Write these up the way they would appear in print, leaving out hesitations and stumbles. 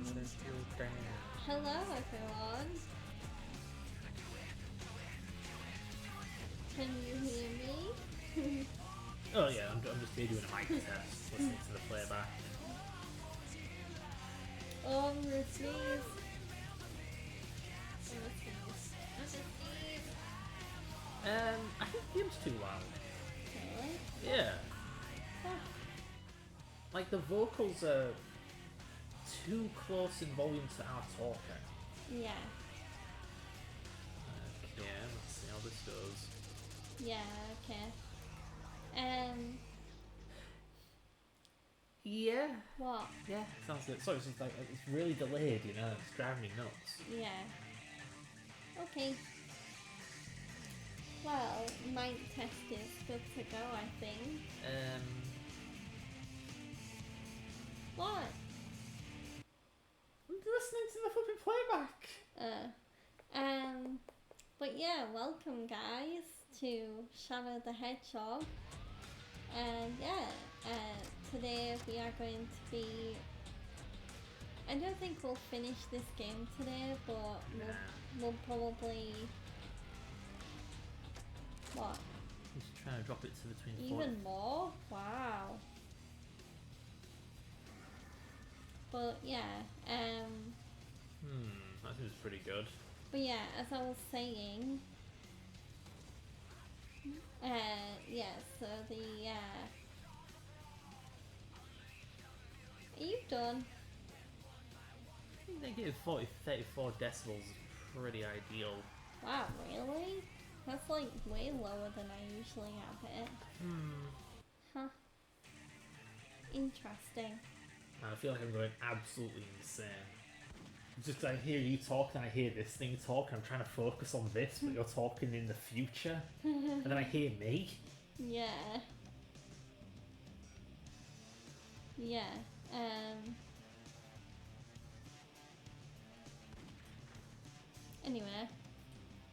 Hello everyone. Can you hear me? Oh yeah, I'm just here doing a mic test, listening to the playback. Oh, I'm gonna sneeze. I'm gonna sneeze. I think Jim's too loud. Really? Yeah, Oh, like the vocals are too close in volume to our talker. yeah. Okay, let's see how this goes. Yeah, okay. Yeah, What? yeah, sounds good. Sorry, it's like it's really delayed, you know, it's driving me nuts. Yeah. Okay. Well, mic test is good to go, I think. What? I'm listening to the flipping playback. But yeah, welcome guys to Shadow the Hedgehog. And yeah, today we are going to be... I don't think we'll finish this game today, but we'll probably... What? Just trying to drop it to between 40. Even more? Wow. But yeah, That seems pretty good. but yeah, as I was saying, yeah, so the, are you done? Negative 34 decibels is pretty ideal. Wow, really? That's like way lower than I usually have it. Huh. Interesting. I feel like I'm going absolutely insane. Just I hear you talk and I hear this thing talk, and I'm trying to focus on this, but you're talking in the future. And then I hear me. Yeah. Yeah. Anyway.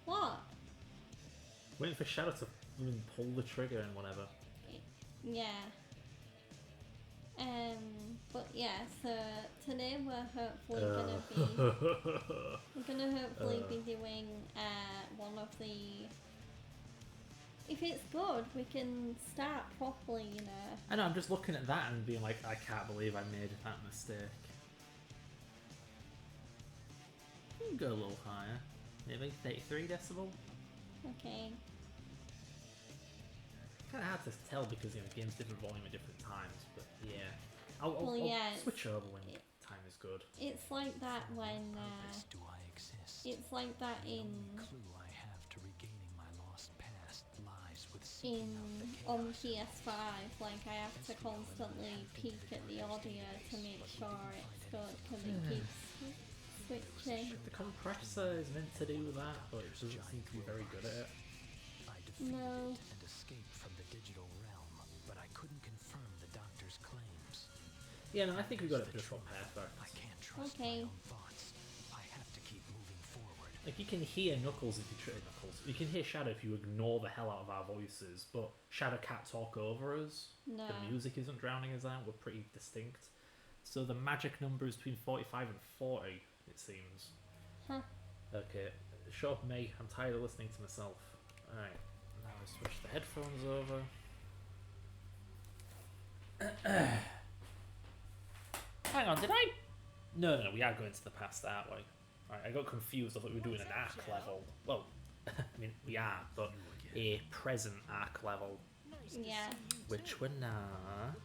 What? Waiting for Shadow to pull the trigger and whatever. Yeah. But yeah, so today we're hopefully gonna be doing one of the... If it's good, we can start properly, you know. I know, I'm just looking at that and being like, I can't believe I made that mistake. You can go a little higher. Maybe 33 decibel? Okay. Kind of hard to tell because the game's different volume at different times, but yeah. I'll switch over when time is good. It's like that when it's like that in on PS5. Like I have to constantly peek at the audio to make sure it's good because it keeps switching. The compressor is meant to do that, but it doesn't seem to be very good at it. No. And escaped from the digital realm, but I couldn't confirm the doctor's claims. Yeah, no, I think we got it just on perfect. I can't trust Okay. my own thoughts. I have to keep moving forward. Like, you can hear Knuckles if you try Knuckles. You can hear Shadow if you ignore the hell out of our voices, but Shadow can't talk over us. No. The music isn't drowning us out. We're pretty distinct. So the magic number is between 45 and 40, it seems. Huh. Okay, shut up, mate. I'm tired of listening to myself. Alright, now I switch the headphones over. Hang on, did I? No, we are going to the past, aren't we? Alright, I got confused. I thought we were doing an arc level. Well, I mean, we are, but a present arc level, Yeah. which we're not.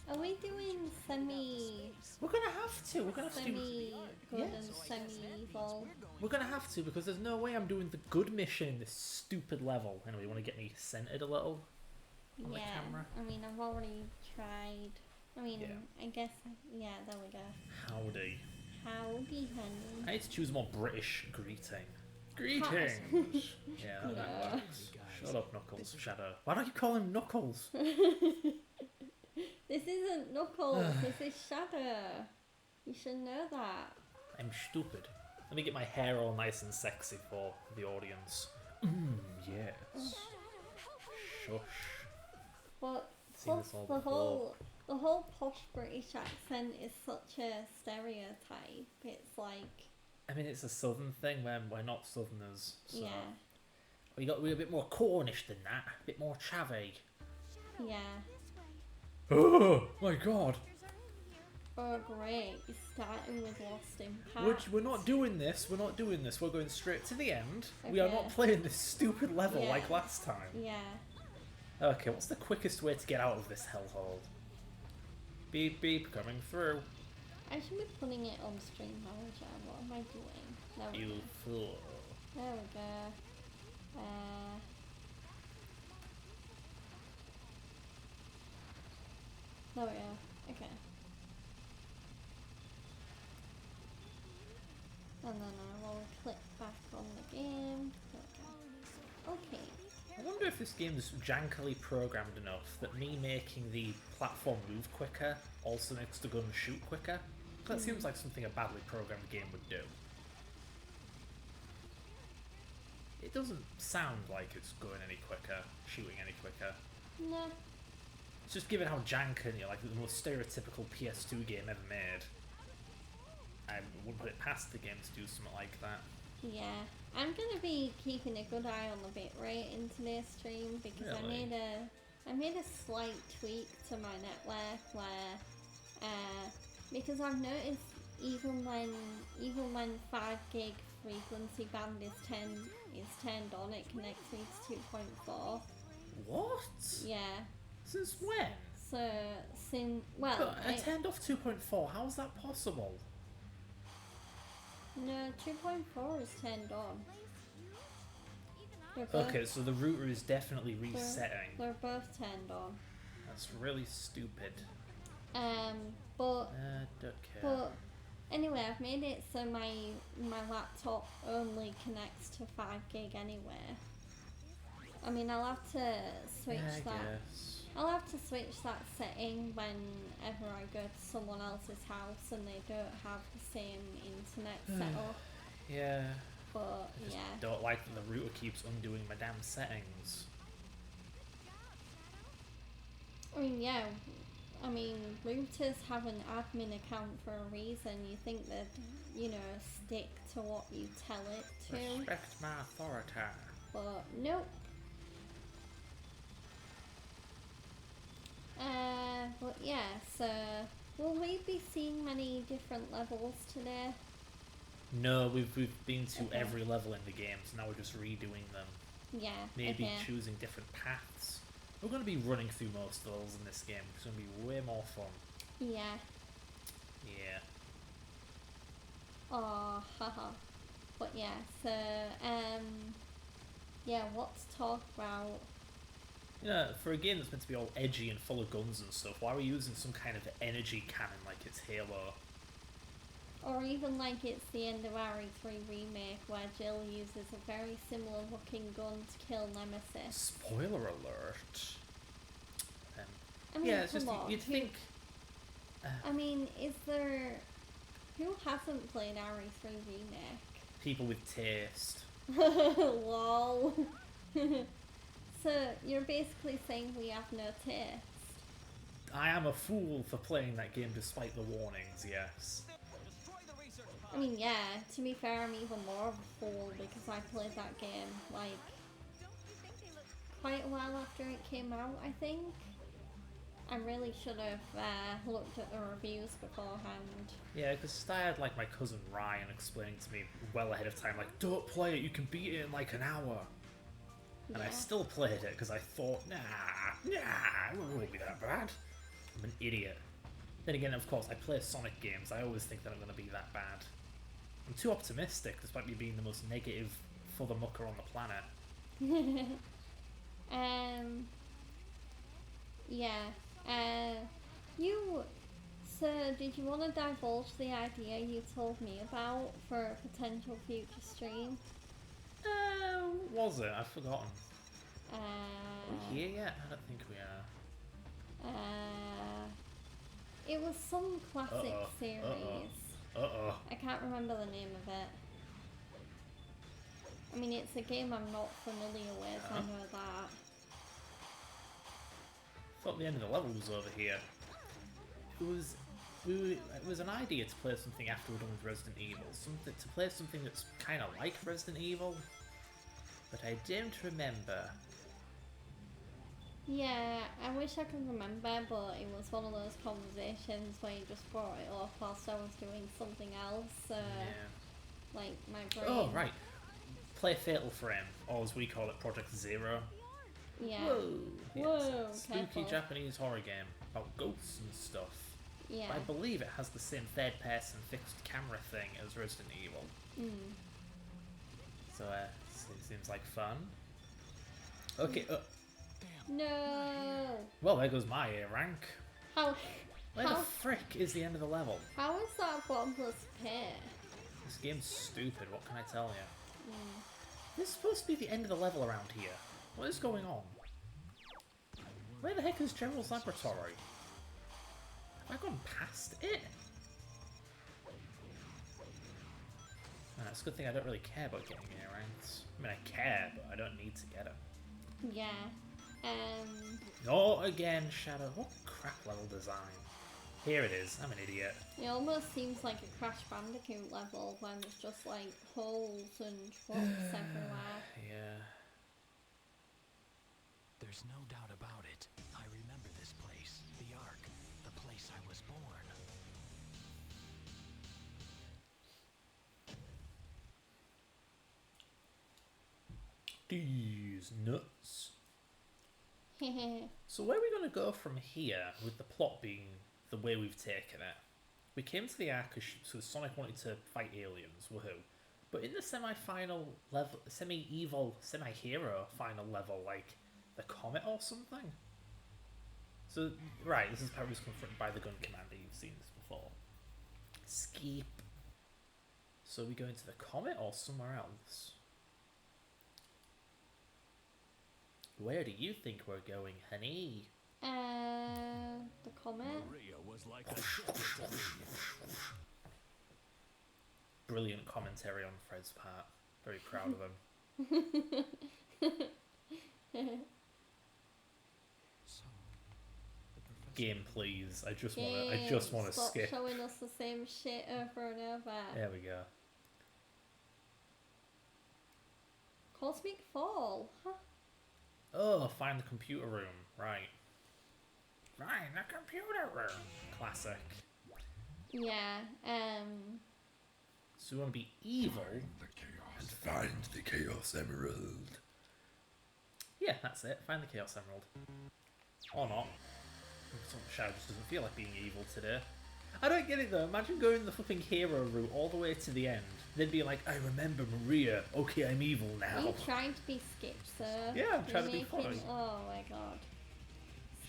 Are we doing semi We're gonna have to. We're gonna have to. good and semi evil? We're gonna have to because there's no way I'm doing the good mission in this stupid level. Anyway, you want to get me centered a little on the Yeah. camera? I mean, I've already tried. I mean, Yeah. I guess. Yeah. There we go. Howdy. Howdy, honey. I need to choose a more British greeting. Greetings. Yeah, that works. Shut up, Knuckles. Shadow. Why don't you call him Knuckles? This isn't Knuckles. This is Shadow. You should know that. I'm stupid. Let me get my hair all nice and sexy for the audience. Yes. Shush. But Seen plus this all the before. whole the whole posh British accent is such a stereotype. It's like, I mean, it's a southern thing when we're not southerners. So. yeah, We're a bit more Cornish than that. A bit more chavvy. yeah. Oh my god. Oh great, you're starting with Lost Impact. We're not doing this. We're not doing this. We're going straight to the end. We are Okay. not playing this stupid level Yeah. like last time. Yeah. Okay, what's the quickest way to get out of this hellhole? Beep beep, coming through. I should be putting it on stream manager. What am I doing? There we You go. fool. There we go. There we go. Okay. And then I will click back on the game. There we go. Okay. I wonder if this game's jankily programmed enough that me making the platform move quicker also makes the gun shoot quicker. That seems like something a badly programmed game would do. It doesn't sound like it's going any quicker, shooting any quicker. No. It's just given how janky, like the most stereotypical PS2 game ever made. I wouldn't put it past the game to do something like that. Yeah. I'm gonna be keeping a good eye on the bitrate in today's stream because Really? I made a slight tweak to my network where because I've noticed even when 5 gig frequency band is turned on, it connects me to 2.4. What? Yeah. Since when? So But I turned off 2.4. How is that possible? no, 2.4 is turned on. They're both, Okay, so the router is definitely resetting. they're both turned on. That's really stupid. But Don't care. But anyway, I've made it so my laptop only connects to 5 gig anyway. I mean, I'll have to switch I that. guess. I'll have to switch that setting whenever I go to someone else's house and they don't have the same internet setup. Yeah. But I just yeah, don't like that the router keeps undoing my damn settings. I mean, yeah. I mean, routers have an admin account for a reason. You think they'd, stick to what you tell it to. Respect my authority. But nope. But yeah, so will we be seeing many different levels today? No, we've been to Okay. every level in the game, so now we're just redoing them. Yeah. Maybe okay. choosing different paths. We're going to be running through most of the levels in this game. It's going to be way more fun. Yeah. Yeah. Oh, haha. But yeah, so yeah, what to talk about? For a game that's meant to be all edgy and full of guns and stuff, why are we using some kind of energy cannon like it's Halo? Or even like it's the end of RE3 remake where Jill uses a very similar looking gun to kill Nemesis. Spoiler alert. I mean, Yeah, it's come just, on. you'd think... I mean, is there... Who hasn't played RE3 remake? people with taste. Lol. So, you're basically saying we have no taste? I am a fool for playing that game despite the warnings, yes. I mean, yeah, to be fair, I'm even more of a fool because I played that game, like, quite a while after it came out, I think. I really should have looked at the reviews beforehand. Yeah, because I had like my cousin Ryan explaining to me well ahead of time, like, don't play it, you can beat it in like an hour. And I Yeah. still played it because I thought, nah, it won't be that bad. I'm an idiot. Then again, of course, I play Sonic games. I always think that I'm going to be that bad. I'm too optimistic, despite me being the most negative furthermucker on the planet. Yeah. So did you want to divulge the idea you told me about for a potential future stream? Was it? I've forgotten. Uh, Are we here yet? I don't think we are. It was some classic Uh-oh, series. Uh-oh. I can't remember the name of it. I mean, it's a game I'm not familiar with, I know that. Thought the end of the level was over here. it was an idea to play something after we're done with Resident Evil, to play something that's kind of like Resident Evil, but I don't remember. Yeah, I wish I could remember, but it was one of those conversations where you just brought it up whilst I was doing something else. Yeah. Like my brain. Oh right, play Fatal Frame, or as we call it, Project Zero. Yeah. Whoa! Yes, Whoa, spooky careful. Japanese horror game about ghosts and stuff. Yeah. But I believe it has the same third-person fixed camera thing as Resident Evil. Mm. So it seems like fun. Okay. No. Well, there goes my A rank. How? Where How? the frick is the end of the level? How is that a bottomless pit? This game's stupid. What can I tell you? Mm. This is supposed to be the end of the level around here. What is going on? Where the heck is Gerald's laboratory? Have I gone past it? It's a good thing I don't really care about getting A ranks. I mean, I care, but I don't need to get it. Yeah. Not again, Shadow. What crap level design? Here it is. I'm an idiot. It almost seems like a Crash Bandicoot level when there's just like holes and trucks everywhere. Yeah. There's no doubt about it. I remember this place. The Ark. The place I was born. These nuts. So where are we going to go from here with the plot being the way we've taken it? We came to the Ark because Sonic wanted to fight aliens, woohoo. But in the semi-final level, semi-evil, semi-hero final level, like the Comet or something? So, right, this is how he was confronted by the gun commander. You've seen this before. Skip. So we go into the Comet or somewhere else? Where do you think we're going, honey? The Comet? Maria was like a sister to me. Brilliant commentary on Fred's part. Very proud of him. So, the professor... Game, please. I just want to Stop skip. showing us the same shit over and over. There we go. Cosmic Fall? Huh? Oh, find the computer room. Right. Find the computer room. Classic. Yeah, So we want to be evil. And find the Chaos Emerald. Yeah, that's it. Find the Chaos Emerald. Or not. Shadow just doesn't feel like being evil today. I don't get it though. Imagine going the flipping hero route all the way to the end, then being like, I remember Maria. Okay, I'm evil are now. you trying to be Schizo? Yeah, I'm trying to be You're funny. making- Oh my god.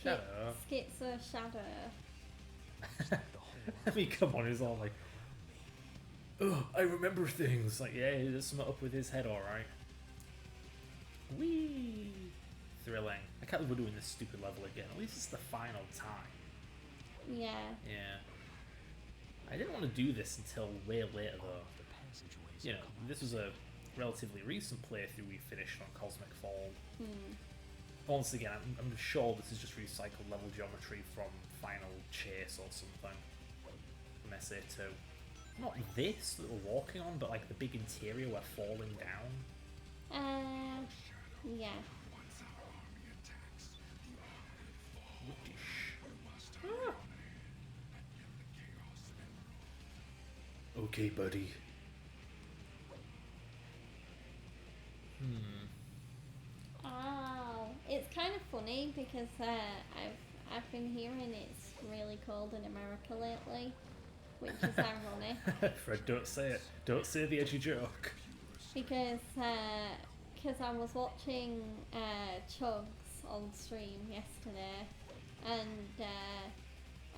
Shadow. Schizo Shadow. I mean, come on, he's all like, oh, I remember things. Like, yeah, there's something up with his head, alright. Whee! Thrilling. I can't believe we're doing this stupid level again. At least it's the final time. Yeah. Yeah. I didn't want to do this until way later, though. The passageways You of know, collapse. this was a relatively recent playthrough we finished on Cosmic Fall. Hmm. Once again, I'm sure this is just recycled level geometry from Final Chase or something. From SA2. Not this that we're walking on, but like the big interior we're falling down. Yeah. Ah. Okay, buddy. Oh, it's kind of funny because I've been hearing it's really cold in America lately, which is ironic Fred, don't say it. Don't say the edgy joke. because I was watching Chugs on stream yesterday, and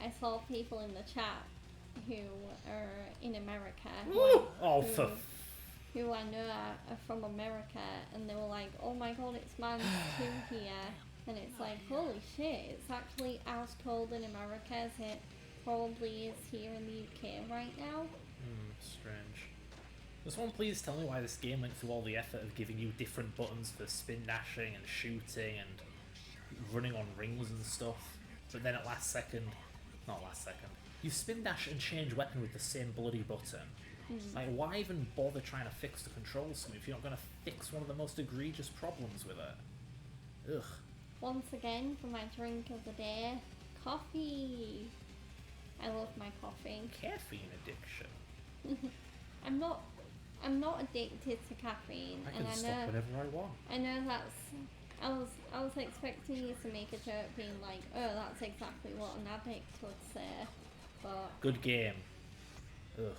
I saw people in the chat who are in America. Oh, who- for who I know are from America, and they were like, oh my god, it's -2 here, and it's like, holy shit, it's actually as cold in America as it probably is here in the UK right now. strange. Does someone please tell me why this game went through all the effort of giving you different buttons for spin dashing and shooting and running on rings and stuff, but then at last second Not last second. You spin dash and change weapon with the same bloody button. Like, why even bother trying to fix the control scheme if you're not going to fix one of the most egregious problems with it? Ugh. Once again, for my drink of the day, coffee. I love my coffee. Caffeine addiction. I'm not addicted to caffeine, I and can I stop know whenever I want. I know that's. I was expecting you to make a joke, being like, "Oh, that's exactly what an addict would say," but Good game. Ugh.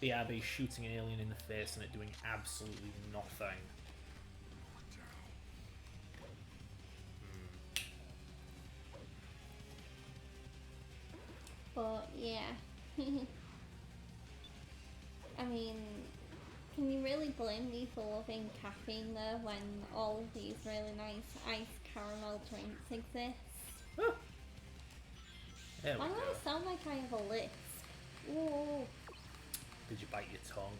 BRB shooting an alien in the face and it doing absolutely nothing. But yeah. I mean, can you really blame me for loving caffeine though when all of these really nice iced caramel drinks exist? Ah. There we Why do go. I sound like I have a lisp? Ooh, Did you bite your tongue?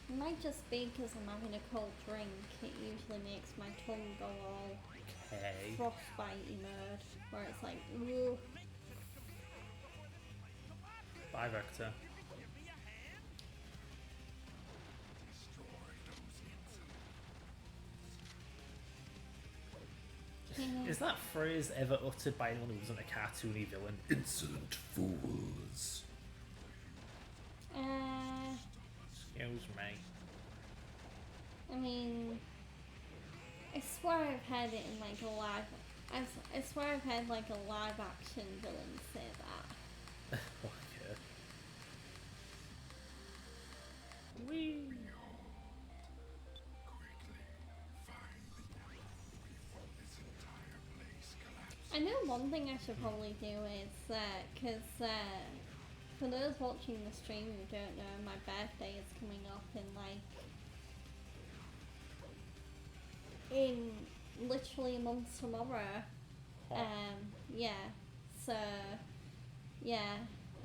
it might just be because I'm having a cold drink. It usually makes my tongue go all Okay. frostbite mode, where it's like, ooh. Bye, Vector. Is that phrase ever uttered by anyone who wasn't a cartoony villain? Insolent fools. Excuse me. I mean, I swear I've had it in like a live. I swear I've had like a live action villain say that. Okay. Whee! I know one thing I should probably do is because for those watching the stream who don't know, my birthday is coming up in literally a month tomorrow. Oh. Yeah. So yeah,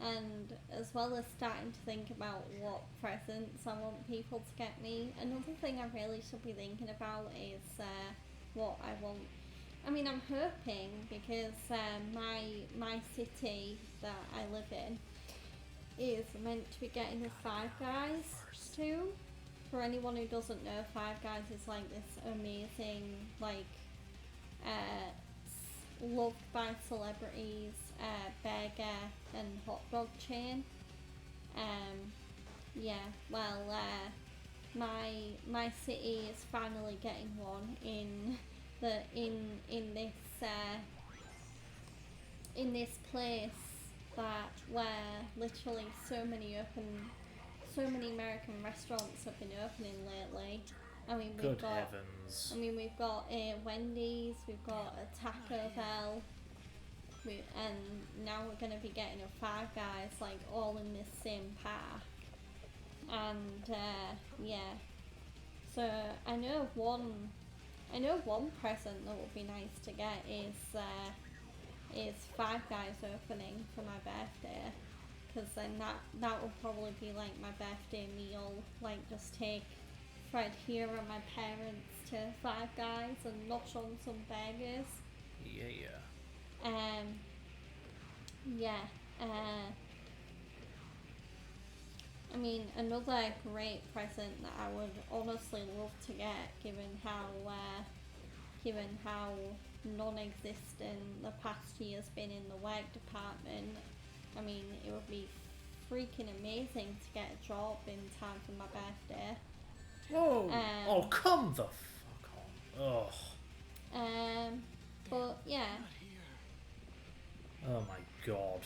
and as well as starting to think about what presents I want people to get me, another thing I really should be thinking about is what I want. I mean, I'm hoping because my city that I live in is meant to be getting a Five Guys soon. For anyone who doesn't know, Five Guys is like this amazing, like, loved by celebrities burger and hot dog chain. Yeah, well, my city is finally getting one in this place that where literally so many American restaurants have been opening lately. I mean, Good heavens. we've got Wendy's, we've got a Taco Bell, and now we're going to be getting a Five Guys, like all in this same park. And yeah, so I know one present that would be nice to get is Five Guys opening for my birthday, because then that would probably be like my birthday meal, like just take Fred here and my parents to Five Guys and nosh on some burgers. Yeah. Yeah. I mean, another great present that I would honestly love to get, given how non-existent the past year's been in the work department. I mean, it would be freaking amazing to get a job in time for my birthday. Whoa! Oh, come the fuck on. Ugh. But yeah. Oh my god.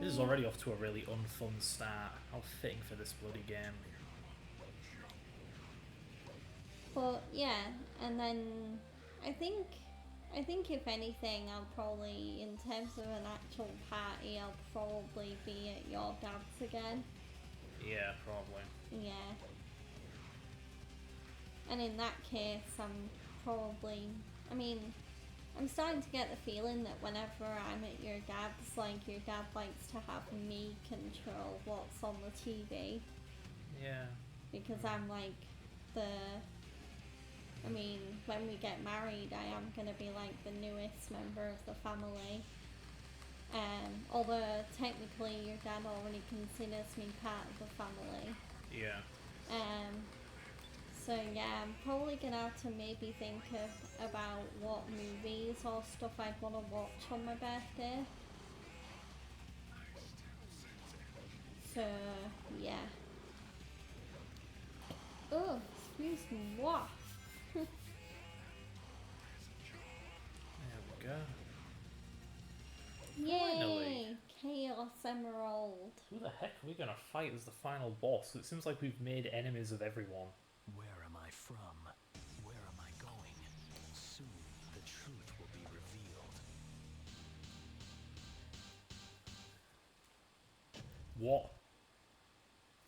This is already off to a really unfun start. How fitting for this bloody game. But yeah, and then I think if anything, I'll probably, in terms of an actual party, I'll probably be at your dad's again. Yeah, probably. Yeah. And in that case, I'm starting to get the feeling that whenever I'm at your dad's, like, your dad likes to have me control what's on the TV. Yeah. Because I'm like the I mean, when we get married, I am gonna be like the newest member of the family. Although technically your dad already considers me part of the family. Yeah. So yeah, I'm probably gonna have to maybe think about what movies or stuff I'd want to watch on my birthday. So yeah. Oh, excuse me, what? There we go. Yay! Finally. Chaos Emerald. Who the heck are we gonna fight as the final boss? It seems like we've made enemies of everyone. Where am I from? Where am I going? Soon the truth will be revealed. What?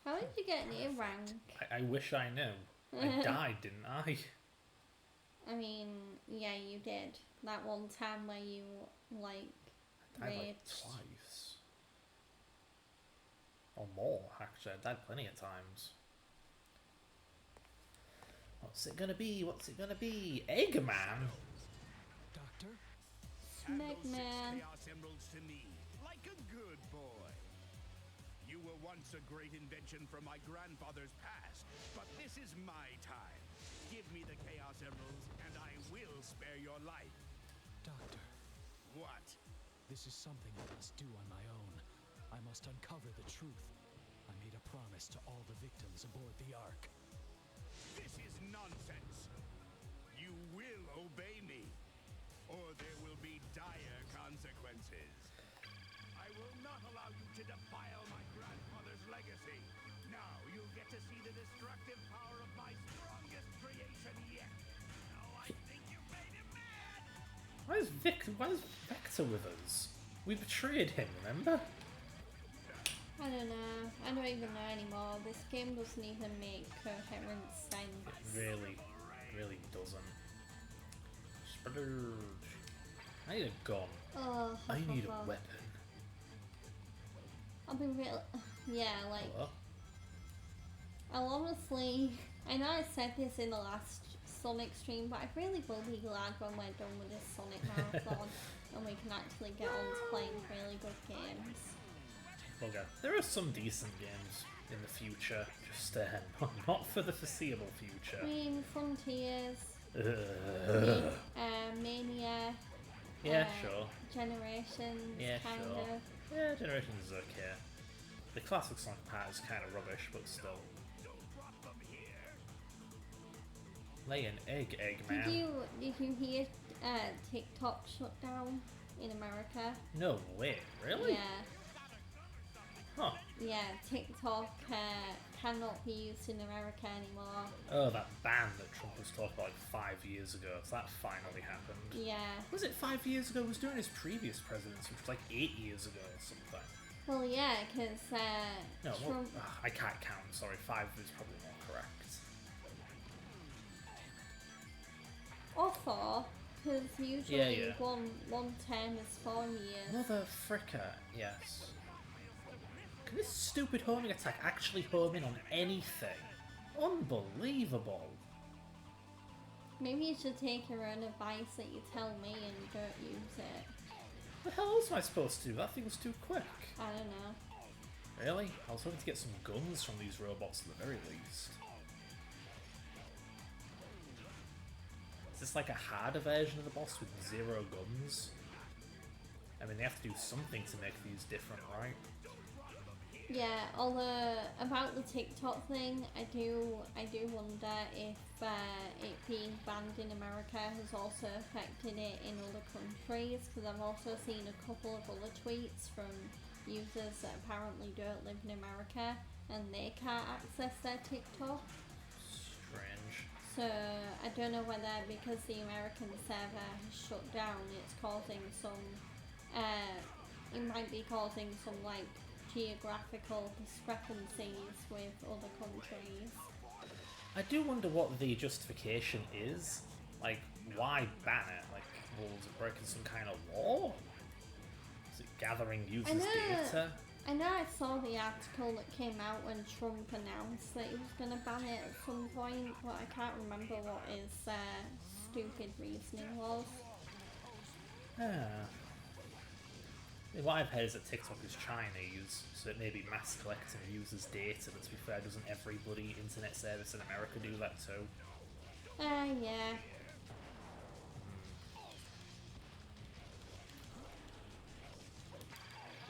How did you get an A rank? I wish I knew. I died, didn't I? I mean, yeah, you did. That one time where you, like, I died like raged. twice. Or more, actually. I died plenty of times. What's it gonna be? What's it gonna be? Eggman? Doctor? Smegman. Chaos Emeralds to me, like a good boy. You were once a great invention from my grandfather's past, but this is my time. Give me the Chaos Emeralds, and I will spare your life. Doctor, What? this is something I must do on my own. I must uncover the truth. I made a promise to all the victims aboard the Ark. This is nonsense. You will obey me, or there will be dire consequences. I will not allow you to defile my grandfather's legacy. Now you'll get to see the destructive power of my strongest creation yet. Oh, I think you made him mad! Why is Vector with us? We betrayed him, remember? I don't know. I don't even know anymore. This game doesn't even make coherent sense. It really doesn't. Splurge. I need a gun. Oh, I need a weapon. I'll be real. Yeah, like, Hello? I'll honestly. I know I said this in the last Sonic stream, but I really will be glad when we're done with this Sonic marathon and we can actually get on to playing really good games. Okay. There are some decent games in the future, just not for the foreseeable I future. mean, Frontiers, Mania, Yeah, sure. Generations, Yeah, kind sure. of. Yeah, Generations is okay. The classic Sonic part is kind of rubbish, but still. Lay an egg, Eggman. Did you hear TikTok shut down in America? No way, really? Yeah. Huh. Yeah, TikTok cannot be used in America anymore. Oh, that ban that Trump was talking about like 5 years ago. So that finally happened. Yeah. Was it 5 years ago? It was during his previous presidency, which was like 8 years ago or something. Well, yeah, because No, well, Trump. I can't count. Sorry, 5 is probably more correct. Or 4, because usually Yeah. one term is 4 years. Mother fricker, yes. Can this stupid homing attack actually home in on anything? Unbelievable. Maybe you should take your own advice that you tell me and don't use it. What the hell else am I supposed to do? That thing was too quick. I don't know. Really? I was hoping to get some guns from these robots at the very least. Is this like a harder version of the boss with 0 guns? I mean, they have to do something to make these different, right? Yeah, although about the TikTok thing, I do wonder if it being banned in America has also affected it in other countries, because I've also seen a couple of other tweets from users that apparently don't live in America and they can't access their TikTok. Strange. So I don't know whether because the American server has shut down, it's causing some. It might be causing some like geographical discrepancies with other countries. I do wonder what the justification is. Like, why ban it? Like, was it breaking some kind of law? Is it gathering users' data? I know I saw the article that came out when Trump announced that he was going to ban it at some point, but I can't remember what his stupid reasoning was. Yeah. What I've heard is that TikTok is Chinese, so it may be mass collecting users' data, but to be fair, doesn't every bloody internet service in America do that too? Yeah.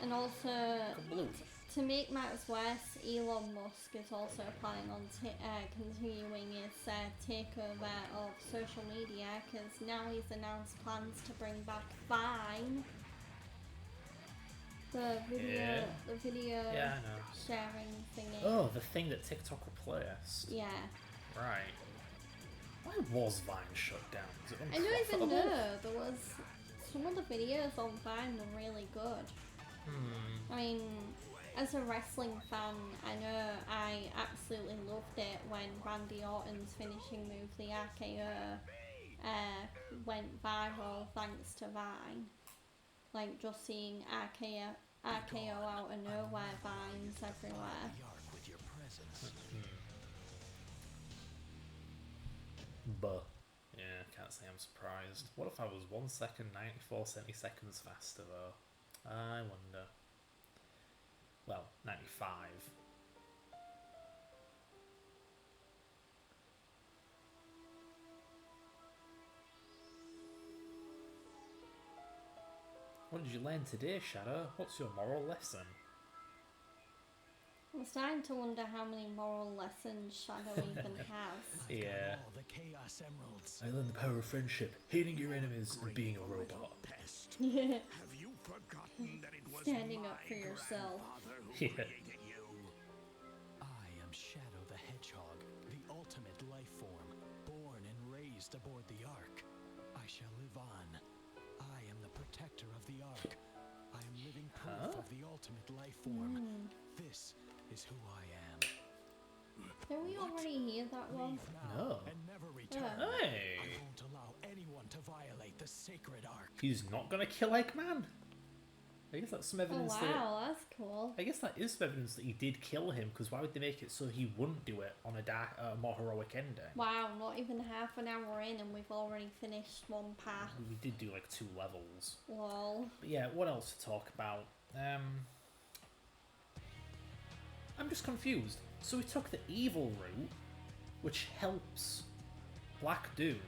And also, Blue. to make matters worse, Elon Musk is also planning on continuing his takeover of social media, because now he's announced plans to bring back Vine. The video Yeah, I know. sharing thingy. Oh, the thing that TikTok replaced. Yeah. Right. Why was Vine shut down? Was it I don't even unprofitable? know. There was some of the videos on Vine were really good. I mean, as a wrestling fan, I know I absolutely loved it when Randy Orton's finishing move, the RKO, went viral thanks to Vine. Like, just seeing RKO out of nowhere, Vines everywhere. The ark with your presence. But, yeah, can't say I'm surprised. What if I was 1 second, 94 centiseconds faster though? I wonder. Well, 95. What did you learn today, Shadow? What's your moral lesson? I'm starting to wonder how many moral lessons Shadow even has. Yeah. All the Chaos Emeralds. I learned the power of friendship, hating your enemies, and being a robot. Pest. Yeah. Have you forgotten that it was Standing my up for yourself. grandfather who Yeah. created you? I am Shadow the Hedgehog, the ultimate life form, born and raised aboard the Ark. I shall live on. I am the protector of the Ark. I am living proof of the ultimate life form. This is who I am. Did we already hear that one? Leave now No. and never return. Hey! I won't allow anyone to violate the sacred Ark. He's not gonna kill Eggman? I guess that's some Oh evidence that... wow, that's cool. I guess that is some evidence that he did kill him, because why would they make it so he wouldn't do it on a more heroic ending? Wow, not even half an hour in and we've already finished one path. We did do like 2 levels. Lol. But yeah, what else to talk about? I'm just confused. So we took the evil route, which helps Black Doom,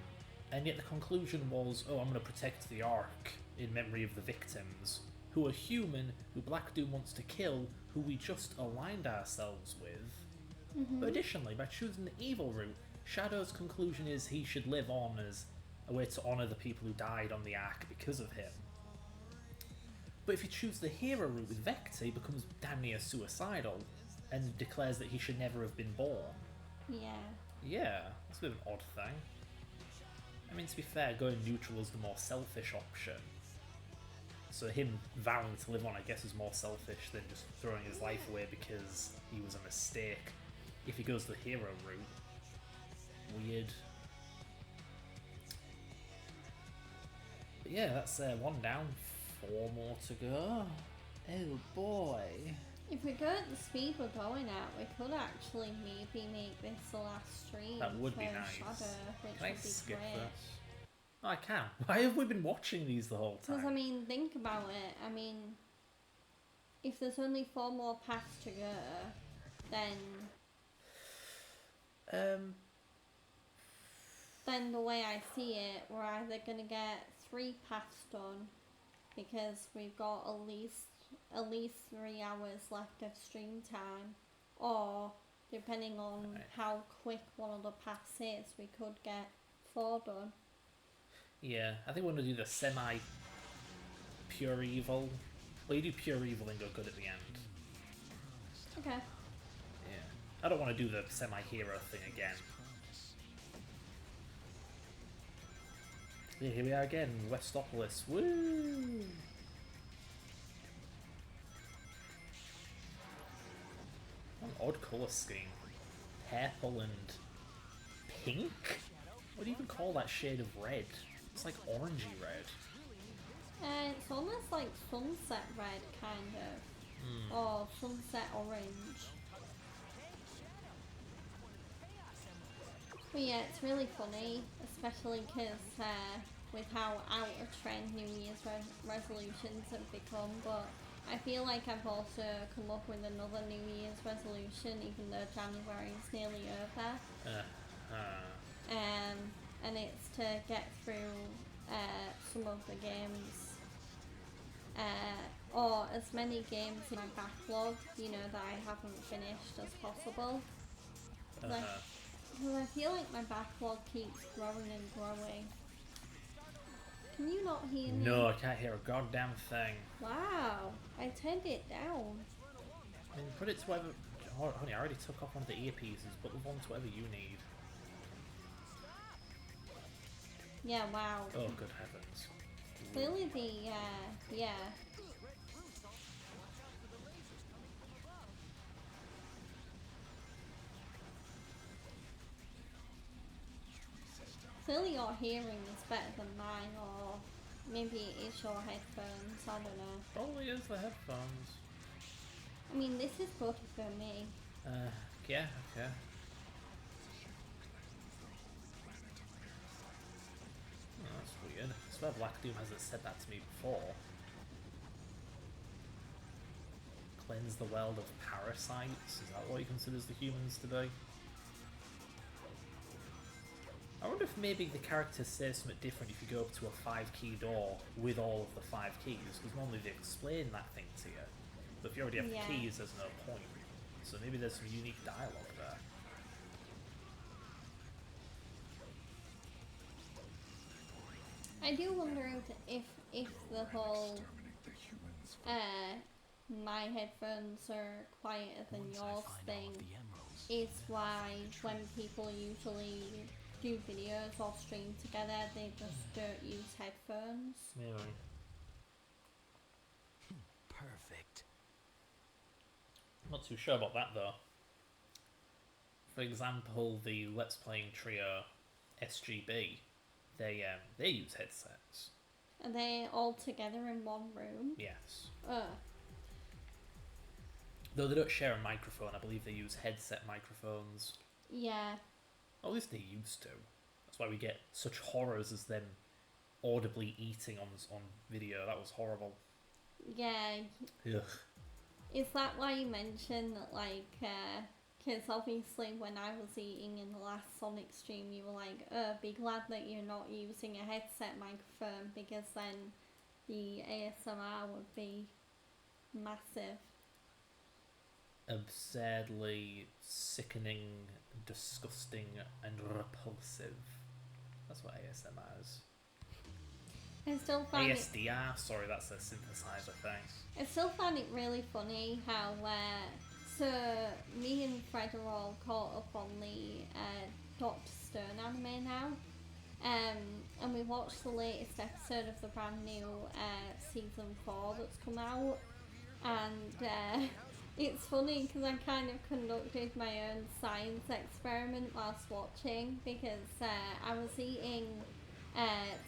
and yet the conclusion was, oh, I'm going to protect the Ark in memory of the victims, who are human, who Black Doom wants to kill, who we just aligned ourselves with. But additionally, by choosing the evil route, Shadow's conclusion is he should live on as a way to honour the people who died on the Ark because of him. But if you choose the hero route with Vector, he becomes damn near suicidal and declares that he should never have been born. Yeah. Yeah, that's a bit of an odd thing. I mean, to be fair, going neutral is the more selfish option. So him vowing to live on, I guess, is more selfish than just throwing his life away because he was a mistake. If he goes the hero route, weird. But yeah, that's 1 down, 4 more to go. Oh boy. If we go at the speed we're going at, we could actually maybe make this the last stream That would be for nice. Shadow, which Can I would be skip great. this? Oh, I can. Why have we been watching these the whole time? Because, I mean, think about it. I mean, if there's only 4 more paths to go, then the way I see it, we're either going to get 3 paths done, because we've got at least 3 hours left of stream time, or depending on Right. how quick one of the paths is, we could get 4 done. Yeah, I think we're going to do the semi-pure evil. Well, you do pure evil and go good at the end. Okay. Yeah. I don't want to do the semi-hero thing again. Yeah, here we are again, Westopolis. Woo! What an odd colour scheme. Purple and pink? What do you even call that shade of red? It's like orangey red. It's almost like sunset red, kind of. or Sunset Orange. But yeah, it's really funny, especially because with how out of trend New Year's resolutions have become. But I feel like I've also come up with another New Year's resolution, even though January is nearly over. And it's to get through some of the games, or as many games in my backlog, that I haven't finished as possible. Because I feel like my backlog keeps growing and growing. Can you not hear me? No, I can't hear a goddamn thing. Wow, I turned it down. I mean, put it to whatever... Oh, honey, I already took off one of the earpieces, put the one to whatever you need. Yeah, wow. Oh, good heavens. Clearly the, yeah. Clearly your hearing is better than mine, or maybe it is your headphones, I don't know. Probably is the headphones. I mean, this is good for me. Yeah, okay. Oh, that's weird. I swear Black Doom hasn't said that to me before. Cleanse the world of parasites? Is that what he considers the humans to be? I wonder if maybe the character says something different if you go up to a 5-key door with all of the 5 keys, because normally they explain that thing to you. But if you already have the keys, there's no point. So maybe there's some unique dialogue there. I do wonder if the whole my headphones are quieter than yours thing is why when people usually do videos or stream together, they just don't use headphones. Maybe. Perfect. I'm not too sure about that though. For example, the Let's Playing trio SGB, they use headsets. Are they all together in one room? Yes. Oh, Though they don't share a microphone, I believe they use headset microphones. yeah. Or at least they used to. That's why we get such horrors as them audibly eating on video. That was horrible. Yeah. Ugh. Is that why you mentioned that, like, because obviously when I was eating in the last Sonic stream, you were like, oh, be glad that you're not using a headset microphone, because then the ASMR would be massive. Absurdly sickening, disgusting, and repulsive. That's what ASMR is. I still find ASDR? Sorry, that's a synthesizer thing. I still find it really funny how so me and Fred are all caught up on the Dr. Stone anime now, and we watched the latest episode of the brand new season 4 that's come out, and it's funny because I kind of conducted my own science experiment whilst watching, because I was eating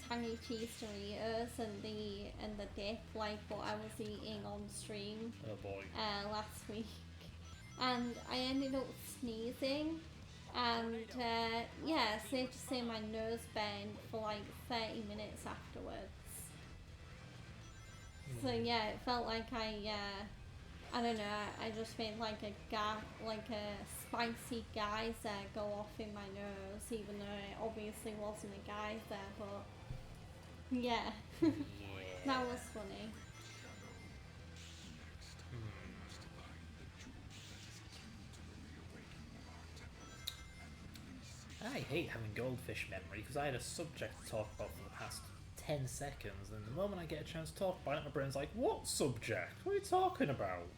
tangy cheese Doritos and the dip, like what I was eating on stream Oh boy. last week, and I ended up sneezing, and yeah, safe to say my nose burned for like 30 minutes afterwards. So yeah, it felt like I don't know, I just made like a spicy geyser go off in my nose, even though it obviously wasn't a geyser, but yeah, that was funny. I hate having goldfish memory because I had a subject to talk about for the past 10 seconds, and the moment I get a chance to talk about it, my brain's like, what subject? What are you talking about?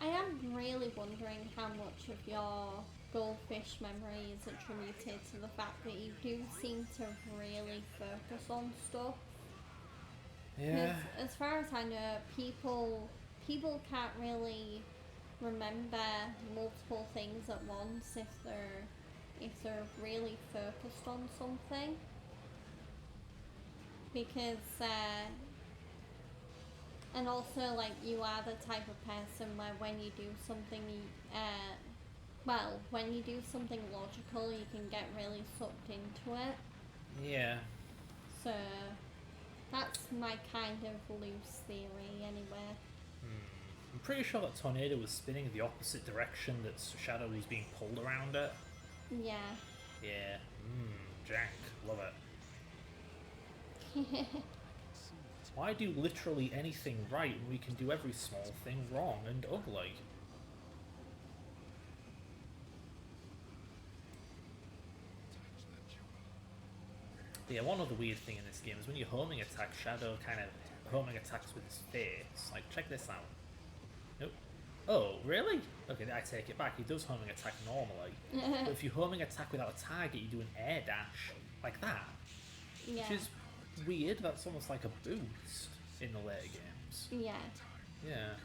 I am really wondering how much of your goldfish memory is attributed to the fact that you do seem to really focus on stuff. Yeah. 'Cause as far as I know, people can't really remember multiple things at once if they're really focused on something. Because And also, like, you are the type of person where when you do something, when you do something logical, you can get really sucked into it. Yeah. So, that's my kind of loose theory, anyway. I'm pretty sure that tornado was spinning the opposite direction that Shadow was being pulled around it. Yeah. Yeah. Jank. Love it. Why do literally anything right when we can do every small thing wrong and ugly? Yeah, one other weird thing in this game is when you homing attack, Shadow kind of homing attacks with his face. Like, check this out. Nope. Oh, really? Okay, I take it back. He does homing attack normally. But if you homing attack without a target, you do an air dash like that. Yeah. Which is weird. That's almost like a boost in the later games. Yeah. Yeah.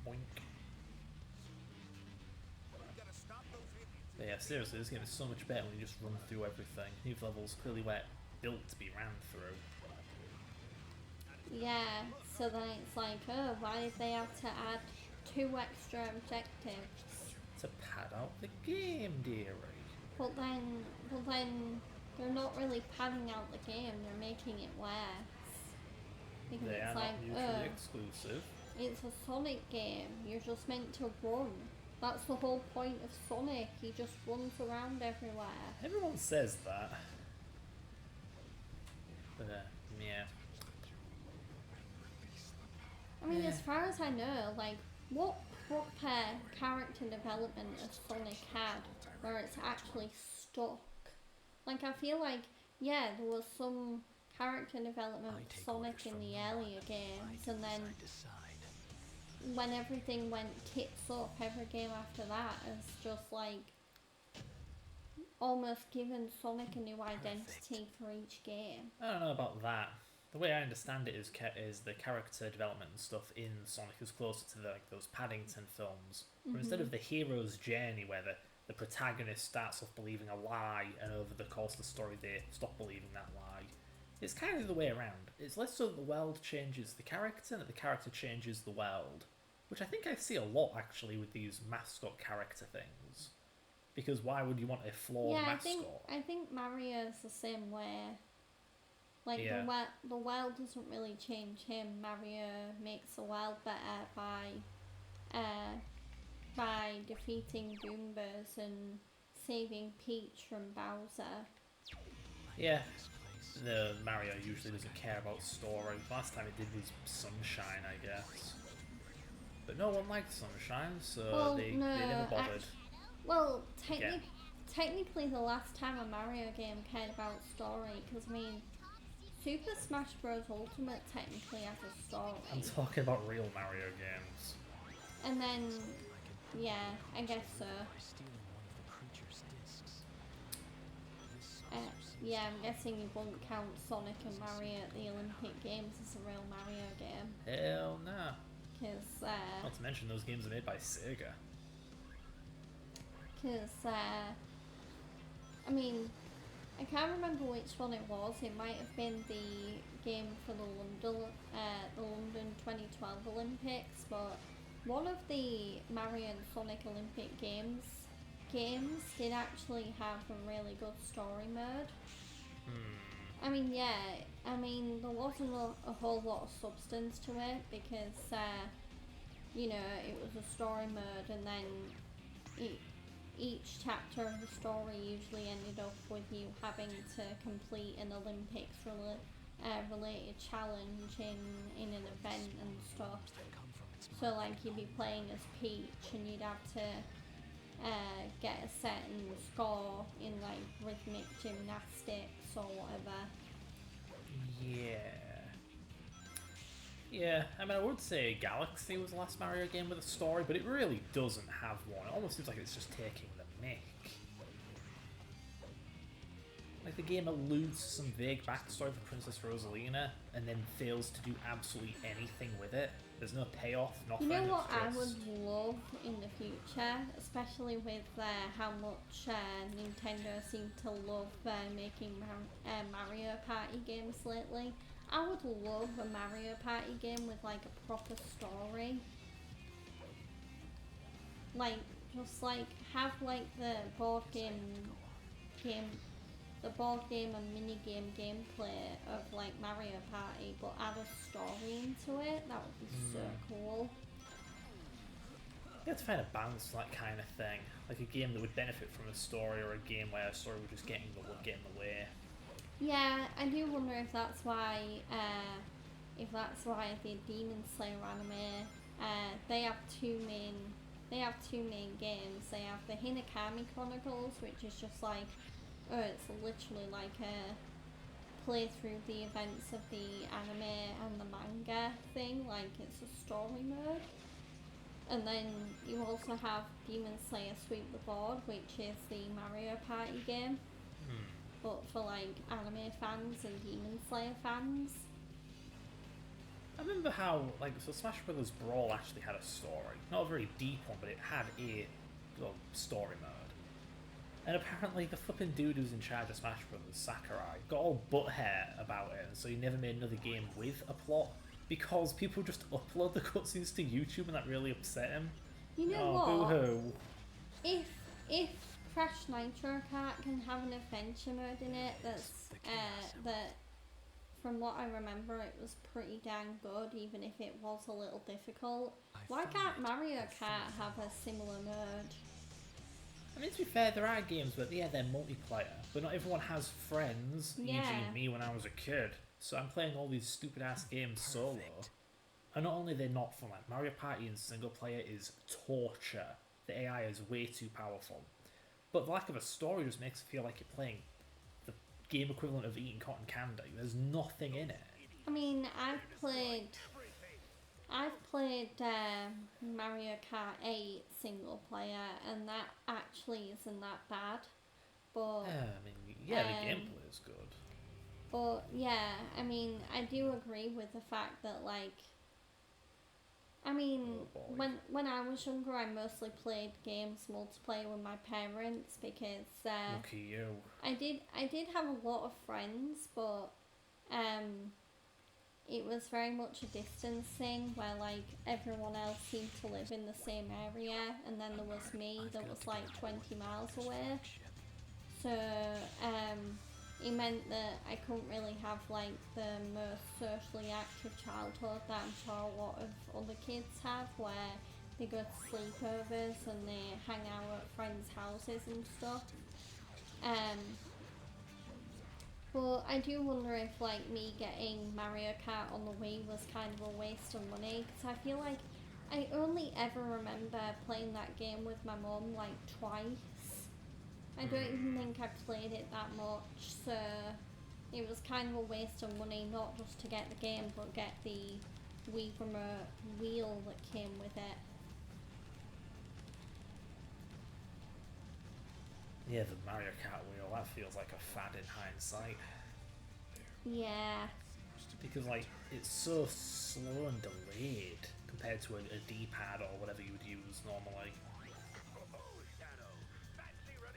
Boink. But yeah, seriously, this game is so much better when you just run through everything. New levels clearly were built to be ran through. Yeah, so then it's like, oh, why did they have to add 2 extra objectives? To pad out the game, dearie. But then they're not really padding out the game, they're making it worse. Because They it's are like, not mutually exclusive. it's a Sonic game, you're just meant to run. That's the whole point of Sonic, he just runs around everywhere. Everyone says that. But, yeah. I mean, as far as I know, like, what proper character development has Sonic had where it's actually stuck? Like, I feel like, yeah, there was some character development I with take Sonic orders in from the no one. earlier games, I and then decide. when everything went tits up, every game after that has just, like, almost given Sonic a new identity for each game. I don't know about that. The way I understand it is the character development and stuff in Sonic is closer to those Paddington films, where instead of the hero's journey, where the protagonist starts off believing a lie, and over the course of the story they stop believing that lie. It's kind of the way around. It's less so that the world changes the character, and that the character changes the world, which I think I see a lot actually with these mascot character things. Because why would you want a flawed Yeah, mascot? I think Mario's the same way. Like, Yeah. the world doesn't really change him. Mario makes the world better by defeating Goombas and saving Peach from Bowser. Yeah, the Mario usually doesn't care about story. Last time it did was Sunshine, I guess. But no one liked Sunshine, so Well, they no, never bothered. Well, Again. technically the last time a Mario game cared about story, because, I mean, Super Smash Bros. Ultimate technically has a story. I'm talking about real Mario games. And then, yeah, I guess so. By stealing one of the creature's discs. This Yeah, I'm guessing you won't count Sonic and Mario at the Olympic Games as a real Mario game. Hell nah. Because, Not to mention those games are made by Sega. I mean, I can't remember which one it was. It might have been the game for the London 2012 Olympics, but one of the Mario and Sonic Olympic games did actually have a really good story mode. I mean, yeah, there wasn't a whole lot of substance to it because, it was a story mode, and then each chapter of the story usually ended up with you having to complete an Olympics related challenge in an event and stuff. come from its So, like, you'd be playing as Peach and you'd have to get a certain score in, like, rhythmic gymnastics or whatever. Yeah, I mean, I would say Galaxy was the last Mario game with a story, but it really doesn't have one. It almost seems like it's just taking the mick. Like, the game alludes to some vague backstory for Princess Rosalina and then fails to do absolutely anything with it. There's no payoff, nothing. You know what it's I just... would love in the future, especially with how much Nintendo seem to love making Mario Party games lately. I would love a Mario Party game with like a proper story. Like, just like have like the board game, the board game and mini game gameplay of like Mario Party, but add a story into it. That would be so cool. You have to find a balance to that kind of thing. Like a game that would benefit from a story, or a game where a story would just get in the way. Yeah, I do wonder if that's why the Demon Slayer anime, they have two main games. They have the Hinokami Chronicles, which is just like, it's literally like a play through the events of the anime and the manga thing, like it's a story mode. And then you also have Demon Slayer Sweep the Board, which is the Mario Party game, but for like anime fans and Demon Slayer fans. I remember how, like, so Smash Bros. Brawl actually had a story. Not a very deep one, but it had a story mode. And apparently the flipping dude who's in charge of Smash Bros., Sakurai, got all butthurt about it, and so he never made another game with a plot, because people just upload the cutscenes to YouTube and that really upset him. You know Oh, what? boo-hoo. If Crash Nitro Kart can have an adventure mode in it that from what I remember it was pretty dang good, even if it was a little difficult. Why can't Mario Kart have a similar mode? I mean, to be fair, there are games where, yeah, they're multiplayer, but not everyone has friends, Yeah. e.g. me when I was a kid. So I'm playing all these stupid-ass games solo. And not only are they not fun, like Mario Party in single player is torture. The AI is way too powerful. But the lack of a story just makes it feel like you're playing the game equivalent of eating cotton candy. There's nothing in it. I mean, I've played Mario Kart 8 single player, and that actually isn't that bad. But I mean, yeah, the gameplay is good. But yeah, I mean, I do agree with the fact that, like, I mean, Oh boy. when I was younger, I mostly played games multiplayer with my parents because Lucky you. I did have a lot of friends, but it was very much a distance thing where like everyone else seemed to live in the same area, and then there was me that was like 20 miles away. So it meant that I couldn't really have like the most socially active childhood that I'm sure a lot of other kids have, where they go to sleepovers and they hang out at friends' houses and stuff. But I do wonder if like me getting Mario Kart on the Wii was kind of a waste of money, because I feel like I only ever remember playing that game with my mum like twice. I don't even think I played it that much, so it was kind of a waste of money, not just to get the game, but get the Wii remote wheel that came with it. Yeah, the Mario Kart wheel, that feels like a fad in hindsight. Yeah. Because, like, it's so slow and delayed compared to a D-pad or whatever you would use normally.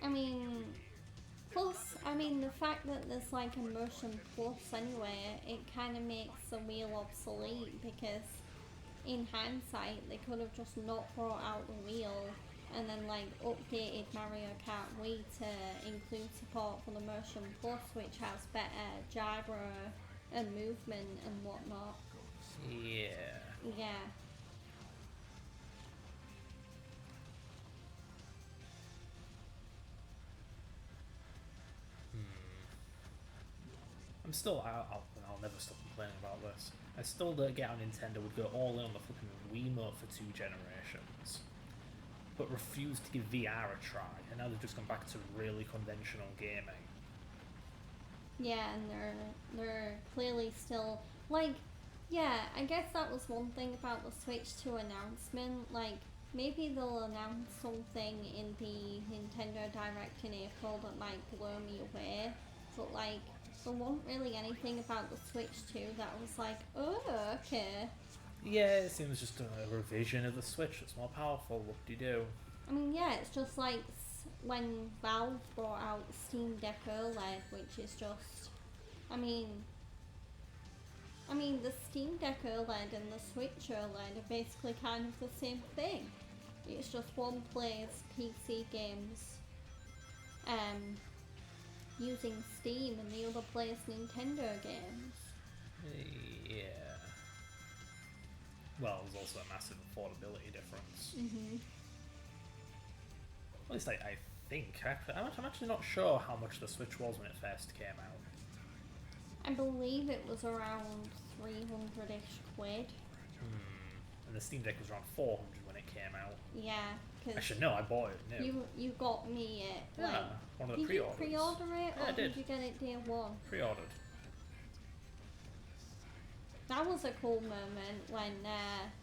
I mean, plus, I mean, the fact that there's like a motion plus anyway, it kind of makes the wheel obsolete, because in hindsight, they could have just not brought out the wheel and then like updated Mario Kart Wii to include support for the motion plus, which has better gyro and movement and whatnot. Yeah. Yeah. I'm still, I'll never stop complaining about this. I still don't get how Nintendo would go all in on the flipping Wiimote for 2 generations, but refuse to give VR a try, and now they've just gone back to really conventional gaming. Yeah, and they're clearly still like, yeah, I guess that was one thing about the Switch 2 announcement. Like, maybe they'll announce something in the Nintendo Direct in April that might blow me away. but like there wasn't really anything about the Switch 2 that was like, oh, okay. Yeah, it seems just a revision of the Switch. It's more powerful. What do you do? I mean, yeah, it's just like when Valve brought out Steam Deck OLED, which is just, I mean, the Steam Deck OLED and the Switch OLED are basically kind of the same thing. It's just one plays PC games using Steam and the other plays Nintendo games. Yeah. Well, there's also a massive affordability difference. Mm-hmm. At least I think. I'm actually not sure how much the Switch was when it first came out. I believe it was around 300-ish quid. And the Steam Deck was around 400 when it came out. Yeah, because Actually, no, I bought it new. you got me it. Yeah, Like, one of the did you pre-orders. pre-order it, Yeah, or I did did. you get it day one? Pre-ordered. That was a cool moment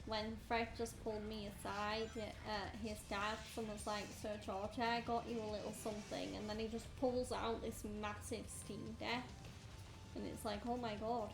when Fred just pulled me aside at his dad's and was like, "So Georgia, I got you a little something," and then he just pulls out this massive Steam Deck, and it's like, oh my god.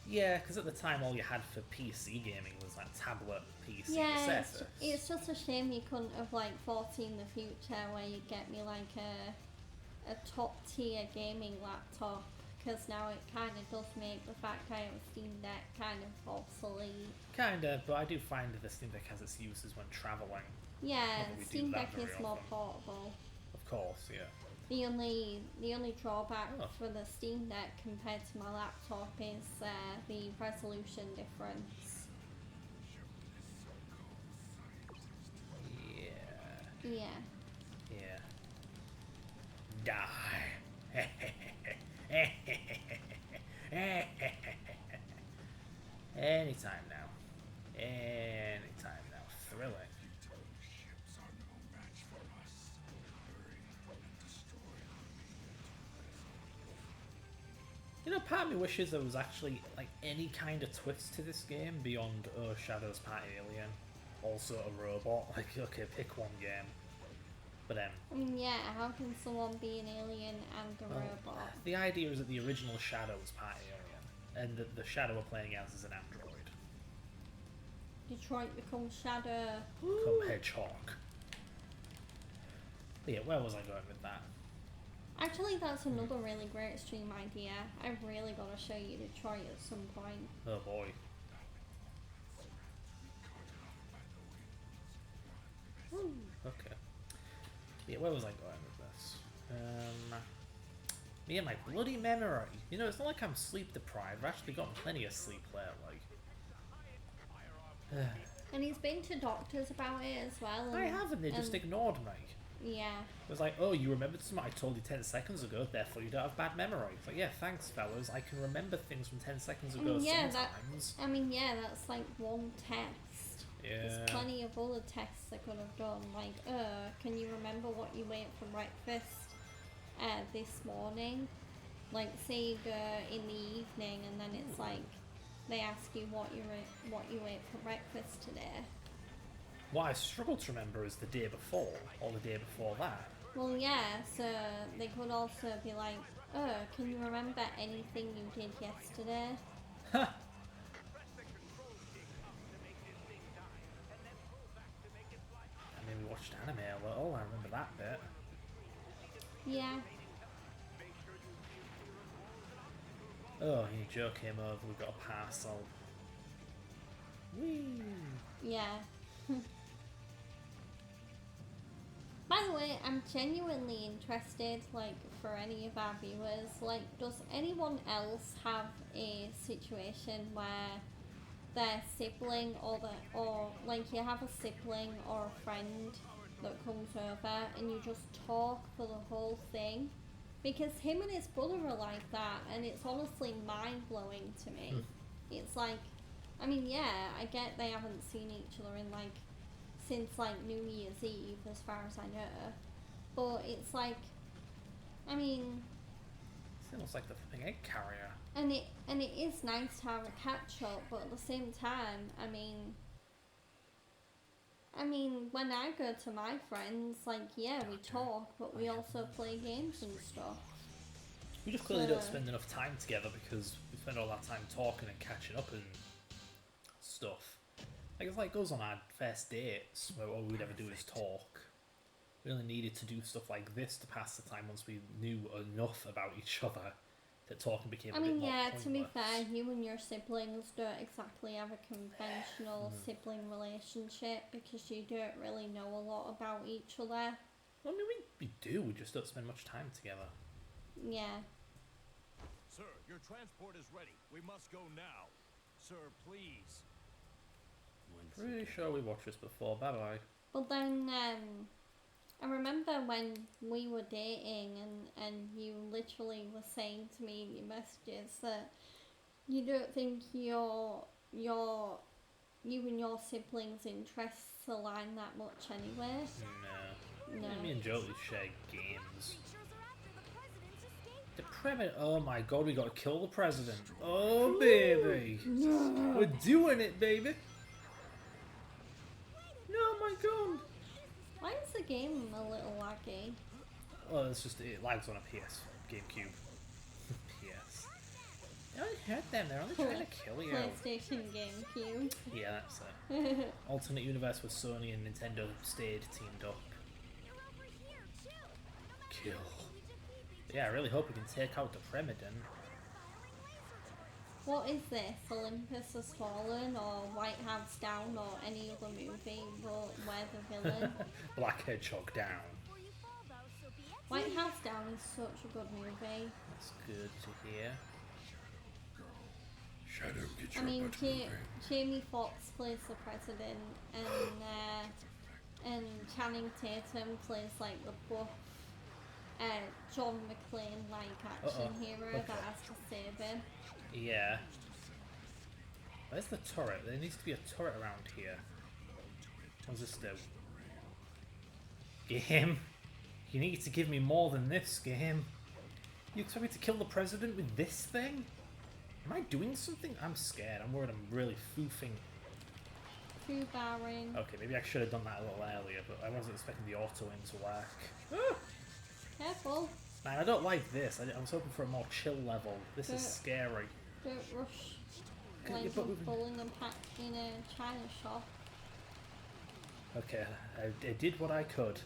Yeah, because at the time all you had for PC gaming was like tablet PC Yeah, Surface. it's just a shame you couldn't have like foreseen the future where you get me like a top tier gaming laptop, because now it kind of does make the fact I have a Steam Deck kind of obsolete. Kinda, but I do find that the Steam Deck has its uses when traveling. Yeah, Not that we do Steam that Deck very is more often. portable. Of course, yeah. The only drawback Oh. for the Steam Deck compared to my laptop is the resolution difference. Yeah. Yeah. Yeah. Die. Anytime now. Anytime now. Thrilling. Ships are no match for us. Hurry, destroy You know, part of me wishes there was actually like any kind of twist to this game beyond Shadow's part alien, also a robot. Like, okay, pick one game. But I mean, yeah, how can someone be an alien and a well, robot? the idea is that the original Shadow was part alien, and that the Shadow we're playing as is an android. Detroit becomes Shadow. Come Hedgehog. But yeah, where was I going with that? Actually, that's another really great stream idea. I've really got to show you Detroit at some point. Oh boy. Okay. Yeah, where was I going with this? Me and my bloody memory. You know, it's not like I'm sleep deprived. I've actually gotten plenty of sleep lately. And he's been to doctors about it as well. I haven't, they just ignored me. Yeah. It was like, oh, you remembered something I told you 10 seconds ago, therefore you don't have bad memory. It's like, yeah, thanks, fellas. I can remember things from 10 seconds ago yeah, sometimes. that's like one test. Yeah. There's plenty of other tests I could have done. Like, can you remember what you ate for breakfast this morning? Like, say you go in the evening and then it's like, they ask you what you ate for breakfast today. What I struggle to remember is the day before, or the day before that. Well, yeah, so they could also be like, oh, can you remember anything you did yesterday? Huh. I mean, we watched anime a little, I remember that bit. Yeah. Oh, yeah, Joe came over, we got a parcel. Whee! Yeah. By the way, I'm genuinely interested, like, for any of our viewers, like, does anyone else have a situation where their sibling or like, you have a sibling or a friend that comes over and you just talk for the whole thing? Because him and his brother are like that, and it's honestly mind-blowing to me. It's like, I mean, yeah, I get they haven't seen each other in, like, since, like, New Year's Eve, as far as I know. But it's like, I mean... It's almost like the flipping egg carrier. And it is nice to have a catch-up, but at the same time, I mean... I mean, when I go to my friends, like, yeah, we talk, but we also play games and stuff. We just clearly don't So- spend enough time together because we spend all that time talking and catching up and stuff. Like, it's like goes on our first dates where all we'd ever do is talk. We only needed to do stuff like this to pass the time once we knew enough about each other that talking became I a bit mean, more yeah, to be pointless. fair, you and your siblings don't exactly have a conventional sibling relationship because you don't really know a lot about each other. I mean, we do, we just don't spend much time together. Yeah. Sir, your transport is ready. We must go now. Sir, please. Pretty sure we watched this before, bye bye. But then, I remember when we were dating and you literally were saying to me in your messages that you don't think you and your siblings' interests align that much anyway. No. No. Me and Jolie share games. The president. Oh my god, we gotta kill the president. Oh baby. We're doing it, baby. No, my god. Why is the game a little laggy? Oh, it's just, it lags on a PS. GameCube. PS. I only hurt them, they're only trying to kill you. PlayStation GameCube. Yeah, that's it. Alternate universe where Sony and Nintendo stayed teamed up. Kill. Yeah, I really hope we can take out the Premiden. What is this? Olympus Has Fallen or White House Down or any other movie but where the villain? Black Hedgehog down. White House Down is such a good movie. That's good to hear. Shadow, get I your mean, butt moving. Jamie Foxx plays the president and Channing Tatum plays like the buff John McClane like action Uh-oh. hero Okay. that has to save him. Yeah. Where's the turret? There needs to be a turret around here. What's this do? Game? You need to give me more than this, game. You expect me to kill the president with this thing? Am I doing something? I'm scared. I'm worried I'm really foofing. Too barren. Okay, maybe I should have done that a little earlier, but I wasn't expecting the auto-aim to work. Ah! Careful. Man, I don't like this. I was hoping for a more chill level. This is scary. Don't rush Okay, like yeah, but a we've- bull in a pack in a china shop. Okay, I did what I could.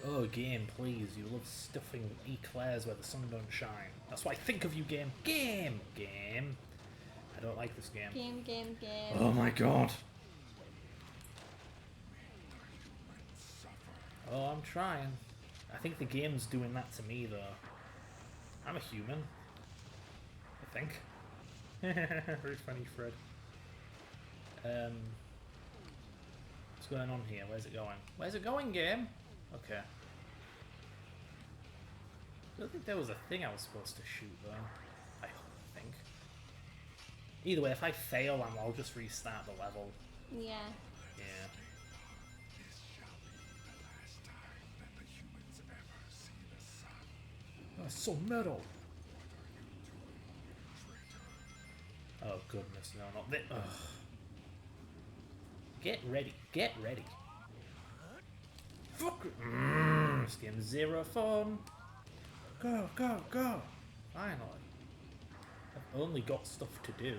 Oh, game, please. You love stuffing eclairs where the sun don't shine. That's what I think of you, game. Game! Game! I don't like this game. Game. Oh my god! Oh, I'm trying. I think the game's doing that to me, though. I'm a human. I think. Very funny, Fred. What's going on here? Where's it going? Where's it going, game? Okay. I don't think there was a thing I was supposed to shoot, though. I think. Either way, if I fail, I'll just restart the level. Yeah. Yeah. This shall be the last time that the humans ever see the sun. That's so metal. Oh goodness, no, not this. Ugh. Get ready, get ready. Fuck. This game's zero fun. Go, go, go. Finally. I've only got stuff to do.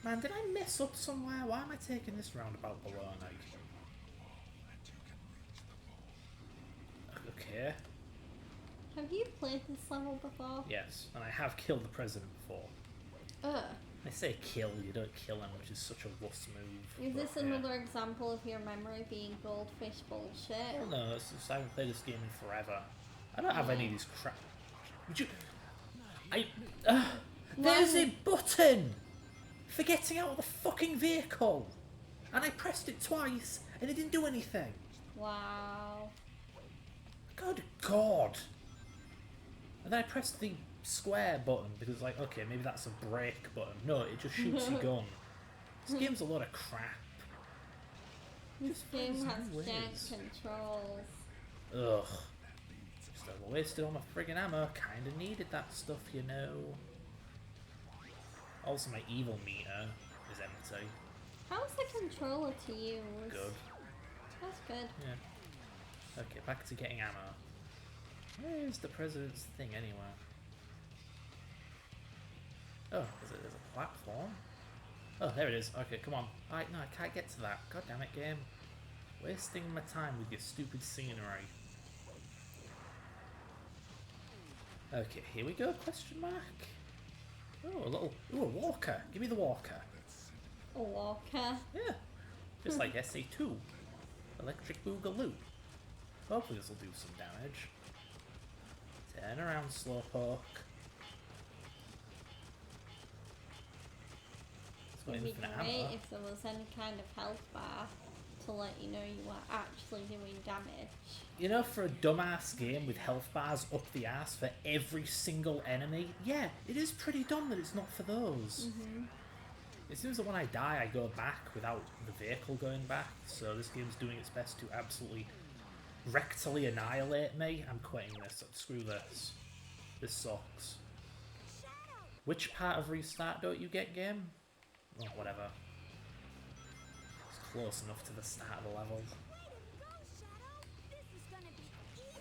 Man, did I mess up somewhere? Why am I taking this roundabout below night? Okay. Have you played this level before? Yes, and I have killed the president before. Ugh. They say kill, you don't kill him, which is such a wuss move. Is but, this yeah. another example of your memory being goldfish bullshit? Well, no, it's just, I haven't played this game in forever. I don't have any of these crap. Would you? There's a button for getting out of the fucking vehicle, and I pressed it twice, and it didn't do anything. Wow. Good God! And then I pressed the square button because, like, okay, maybe that's a brake button. No, it just shoots your gun. This game's a lot of crap. This game finds has new jank ways. controls. Ugh. Just wasted all my friggin' ammo. Kinda needed that stuff, you know. Also, my evil meter is empty. How's the controller to use? Good. That's good. Yeah. Okay, back to getting ammo. Where's the president's thing anyway? Oh, there's a platform. Oh, there it is. Okay, come on. Alright, no, I can't get to that. God damn it, game. Wasting my time with your stupid scenery. Okay, here we go, question mark. Oh, a little... Ooh, a walker. Give me the walker. A walker. Yeah. Just like SA2. Electric Boogaloo. Hopefully this will do some damage. Turn around, Slowpoke. It's got It'd be infinite great ammo. if there was any kind of health bar to let you know you were actually doing damage. You know, for a dumbass game with health bars up the ass for every single enemy, yeah, it is pretty dumb that it's not for those. It seems that when I die, I go back without the vehicle going back, so this game's doing its best to absolutely rectally annihilate me. I'm quitting this. Screw this. This sucks. Which part of restart don't you get, game? Oh, whatever. It's close enough to the start of the level.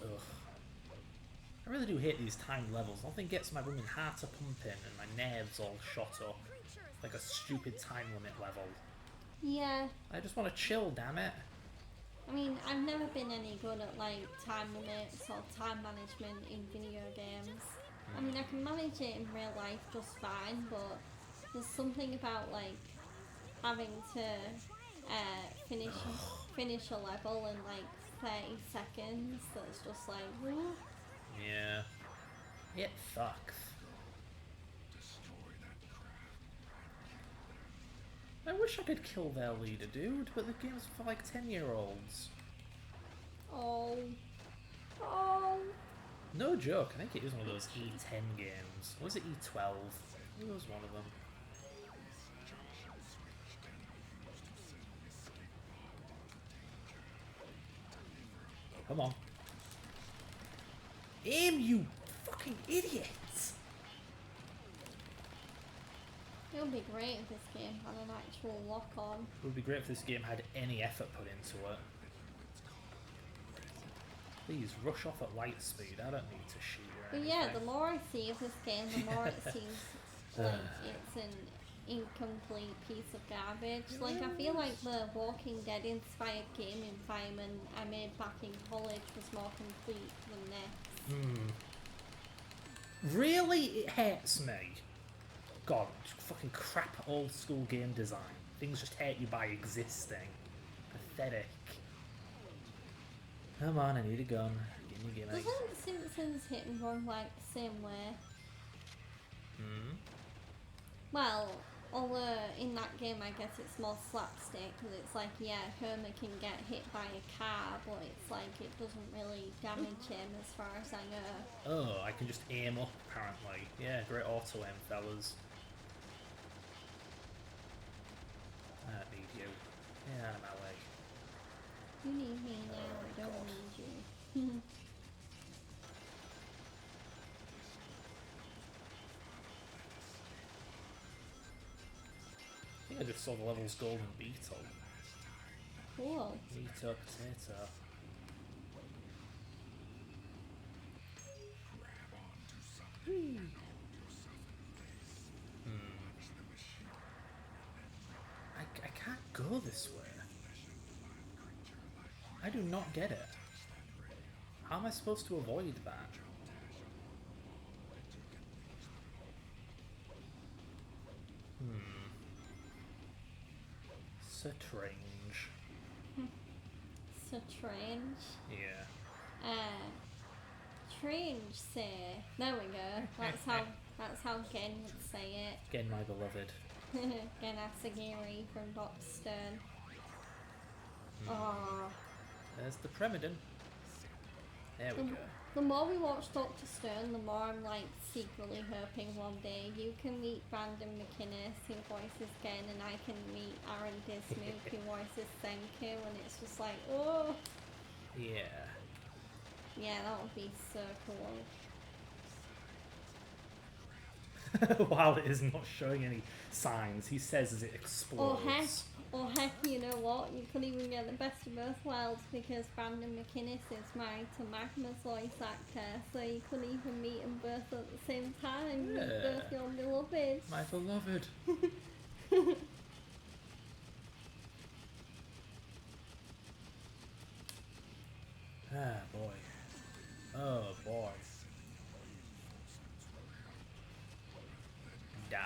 Ugh. I really do hate these timed levels. Nothing gets my blooming heart a pumping and my nerves all shot up. Like a stupid time limit level. Yeah. I just want to chill, damn it. I mean, I've never been any good at like time limits or time management in video games. I mean, I can manage it in real life just fine, but there's something about like having to finish a level in like 30 seconds that's just like, what? Yeah. It fucks. I wish I could kill their leader, dude, but the game's for like 10-year-olds. Oh. Oh. No joke, I think it is one of those E10 games. Or was it E12? It was one of them. Come on. Aim, you fucking idiots! It would be great if this game had an actual lock-on. It would be great if this game had any effort put into it. Please, rush off at light speed. I don't need to shoot you or But anything. yeah, the more I see of this game, the more it seems like it's an incomplete piece of garbage. Like, I feel like the Walking Dead inspired game environment I made back in college was more complete than this. Really? It hurts me. God, fucking crap old school game design. Things just hurt you by existing. Pathetic. Come on, I need a gun. Gimme, gimme. Doesn't Simpsons hit and run like the same way? Well, although in that game I guess it's more slapstick because it's like, yeah, Homer can get hit by a car, but it's like it doesn't really damage him as far as I know. Oh, I can just aim up, apparently. Yeah, great auto aim, fellas. I don't need you. Get out of my way. You need me now, I don't need you. I think I just saw the level's golden beetle. Cool. Potato, potato. I can't go this way. I do not get it. How am I supposed to avoid that? Strange. So strange. Yeah. Strange say. There we go. That's how Gen would say it. Again, my beloved. Gen Asagiri from Dr. Stern. Oh. There's the Premodin. There we go. The more we watch Dr. Stern, the more I'm like secretly hoping one day you can meet Brandon McInnes who voices Gen and I can meet Aaron Dismuke who voices Senku and it's just like, oh. Yeah. Yeah, that would be so cool. While it is not showing any signs, he says as it explodes. Or heck, you know what? You could even get the best of both worlds because Brandon McInnes is married to Magma's voice actor, so you could even meet them both at the same time. Meet Yeah. both your beloveds. My beloved. Ah, boy. Oh, boy. Die.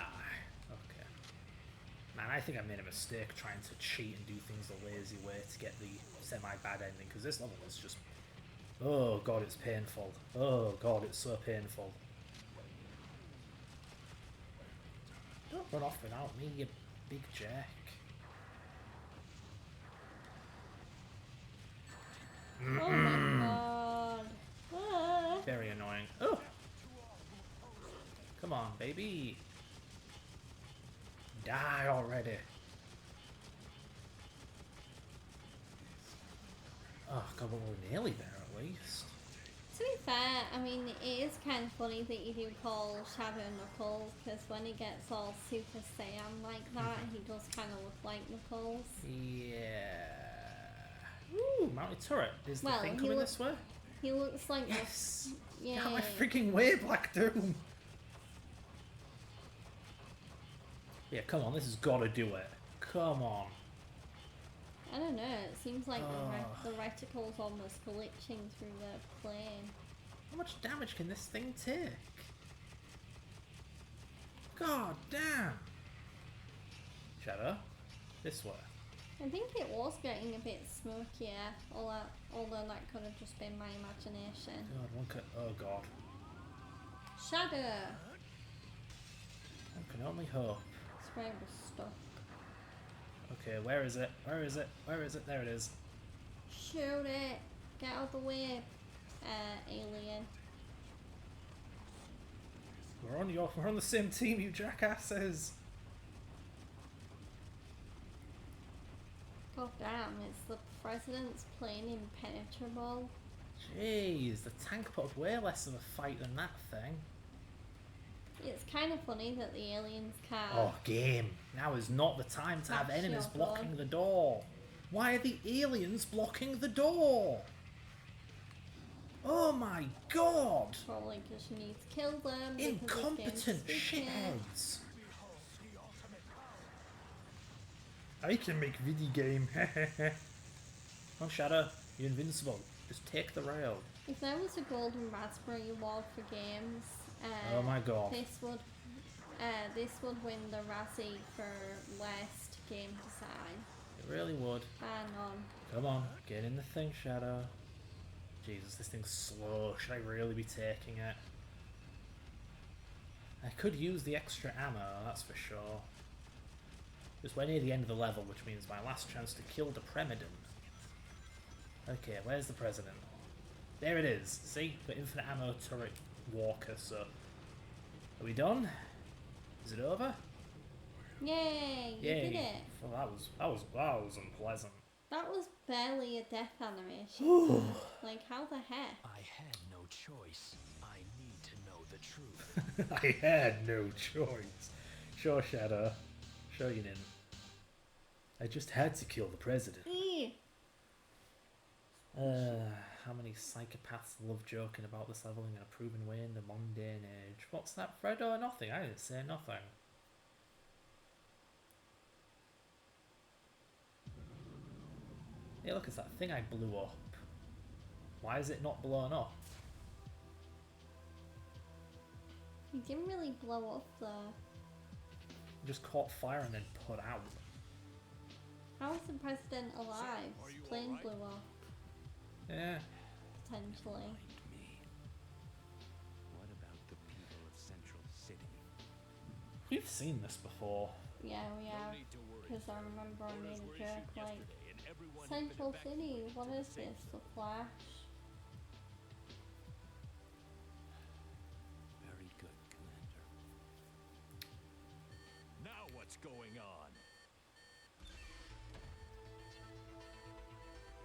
Okay. Man, I think I made a mistake trying to cheat and do things the lazy way to get the semi-bad ending, because this level is just... Oh, God, it's painful. Oh, God, it's so painful. Don't run off without me, you big jack. Oh my god. Ah. Very annoying. Oh! Come on, baby. Die already. Oh, God, but we're nearly there at least. To be fair, I mean, it is kind of funny that you do call Shadow Knuckles, because when he gets all Super Saiyan like that, he does kind of look like Knuckles. Yeah. Ooh, mounted turret. Is the Well, thing he coming look- this way? He looks like Yes! Yeah. Get out my freaking way, Black Doom! Yeah, come on, this has got to do it. Come on. I don't know, it seems like Oh. the reticle's almost glitching through the plane. How much damage can this thing take? God damn! Shadow, this way. I think it was getting a bit smokier, although that could have just been my imagination. God, one can... Oh god. Shadow! One can only hope. Spray was stuck. Okay, where is it? Where is it? Where is it? There it is. Shoot it! Get out of the way, alien. We're on the same team, you jackasses! God damn, it's the president's plane impenetrable. Jeez, the tank put up way less of a fight than that thing. It's kind of funny that the aliens can't. Oh, game. Now is not the time to have That's enemies your blocking God. the door. Why are the aliens blocking the door? Oh my god! Probably because you need to kill them. because this Incompetent game's stupid. shitheads! I can make video game. Oh, Shadow, you're invincible. Just take the rail. If there was a golden raspberry award for games, Oh my god. this would win the Razzie for worst game design. It really would. Bar none. Come on, get in the thing, Shadow. Jesus, this thing's slow. Should I really be taking it? I could use the extra ammo, that's for sure. Just we're near the end of the level, which means my last chance to kill the Premidon. Okay, where's the president? There it is. See? Got infinite ammo turret walker, so... Are we done? Is it over? Yay! You Yay. did it. Well, that was unpleasant. That was barely a death animation. Like, how the heck? I had no choice. I need to know the truth. I had no choice. Sure, Shadow. Sure you didn't. I just had to kill the president. Eee. How many psychopaths love joking about this level in a proven way in the mundane age? What's that, Fredo? Nothing. I didn't say nothing. Hey, look, it's that thing I blew up. Why is it not blown up? He didn't really blow up though. It just caught fire and then put out. How is the president alive? His plane blew up, Yeah. potentially. Me. What about the people of Central City? We've seen this before. Yeah, we have. Because I remember I made a joke like, Central City, what is this? The Flash? Very good, Commander. Now what's going on?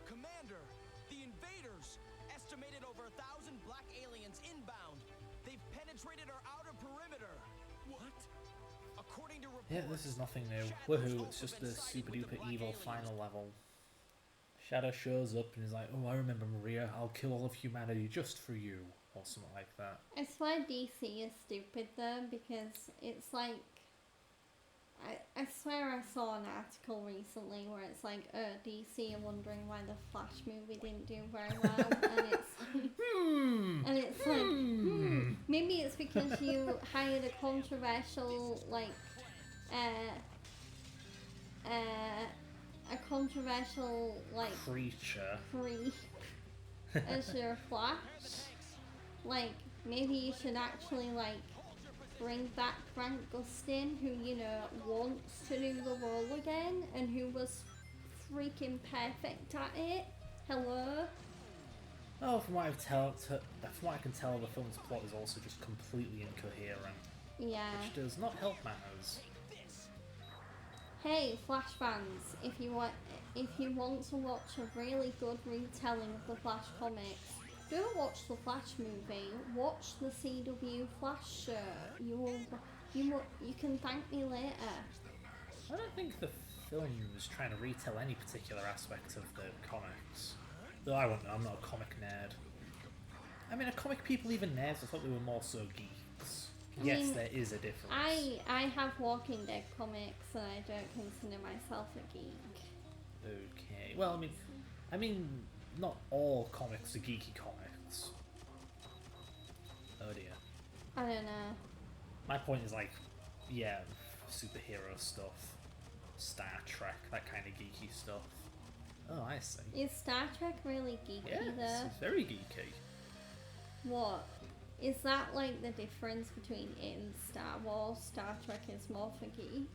Commander, the invaders! Estimated over 1,000 black aliens inbound. They've penetrated our outer perimeter. What? According to report. Yeah, this is nothing new. Woohoo, it's just the super duper evil final level. Shadow shows up and is like, oh, I remember Maria, I'll kill all of humanity just for you. Or something like that. I swear DC is stupid though, because it's like, I swear I saw an article recently where it's like, DC are wondering why the Flash movie didn't do very well, and it's like, maybe it's because you hired a controversial, like, a controversial, like, Creature. creep as your Flash. Like, maybe you should actually, like, bring back Frank Gustin, who, you know, wants to do the role again, and who was freaking perfect at it. Hello? Oh, from what I can tell, the film's plot is also just completely incoherent, Yeah. which does not help matters. Hey, Flash fans, if you want to watch a really good retelling of the Flash comics, don't watch the Flash movie. Watch the CW Flash show. You can thank me later. I don't think the film was trying to retell any particular aspect of the comics. Though I won't know, I'm not a comic nerd. I mean, are comic people even nerds? I thought they were more so geeks. Yes, mean, there is a difference. I have Walking Dead comics, and I don't consider myself a geek. Okay. Well, I mean, not all comics are geeky comics. Oh dear. I don't know. My point is like, yeah, superhero stuff, Star Trek, that kind of geeky stuff. Oh, I see. Is Star Trek really geeky Yes, though? it's very geeky. What? Is that like the difference between it and Star Wars? Star Trek is more for geeks.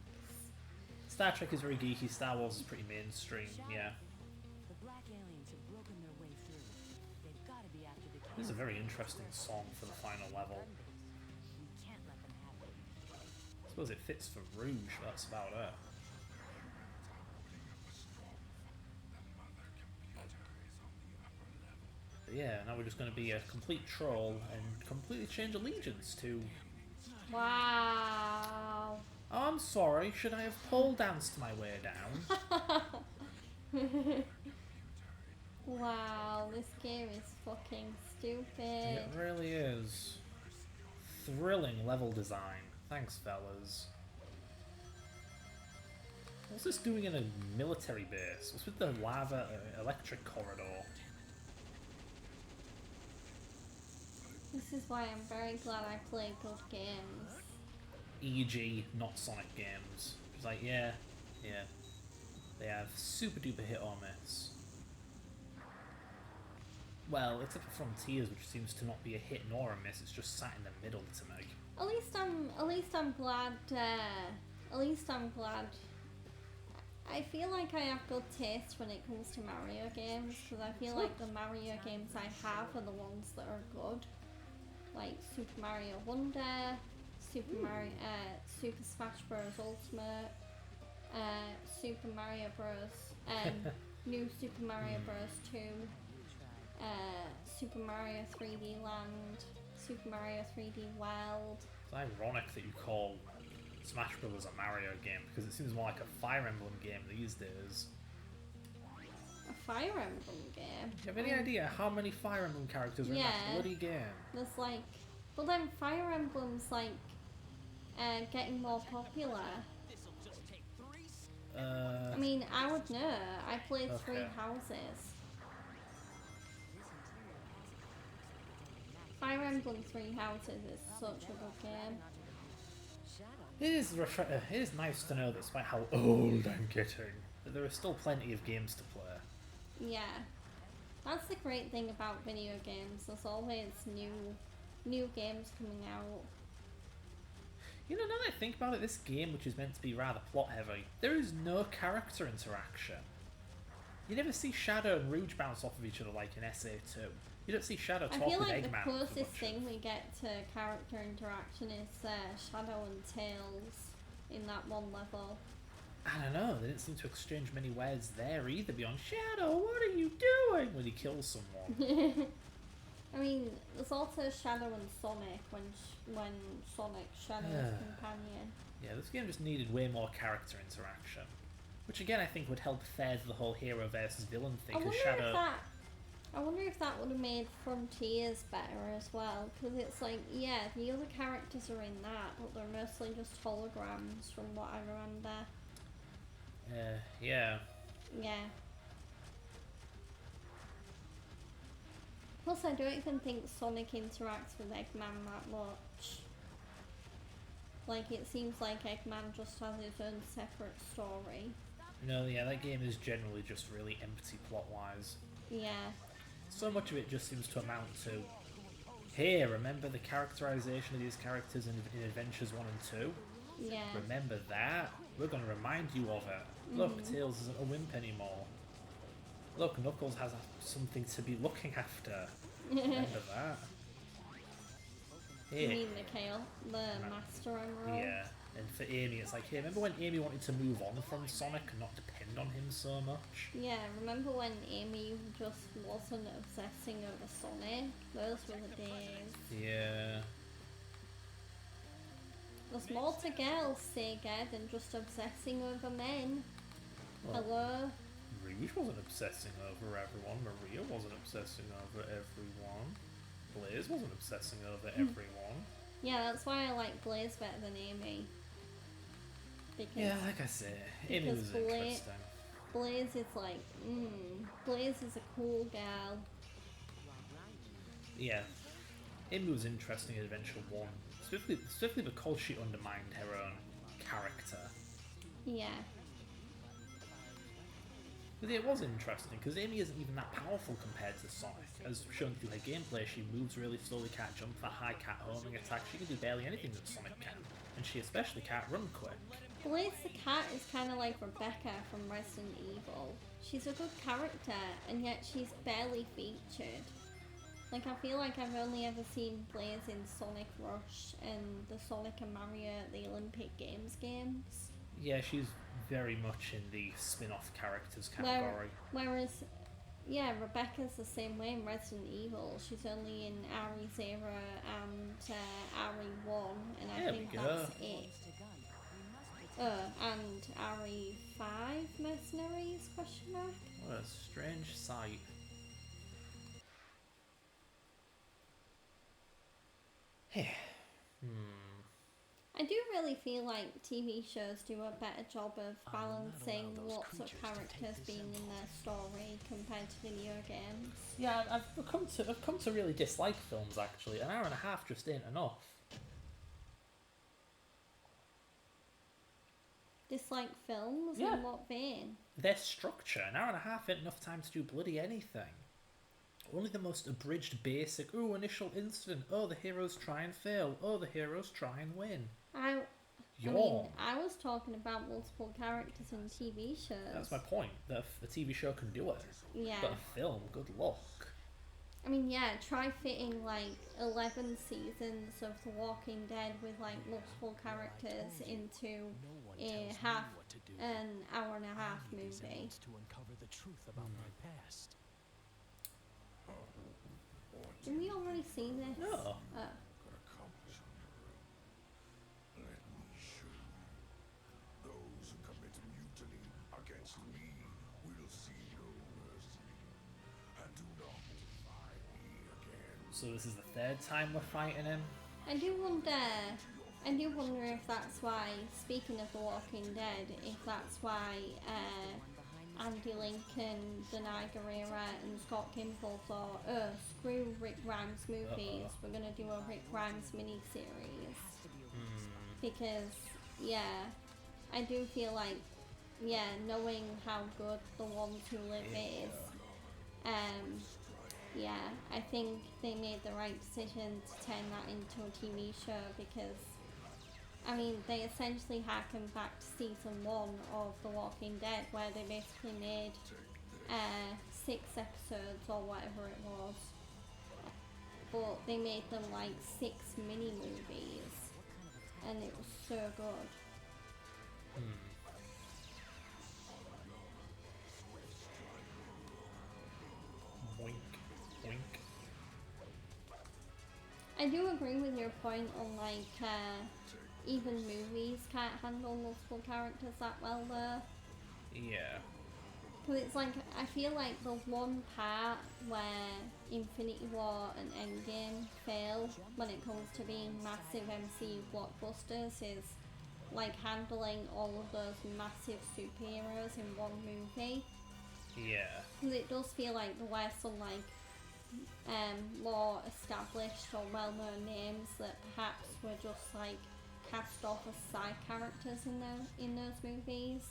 Star Trek is very geeky, Star Wars is pretty mainstream, yeah. The black aliens have broken their way through. They've got to be after the This is a very interesting song for the final level. We can't let them have it. I suppose it fits for Rouge, that's about it. But yeah, now we're just going to be a complete troll and completely change allegiance to... Wow. Oh, I'm sorry, should I have pole danced my way down? Wow, this game is fucking stupid. It really is. Thrilling level design. Thanks, fellas. What's this doing in a military base? What's with the lava electric corridor? This is why I'm very glad I play good games. E.g. not Sonic games. It's like, yeah. They have super duper hit or miss. Well, except for Frontiers, which seems to not be a hit nor a miss, it's just sat in the middle to me. At least I'm glad. At least I'm glad. I feel like I have good taste when it comes to Mario games, because I feel like the Mario games I have are the ones that are good, like Super Mario Wonder, Super Smash Bros. Ultimate, Super Mario Bros. New Super Mario Bros. 2, Super Mario 3D Land, Super Mario 3D World. It's ironic that you call Smash Bros. A Mario game, because it seems more like a Fire Emblem game these days. A Fire Emblem game. Do you have any idea how many Fire Emblem characters are in that bloody game? There's like, but then Fire Emblem's like getting more popular. This'll just take 3 I mean, I would know. I played Okay. 3 Houses. Fire Emblem 3 Houses is such a good game. It is nice to know that despite how old I'm getting, that there are still plenty of games to play. Yeah, that's the great thing about video games. There's always new games coming out. You know, now that I think about it, this game, which is meant to be rather plot heavy, there is no character interaction. You never see Shadow and Rouge bounce off of each other like in SA2. You don't see Shadow I talk feel with like the Eggman. for closest much thing of- we get to character interaction is Shadow and Tails in that one level. I don't know, they didn't seem to exchange many words there either beyond Shadow, what are you doing? When he kills someone. I mean, there's also Shadow and Sonic when Sonic's Shadow's Yeah. companion. Yeah, this game just needed way more character interaction. Which again I think would help further the whole hero versus villain thing, I because wonder Shadow... if that. I wonder if that would have made Frontiers better as well, because it's like, yeah, the other characters are in that, but they're mostly just holograms from what I remember. Yeah. Yeah. Plus, I don't even think Sonic interacts with Eggman that much. Like, it seems like Eggman just has his own separate story. No, yeah, that game is generally just really empty plot-wise. Yeah. So much of it just seems to amount to, hey, remember the characterization of these characters in Adventures 1 and 2? Yeah. Remember that? We're going to remind you of it. Look, Tails isn't a wimp anymore. Look, Knuckles has something to be looking after. Remember that? You Hey. mean Mikhail, the Master Emerald? Yeah. And for Amy, it's like, hey, remember when Amy wanted to move on from Sonic and not depend on him so much? Yeah, remember when Amy just wasn't obsessing over Sonic? Those were the days. Yeah. There's more to girls, Sega, than just obsessing over men. Well, Hello? Rouge wasn't obsessing over everyone. Maria wasn't obsessing over everyone. Blaze wasn't obsessing over everyone. Yeah, that's why I like Blaze better than Amy. Because Yeah, like I say, Amy because was Bla- interesting. Blaze is like, Blaze is a cool gal. Yeah. Amy was interesting in Adventure 1. Specifically because she undermined her own character. Yeah. But it was interesting, because Amy isn't even that powerful compared to Sonic. As shown through her gameplay, she moves really slowly, can't jump that high, can't homing attack, she can do barely anything that Sonic can. And she especially can't run quick. Blaze the cat is kind of like Rebecca from Resident Evil. She's a good character, and yet she's barely featured. Like, I feel like I've only ever seen Blaze in Sonic Rush and the Sonic and Mario at the Olympic Games games. Yeah, she's very much in the spin-off characters category. Whereas, yeah, Rebecca's the same way in Resident Evil. She's only in Ari 0 and Ari 1, and I There think we go. that's it. And Ari 5 Mercenaries, question mark? What a strange sight. I do really feel like TV shows do a better job of balancing allow those lots of creatures to take characters this being in their story compared to video games. Yeah, I've come to really dislike films actually. An hour and a half just ain't enough. Dislike films? Yeah. In what vein? Their structure, an hour and a half ain't enough time to do bloody anything. Only the most abridged basic, initial incident, the heroes try and fail, the heroes try and win. I Yawn. mean, I was talking about multiple characters in TV shows. That's my point. The TV show can do it. Yeah. But a film, good luck. I mean, yeah, try fitting like 11 seasons of The Walking Dead with like multiple characters into No one a tells half, me what to do. an hour and a half I need these movie. emeralds to uncover the truth about my past. Did we already see this? No. Oh. Accomplish on your own. Let me show you. Those who commit mutiny against me will see no mercy. And do not defy me again. So this is the third time we're fighting him. I do wonder if that's why, speaking of The Walking Dead, if that's why Andy Lincoln, Denai Guerrera and Scott Gimple thought, screw Rick Grimes movies, we're gonna do a Rick Grimes miniseries. Because, yeah, I do feel like, yeah, knowing how good The Ones Who Live is, yeah, I think they made the right decision to turn that into a TV show because, I mean, they essentially harken back to season 1 of The Walking Dead where they basically made 6 episodes or whatever it was, but they made them like 6 mini movies and it was so good. Boink, boink. I do agree with your point on like even movies can't handle multiple characters that well though. Yeah. Because it's like, I feel like the one part where Infinity War and Endgame fail when it comes to being massive MCU blockbusters is like handling all of those massive superheroes in one movie. Yeah. Because it does feel like there were some like more established or well-known names that perhaps were just like cast off as side characters in those movies.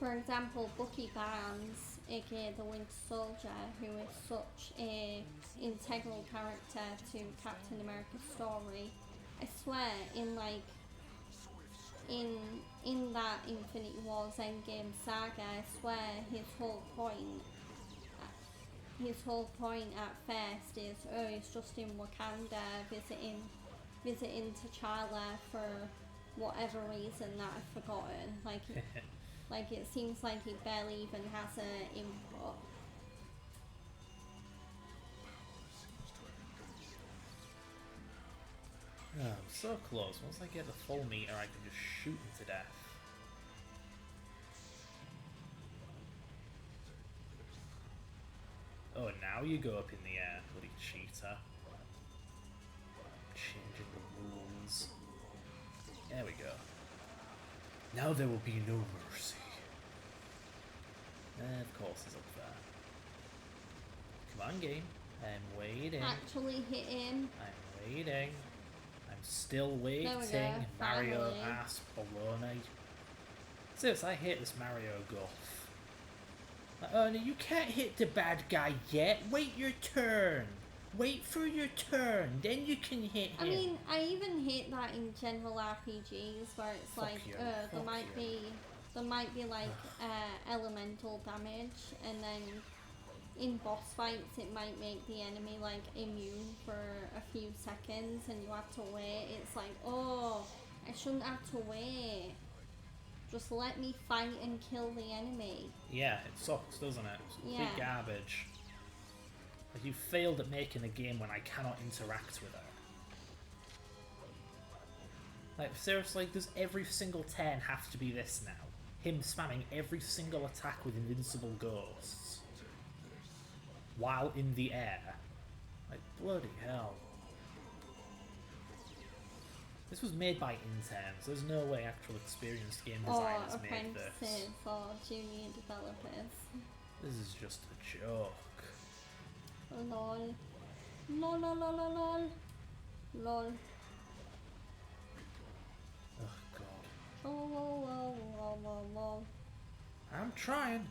For example, Bucky Barnes, aka the Winter Soldier, who is such a integral character to Captain America's story. I swear, in like in that Infinity War's Endgame saga, I swear his whole point at first is, oh, he's just in Wakanda visiting T'Challa for whatever reason that I've forgotten. Like it seems like he barely even has an input. Oh, I'm so close. Once I get the full meter, I can just shoot him to death. Oh, now you go up in the air, bloody cheater. Changing the rules. There we go. Now there will be no mercy. Of course he's up there. Come on, game. I'm waiting. Actually hit him. I'm waiting. I'm still waiting. There we go, Mario finally. ass baloney. Seriously, I hate this Mario guff. Like, oh no, you can't hit the bad guy yet. Wait your turn. Wait for your turn, then you can hit him. I mean, I even hate that in general RPGs where it's Fuck like, you, there fuck might be like elemental damage, and then in boss fights it might make the enemy like immune for a few seconds, and you have to wait. It's like, oh, I shouldn't have to wait. Just let me fight and kill the enemy. Yeah, it sucks, doesn't it? It's complete Yeah. garbage. Like, you failed at making a game when I cannot interact with it. Like, seriously, does every single turn have to be this now? Him spamming every single attack with invincible ghosts while in the air? Like, bloody hell. This was made by interns. There's no way actual experienced game Or designers made this. apprentices or junior developers. This is just a joke. Lol. Lol lol lol lol lol. Lol. Oh god. Lol lol lol lol lol lol. I'm trying.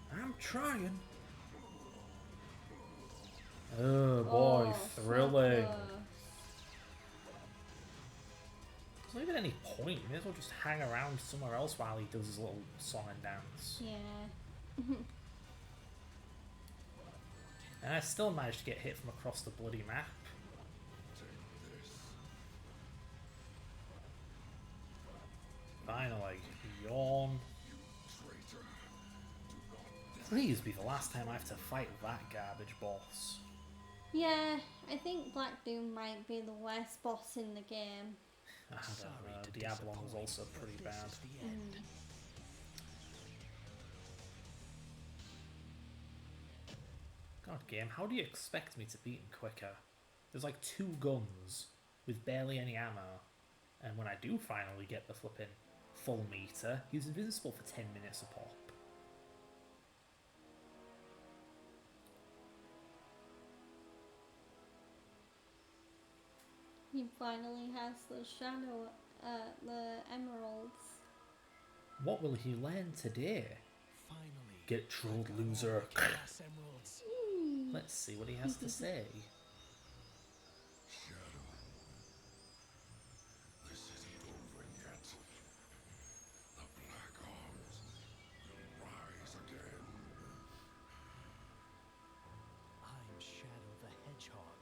Oh boy, Oh, thrilling. fuck, There's not even any point. You may as well just hang around somewhere else while he does his little song and dance. Yeah. And I still managed to get hit from across the bloody map. Finally, yawn. Please be the last time I have to fight that garbage boss. Yeah, I think Black Doom might be the worst boss in the game. I don't Sorry know. to Diablon was disappoint, also but pretty this bad. is the end. God, game, how do you expect me to beat him quicker? There's like 2 guns with barely any ammo, and when I do finally get the flipping full meter, he's invincible for 10 minutes a pop. He finally has the shadow, the emeralds. What will he learn today? Finally, Get trolled, I got all loser. the Chaos Emeralds. Let's see what he has to say. Shadow. This isn't over yet. The Black Arms will rise again. I'm Shadow the Hedgehog,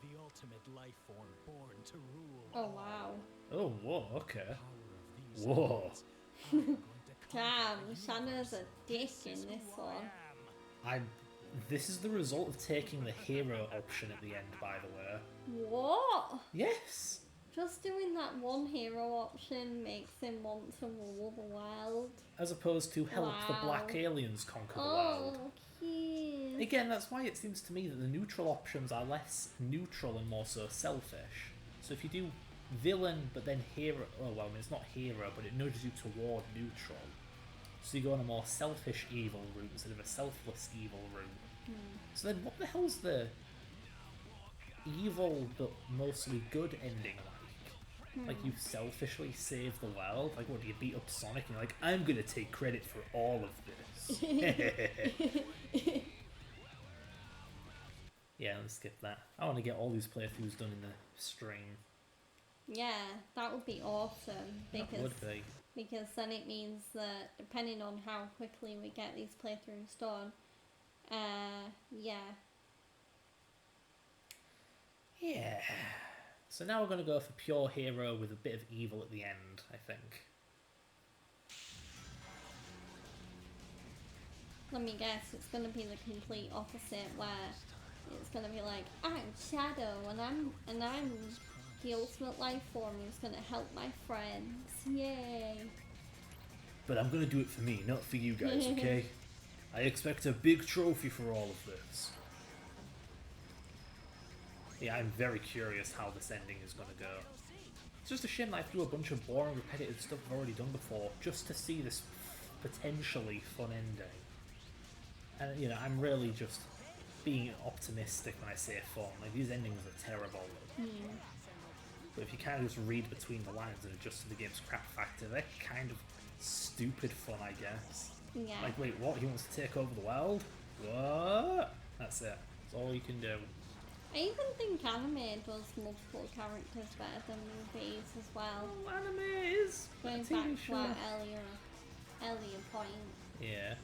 the ultimate life form born to rule. Oh wow. Oh, whoa, okay. Power of these Whoa. emeralds, I'm going to conquer Damn, the Shannon's universe. a dick This in is this who I one. am. I'm This is the result of taking the hero option at the end, by the way. What? Yes! Just doing that one hero option makes him want to rule the world. As opposed to help the black Wow. aliens conquer the Oh, world. cute. Again, that's why it seems to me that the neutral options are less neutral and more so selfish. So if you do villain but then hero, oh well, I mean, it's not hero, but it nudges you toward neutral. So you go on a more selfish evil route instead of a selfless evil route. So then what the hell's the evil but mostly good ending like? Like you selfishly save the world? Like what, do you beat up Sonic and you're like, I'm gonna take credit for all of this? Yeah, let's skip that. I want to get all these playthroughs done in the stream. Yeah, that would be awesome That because would be. because then it means that depending on how quickly we get these playthroughs done, yeah. Yeah. So now we're going to go for pure hero with a bit of evil at the end, I think. Let me guess, it's gonna be the complete opposite where it's gonna be like, I'm Shadow and I'm the ultimate life form who's gonna help my friends. Yay. But I'm going to do it for me, not for you guys, okay? I expect a big trophy for all of this. Yeah, I'm very curious how this ending is going to go. It's just a shame that I threw a bunch of boring, repetitive stuff I've already done before, just to see this potentially fun ending. And, you know, I'm really just being optimistic when I say fun. Like, these endings are terrible. But if you kind of just read between the lines and adjust to the game's crap factor, they're kind of stupid fun, I guess. Yeah. Like, wait, what? He wants to take over the world? What? That's it. That's all you can do. I even think anime does multiple characters better than movies as well. Oh, anime is a Going TV back to show. our earlier point. Yeah.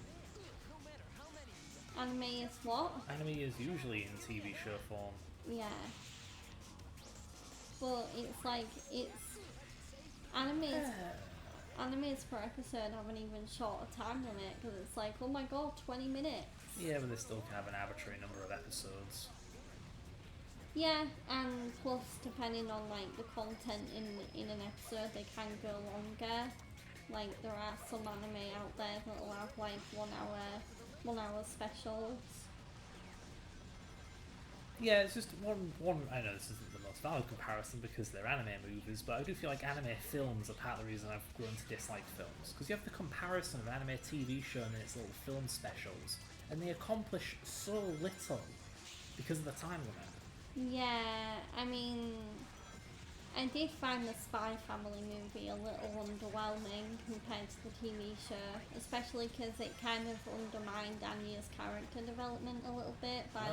Anime is what? Anime is usually in TV show form. Yeah. But it's like, it's... Animes per episode haven't even short a time limit because it's like, oh my god, 20 minutes. Yeah, but they still can have an arbitrary number of episodes. Yeah, and plus depending on like the content in an episode, they can go longer. Like there are some anime out there that'll have like 1 hour specials. Yeah, it's just one. I know this isn't the most valid comparison because they're anime movies, but I do feel like anime films are part of the reason I've grown to dislike films. Because you have the comparison of an anime TV show and its little film specials, and they accomplish so little because of the time limit. Yeah, I mean, I did find the Spy Family movie a little underwhelming compared to the TV show, especially because it kind of undermined Anya's character development a little bit by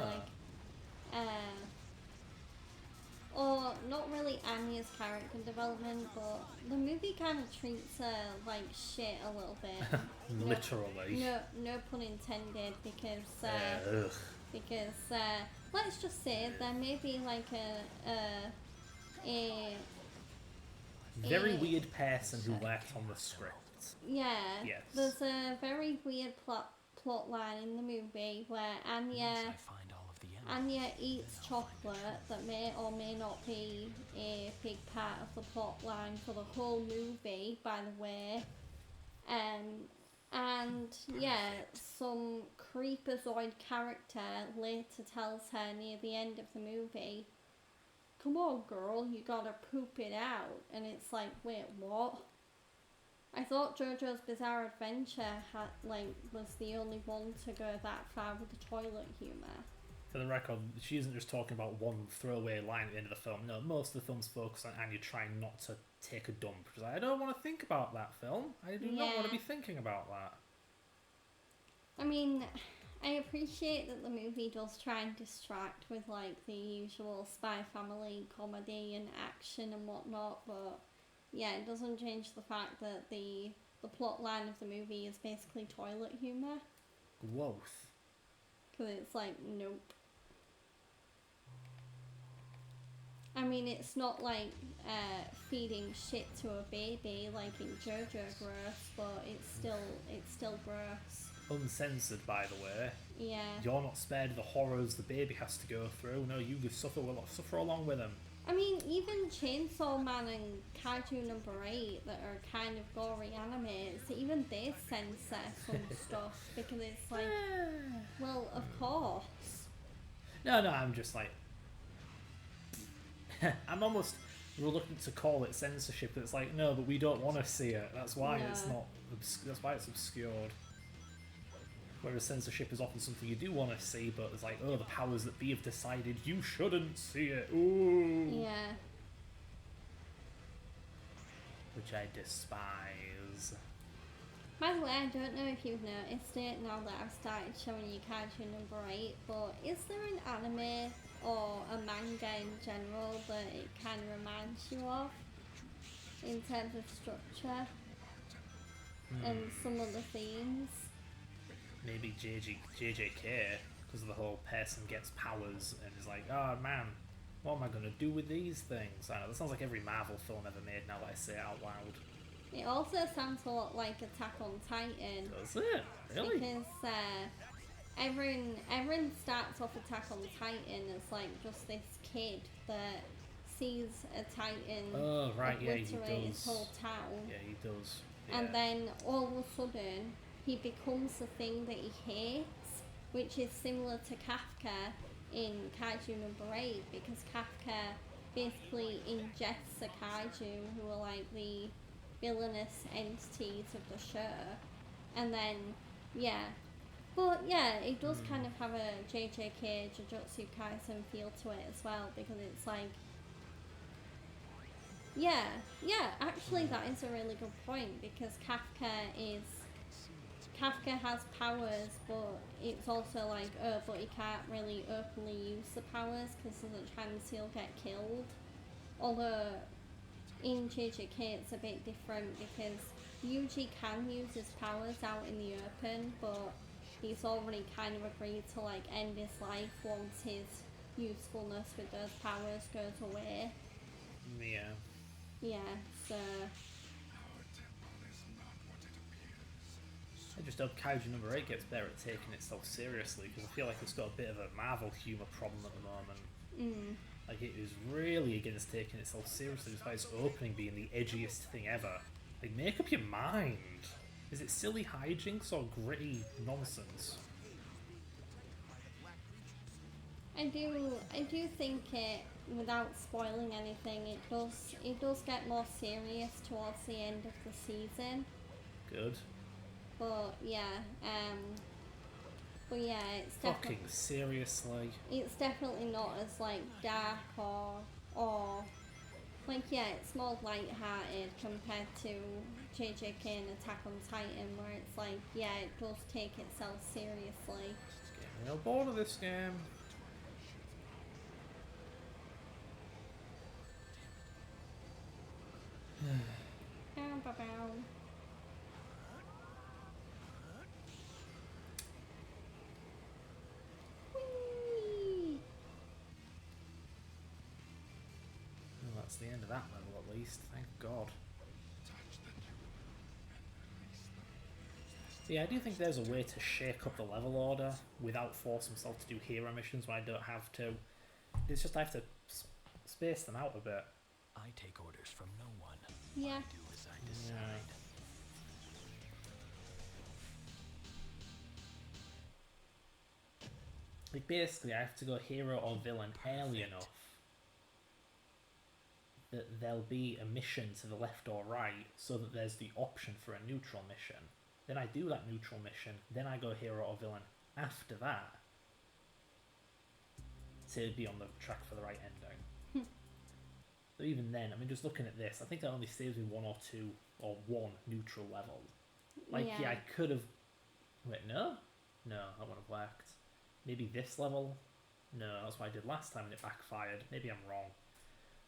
or not really Anya's character development, but the movie kind of treats her like shit a little bit. Literally. No pun intended, because Ugh. let's just say there may be like a Very weird person who worked on the script. yeah. Yes. There's a very weird plot line in the movie where Once I find all of the Anya eats chocolate that may or may not be a big part of the plot line for the whole movie, by the way. And yeah, some creepazoid character later tells her near the end of the movie, come on girl, you gotta poop it out. And it's like, wait, what? I thought JoJo's Bizarre Adventure was the only one to go that far with the toilet humour. For the record, she isn't just talking about one throwaway line at the end of the film. No, most of the films focus on Anya trying not to take a dump. Because I don't want to think about that film. I do not want to be thinking about that. I mean, I appreciate that the movie does try and distract with like the usual Spy Family comedy and action and whatnot, but yeah, it doesn't change the fact that the plot line of the movie is basically toilet humour. Growth. Because it's like, nope. I mean, it's not like feeding shit to a baby like in JoJo gross, but it's still gross. uncensored, by the way. Yeah. You're not spared the horrors the baby has to go through. No, you suffer along with him. I mean, even Chainsaw Man and Kaiju number 8 that are kind of gory animes, even they censor some stuff because it's like, well, of course. No, I'm just like... I'm almost reluctant to call it censorship. It's like, no, but we don't want to see it. That's why it's No. not... That's why it's obscured. Whereas censorship is often something you do want to see, but it's like, oh, the powers that be have decided you shouldn't see it. Ooh. Yeah. Which I despise. By the way, I don't know if you've noticed it now that I've started showing you Kaiju number 8, but is there an anime or a manga in general that it kind of reminds you of in terms of structure and some of the themes? Maybe JJK, because of the whole person gets powers and is like, oh man, what am I going to do with these things? I know, that sounds like every Marvel film ever made now that I say it out loud. It also sounds a lot like Attack on Titan. Does it? Really? Because everyone starts off Attack on Titan as like just this kid that sees a Titan Oh, right, yeah, he obliterate his does. whole town. Yeah, he does. Yeah. And then all of a sudden he becomes the thing that he hates, which is similar to Kafka in Kaiju number 8, because Kafka basically ingests the Kaiju, who are like the villainous entities of the show, and then but it does kind of have a JJK Jujutsu Kaisen feel to it as well, because it's like actually that is a really good point, because Kafka has powers, but it's also like, but he can't really openly use the powers because there's a chance he'll get killed. Although in JJK it's a bit different, because Yuji can use his powers out in the open, but he's already kind of agreed to like end his life once his usefulness with those powers goes away. Yeah. Yeah, so I just hope Kaiju number 8 gets better at taking itself seriously, because I feel like it's got a bit of a Marvel humour problem at the moment. Like, it is really against taking itself seriously, despite its opening being the edgiest thing ever. Like, make up your mind. Is it silly hijinks or gritty nonsense? I do think it, without spoiling anything, it does get more serious towards the end of the season. Good. But it's Fucking seriously. it's definitely not as like dark or like it's more light-hearted compared to JJK and Attack on Titan, where it's like it does take itself seriously. Just getting real bored of this game. Bow, bow, bow. Whee! Well, that's the end of that level at least, thank God. Yeah, I do think there's a way to shake up the level order without forcing myself to do hero missions when I don't have to. It's just I have to space them out a bit. I take orders from no one. Yeah. I do as I decide. Like, basically, I have to go hero or villain early enough that there'll be a mission to the left or right, so that there's the option for a neutral mission. Then I do that neutral mission, then I go hero or villain after that to be on the track for the right ending. So even then, I mean, just looking at this, I think that only saves me one or two, or one neutral level. Like, yeah, I could have... Wait, no? No, that wouldn't have worked. Maybe this level? No, that's what I did last time and it backfired. Maybe I'm wrong.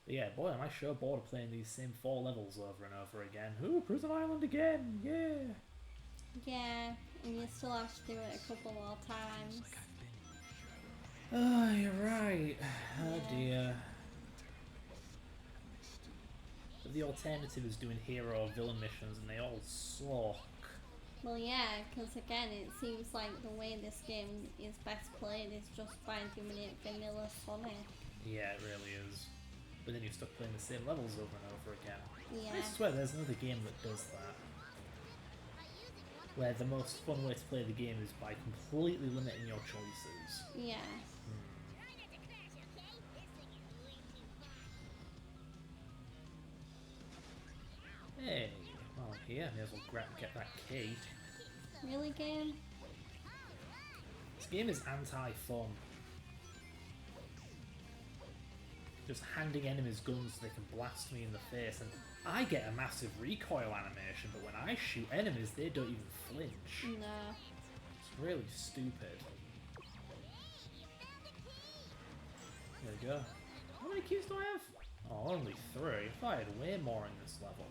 But yeah, boy, am I sure bored of playing these same 4 levels over and over again. Ooh, Prison Island again! Yeah! Yeah, and you still have to do it a couple more times. Oh, you're right. Oh dear. But the alternative is doing hero or villain missions and they all suck. Well, yeah, because again, it seems like the way this game is best played is just by doing it vanilla Sonic. Yeah, it really is. But then you're stuck playing the same levels over and over again. Yeah. I swear there's another game that does that. Where the most fun way to play the game is by completely limiting your choices. Yeah. Hey, well I'm here, may as well get that key. Really, game? This game is anti-fun. Just handing enemies guns so they can blast me in the face, and I get a massive recoil animation, but when I shoot enemies, they don't even flinch. No. It's really stupid. There we go. How many keys do I have? Oh, only 3. I thought I had way more in this level.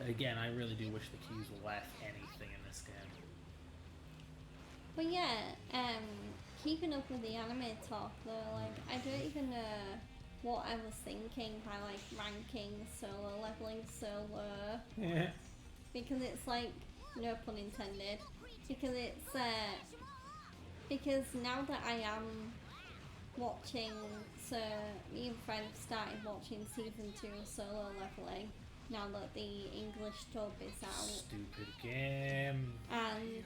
Again, I really do wish the keys were worth anything in this game. But yeah, keeping up with the anime talk though, like, I don't even know what I was thinking by like ranking solo leveling so low. Yeah. Because it's like, no pun intended, because it's, because now that I am watching, so me and Fred started watching season 2 of Solo Leveling, now that the English dub is out. Stupid game. And,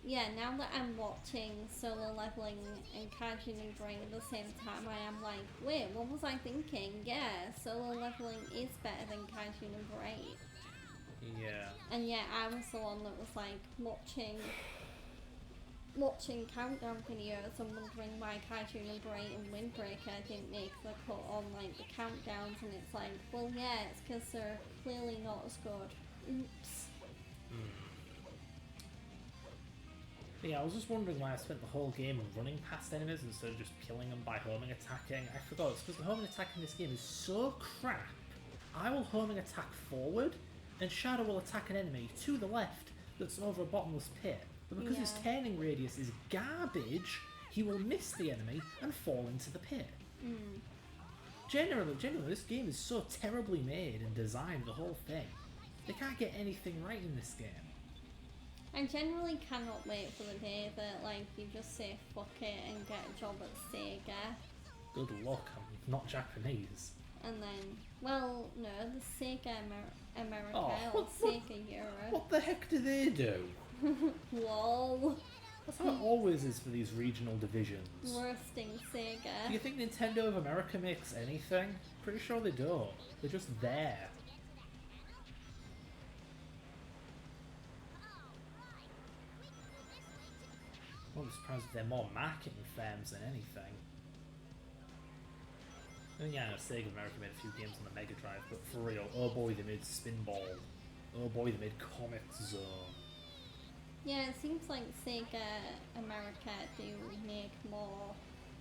yeah, now that I'm watching Solo Leveling and Kaiju no Brain at the same time, I am like, wait, what was I thinking? Yeah, Solo Leveling is better than Kaiju no Brain. Yeah. And yeah, I was the one that was like watching countdown videos and wondering why Kaiju no Brain and Windbreaker didn't make the cut on like the countdowns, and it's like, well yeah, it's because they're clearly not as good. Oops. Yeah, I was just wondering why I spent the whole game running past enemies instead of just killing them by homing attacking. I forgot, it's because the homing attack in this game is so crap. I will homing attack forward, and Shadow will attack an enemy to the left that's over a bottomless pit. But because his Yeah. turning radius is garbage, he will miss the enemy and fall into the pit. Generally, this game is so terribly made and designed, the whole thing. They can't get anything right in this game. I generally cannot wait for the day that like you just say fuck it and get a job at Sega, Good luck, I'm not Japanese. and then, well, no, the Sega America Oh, or what- Sega Europe. What the heck do they do? Lol. That's how it always is for these regional divisions. Roasting Do you Sega. think Nintendo of America makes anything? Pretty sure they don't. They're just there. I'm surprised if they're more marketing firms than anything. I mean, yeah, I know Sega of America made a few games on the Mega Drive, but for real, oh boy, they made Spinball. Oh boy, they made Comic Zone. Yeah, it seems like Sega America do make more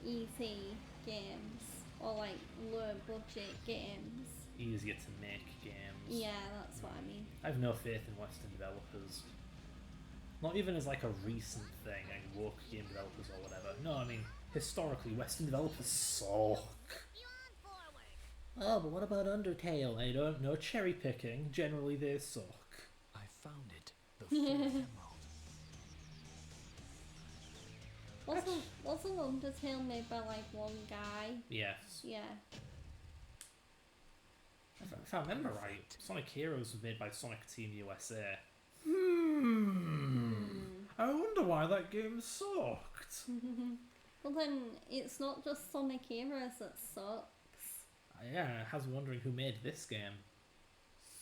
easy games or like low budget games. Easier to make games. Yeah, that's what I mean. I have no faith in Western developers. Not even as like a recent thing, like woke game developers or whatever. No, I mean, historically, Western developers suck. Oh, but what about Undertale? I don't know. Cherry picking. Generally, they suck. I found it. The fourth emerald. Wasn't Undertale made by like one guy? Yes. Yeah. If I remember right, Sonic Heroes was made by Sonic Team USA. I wonder why that game sucked. Well then, it's not just Sonic Heroes that sucks. Yeah, I was wondering who made this game.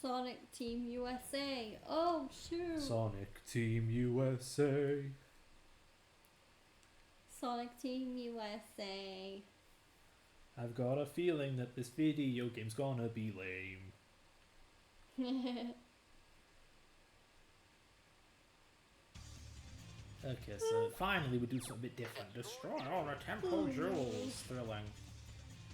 Sonic Team USA. Oh shoot. Sonic Team USA. Sonic Team USA. I've got a feeling that this video game's gonna be lame. Okay, so finally we do something a bit different. Destroy all the temple jewels. Thrilling.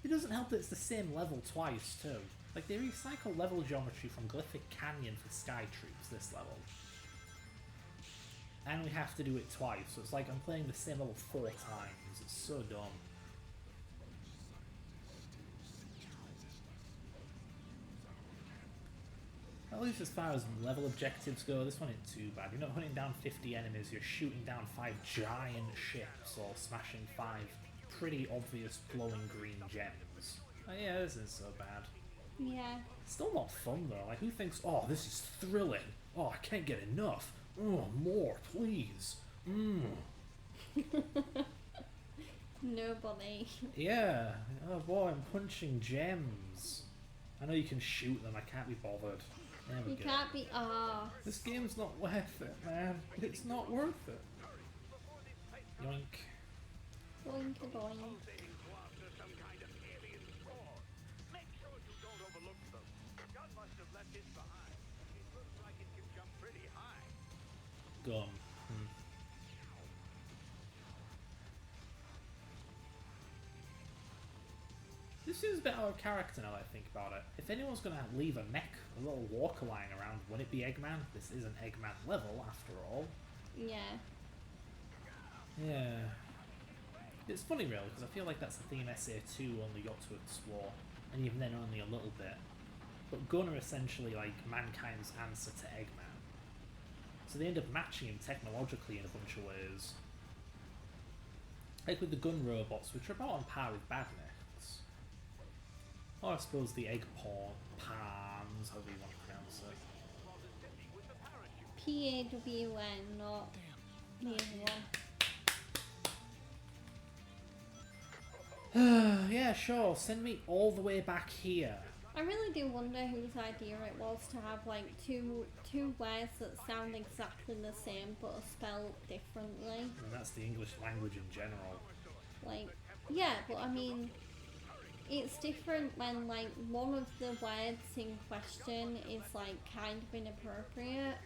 It doesn't help that it's the same level twice, too. Like, they recycle level geometry from Glyphic Canyon for Sky Troops, this level. And we have to do it twice, so it's like I'm playing the same level 4 times. It's so dumb. At least as far as level objectives go, this one ain't too bad. You're not hunting down 50 enemies, you're shooting down 5 giant ships or smashing 5 pretty obvious glowing green gems. Oh yeah, this isn't so bad. Yeah. Still not fun though. Like, who thinks, oh, this is thrilling? Oh, I can't get enough. Oh, more, please. Nobody. Yeah. Oh boy, I'm punching gems. I know you can shoot them. I can't be bothered. There we You go. can't be arsed. This game's not worth it, man. It's not worth it. Yoink. Boink a boink. Pulsating dwarfs are some kind of alien spore. Make sure you don't overlook them. God must have left it behind. It looks like it can jump pretty high. Gum. This is a bit out of character now that I think about it. If anyone's going to leave a mech, a little walker lying around, wouldn't it be Eggman? This is an Eggman level, after all. Yeah. Yeah. It's funny, really, because I feel like that's the theme SA2 only got to explore, and even then only a little bit. But Gun are essentially like mankind's answer to Eggman. So they end up matching him technologically in a bunch of ways. Like with the gun robots, which are about on par with Badniks. Or I suppose the egg palms, however you want to pronounce it. P-A-W-N, not the other one. Yeah, sure, send me all the way back here. I really do wonder whose idea it was to have like two words that sound exactly the same but are spelled differently. And that's the English language in general. Like, yeah, but I mean, it's different when like one of the words in question is like kind of inappropriate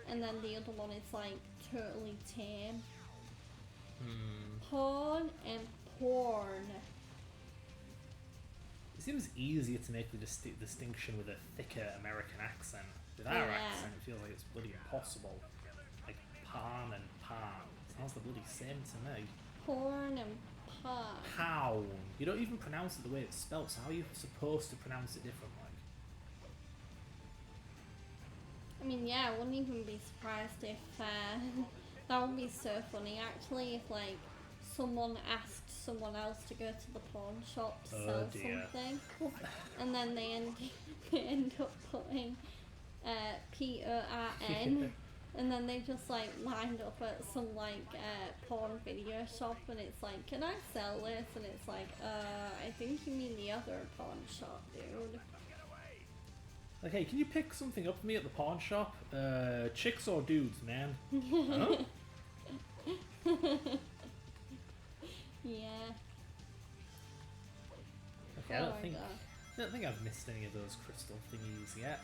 and then the other one is like totally tame. Porn and porn. It seems easier to make the distinction with a thicker American accent. With our Yeah. accent, it feels like it's bloody impossible. Like palm and palm. Sounds the bloody same to me. Porn and porn. Pound. You don't even pronounce it the way it's spelled, so how are you supposed to pronounce it differently? I mean, yeah, I wouldn't even be surprised if that would be so funny actually if like someone asked someone else to go to the pawn shop to Oh, sell dear. something and then they end up putting P-O-R-N and then they just like lined up at some like porn video shop and it's like, can I sell this? And it's like, I think you mean the other pawn shop, dude. Like, hey, can you pick something up for me at the pawn shop? Chicks or dudes, man? Huh? Yeah. Okay, I Oh don't my think God. I don't think I've missed any of those crystal thingies yet.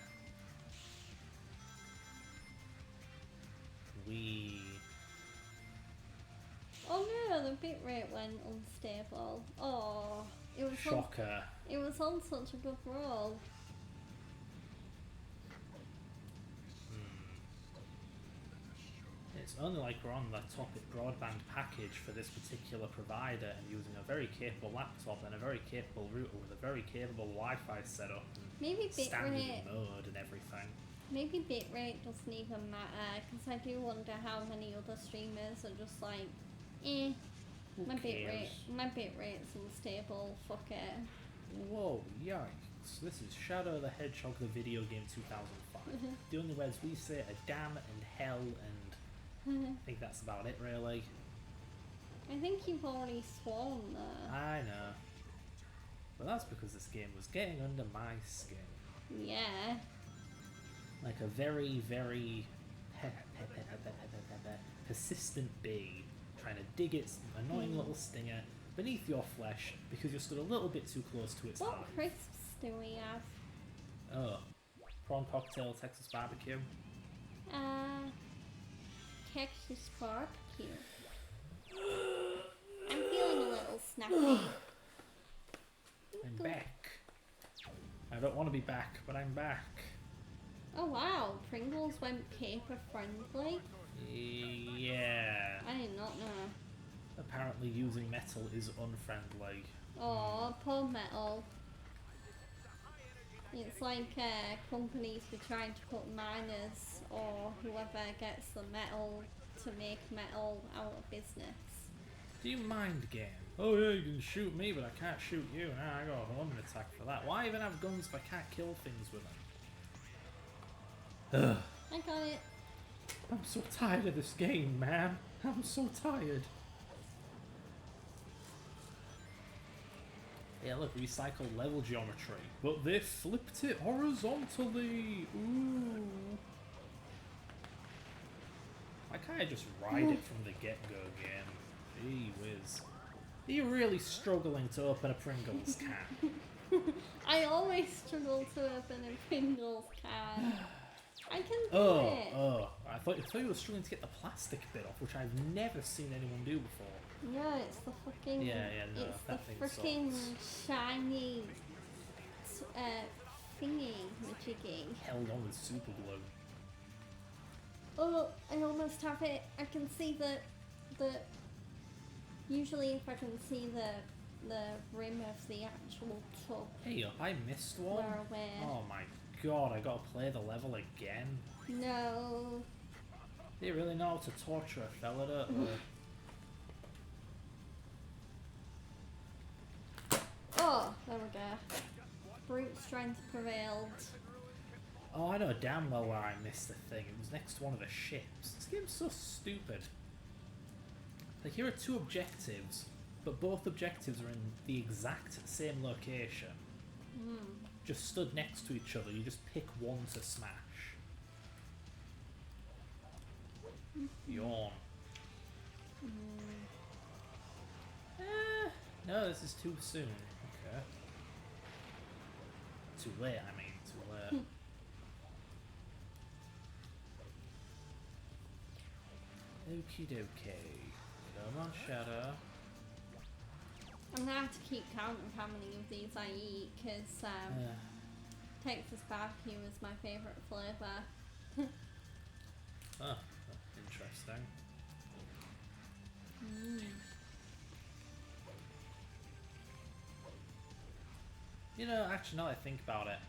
Oh no, the bitrate went unstable. Oh, it was Shocker. it was on such a good roll. It's only like we're on the Topic broadband package for this particular provider and using a very capable laptop and a very capable router with a very capable Wi-Fi setup and Maybe standard bitrate, mode and everything. maybe bitrate doesn't even matter because I do wonder how many other streamers are just like, Who my cares? bitrate's unstable. Fuck it. Whoa, yikes. This is Shadow the Hedgehog the video game 2005. The only words we say are damn and hell and I think that's about it really. I think you've already sworn though. I know. But that's because this game was getting under my skin. Yeah. Like a very, very persistent bee trying to dig its annoying little stinger beneath your flesh because you're stood a little bit too close to its What eye. crisps do we have? Oh. Prawn cocktail, Texas barbecue. Texas barbecue. I'm feeling a little snappy. I'm back. I don't want to be back, but I'm back. Oh wow, Pringles went paper friendly. Yeah. I did not know. Apparently using metal is unfriendly. Oh, poor metal. It's like companies were trying to put miners or whoever gets the metal to make metal out of business. Do you mind, game? Oh yeah, you can shoot me, but I can't shoot you. Nah, I got a homing attack for that. Why even have guns if I can't kill things with them? Ugh. I got it. I'm so tired of this game, man. I'm so tired. Yeah, look, recycled level geometry. But they flipped it horizontally. Ooh. Why can't I just ride it from the get-go game? Gee whiz. Are you really struggling to open a Pringles can? I always struggle to open a Pringles can. I can do it. I thought you were struggling to get the plastic bit off, which I've never seen anyone do before. No, it's the fucking. Yeah, no, it's that the thing freaking sucks. shiny thingy majiggy. Held on with super glue. Oh, I almost have it. I can see the. Usually, if I can see the rim of the actual tub, Hey, I missed one. we're aware. Oh my god, I gotta play the level again. No. They really know how to torture a fella, don't they? Oh, there we go. Brute strength prevailed. Oh, I know damn well where I missed the thing. It was next to one of the ships. This game's so stupid. Like, here are two objectives, but both objectives are in the exact same location. Just stood next to each other. You just pick one to smash. Yawn. No, this is too soon. Okay. Too late, I mean. Too late. Okie dokie. Come on, Shadow. I'm gonna have to keep count of how many of these I eat, because Texas barbecue is my favourite flavour. Oh, interesting. You know, actually, now that I think about it,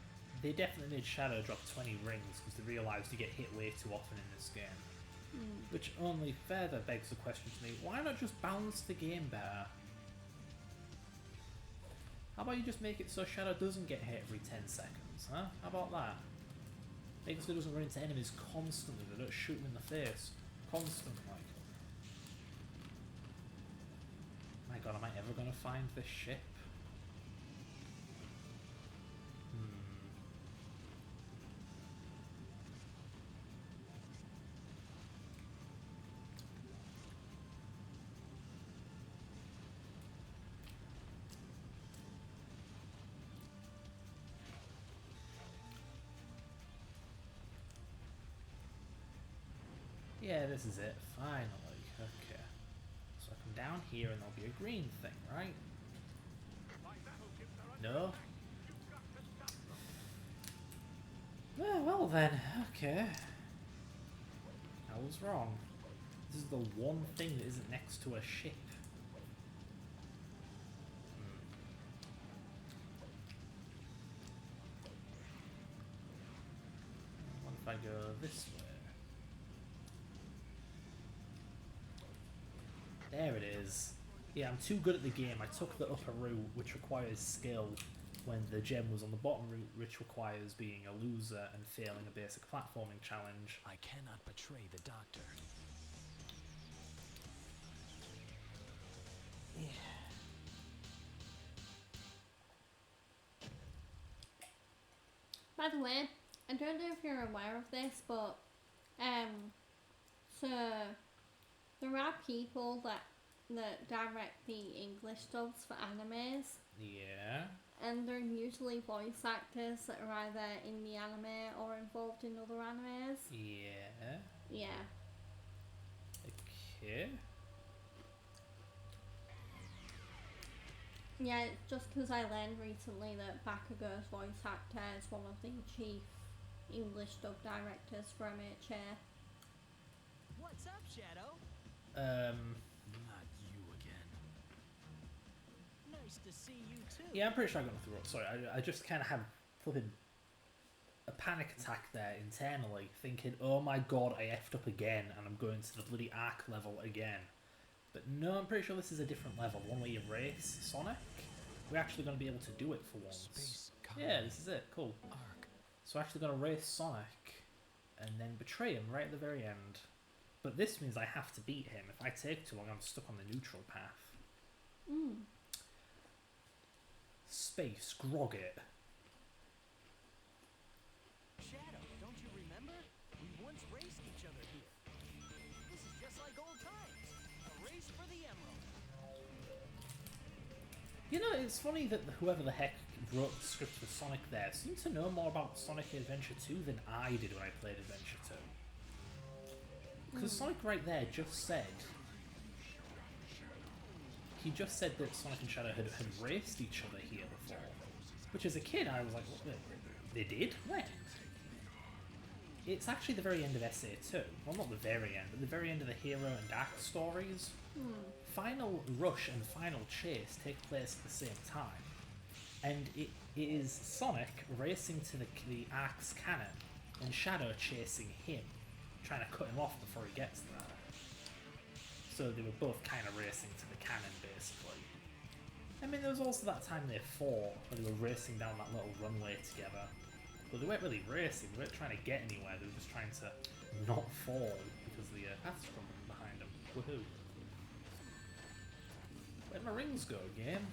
they definitely made Shadow drop 20 rings because they realised you get hit way too often in this game. Which only further begs the question to me, why not just balance the game better? How about you just make it so Shadow doesn't get hit every 10 seconds, huh? How about that? Make it so he doesn't run into enemies constantly, they don't shoot him in the face. Constantly. My god, am I ever gonna find this ship? Yeah, this is it, finally. Okay. So I come down here and there'll be a green thing, right? No? Well then, okay. I was wrong. This is the one thing that isn't next to a ship. What if I go this way? There it is. Yeah, I'm too good at the game. I took the upper route, which requires skill, when the gem was on the bottom route, which requires being a loser and failing a basic platforming challenge. I cannot betray the doctor. By the way, I don't know if you're aware of this, but so there are people that direct the English dubs for animes, Yeah. and they're usually voice actors that are either in the anime or involved in other animes. Yeah. Yeah. Okay. Yeah, just because I learned recently that Bakugo's voice actor is one of the chief English dub directors for MHA. What's up, Shadow? Not you again. Nice to see you too. Yeah, I'm pretty sure I got nothing wrong. Sorry, I just kind of had flipping panic attack there internally, thinking, oh my god, I effed up again, and I'm going to the bloody arc level again. But no, I'm pretty sure this is a different level, one where you race Sonic. We're actually going to be able to do it for once. Space Yeah, this is it, cool. Arc. So we're actually going to race Sonic, and then betray him right at the very end. But this means I have to beat him. If I take too long, I'm stuck on the neutral path. Space Grogget. Shadow, don't you remember? We once raced each other here. This is just like old times. A race for the emerald. You know, it's funny that whoever the heck wrote the script for Sonic there seemed to know more about Sonic Adventure 2 than I did when I played Adventure 2. Because Sonic right there just said... He just said that Sonic and Shadow had raced each other here before. Which as a kid I was like, what, they did? When? It's actually the very end of SA2. Well, not the very end, but the very end of the Hero and Dark stories. Final Rush and Final Chase take place at the same time. And it is Sonic racing to the Ark's cannon and Shadow chasing him, trying to cut him off before he gets there. So they were both kind of racing to the cannon, basically. I mean, there was also that time they fought, where they were racing down that little runway together. But they weren't really racing, they weren't trying to get anywhere, they were just trying to not fall because the path's crumbling behind them. Woohoo. Where'd my rings go, game?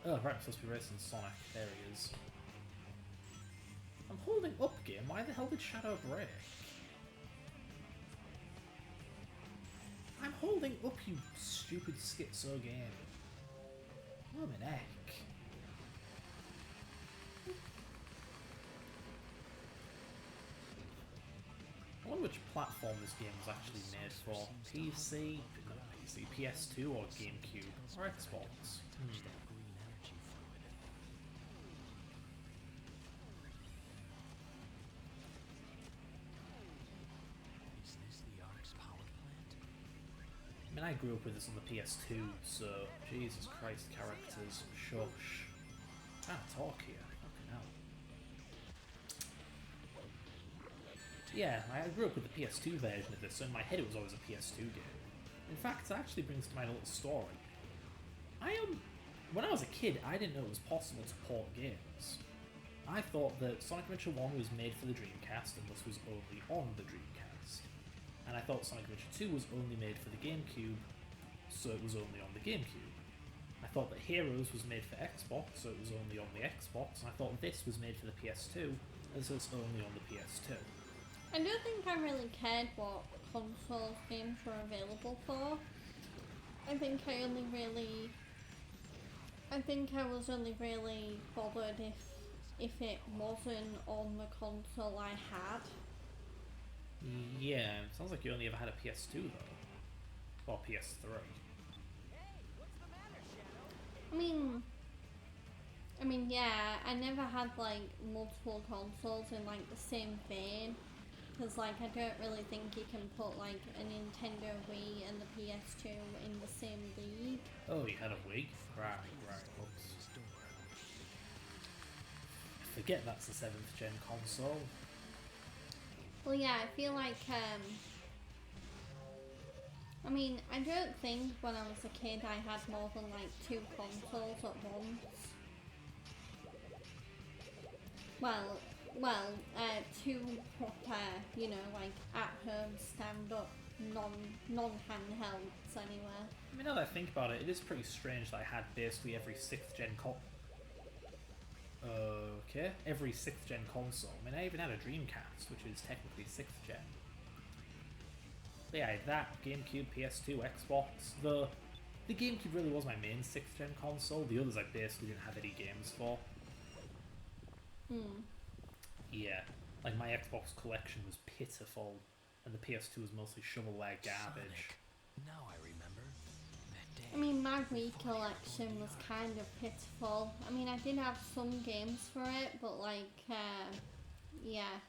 Oh, right, I'm supposed to be racing Sonic. There he is. I'm holding up, game. Why the hell did Shadow break? I'm holding up, you stupid schizo game. Oh, my neck. I wonder which platform this game was actually made for. PC, not PC, PS2 or GameCube, or Xbox. Touch that green energy fluid. Is this the Ark's power plant? I mean, I grew up with this on the PS2, so Jesus Christ, characters, shush. I can't talk here. Fucking hell. Yeah, I grew up with the PS2 version of this, so in my head it was always a PS2 game. In fact, it actually brings to mind a little story. When I was a kid, I didn't know it was possible to port games. I thought that Sonic Adventure 1 was made for the Dreamcast and thus was only on the Dreamcast. And I thought Sonic Adventure 2 was only made for the GameCube, so it was only on the GameCube. I thought that Heroes was made for Xbox, so it was only on the Xbox, and I thought this was made for the PS2, and so it's only on the PS2. I don't think I really cared what console games were available for. I think I was only really bothered if it wasn't on the console I had. Yeah, sounds like you only ever had a PS2 though. Or PS3. I mean, yeah, I never had like multiple consoles in like the same vein. Because like I don't really think you can put like a Nintendo Wii and the PS2 in the same league. Oh, you had a Wii? Right, whoops. Forget that's the 7th gen console. Well, yeah, I feel like, I mean, I don't think when I was a kid I had more than like 2 consoles at once. Well, 2 proper, you know, like at-home, stand-up, non-handhelds anyway. I mean, now that I think about it, it is pretty strange that I had basically every 6th gen every 6th gen console. I mean, I even had a Dreamcast, which is technically 6th gen. But yeah, I had that, GameCube, PS2, Xbox. The GameCube really was my main 6th gen console. The others I basically didn't have any games for. Yeah, like my Xbox collection was pitiful, and the PS2 was mostly shovelware garbage. Sonic. Now I remember. That day. I mean, my Wii collection was kind of pitiful. I mean, I did have some games for it, but like, yeah.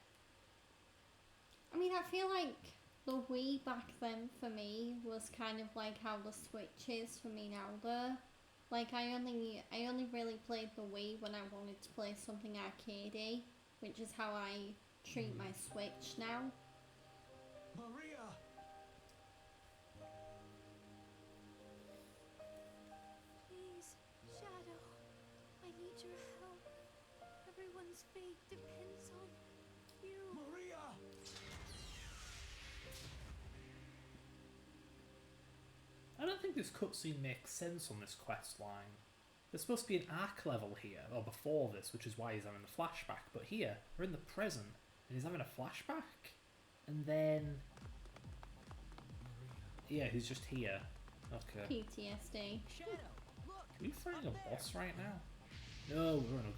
I mean, I feel like the Wii back then for me was kind of like how the Switch is for me now though. Like I only really played the Wii when I wanted to play something arcadey, which is how I treat my Switch now. Maria! Please, Shadow. I need your help. Everyone's fate depends on you. Maria! I don't think this cutscene makes sense on this quest line. There's supposed to be an arc level here, or before this, which is why he's having the flashback. But here, we're in the present, and he's having a flashback. And then... yeah, he's just here. Okay. PTSD. Shadow, look! Are we fighting a boss right now? No, we're going to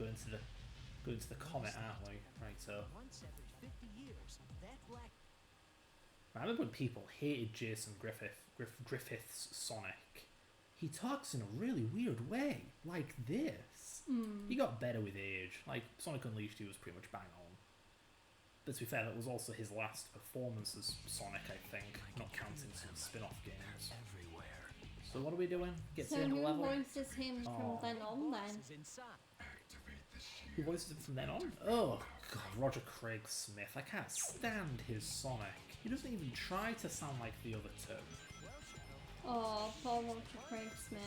go into the comet, aren't we? Right, so... Once every 50 years, that black I remember when people hated Jason Griffith's Sonic. He talks in a really weird way, like this. He got better with age. Like, Sonic Unleashed, he was pretty much bang on. But to be fair, that was also his last performance as Sonic, I think, not counting some spin-off games. Everywhere. So what are we doing? Get So to the end of who the level? voices him Aw. from then on then? is inside. Who voices him from then on? Oh, God, Roger Craig Smith. I can't stand his Sonic. He doesn't even try to sound like the other two. Oh, poor Roger Craig Smith.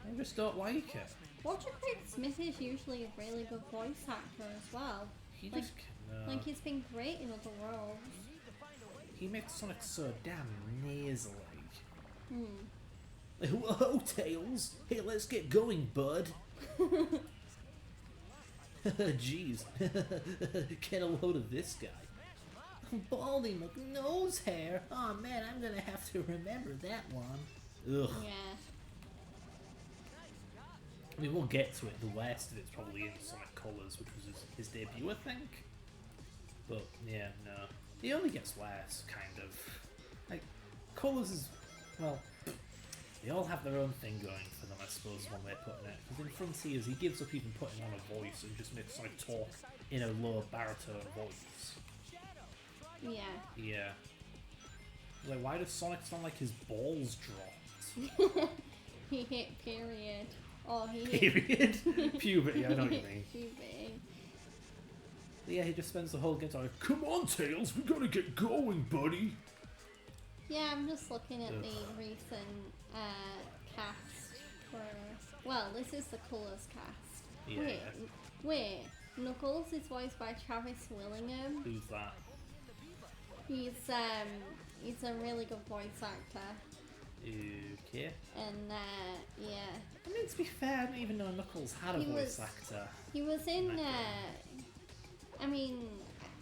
I just don't like it. Roger Craig Smith is usually a really good voice actor as well. He Like- just can, Like he's been great in other roles. he makes Sonic so damn nasally. Hmm. Whoa, Tails! Hey, let's get going, bud! Jeez. Get a load of this guy. Baldy McNosehair! Oh man, I'm gonna have to remember that one. Ugh. Yeah. I mean, we'll get to it. The worst of it's probably in Sonic Colors, which was his debut, I think. But, yeah, no. He only gets worse, kind of. Like, Colors is, well, they all have their own thing going for them, I suppose, one way of putting it. Because in Frontiers, he gives up even putting on a voice and just makes Sonic talk in a low baritone voice. Yeah. Yeah. Like, why does Sonic sound like his balls dropped? He hit period. Oh, he hit Period. Puberty, I know what you mean. puberty. But yeah, he just spends the whole game talking, come on, Tails, we gotta get going, buddy. Yeah, I'm just looking at Ugh. the recent cast for. Well, this is the Colours cast. Yeah. Wait. Knuckles is voiced by Travis Willingham. Who's that? He's a really good voice actor, Okay. and yeah, I mean, to be fair, I didn't even know Knuckles had a He voice was- actor. he was in. Mecca. I mean,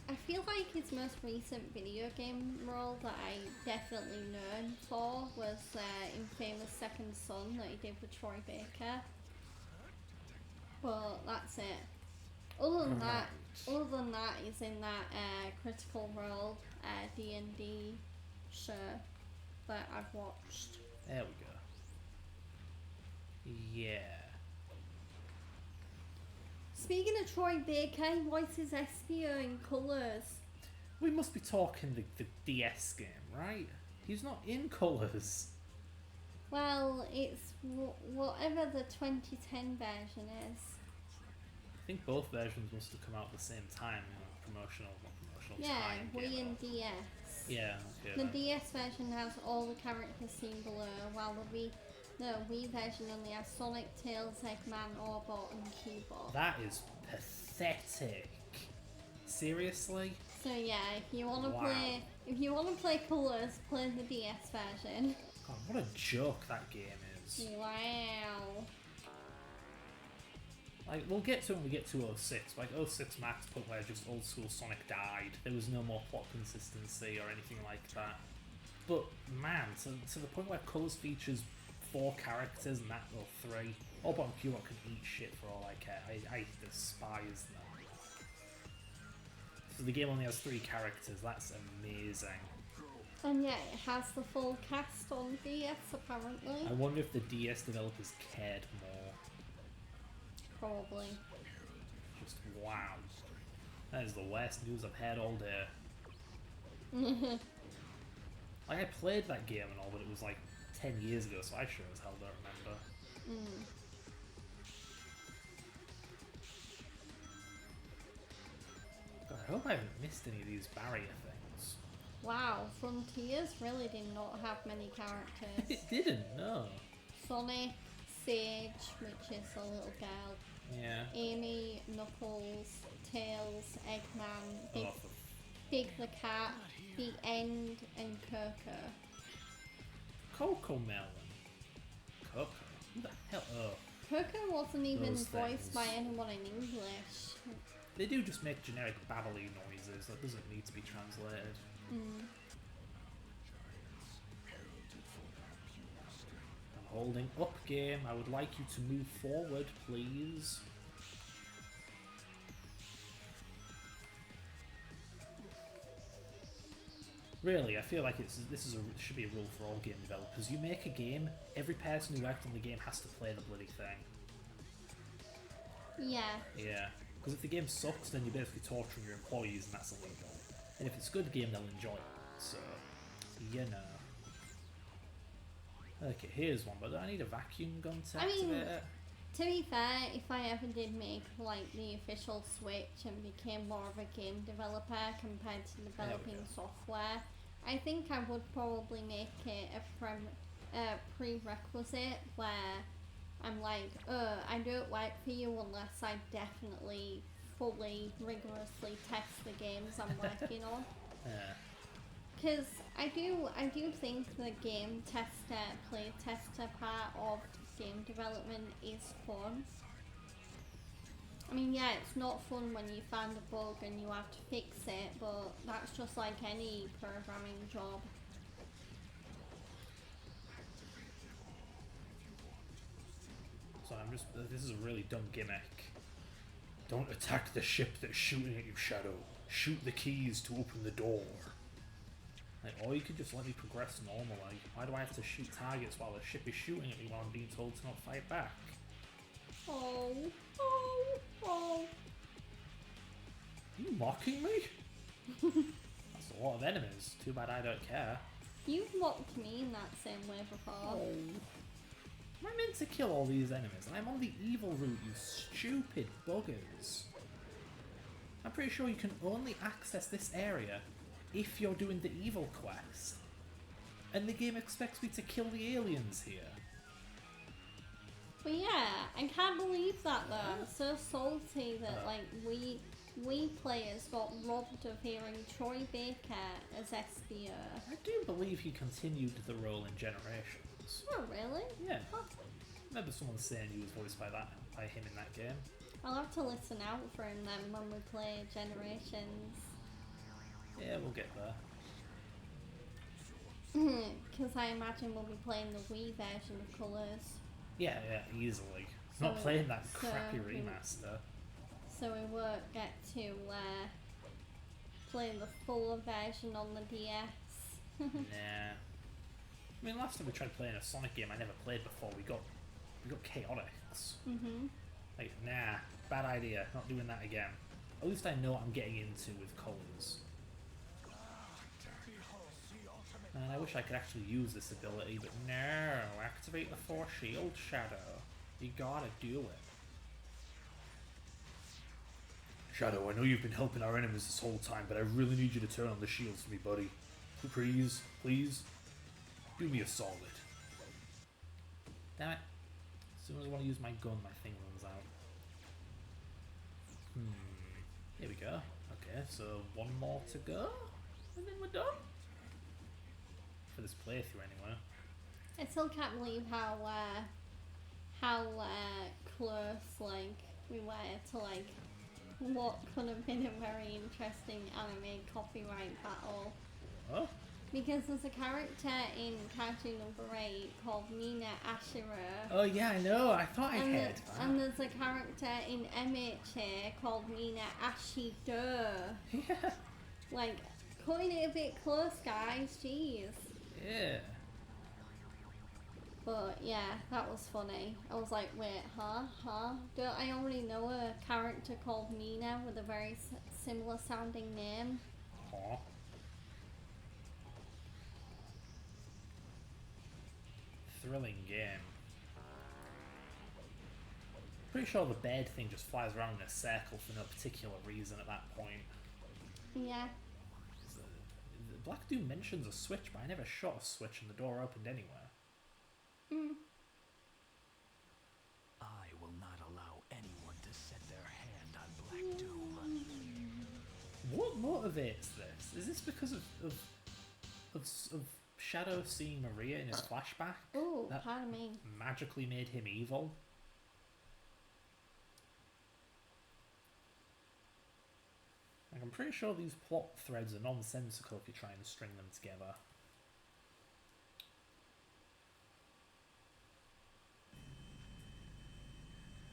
I feel like his most recent video game role that I definitely known for was in Famous Second Son that he did with Troy Baker. But that's it. Other than that, he's in that Critical Role D&D show that I've watched. There we go. Yeah. Speaking of Troy Baker, he voices Espio in Colours. We must be talking the DS game, right? He's not in Colors. Well, it's whatever the 2010 version is. I think both versions must have come out at the same time, promotional Yeah, time. Wii game. and DS. Yeah, okay. The then. DS version has all the characters seen below, while the Wii version only has Sonic, Tails, Eggman, Orbot, and Cubot. That is pathetic. Seriously? So yeah, if you wanna Wow. play Colours, play the DS version. God, what a joke that game is. Wow. Like, we'll get to it when we get to 06. Like, 06 Max point where just old school Sonic died. There was no more plot consistency or anything like that. But, man, to the point where Colours features 4 characters and that, or 3. Orbot and Cubot can eat shit for all I care. I despise them. So the game only has 3 characters. That's amazing. And yeah, it has the full cast on DS apparently. I wonder if the DS developers cared more. Probably. Just wow. That is the worst news I've had all day. Like, I played that game and all, but it was like 10 years ago, so I sure as hell don't remember. Mm. God, I hope I haven't missed any of these barrier things. Wow, Frontiers really did not have many characters. It didn't, no. Sonic, Sage, which is a little girl, Yeah. Amy, Knuckles, Tails, Eggman, Big, Oh, for Big the Cat, The End, and Coco. Coco Melon. Coco? Who the hell? Oh. Coco wasn't even Those voiced by things. anyone in English. They do just make generic babbly noises. That doesn't need to be translated. Mm. I'm holding up, game. I would like you to move forward, please. Really, I feel like should be a rule for all game developers. You make a game, every person who worked on the game has to play the bloody thing. Yeah. Yeah, because if the game sucks, then you're basically torturing your employees, and that's illegal. And if it's a good game, they'll enjoy it. So, you know. Okay, here's one, but do I need a vacuum gun to I mean, activate it? To be fair, if I ever did make like the official switch and became more of a game developer compared to developing go. software, I think I would probably make it a prerequisite where I'm like, I don't work for you unless I definitely fully, rigorously test the games I'm working on. Yeah. Because I do think the game tester, play tester part of game development is fun. I mean, yeah, it's not fun when you find a bug and you have to fix it, but that's just like any programming job. So this is a really dumb gimmick. Don't attack the ship that's shooting at you, Shadow. Shoot the keys to open the door. Like, or you could just let me progress normally. Why do I have to shoot targets while the ship is shooting at me while I'm being told to not fight back? Oh. Are you mocking me? That's a lot of enemies. Too bad I don't care. You've mocked me in that same way before. Am I meant to kill all these enemies? I'm on the evil route, you stupid buggers. I'm pretty sure you can only access this area if you're doing the evil quest. And the game expects me to kill the aliens here. But yeah, I can't believe that though. I'm so salty that like we players got robbed of hearing Troy Baker as SBO. I do believe he continued the role in Generations. Oh really? Yeah. I remember someone saying he was voiced by him in that game. I'll have to listen out for him then when we play Generations. Yeah, we'll get there. Because I imagine we'll be playing the Wii version of Colours. Yeah, easily. So- Not playing that crappy so- remaster. So we won't get to play the fuller version on the DS. Nah. I mean, last time we tried playing a Sonic game I never played before, we got Chaotix. Mhm. Like, nah, bad idea. Not doing that again. At least I know what I'm getting into with Colours. And I wish I could actually use this ability, but no. Activate the Force Shield, Shadow. You gotta do it. Shadow, I know you've been helping our enemies this whole time, but I really need you to turn on the shields for me, buddy. Please, please. Do me a solid. Damn it. As soon as I want to use my gun, my thing runs out. Here we go. Okay, so one more to go, and then we're done. For this playthrough, anyway. I still can't believe how close like we were to like what could have been a very interesting anime copyright battle. Oh, Because there's a character in Cartoon Number 8 called Mina Ashira. oh yeah, I know. I thought I'd And, heard and there's a character in MHA called Mina Ashido. Yeah. Like, cutting it a bit close, guys. Jeez. Yeah. But yeah, that was funny. I was like, wait, huh? Don't I already know a character called Mina with a very similar sounding name? Aw. thrilling game. Pretty sure the bed thing just flies around in a circle for no particular reason at that point. Yeah. The Black Doom mentions a switch, but I never shot a switch and the door opened anywhere. I will not allow anyone to set their hand on Black Doom. What motivates this? Is this because of Shadow seeing Maria in his flashback? Oh, that pardon me. magically made him evil? Like, I'm pretty sure these plot threads are nonsensical if you try and string them together.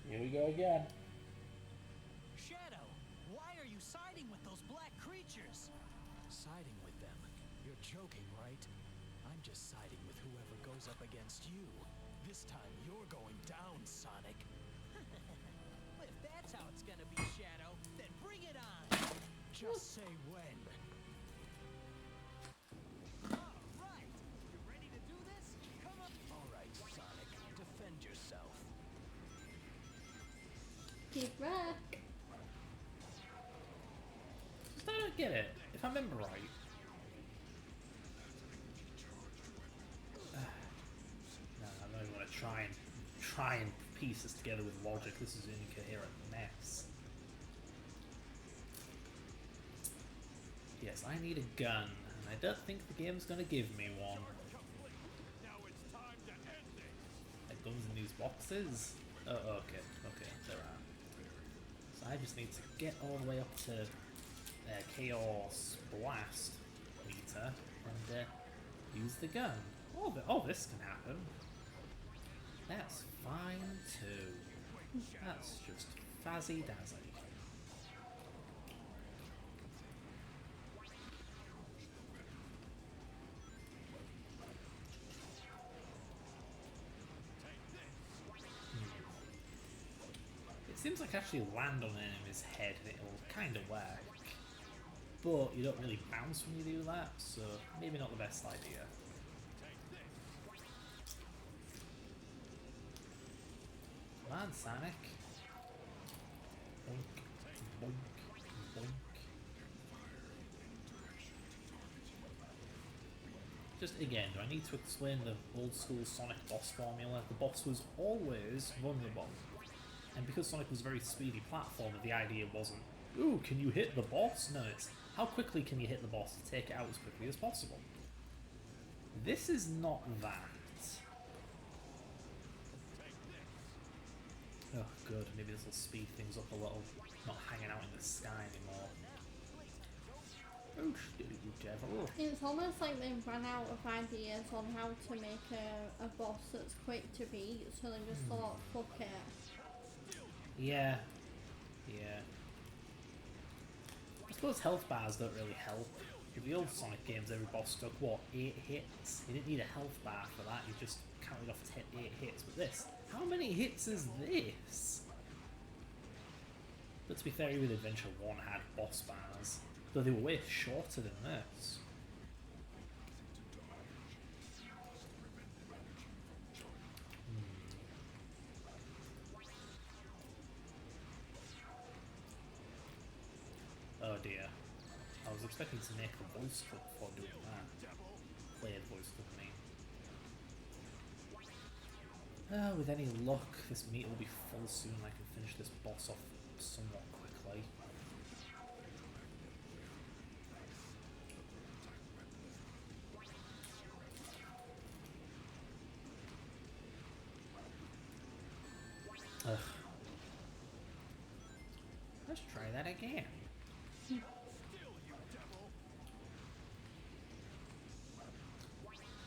Here we go again. Shadow, why are you siding with those black creatures? Siding with them? You're joking, right? I'm just siding with whoever goes up against you. This time you're going down, Sonic. If that's how it's gonna be, Shadow, then bring it on! Just say when. Alright, you ready to do this? Come on! Alright, Sonic, defend yourself. Keep wreck. I don't get it. If I remember right. No, I don't even want to try and piece this together with logic. This is an incoherent mess. Yes, I need a gun, and I don't think the game's going to give me one. Now it's time to end this. Like guns in these boxes? Oh, okay, there are. So I just need to get all the way up to Chaos Blast meter and use the gun. Oh, this can happen. That's fine too. That's just fazzy-dazzy. It seems like actually land on an enemy's head and it'll kind of work. But you don't really bounce when you do that, so maybe not the best idea. Come on, Sonic. Boink, boink, boink. Just again, do I need to explain the old school Sonic boss formula? The boss was always vulnerable. And because Sonic was a very speedy platformer, the idea wasn't, ooh, can you hit the boss? No, it's how quickly can you hit the boss to take it out as quickly as possible. This is not that. Oh good, maybe this will speed things up a little. Not hanging out in the sky anymore. Oh, you devil. It's almost like they've run out of ideas on how to make a boss that's quick to beat, so they just thought, fuck it. Yeah. I suppose health bars don't really help. In the old Sonic games, every boss took, what, 8 hits? You didn't need a health bar for that, you just counted off 8 hits. But this, how many hits is this? But to be fair, even Adventure 1 had boss bars, though they were way shorter than this. Oh dear. I was expecting to make a voice clip before doing that. Play a voice clip, I mean. With any luck, this meat will be full soon and I can finish this boss off somewhat quickly. Ugh. Let's try that again.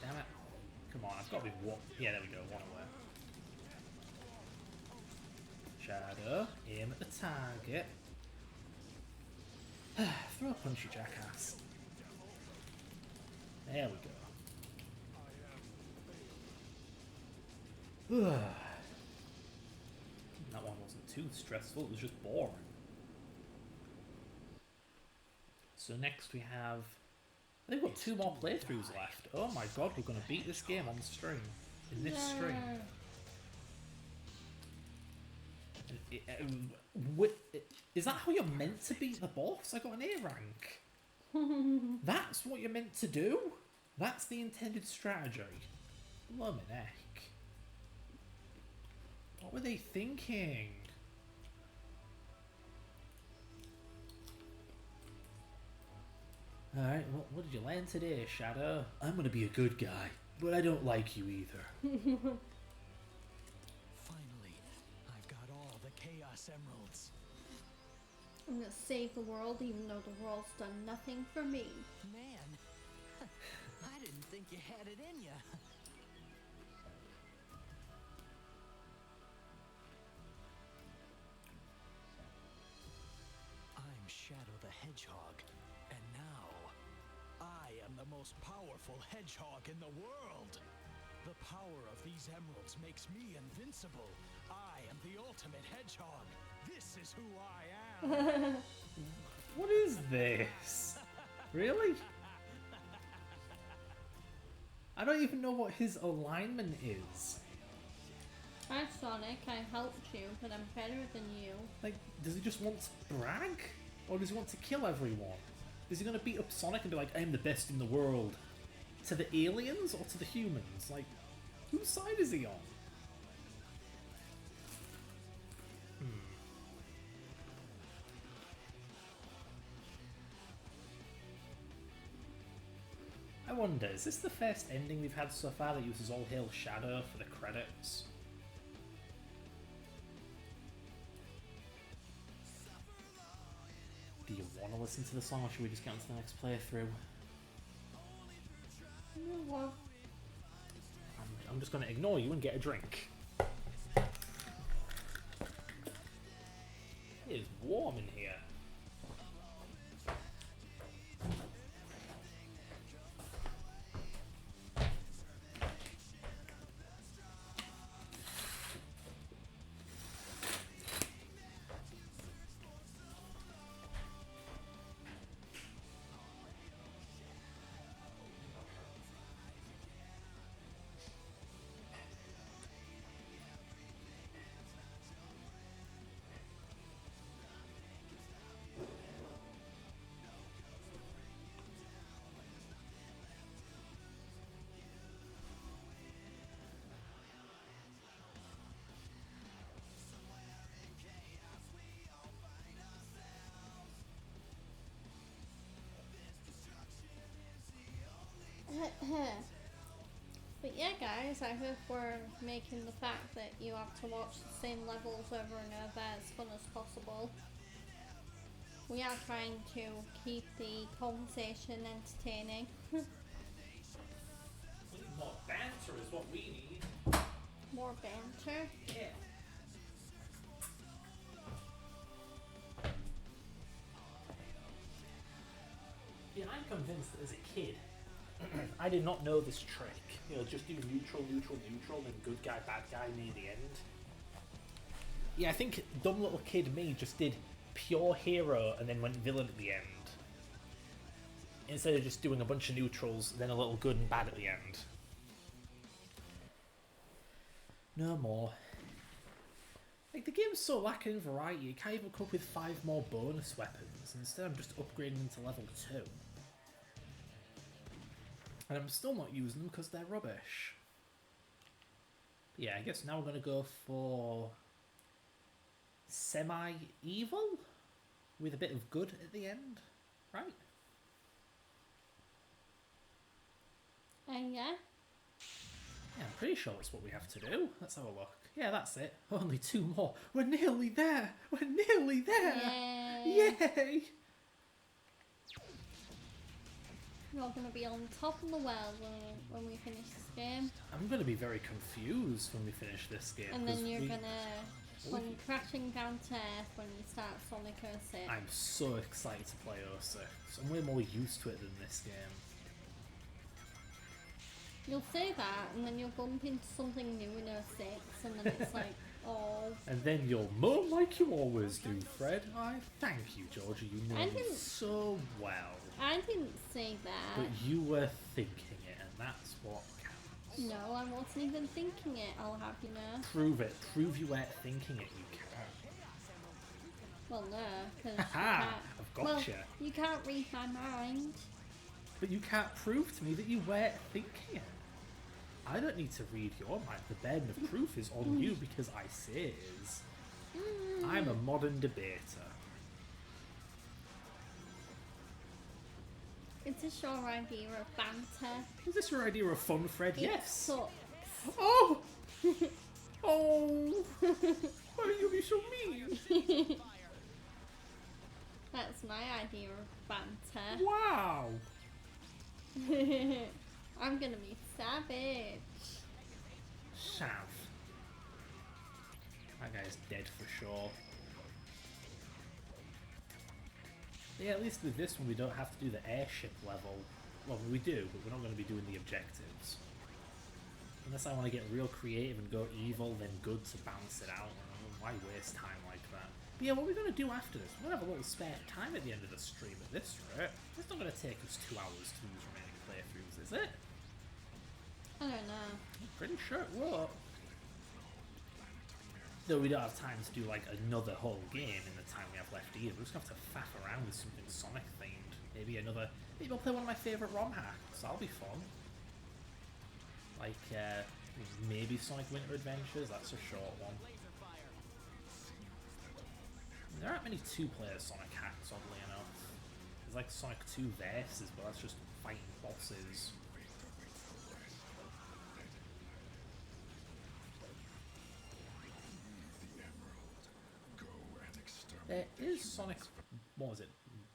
Damn it. Come on, I've got to be one. Yeah, there we go, one away. Shadow, aim at the target. Throw a punch, you jackass. There we go. That one wasn't too stressful, it was just boring. So next we have... They've got 2 more playthroughs left. Oh my god, we're going to beat this game on stream. in this stream. Is that how you're meant to beat the boss? I got an A rank. That's what you're meant to do? That's the intended strategy. Blooming heck. What were they thinking? Alright, what did you learn today, Shadow? I'm gonna be a good guy, but I don't like you either. Finally, I've got all the Chaos Emeralds. I'm gonna save the world even though the world's done nothing for me. Man, I didn't think you had it in ya. I'm Shadow the Hedgehog, and now I am the most powerful hedgehog in the world. The power of these emeralds makes me invincible. I am the ultimate hedgehog. This is who I am. What is this? Really? I don't even know what his alignment is. Hi Sonic, I helped you, but I'm better than you. Like, does he just want to brag? Or does he want to kill everyone? Is he going to beat up Sonic and be like, I'm the best in the world? To the aliens or to the humans? Like, whose side is he on? I wonder, is this the first ending we've had so far that uses All Hail Shadow for the credits? Do you want to listen to the song or should we just get on to the next playthrough? You know what? I'm just going to ignore you and get a drink. It is warm in here. But yeah guys, I hope we're making the fact that you have to watch the same levels over and over as fun as possible. We are trying to keep the conversation entertaining. More banter is what we need. More banter. Yeah. Yeah, I'm convinced that as a kid, I did not know this trick. You know, just do neutral, neutral, neutral, then good guy, bad guy near the end. Yeah, I think dumb little kid me just did pure hero and then went villain at the end. Instead of just doing a bunch of neutrals, then a little good and bad at the end. No more. Like, the game's so lacking in variety, you can't even come up with 5 more bonus weapons. Instead, I'm just upgrading them to level 2. And I'm still not using them because they're rubbish. But yeah, I guess now we're going to go for semi-evil with a bit of good at the end, right? Yeah. Yeah, I'm pretty sure that's what we have to do. Let's have a look. Yeah, that's it. Only 2 more. We're nearly there. We're nearly there. Yay. Yay! You're gonna be on top of the world when we finish this game. I'm going to be very confused when we finish this game. And then 'cause you're we- gonna come crashing down to earth when you start Sonic 06. I'm so excited to play 06. I'm way more used to it than this game. You'll say that, and then you'll bump into something new in 06, and then it's like, oh. And then you'll moan like you always do, Fred. I thank you, Georgia. You know I me didn't- so well. I didn't say that. But you were thinking it, and that's what counts. No, I wasn't even thinking it, I'll have you know. Prove it. Prove you weren't thinking it, you can't. Well, no, because you Haha! can't. I've Well, gotcha. you can't read my mind. But you can't prove to me that you weren't thinking it. I don't need to read your mind. The burden of proof is on you because I say it is. I'm a modern debater. It's a your idea of banter. Is this your idea of fun, Fred? It Yes. sucks. Oh! Oh! Why are you be so mean? That's my idea of banter. Wow! I'm gonna be savage. Sav. That guy's dead for sure. Yeah, at least with this one we don't have to do the airship level. Well, we do, but we're not going to be doing the objectives. Unless I want to get real creative and go evil, then good to balance it out. Why waste time like that? But yeah, what we're going to do after this, we're going to have a little spare time at the end of the stream at this rate. It's not going to take us 2 hours to do these remaining playthroughs, is it? I don't know. I'm pretty sure it will. Though we don't have time to do like another whole game in the time we have left either. We're just going to have to faff around with something Sonic themed. Maybe I'll play one of my favourite ROM hacks. That'll be fun. Like, maybe Sonic Winter Adventures. That's a short one. There aren't many two-player Sonic hacks, oddly enough. There's like Sonic 2 Versus, but that's just fighting bosses. There is Sonic, what was it,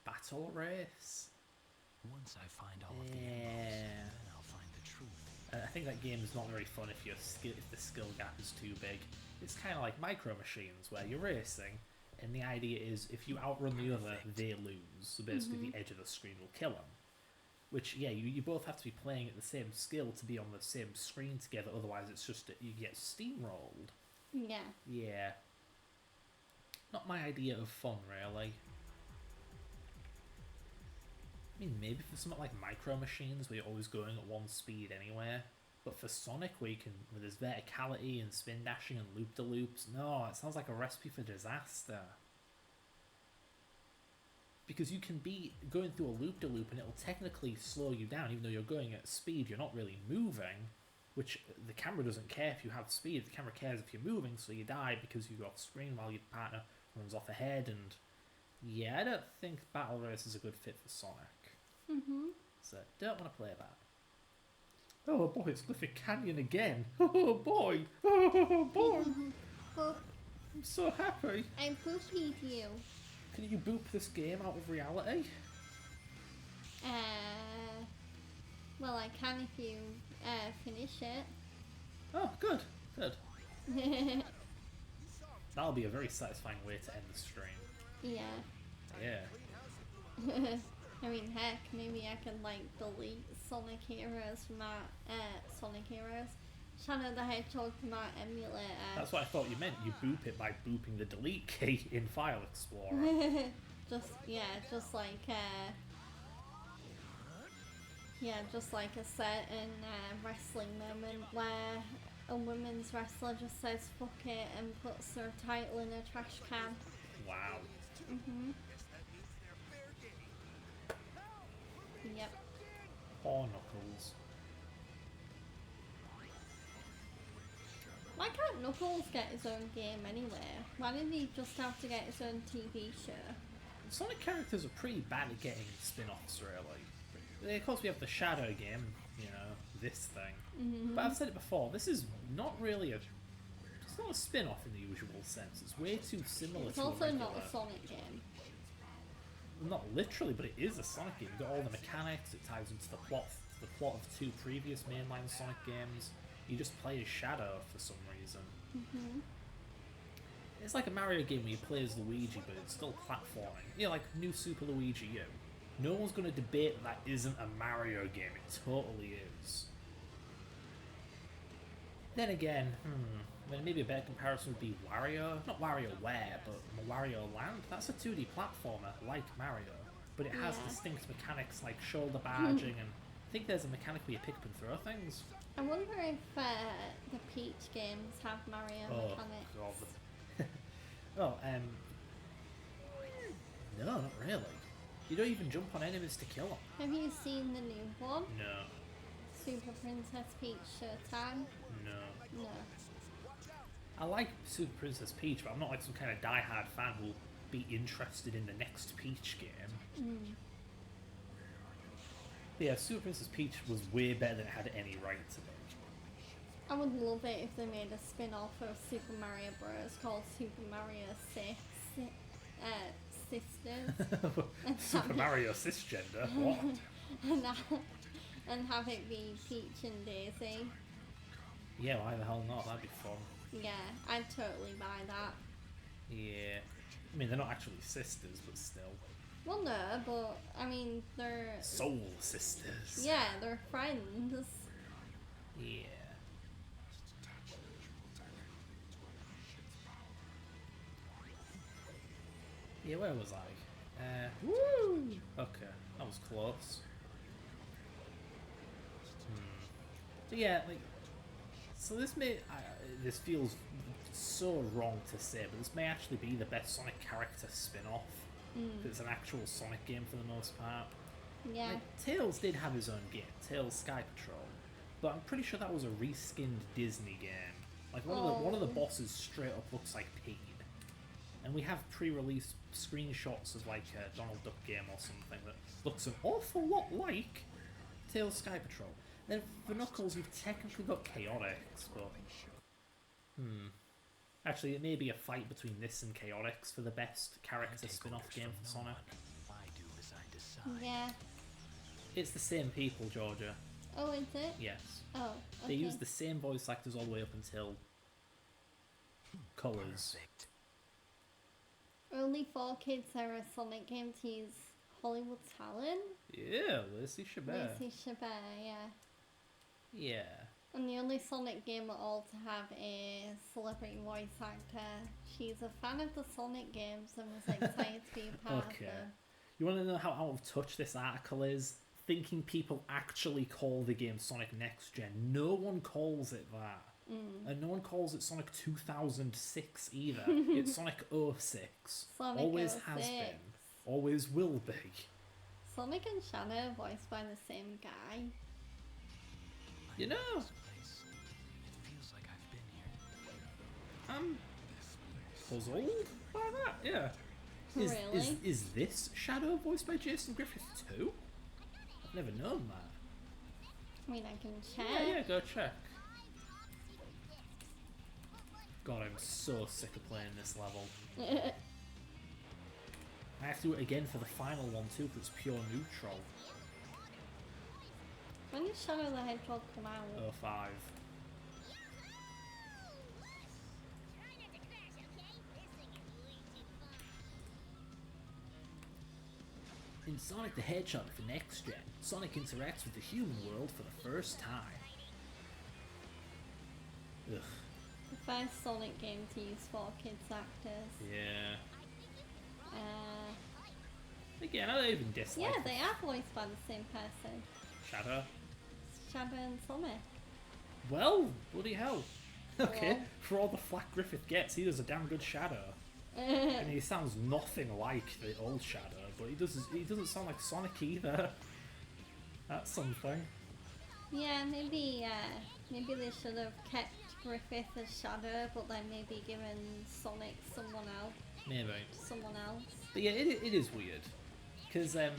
Battle Race? Once I find all of the emeralds, then I'll find the truth. I think that game is not very fun if the skill gap is too big. It's kind of like Micro Machines, where you're racing, and the idea is if you outrun the other, they lose. So basically the edge of the screen will kill them. Which, yeah, you both have to be playing at the same skill to be on the same screen together, otherwise it's just that you get steamrolled. Yeah. Yeah. Not my idea of fun, really. I mean, maybe for something like Micro Machines, where you're always going at one speed anywhere. But for Sonic, where there's verticality and spin dashing and loop-de-loops, no, it sounds like a recipe for disaster. Because you can be going through a loop-de-loop and it'll technically slow you down, even though you're going at speed, you're not really moving. Which the camera doesn't care if you have speed, the camera cares if you're moving, so you die because you go off screen while your partner runs off ahead, and yeah, I don't think Battle Race is a good fit for Sonic. So, don't want to play that. Oh boy, it's Liffey Canyon again. Oh boy, oh boy, I'm so happy. I poopied you. Can you boop this game out of reality? Well, I can if you finish it. Oh, good, good. That'll be a very satisfying way to end the stream. Yeah. Yeah. I mean, heck, maybe I can like delete Sonic Heroes from my Sonic Heroes. Shadow the Hedgehog from my emulator. That's what I thought you meant. You boop it by booping the delete key in File Explorer. just like just like a certain wrestling moment where a women's wrestler just says fuck it and puts their title in a trash can. Wow. Yep. Poor Knuckles. Why can't Knuckles get his own game anyway? Why did he just have to get his own TV show? Sonic characters are pretty bad at getting spin-offs, really. Of course, we have the Shadow game, you know, this thing. But I've said it before, this is not really it's not a spin-off in the usual sense. It's way too similar It's to also a regular... not a Sonic game. Not literally, but it is a Sonic game. You've got all the mechanics, it ties into the plot of 2 previous mainline Sonic games. You just play as Shadow for some reason. It's like a Mario game where you play as Luigi, but it's still platforming. You know, like New Super Luigi U. No one's going to debate that isn't a Mario game. It totally is. Then again, maybe a better comparison would be Wario. Not WarioWare, but Wario Land. That's a 2D platformer, like Mario. But it has Yeah. distinct mechanics like shoulder barging and I think there's a mechanic where you pick up and throw things. I wonder if the Peach games have Mario mechanics. God. Well, no, not really. You don't even jump on enemies to kill them. Have you seen the new one? No, Super Princess Peach Showtime? no. No. I like Super Princess Peach, but I'm not like some kind of die-hard fan who'll be interested in the next Peach game. Mm. But yeah, Super Princess Peach was way better than it had any right to be. I would love it if they made a spin-off of Super Mario Bros. Called Super Mario Sisters. Super Mario cisgender? What? and have it be Peach and Daisy. Yeah, why the hell not? That'd be fun. Yeah, I'd totally buy that. Yeah. I mean, they're not actually sisters, but still. Well, no, but I mean, they're. Soul sisters. Yeah, they're friends. Yeah. Yeah, where was I? Woo! Okay, that was close. But yeah, like, so this this feels so wrong to say, but this may actually be the best Sonic character spin-off. It's an actual Sonic game for the most part. Yeah. Like, Tails did have his own game, Tails Sky Patrol, but I'm pretty sure that was a reskinned Disney game. Like one of the bosses straight up looks like Pete, and we have pre-release screenshots of like a Donald Duck game or something that looks an awful lot like Tails Sky Patrol. Then for Knuckles, you've technically got Chaotix, but actually, it may be a fight between this and Chaotix for the best character spin-off game for Sonic. I do as I decide. Yeah. It's the same people, Georgia. Oh, is it? Yes. Oh, okay. They use the same voice actors all the way up until Colours. Perfect. Only 4Kids era Sonic game to use Hollywood talent. Yeah, Lacey Chabert. Lacey Chabert, yeah. Yeah. And the only Sonic game at all to have a celebrity voice actor. She's a fan of the Sonic games and was excited to be a part of Okay. them. You want to know how out of touch this article is? Thinking people actually call the game Sonic Next Gen. No one calls it that. And no one calls it Sonic 2006 either. It's Sonic 06. Sonic Always 06. has been. Always will be. Sonic and Shadow voiced by the same guy. You know, This place. It feels like I've been here. I'm puzzled by that, yeah. Really? Is this Shadow voiced by Jason Griffith too? I've never known that. I mean, I can check. Yeah, go check. God, I'm so sick of playing this level. I have to do it again for the final one too, because it's pure neutral. When did Shadow the Hedgehog come out? 05. In Sonic the Hedgehog for Next Gen, Sonic interacts with the human world for the first time. Ugh. The first Sonic game to use 4Kids actors. Yeah. Uh, Again, I don't even dislike yeah, the they are voiced by the same person. Shadow. Shadow and Sonic. Well, bloody hell. Okay, Well. for all the flack Griffith gets, he does a damn good Shadow. And he sounds nothing like the old Shadow, but he doesn't sound like Sonic either. That's something. Yeah, maybe they should have kept Griffith as Shadow, but then maybe given Sonic someone else. Maybe. But yeah, it is weird. Because I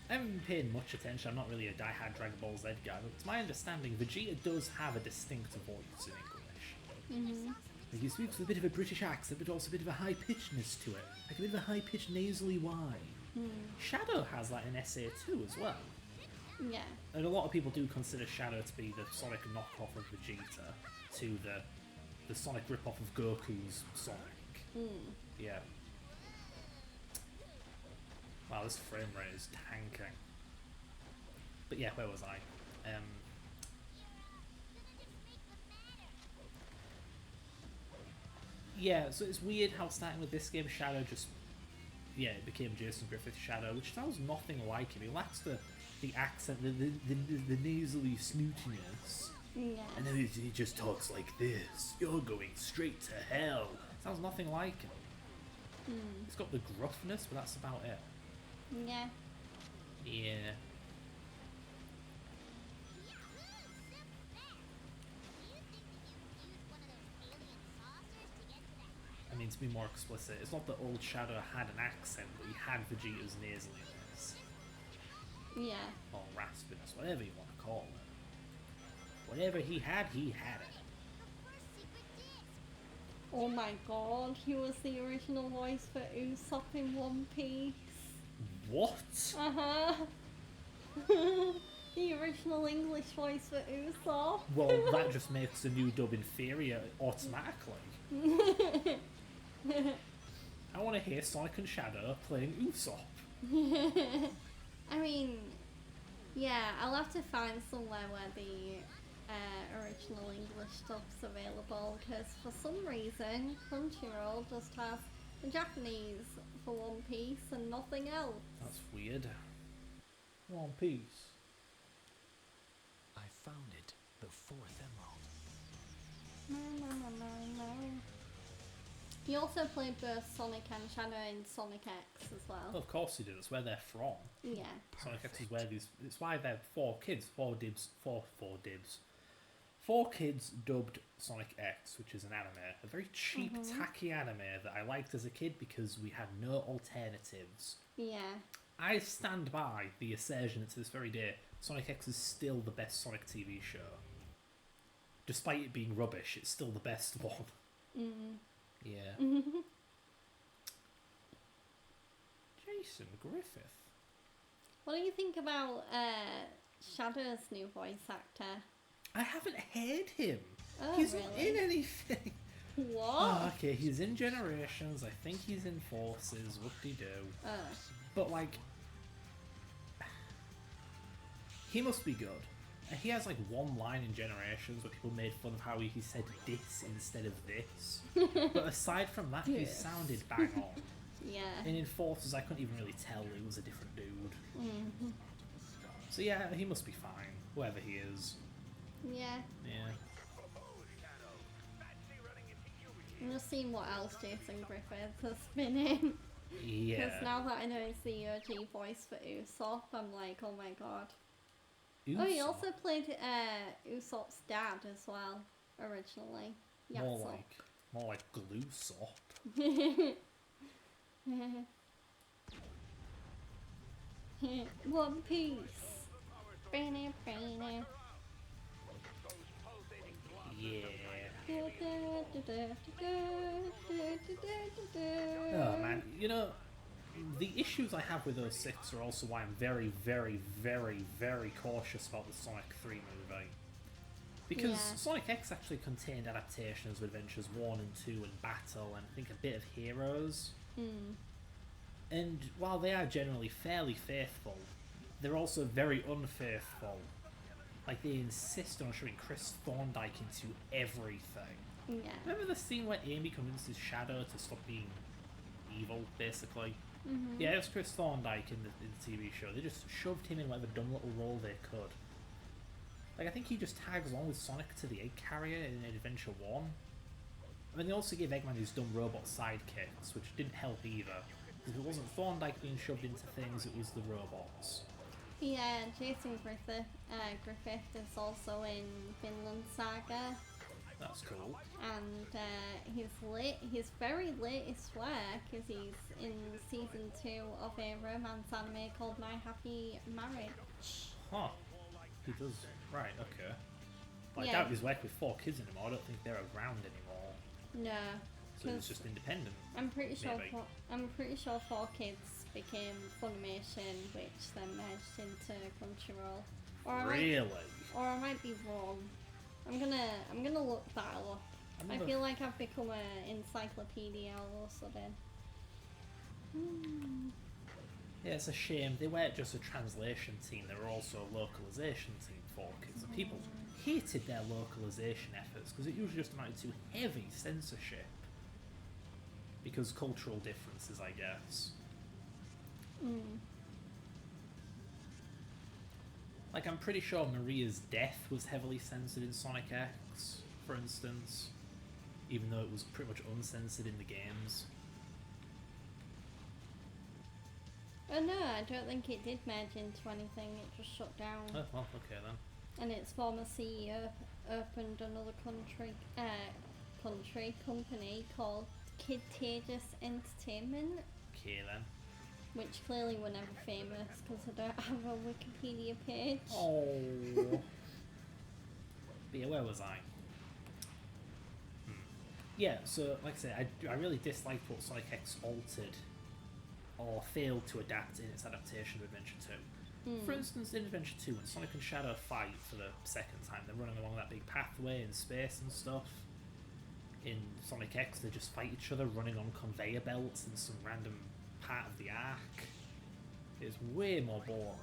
haven't been paying much attention. I'm not really a die-hard Dragon Ball Z guy, but it's my understanding Vegeta does have a distinct voice in English. Mm-hmm. Like, he speaks with a bit of a British accent, but also a bit of a high-pitchedness to it. Like a bit of a high-pitched nasally Y. Shadow has that in SA2 as well. Yeah. And a lot of people do consider Shadow to be the Sonic knockoff of Vegeta to the Sonic rip-off of Goku's Sonic. Yeah. Wow, this frame rate is tanking. But yeah, where was I? Yeah, so it's weird how starting with this game, Shadow just... Yeah, it became Jason Griffith Shadow, which sounds nothing like him. He lacks the the accent, the nasally snootiness. Yeah. And then he just talks like this. You're going straight to hell. Sounds nothing like him. He's got the gruffness, but that's about it. Yeah. Yeah. I mean, to be more explicit, it's not that old Shadow had an accent, but he had Vegeta's nasaliness. Yeah. Or raspiness, whatever you want to call it. Whatever he had it. Oh my god, he was the original voice for Usopp in One Piece. What? Uh-huh. The original English voice for Usopp. Well, that just makes the new dub inferior automatically. I want to hear Sonic and Shadow playing Usopp. I mean, yeah, I'll have to find somewhere where the original English stuff's available, because for some reason Crunchyroll just has the Japanese for One Piece and nothing else. That's weird. One Piece. I found it, the fourth emerald. He also played both Sonic and Shadow in Sonic X as well. Well, of course he did. That's where they're from. Yeah. Sonic X is where these. It's why they're four kids. Four dibs. 4 kids dubbed Sonic X, which is an anime, a very cheap, tacky anime that I liked as a kid because we had no alternatives. Yeah. I stand by the assertion that to this very day, Sonic X is still the best Sonic TV show. Despite it being rubbish, it's still the best one. Yeah. Jason Griffith. What do you think about Shadow's new voice actor? I haven't heard him. Oh, He's not really? in anything. What? Oh, okay, he's in Generations. I think he's in Forces. Whoop-de-doo. But, like, he must be good. He has, like, one line in Generations where people made fun of how he said this instead of this. But aside from that, he sounded bang on. Yeah. And in Forces, I couldn't even really tell it was a different dude. So, yeah, he must be fine, whoever he is. Yeah. Yeah. I'm just seeing what else Jason Griffith has been in. Yeah. Because now that I know it's the OG voice for Usopp, I'm like, oh my god. Usopp. Oh, he also played Usopp's dad as well, originally. More like Gloosop. One Piece. Bana, bana. Yeah. Oh Oh man, you know, the issues I have with 06 are also why I'm very, very, very, very cautious about the Sonic 3 movie. Because Yeah. Sonic X actually contained adaptations of Adventures 1 and 2 and Battle and I think a bit of Heroes. And while they are generally fairly faithful, they're also very unfaithful. Like, they insist on showing Chris Thorndike into everything. Yeah. Remember the scene where Amy convinces Shadow to stop being evil, basically? Yeah, it was Chris Thorndike in the TV show. They just shoved him in whatever dumb little role they could. Like, I think he just tags along with Sonic to the Egg Carrier in Adventure 1. I mean, they also gave Eggman his dumb robot sidekicks, which didn't help either. Because it wasn't Thorndike being shoved into things, it was the robots. Yeah, Jason Griffith is also in Vinland Saga, That's cool. and his very latest work is he's in season 2 of a romance anime called My Happy Marriage. Huh. He does. Right, okay. Well, I Yeah. doubt his work with 4 kids anymore. I don't think they're around anymore. No, So it's 'cause just independent. I'm pretty sure Maybe. I'm pretty sure 4Kids became Funimation, which then merged into Crunchyroll. Or I might be wrong. I'm gonna look that up. I remember- feel like I've become an encyclopedia all of a sudden. Yeah, it's a shame. They weren't just a translation team, they were also a localization team for kids. And people hated their localization efforts because it usually just amounted to heavy censorship. Because cultural differences, I guess. Like, I'm pretty sure Maria's death was heavily censored in Sonic X, for instance, even though it was pretty much uncensored in the games. Oh no, I don't think it did merge into anything, it just shut down. Oh, well, okay then. And its former CEO opened another company called Kid Tejas Entertainment, Okay then. which clearly were never famous because I don't have a Wikipedia page. Oh. But yeah, where was I? Yeah, so like I said, I really disliked what Sonic X altered or failed to adapt in its adaptation of Adventure 2. For instance, in Adventure 2, when Sonic and Shadow fight for the second time, they're running along that big pathway in space and stuff. In Sonic X, they just fight each other running on conveyor belts in some random part of the arc. It's way more boring.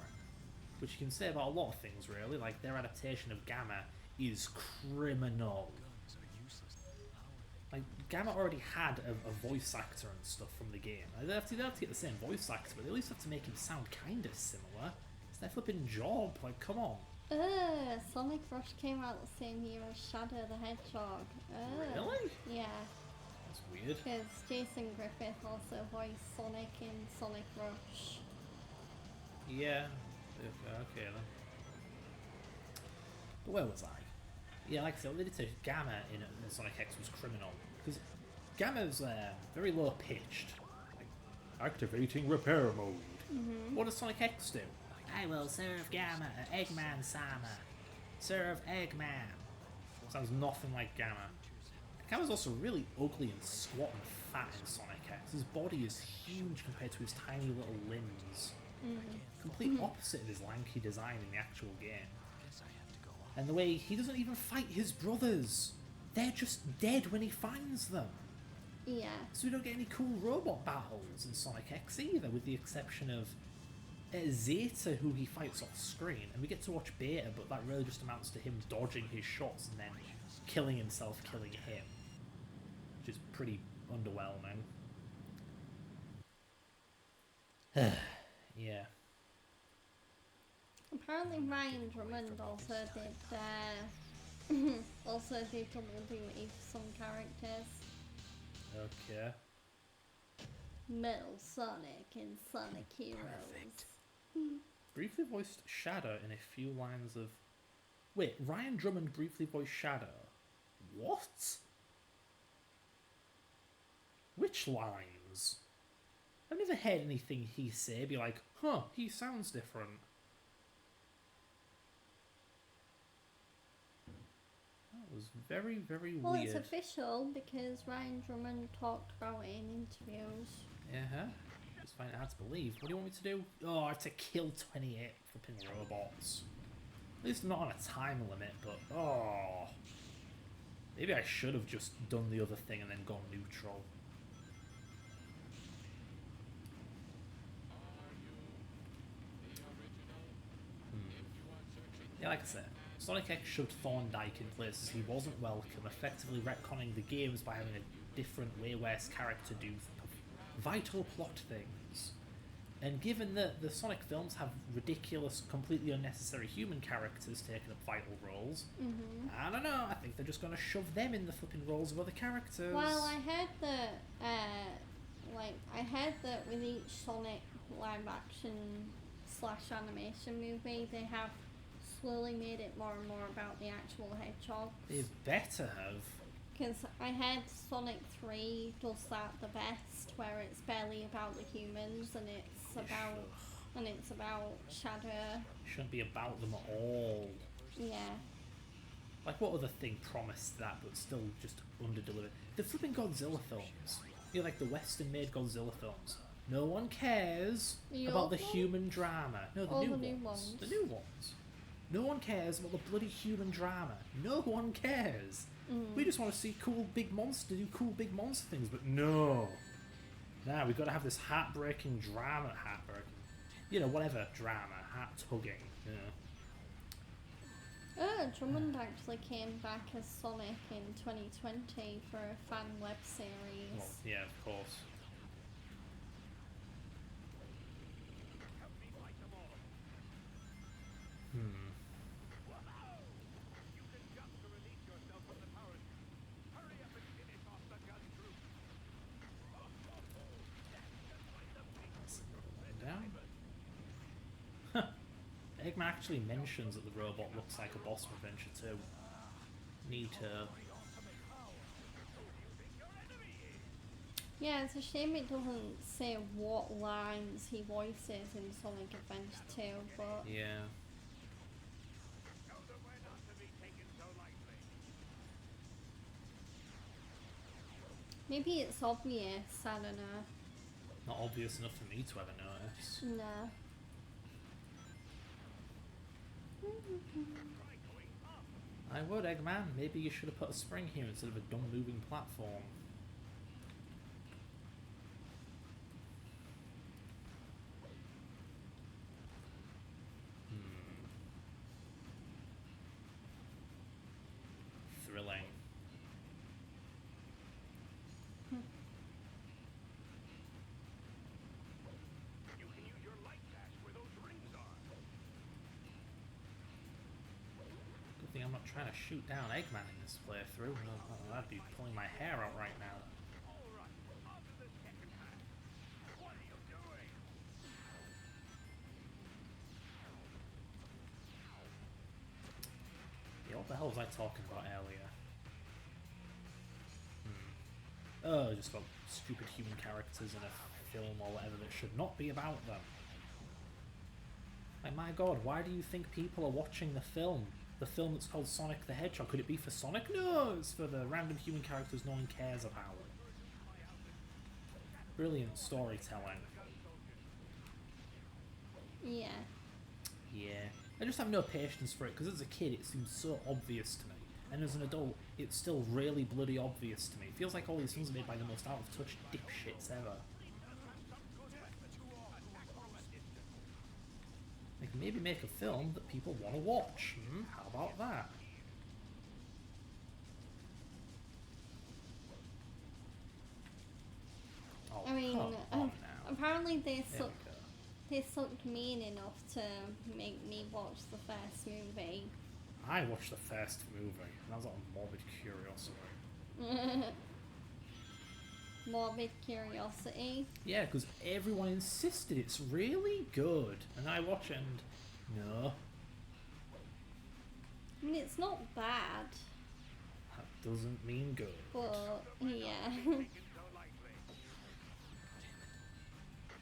Which you can say about a lot of things, really. Like, their adaptation of Gamma is criminal. Guns are useless. How are they? Like, Gamma already had a voice actor and stuff from the game. They have to get the same voice actor, but they at least have to make him sound kind of similar. It's their flipping job. Like, come on. Sonic Rush came out the same year as Shadow the Hedgehog. Really? Yeah, That's weird. because Jason Griffith also voiced Sonic in Sonic Rush. Yeah. Okay then. But where was I? Yeah, like I said, what they did to Gamma in Sonic X was criminal. Because Gamma's very low pitched. Like, activating repair mode. What does Sonic X do? I will serve Gamma, Eggman Sama. Serve Eggman. Sounds nothing like Gamma. Gamma's also really ugly and squat and fat in Sonic X. His body is huge compared to his tiny little limbs. Complete opposite of his lanky design in the actual game. Guess I have to go on. And the way he doesn't even fight his brothers. They're just dead when he finds them. Yeah. So we don't get any cool robot battles in Sonic X either, with the exception of Zeta, who he fights off screen. And we get to watch Beta, but that really just amounts to him dodging his shots and then killing himself, killing him. Which is pretty underwhelming. Yeah. Apparently Ryan Drummond also did double duty for some characters. Okay. Metal Sonic and Sonic Heroes. Perfect. Briefly voiced Shadow in a few lines of... Wait, Ryan Drummond briefly voiced Shadow? What? Which lines? I've never heard anything he say be like, huh, he sounds different. That was very, very Well, weird. it's official because Ryan Drummond talked about it in interviews. Yeah, just find it hard to believe. What do you want me to do? Oh, I have to kill 28 flipping robots. At least not on a time limit, but oh. Maybe I should have just done the other thing and then gone neutral. Yeah, like I said, Sonic X shoved Thorndyke in places he wasn't welcome, effectively retconning the games by having a different, way worse character do vital plot things. And given that the Sonic films have ridiculous, completely unnecessary human characters taking up vital roles, I don't know, I think they're just going to shove them in the flipping roles of other characters. Well, I heard that, with each Sonic live action / animation movie, they have slowly made it more and more about the actual hedgehogs. They better have. Because I heard Sonic 3 does that the best, where it's barely about the humans and it's about Shadow. Shouldn't be about them at all. Yeah. Like, what other thing promised that but still just under-delivered? The flipping Godzilla films. You know, like the Western-made Godzilla films. No one cares The about old the ones? human drama. No, the Or new the ones. new ones? The new ones. No one cares about the bloody human drama. No one cares. We just want to see cool big monster do cool big monster things, but no. Nah, we've got to have this heartbreaking drama. You know, whatever drama. Heart-tugging. Yeah. Drummond actually came back as Sonic in 2020 for a fan web series. Well, yeah, of course. Hmm. You can jump to release yourself from the power suit. Hurry up and finish off the gun troop. Down. Huh. Eggman actually mentions that the robot looks like a boss from Adventure 2. Neato. Yeah, it's a shame it doesn't say what lines he voices in Sonic Adventure 2, but Yeah. Show them we're not to be taken so lightly. maybe it's obvious, I don't know. Not obvious enough for me to ever notice. No. I would, Eggman. Maybe you should have put a spring here instead of a dumb moving platform. Thrilling. You can use your light dash where those rings are. Good thing I'm not trying to shoot down Eggman in this playthrough. I'd be pulling my hair out right now. All right, on to the second half. What are you doing? Yeah, what the hell was I talking about earlier? Oh, just about stupid human characters in a film or whatever that should not be about them. Like, my god, why do you think people are watching the film? The film that's called Sonic the Hedgehog. Could it be for Sonic? No, it's for the random human characters no one cares about. Brilliant storytelling. Yeah. Yeah. I just have no patience for it, because as a kid it seems so obvious to me. And as an adult, it's still really bloody obvious to me. It feels like all these films are made by the most out-of-touch dipshits ever. Like, maybe make a film that people want to watch. How about that? Oh, I mean, come on now. apparently they There we sucked, go. they sucked me in enough to make me watch the first movie. I watched the first movie, and that was out of morbid curiosity. Morbid curiosity. Yeah, because everyone insisted it's really good, and I watch it and no, I mean, it's not bad, that doesn't mean good. but yeah. Taken so lightly.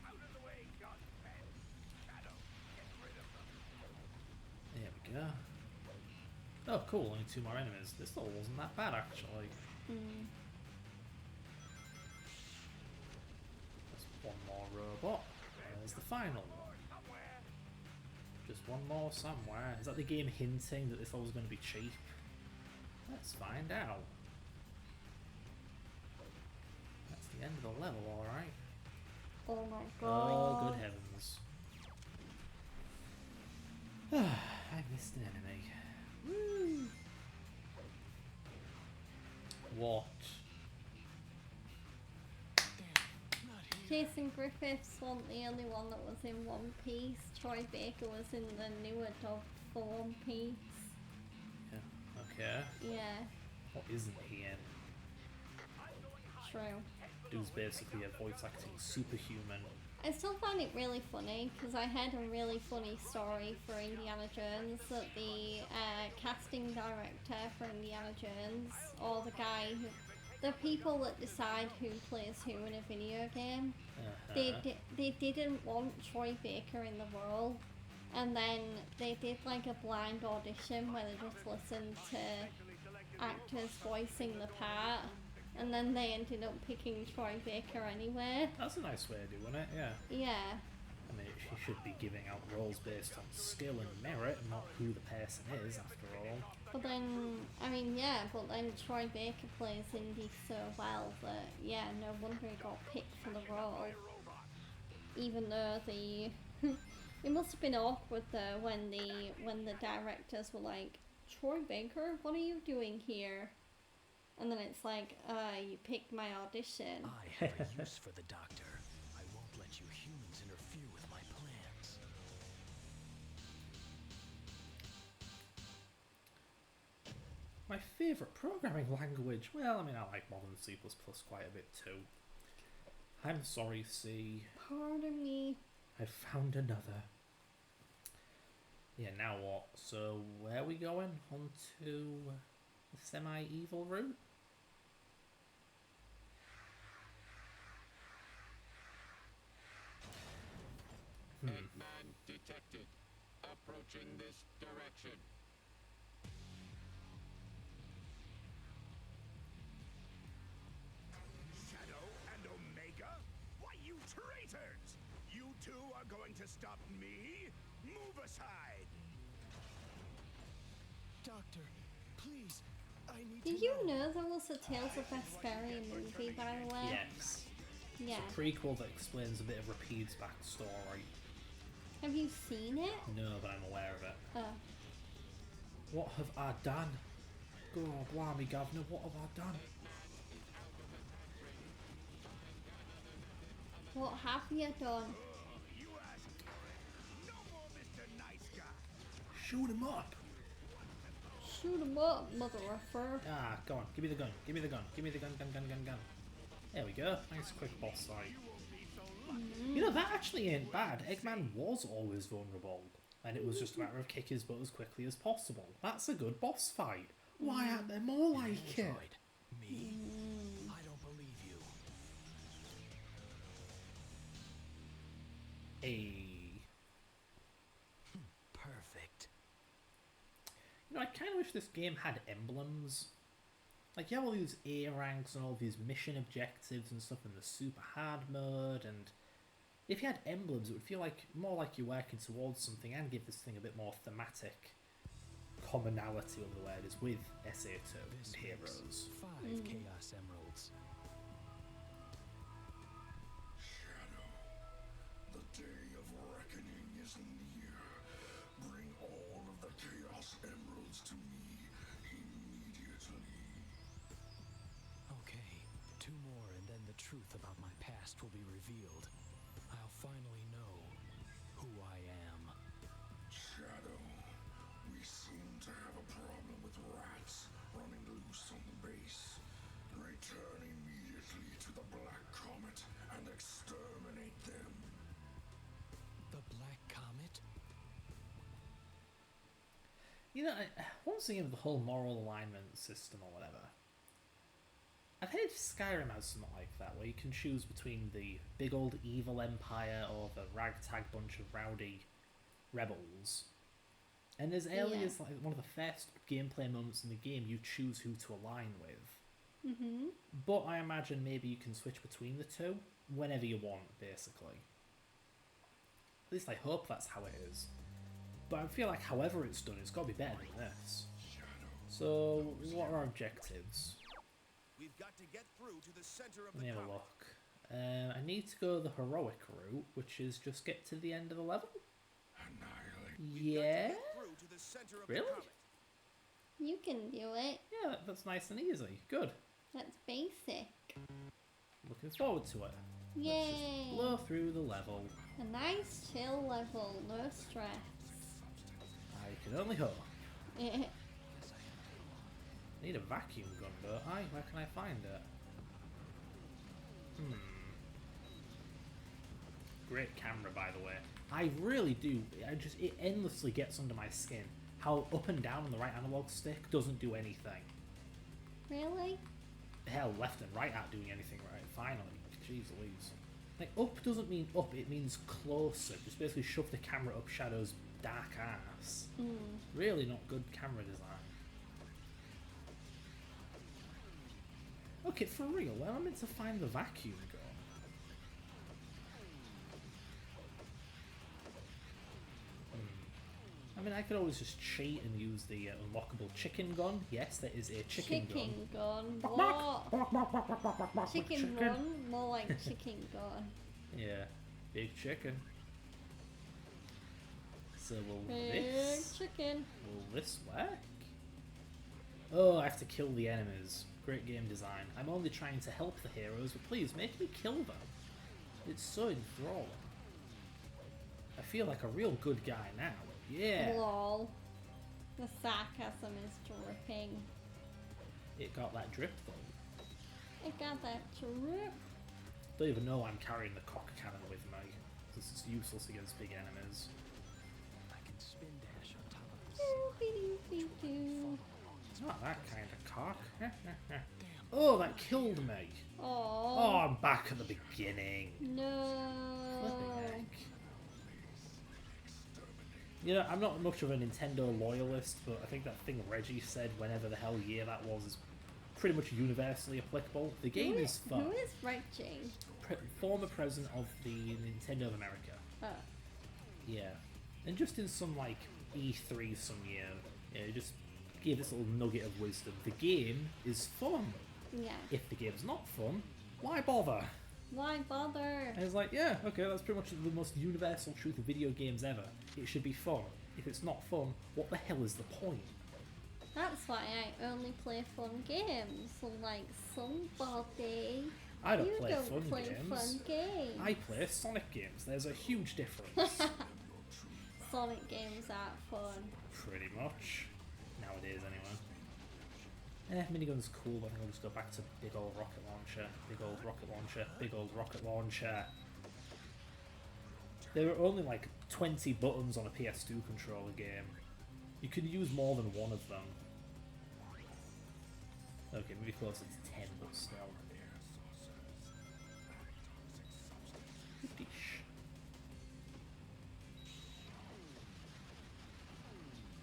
Out of the way, Godspell. Shadow, get rid of them. There we go. Oh, cool, only 2 more enemies. This level wasn't that bad, actually. Mm. There's one more robot. There's the final one. Just one more somewhere. Is that the game hinting that this level's going to be cheap? Let's find out. That's the end of the level, alright. Oh my Oh, god. good heavens. I missed an enemy. Woo! What? Jason Griffiths wasn't the only one that was in One Piece. Troy Baker was in the newer dub for One Piece. Yeah, okay. Yeah, What isn't he in? true. Dude's basically a voice acting superhuman. I still find it really funny because I heard a really funny story for Indiana Jones that the casting director for Indiana Jones, or the guy who, the people that decide who plays who in a video game, they didn't want Troy Baker in the role, and then they did like a blind audition where they just listened to actors voicing the part, and then they ended up picking Troy Baker anyway. That's a nice way of doing it, yeah. Yeah. I mean, he should be giving out roles based on skill and merit, not who the person is, after all. But then, I mean, yeah, but then Troy Baker plays Indy so well that, yeah, no wonder he got picked for the role. Even though the... it must have been awkward though when the directors were like, Troy Baker, what are you doing here? And then it's like, you picked my audition. I have a use for the doctor. I won't let you humans interfere with my plans. My favourite programming language. Well, I mean, I like Modern C++ quite a bit too. I'm sorry, C. Pardon me. I found another. Yeah, now what? So, where are we going? On to the semi-evil route? Eggman detected. Approaching this direction. Shadow and Omega? Why, you traitors! You two are going to stop me? Move aside! Doctor, please, I need Did to you know there was a Tales of Vesperia movie, by the way? Yes. Yeah. It's a prequel that explains a bit of Rapide's backstory. Have you seen it? No, but I'm aware of it. Oh. What have I done? God, blimey, Governor, what have I done? What have you done? You ask for it. No more Mr. Nice Guy. Shoot him up! Shoot 'em up, mother effer. Ah, go on, give me the gun, give me the gun, give me the gun, gun. There we go, nice quick boss fight. You know, that actually ain't bad. Eggman was always vulnerable, and it was just a matter of kick his butt as quickly as possible. That's a good boss fight. Why aren't there more like it? Android. Me? I don't believe you. Hey. Perfect. You know, I kind of wish this game had emblems. Like, you have all these A ranks and all these mission objectives and stuff in the super hard mode, and if you had emblems, it would feel like more like you're working towards something and give this thing a bit more thematic commonality of the way it is with SA2 This and Heroes. 5 Chaos Emeralds. Shadow, the day of reckoning is near. Bring all of the Chaos Emeralds to me immediately. Okay, 2 more and then the truth about my past will be revealed. I'll finally know who I am. Shadow, we seem to have a problem with rats running loose on the base. Return immediately to the Black Comet and exterminate them. The Black Comet? You know, once again, the whole moral alignment system or whatever. I've heard Skyrim has something like that, where you can choose between the big old evil empire or the ragtag bunch of rowdy rebels. And as early Yeah. as like one of the first gameplay moments in the game, you choose who to align with. Mm-hmm. But I imagine maybe you can switch between the two whenever you want, basically. At least I hope that's how it is. But I feel like however it's done, it's got to be better than this. So, what are our objectives? We've got to get through to the center of Let me the have a comet. look. I need to go the heroic route, which is just get to the end of the level? Annihilate. Yeah? Through to the center of Really? the comet. You can do it. Yeah, that's nice and easy. Good. That's basic. Looking forward to it. Let's Yay! just blow through the level. A nice chill level, no stress. I can only hope. Need a vacuum gun, don't I? Where can I find it? Great camera, by the way. I really do. It endlessly gets under my skin. How up and down on the right analog stick doesn't do anything. Really? Hell, left and right aren't doing anything right. Finally. Jeez Louise. Like, up doesn't mean up, it means closer. Just basically shove the camera up Shadow's dark ass. Really not good camera design. Okay, for real, where am I meant to find the vacuum gun? I mean, I could always just cheat and use the unlockable chicken gun. Yes, there is a chicken gun. What? Chicken run? More like chicken gun. Yeah, big chicken. So will Big this chicken. will this work? Oh, I have to kill the enemies. Great game design. I'm only trying to help the heroes, but please make me kill them. It's so enthralling. I feel like a real good guy now. Yeah. Lol. The sarcasm is dripping. it got that drip though. It got that drip. Don't even know I'm carrying the cock cannon with me. This is useless against big enemies. I can spin dash on top of this. Doo-doo-doo-doo. It's not that kind of cock. Oh, that killed me. Oh, Oh, I'm back at the beginning. no. Flipping heck. You know, I'm not much of a Nintendo loyalist, but I think that thing Reggie said whenever the hell year that was is pretty much universally applicable. The game is fun. Who is Reggie? Former president of the Nintendo of America. Oh. Yeah. And just in some, like, E3 some year, just give this little nugget of wisdom. The game is fun. Yeah. If the game's not fun, why bother? Why bother? And it's like, yeah, okay, that's pretty much the most universal truth of video games ever. It should be fun. If it's not fun, what the hell is the point? That's why I only play fun games. Unlike somebody. I don't You play don't fun play games. fun games. I play Sonic games. There's a huge difference. Sonic games aren't fun. Pretty much. Nowadays, anyway. Minigun's cool, but I think I'll just go back to big old rocket launcher, big old rocket launcher, big old rocket launcher. There are only like 20 buttons on a PS2 controller game. You can use more than one of them. Okay, maybe closer to 10, but still. Yeesh.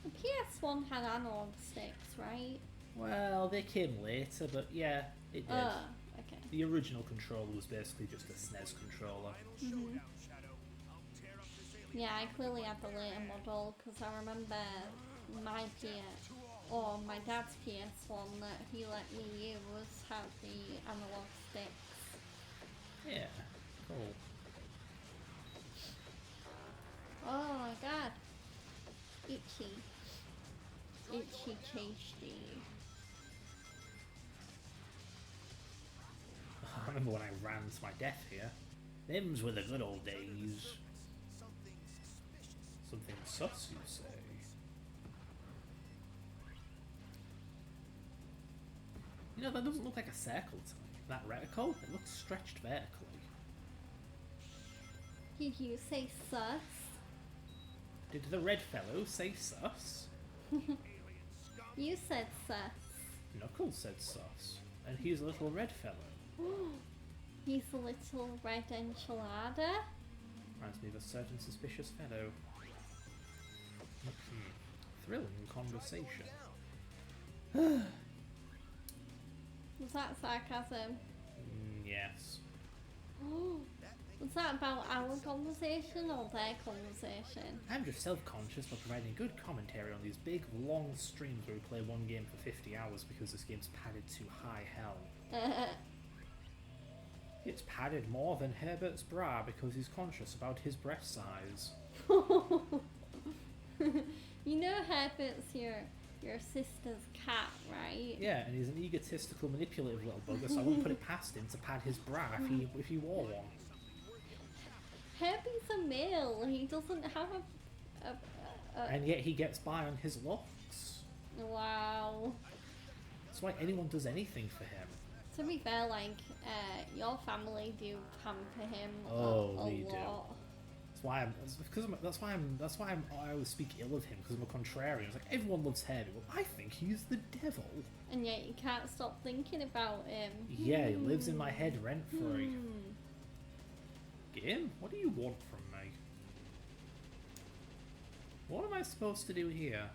The PS1 had analog sticks, right? Well, they came later, but yeah, it did. Okay. The original controller was basically just a SNES controller. Mhm. Yeah, I clearly had the later model because I remember my my dad's PS1 that he let me use had the analog sticks. Yeah, cool. Oh my god. Itchy. Itchy tasty. I remember when I ran to my death here. Them's were the good old days. Something sus, you say? You know, that doesn't look like a circle to me. That reticle, it looks stretched vertically. Did you say sus? Did the red fellow say sus? You said sus. Knuckles said sus. And he's a little red fellow. He's a little red enchilada. Reminds me of a certain suspicious fellow. Thrilling conversation. Was that sarcasm? Yes. Was that about our conversation or their conversation? I'm just self-conscious for providing good commentary on these big, long streams where we play one game for 50 hours because this game's padded to high hell. It's padded more than Herbert's bra because he's conscious about his breast size. You know Herbert's your sister's cat, right? Yeah, and he's an egotistical, manipulative little bugger, so I wouldn't put it past him to pad his bra if he wore one. Herbie's a male. He doesn't have And yet he gets by on his looks. Wow. That's why anyone does anything for him. To be fair, like, your family do pamper him a we do. lot. That's why I always speak ill of him, because I'm a contrarian. It's like, everyone loves Herbie. Well, I think he's the devil. And yet you can't stop thinking about him. Yeah, he lives in my head rent-free. Game? What do you want from me? What am I supposed to do here?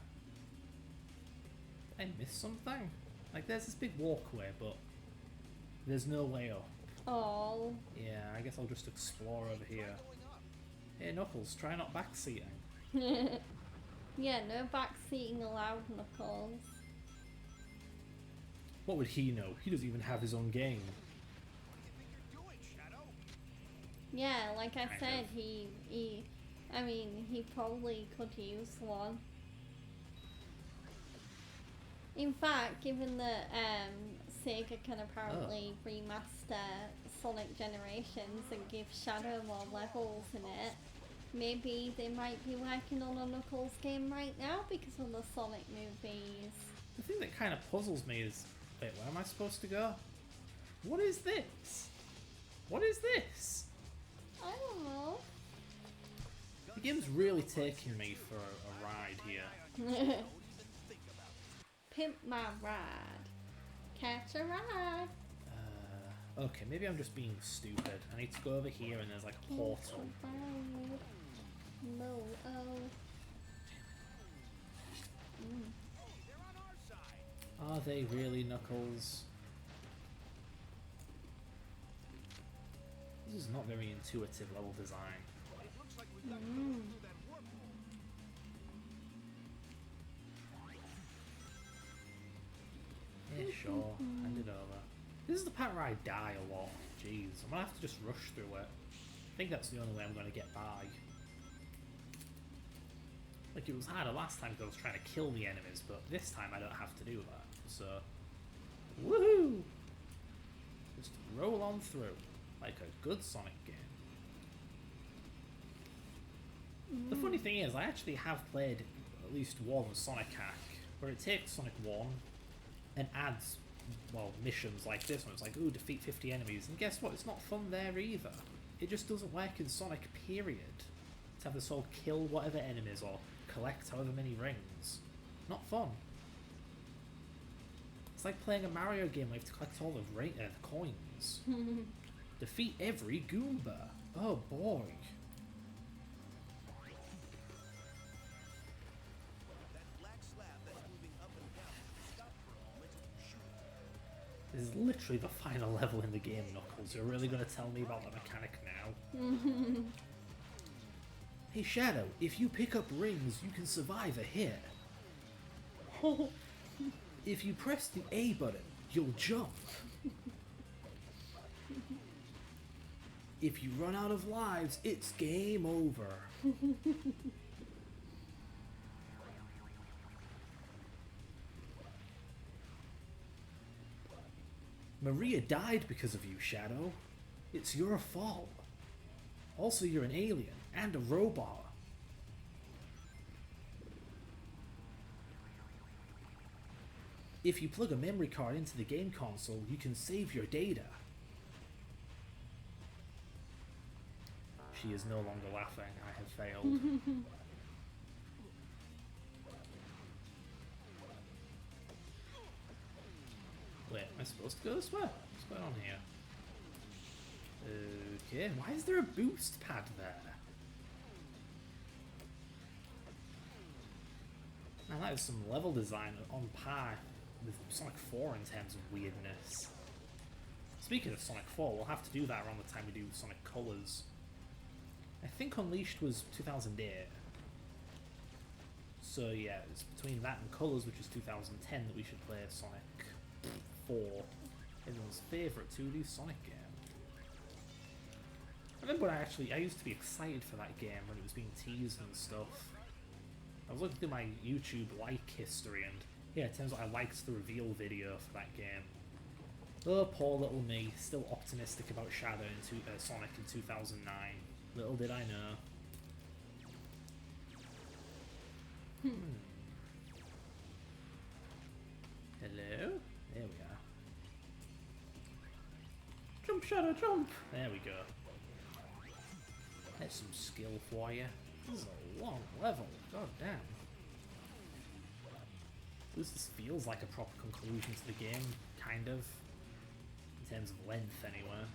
Did I miss something? Like, there's this big walkway, but there's no way up. Oh. Yeah, I guess I'll just explore over here. Hey, Knuckles, try not backseating. Yeah, no backseating allowed, Knuckles. What would he know? He doesn't even have his own game. Yeah, like I Kind said, of. he probably could use one. In fact, given that Sega can apparently remaster Sonic Generations and give Shadow more levels in it, maybe they might be working on a Knuckles game right now because of the Sonic movies. The thing that kind of puzzles me is, Wait, where am I supposed to go? What is this? What is this? I don't know. The game's really taking me for a ride here. Pimp my ride. Catch a ride. Okay, maybe I'm just being stupid. I need to go over here and there's like a portal. No, oh. Are they really, Knuckles? This is not very intuitive level design. Yeah, sure. Hand it over. This is the part where I die a lot. Jeez, I'm gonna have to just rush through it. I think that's the only way I'm gonna get by. Like, it was harder last time because I was trying to kill the enemies, but this time I don't have to do that. So, woohoo! Just roll on through, like a good Sonic game. The funny thing is, I actually have played at least one Sonic hack, where it takes Sonic 1 and adds, well, missions like this one. It's like, ooh, defeat 50 enemies, and guess what? It's not fun there either. It just doesn't work in Sonic, period. To have this whole kill whatever enemies or collect however many rings. Not fun. It's like playing a Mario game where you have to collect all the coins. Defeat every Goomba. Oh boy. This is literally the final level in the game, Knuckles. You're really going to tell me about the mechanic now? Hey Shadow, if you pick up rings, you can survive a hit. If you press the A button, you'll jump. If you run out of lives, it's game over. Maria died because of you, Shadow. It's your fault. Also, you're an alien and a robot. If you plug a memory card into the game console, you can save your data. She is no longer laughing. I have failed. Wait, am I supposed to go this way? What's going on here? Okay, why is there a boost pad there? Now that is some level design on par with Sonic 4 in terms of weirdness. Speaking of Sonic 4, we'll have to do that around the time we do Sonic Colors. I think Unleashed was 2008. So yeah, it's between that and Colors, which is 2010, that we should play Sonic 4. Everyone's favourite 2D Sonic game. I remember I used to be excited for that game when it was being teased and stuff. I was looking through my YouTube like history and yeah, it turns out I liked the reveal video for that game. Oh, poor little me, still optimistic about Shadow in Sonic in 2009. Little did I know. Hello? There we are. Jump, Shadow, jump! There we go. That's some skill for you. This is a long level. God damn. This feels like a proper conclusion to the game, kind of. In terms of length, anyway.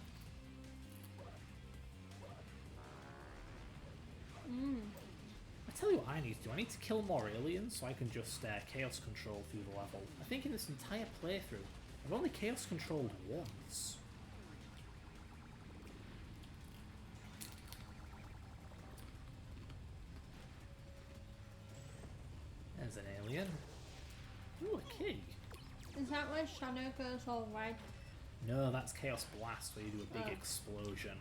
I tell you what I need to do. I need to kill more aliens so I can just chaos control through the level. I think in this entire playthrough, I've only chaos controlled once. There's an alien. Ooh, a key. Is that where Shadow goes all red? No, that's Chaos Blast, where you do a big explosion.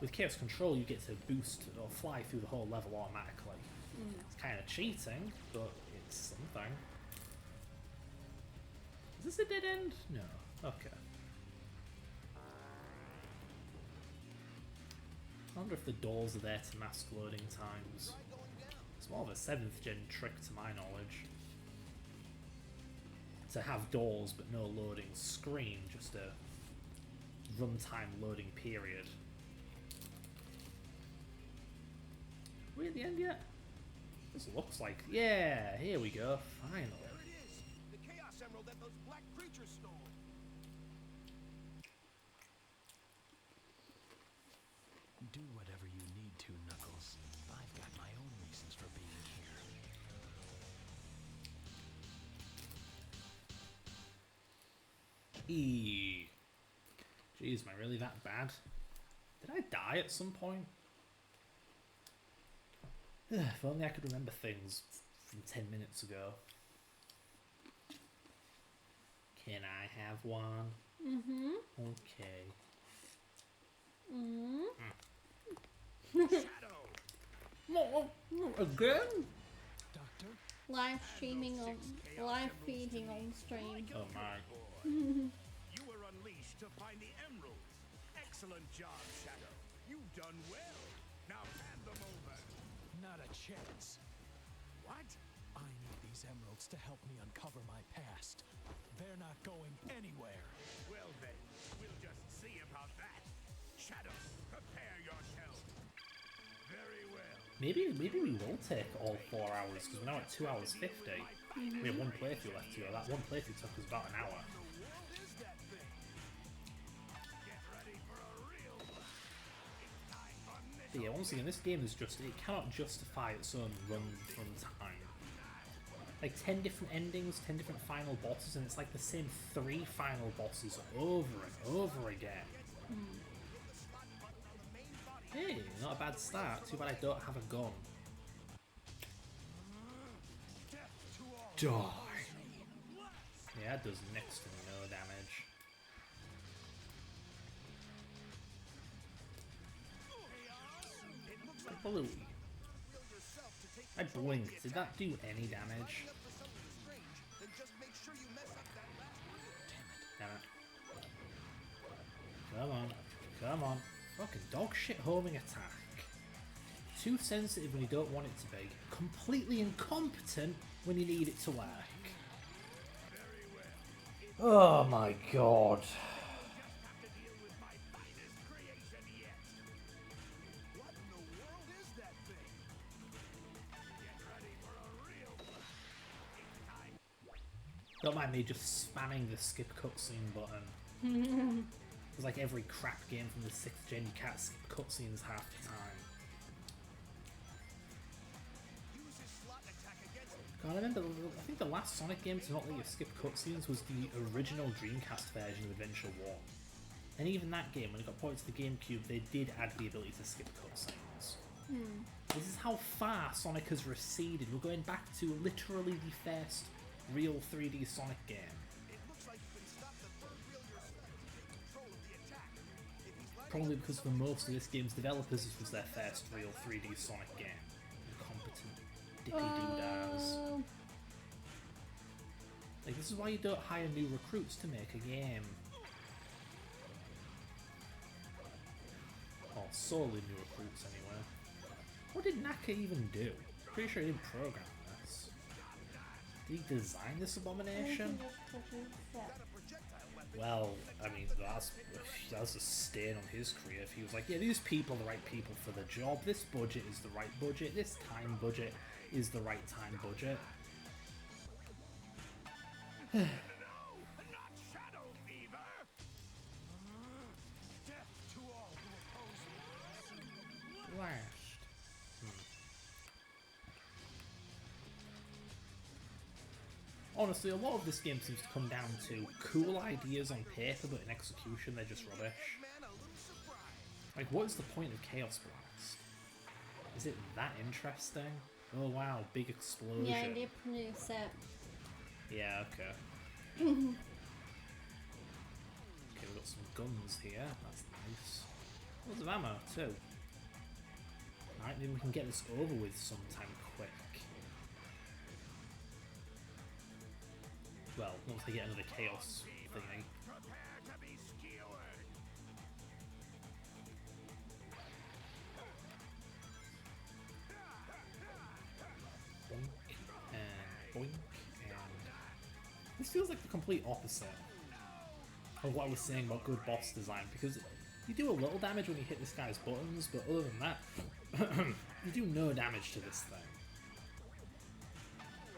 With Chaos Control, you get to boost or fly through the whole level automatically. It's kind of cheating, but it's something. Is this a dead end? No. Okay. I wonder if the doors are there to mask loading times. It's more of a 7th gen trick to my knowledge. to have doors but no loading screen, just a runtime loading period. Are we at the end yet? This looks like... Yeah, here we go, finally. There it is! The Chaos Emerald that those black creatures stole! Do whatever you need to, Knuckles. I've got my own reasons for being here. Jeez, am I really that bad? Did I die at some point? If only I could remember things from 10 minutes ago. Can I have one? Mm-hmm. Okay. Shadow! No, again? Doctor? Live streaming on, live feeding on stream. Oh my. You were unleashed to find the emeralds. Excellent job, Shadow. You've done well. Now hand them over. Not a chance. What? I need these emeralds to help me uncover my past. They're not going anywhere. Well then, we'll just see about that. Shadow, prepare yourself. Very well. Maybe we will take all 4 hours, because we're now at 2 hours 50. We have one playthrough left to go. That one playthrough took us about an hour. The world is that thing. Get ready for a real one. It's time for But yeah, once again, this game is just... It cannot justify its own run time. Like 10 different endings, 10 different final bosses, and it's like the same 3 final bosses over and over again. Hey, not a bad start. Too bad I don't have a gun. Die! Yeah, that does next to no damage. Blue. I blinked. Did that do any damage? Damn it. Come on. Come on. Fucking dog shit homing attack. Too sensitive when you don't want it to be. Completely incompetent when you need it to work. Oh my god. Don't mind me just spamming the skip cutscene button. It's like every crap game from the 6th gen, you can't skip cutscenes half the time. God, I remember, I think the last Sonic game to not let you skip cutscenes was the original Dreamcast version of Adventure 1. And even that game, when it got ported to the GameCube, they did add the ability to skip cutscenes. This is how far Sonic has receded. We're going back to literally the first real 3D Sonic game. Probably because for most of this game's developers, this was their first real 3D Sonic game. Incompetent dippy-doo-dahs. Like, this is why you don't hire new recruits to make a game. Or solely new recruits, anyway. What did Naka even do? Pretty sure he didn't program this. Did he design this abomination? Well, I mean, that's a stain on his career. If he was like, yeah, these people are the right people for the job, this budget is the right budget, this time budget is the right time budget. Last. Honestly, a lot of this game seems to come down to cool ideas on paper, but in execution they're just rubbish. Like, what is the point of Chaos Blast? Is it that interesting? Oh wow, big explosion. Yeah, I did produce it. Yeah, okay. Okay, we've got some guns here, that's nice. Lots of ammo, too. Alright, maybe we can get this over with sometime quick. Well, once they get another chaos thingy. Boink and boink and... this feels like the complete opposite of what I was saying about good boss design, because you do a little damage when you hit this guy's buttons, but other than that, you do no damage to this thing.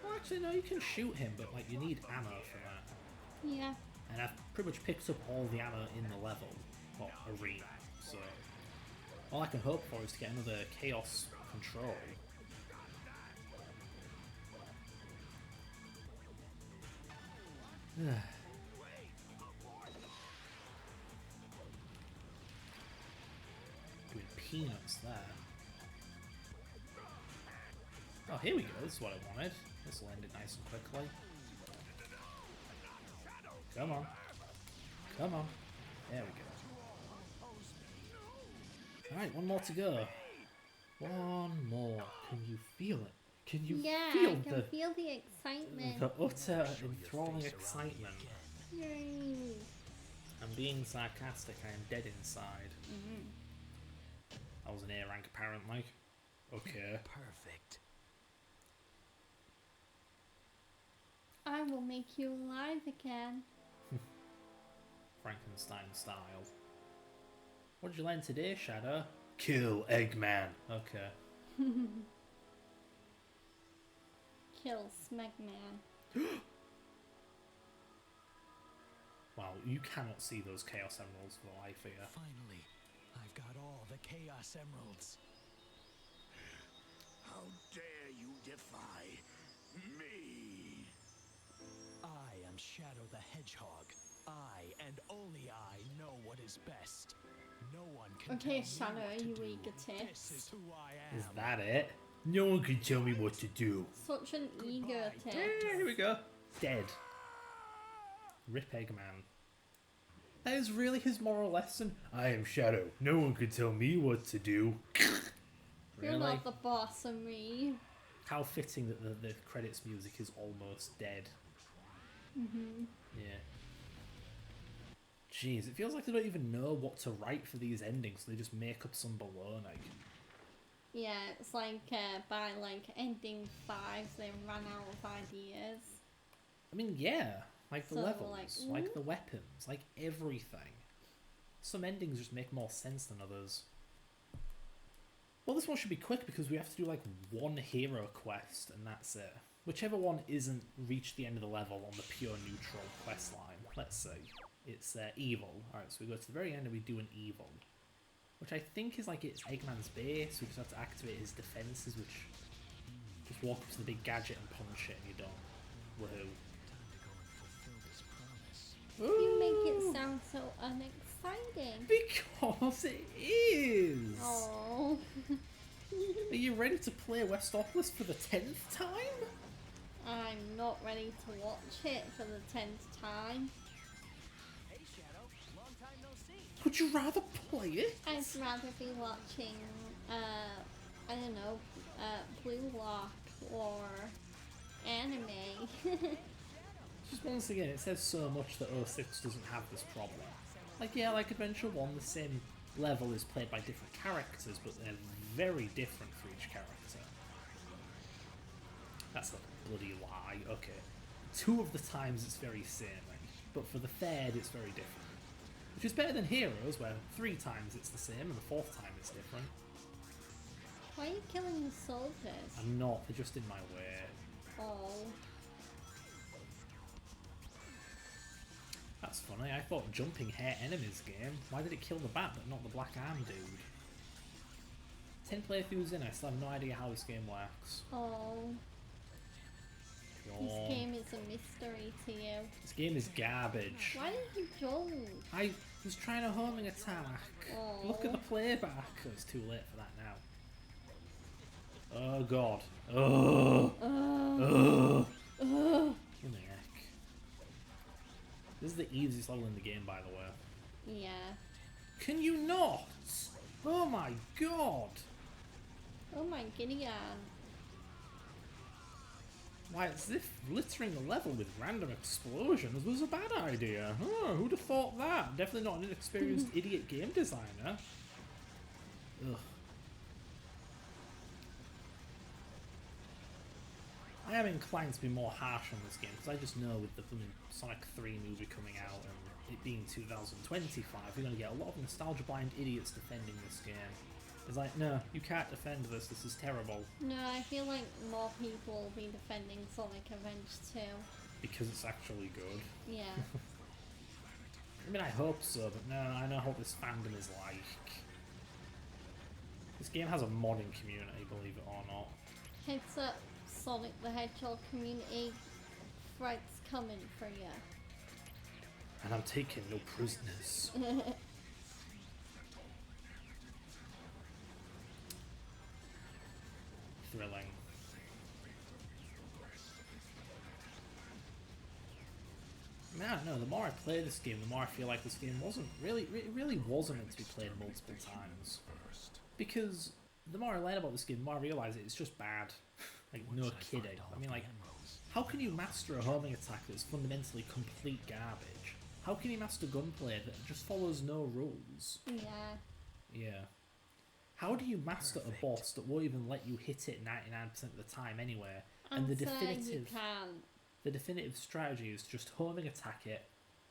Well, actually, no, you can shoot him, but like you need ammo for that. Yeah. And I've pretty much picked up all the ammo in the level, or arena, so all I can hope for is to get another Chaos Control. Doing peanuts there. Oh, here we go, this is what I wanted. This will end it nice and quickly. Come on. Come on. There we go. Alright, one more to go. One more. Can you feel it? Can you Yeah, feel I can feel the excitement. the utter enthralling excitement? Yay. I'm being sarcastic, I am dead inside. I was an A rank apparently. Okay. Perfect. I will make you alive again. Frankenstein style. What did you learn today, Shadow? Kill Eggman. Okay. Kill Smegman. Wow, you cannot see those Chaos Emeralds for the life of you. Finally, I've got all the Chaos Emeralds. How dare you defy me? I am Shadow the Hedgehog. I and only I know what is best. No one can Okay, tell me Shadow, what are to you do. egotist? This is who I am. Is that it? No one can tell me what to do. Such an egotist. Here we go. Dead. Rip Eggman. That is really his moral lesson. I am Shadow. No one can tell me what to do. You're Really? not the boss of me. How fitting that the credits music is almost dead. Yeah. Jeez, it feels like they don't even know what to write for these endings. They just make up some baloney. Yeah, it's like by like ending 5, they ran out of ideas. I mean, yeah. Like the So, levels, like, like the weapons, like everything. Some endings just make more sense than others. Well, this one should be quick because we have to do like one hero quest and that's it. Whichever one isn't reached the end of the level on the pure neutral quest line. Let's see. It's evil. Alright, so we go to the very end and we do an evil. Which I think is like it's Eggman's base. We just have to activate his defences, which just walk up to the big gadget and punch it and you're done. Woohoo. You make it sound so unexciting. Because it is! Oh. Are you ready to play Westopolis for the 10th time? I'm not ready to watch it for the 10th time. Hey, Shadow. Long time no see. Would you rather play it? I'd rather be watching, I don't know, Blue Lock or anime. Just once again, it says so much that 06 doesn't have this problem. Like, yeah, like Adventure 1, the same level is played by different characters, but they're very different for each character. That's a bloody lie. Okay. 2 of the times it's very samey, but for the 3rd it's very different. Which is better than Heroes, where 3 times it's the same and the 4th time it's different. Why are you killing the soldiers? I'm not, they're just in my way. Oh. That's funny, I thought jumping hurt enemies game. Why did it kill the bat but not the black arm dude? 10 playthroughs in, I still have no idea how this game works. Oh. Yawn. This game is a mystery to you. This game is garbage. Why did you jump? I was trying a homing attack. Oh. Look at the playback. Oh, it's too late for that now. Oh god. Oh. Oh. Ugh. In the heck. This is the easiest level in the game, by the way. Yeah. Can you not? Oh my god. Oh my Gideon. Why, it's as if littering the level with random explosions was a bad idea. Oh, who'd have thought that? Definitely not an inexperienced idiot game designer. Ugh. I am inclined to be more harsh on this game, because I just know with the Sonic 3 movie coming out and it being 2025, you're going to get a lot of nostalgia-blind idiots defending this game. It's like, no, you can't defend this is terrible. No, I feel like more people will be defending Sonic Revenge 2. Because it's actually good. Yeah. I mean, I hope so, but no, I know what this fandom is like. This game has a modding community, believe it or not. Heads up, Sonic the Hedgehog community. Threats coming for you. And I'm taking no prisoners. Thrilling. I mean, I don't know, the more I play this game, the more I feel like this game wasn't really, it really wasn't meant to be played multiple times. Because the more I learn about this game, the more I realise it's just bad. Like, no kidding. I mean, like, how can you master a homing attack that's fundamentally complete garbage? How can you master gunplay that just follows no rules? Yeah. Yeah. How do you master a boss that won't even let you hit it 99% of the time anyway? And the You definitive... can't. The definitive strategy is just homing attack it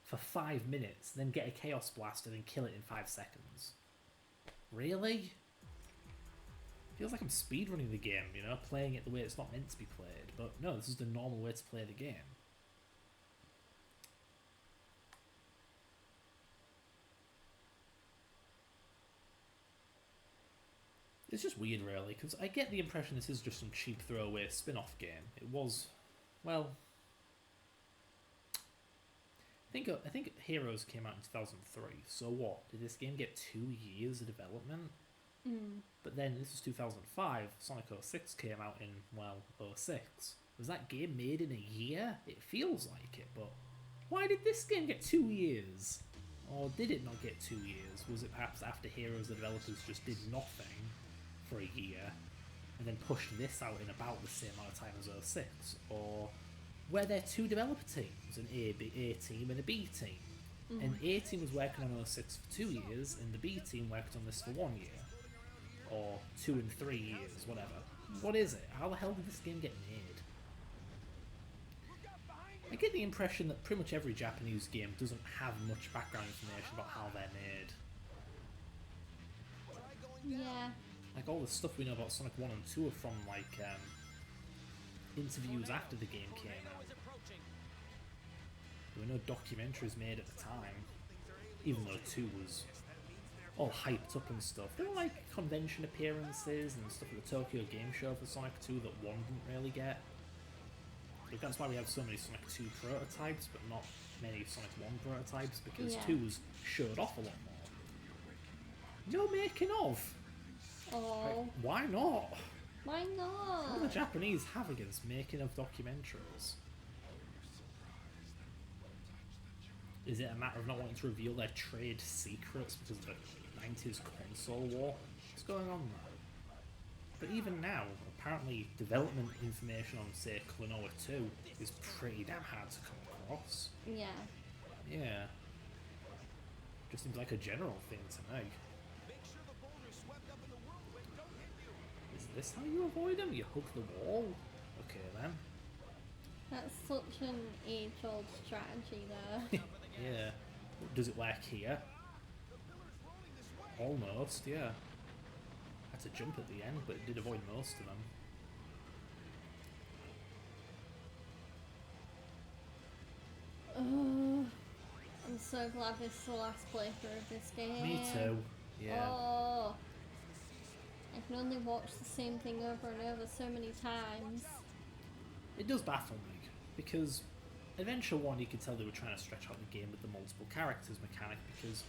for 5 minutes, then get a Chaos Blast and then kill it in 5 seconds. Really? Feels like I'm speedrunning the game, you know, playing it the way it's not meant to be played. But no, this is the normal way to play the game. It's just weird, really, because I get the impression this is just some cheap throwaway spin-off game. It was, well... I think Heroes came out in 2003, so what? Did this game get 2 years of development? But then, this is 2005, Sonic 06 came out in, well, 06. Was that game made in a year? It feels like it, but why did this game get 2 years? Or did it not get 2 years? Was it perhaps after Heroes the developers just did nothing for a year, and then pushed this out in about the same amount of time as 06? Or were there two developer teams, an A team and a B team? And A team was working on 06 for 2 years, and the B team worked on this for 1 year. Or 2 and 3 years, whatever. What is it? How the hell did this game get made? I get the impression that pretty much every Japanese game doesn't have much background information about how they're made. Yeah. Like, all the stuff we know about Sonic 1 and 2 are from, like, interviews after the game came out. There were no documentaries made at the time, even though 2 was all hyped up and stuff. There were, like, convention appearances and stuff at the Tokyo Game Show for Sonic 2 that 1 didn't really get. Like, that's why we have so many Sonic 2 prototypes, but not many Sonic 1 prototypes, because 2 was showed off a lot more. No making of! Oh. Like, why not? Why not? What do the Japanese have against making of documentaries? Is it a matter of not wanting to reveal their trade secrets because of the 90s console war? What's going on there? But even now, apparently development information on, say, Klonoa 2 is pretty damn hard to come across. Yeah. Yeah. Just seems like a general thing to me. Is this how you avoid them? You hug the wall? Okay then. That's such an age-old strategy there. Yeah. Does it work here? Almost, yeah. Had to jump at the end, but it did avoid most of them. I'm so glad this is the last playthrough of this game. Me too. Yeah. Oh. I can only watch the same thing over and over so many times. It does baffle me, because Adventure 1 you could tell they were trying to stretch out the game with the multiple characters mechanic, because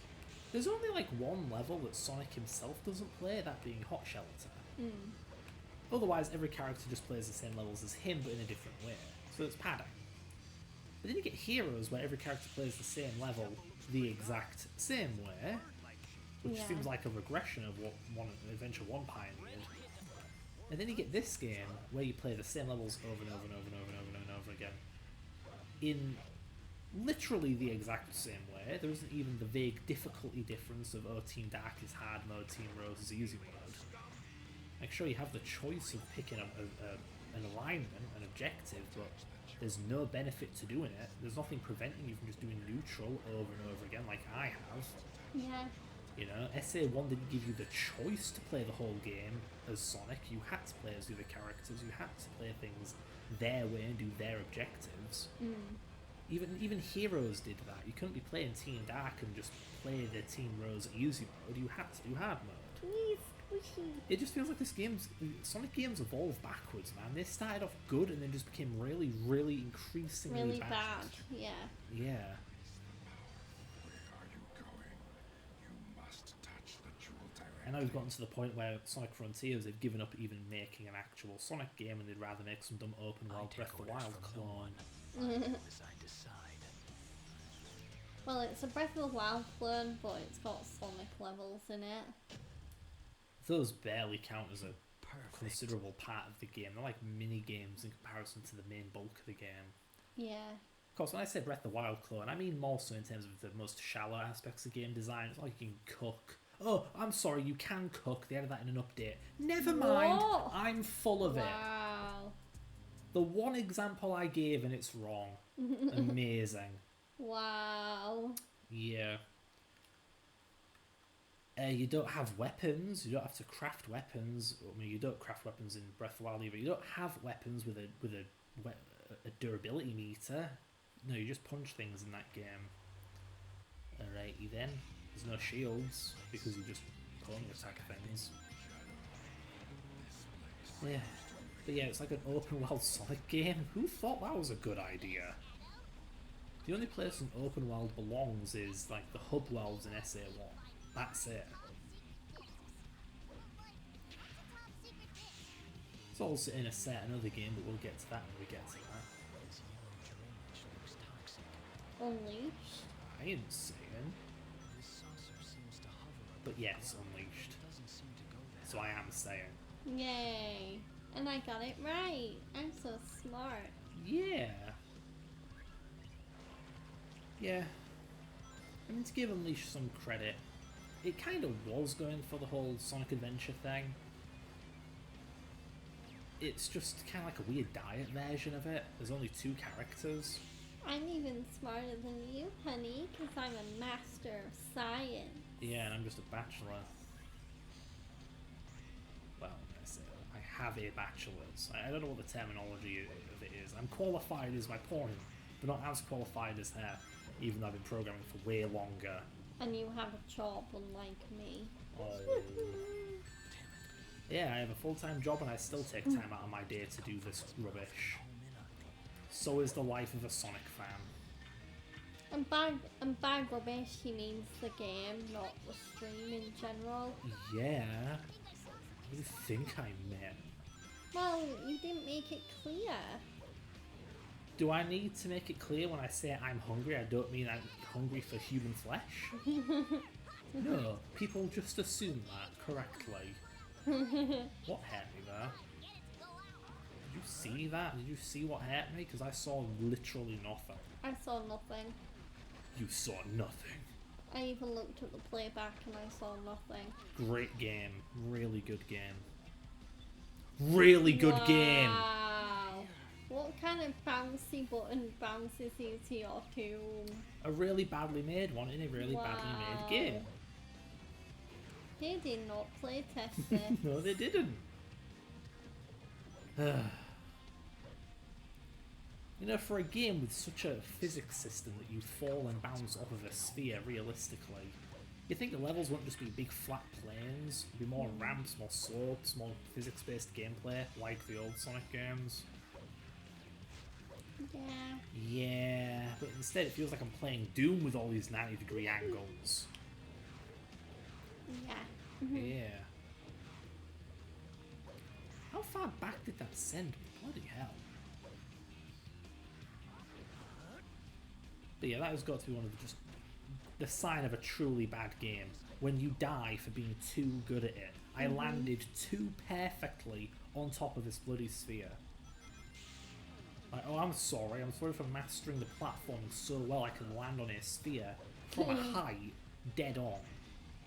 there's only like one level that Sonic himself doesn't play, that being Hot Shelter. Otherwise every character just plays the same levels as him but in a different way, so it's padding. But then you get Heroes where every character plays the same level the exact same way, which seems like a regression of what Adventure 1 pioneered. And then you get this game where you play the same levels over and over and over and over and over and over again in literally the exact same way. There isn't even the vague difficulty difference of, oh, Team Dark is hard mode, Team Rose is easy mode. Like, sure, you have the choice of picking a an alignment, an objective, but there's no benefit to doing it. There's nothing preventing you from just doing neutral over and over again like I have. Yeah. You know, SA1 didn't give you the choice to play the whole game as Sonic. You had to play as the other characters. You had to play things their way and do their objectives. Even Heroes did that. You couldn't be playing Team Dark and just play the Team Rose easy mode. You had to do hard mode. Please, squishy. It just feels like Sonic games evolve backwards, man. They started off good and then just became really, really increasingly Really bad. bad. Yeah. Yeah. Where are you going? You must touch the jewel directly. And now we've gotten to the point where Sonic Frontiers, they've given up even making an actual Sonic game and they'd rather make some dumb open I world take Breath of the orders Wild from no clone. one. As I decide. Well, it's a Breath of the Wild clone, but it's got Sonic levels in it. Those barely count as a Perfect. considerable part of the game. They're like mini games in comparison to the main bulk of the game. Yeah. Of course, when I say Breath of the Wild clone, I mean more so in terms of the most shallow aspects of game design. It's like you can cook. Oh, I'm sorry, you can cook. They added that in an update. Never mind. What? I'm full of it. Wow. The one example I gave and it's wrong. Amazing. Wow. Yeah. You don't have weapons. You don't have to craft weapons. I mean, you don't craft weapons in Breath of the Wild either. You don't have weapons with a durability meter. No, you just punch things in that game. Alrighty then. There's no shields because you just pony attack things. Yeah. But yeah, it's like an open world Sonic game. Who thought that was a good idea? The only place an open world belongs is like the hub worlds in SA1. That's it. It's all set in a set another game, but we'll get to that when we get to that. This yellow drainage looks toxic. Unleashed. I ain't saying, This saucer seems to hover above but the yes, ground. unleashed. It doesn't seem to go there. So I am saying. Yay. And I got it right. I'm so smart. Yeah. Yeah. I mean, to give Unleashed some credit, it kind of was going for the whole Sonic Adventure thing. It's just kind of like a weird diet version of it. There's only 2 characters. I'm even smarter than you, honey, because I'm a master of science. Yeah, and I'm just a bachelor. Well, I say I have a bachelor's. I don't know what the terminology of it is. I'm qualified as my point, but not as qualified as her, even though I've been programming for way longer. And you have a job unlike me. Oh. Yeah, I have a full-time job and I still take time out of my day to do this rubbish. So is the life of a Sonic fan. And by rubbish, he means the game, not the stream in general. Yeah. What do you think I meant? Well, you didn't make it clear. Do I need to make it clear when I say I'm hungry? I don't mean I'm hungry for human flesh. No, people just assume that correctly. What hurt me there? Did you see that? Did you see what hurt me? Because I saw literally nothing. I saw nothing. You saw nothing. I even looked at the playback and I saw nothing. Great game. Really good game. Really good game. Wow. What kind of bouncy button bounces you to your tomb? A really badly made one in a really badly made game. They did not play test this. No, they didn't. You know, for a game with such a physics system that you fall and bounce off of a sphere realistically, you think the levels won't just be big flat planes? It'd be more ramps, more slopes, more physics-based gameplay, like the old Sonic games. Yeah. Yeah, but instead it feels like I'm playing Doom with all these 90-degree angles. Yeah. Yeah. How far back did that send me? Bloody hell. But yeah, that has got to be one of the sign of a truly bad game. When you die for being too good at it. I landed too perfectly on top of this bloody sphere. Like, oh, I'm sorry for mastering the platforming so well I can land on a sphere from a height dead on.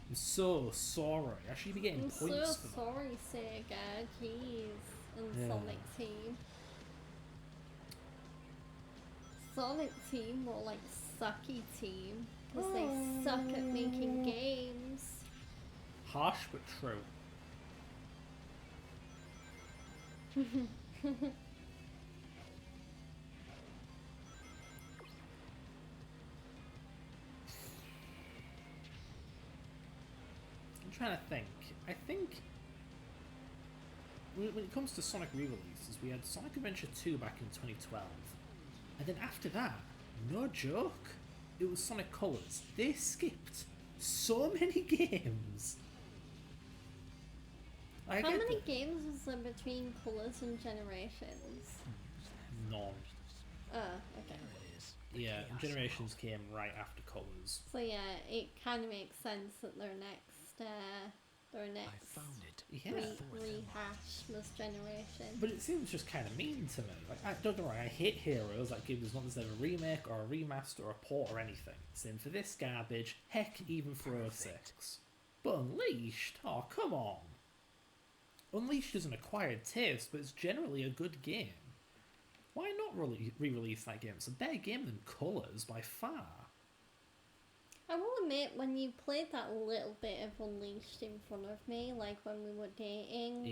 I'm so sorry. I should be getting I'm points so for that. sorry, Sega. Jeez. and Yeah. Sonic Team. Sonic Team more like sucky team because they suck at making games. Harsh but true. I'm trying to think. I think when it comes to Sonic re-releases, we had Sonic Adventure 2 back in 2012, and then after that, no joke, it was Sonic Colors. They skipped so many games. I How get many that- games was there between Colors and Generations? None. Oh, okay. There it is. Yeah, and Chaos Generations came right after Colors. So yeah, it kind of makes sense that their next I found it. Yeah. rehash was Generation. But it seems just kind of mean to me. Like, don't get me wrong, I hate Heroes. Like, game does not deserve a remake or a remaster or a port or anything. Same for this garbage. Heck, even for 06. But Unleashed? Oh, come on. Unleashed is an acquired taste, but it's generally a good game. Why not re-release that game? It's a better game than Colours by far. I will admit, when you played that little bit of Unleashed in front of me, like when we were dating,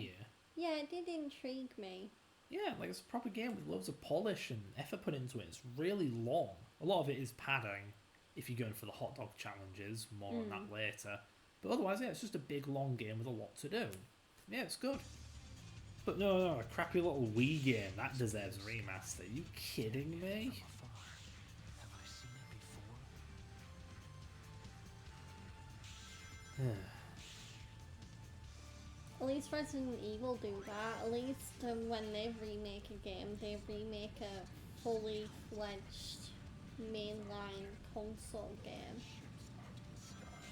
yeah, it did intrigue me. Yeah, like it's a proper game with loads of polish and effort put into it. It's really long. A lot of it is padding if you're going for the hot dog challenges, more on that later. But otherwise, yeah, it's just a big long game with a lot to do. Yeah, it's good. But no, a crappy little Wii game, that deserves a remaster. Are you kidding me? From afar. Have I seen it before? At least Resident Evil do that. At least when they remake a game, they remake a fully fledged mainline console game.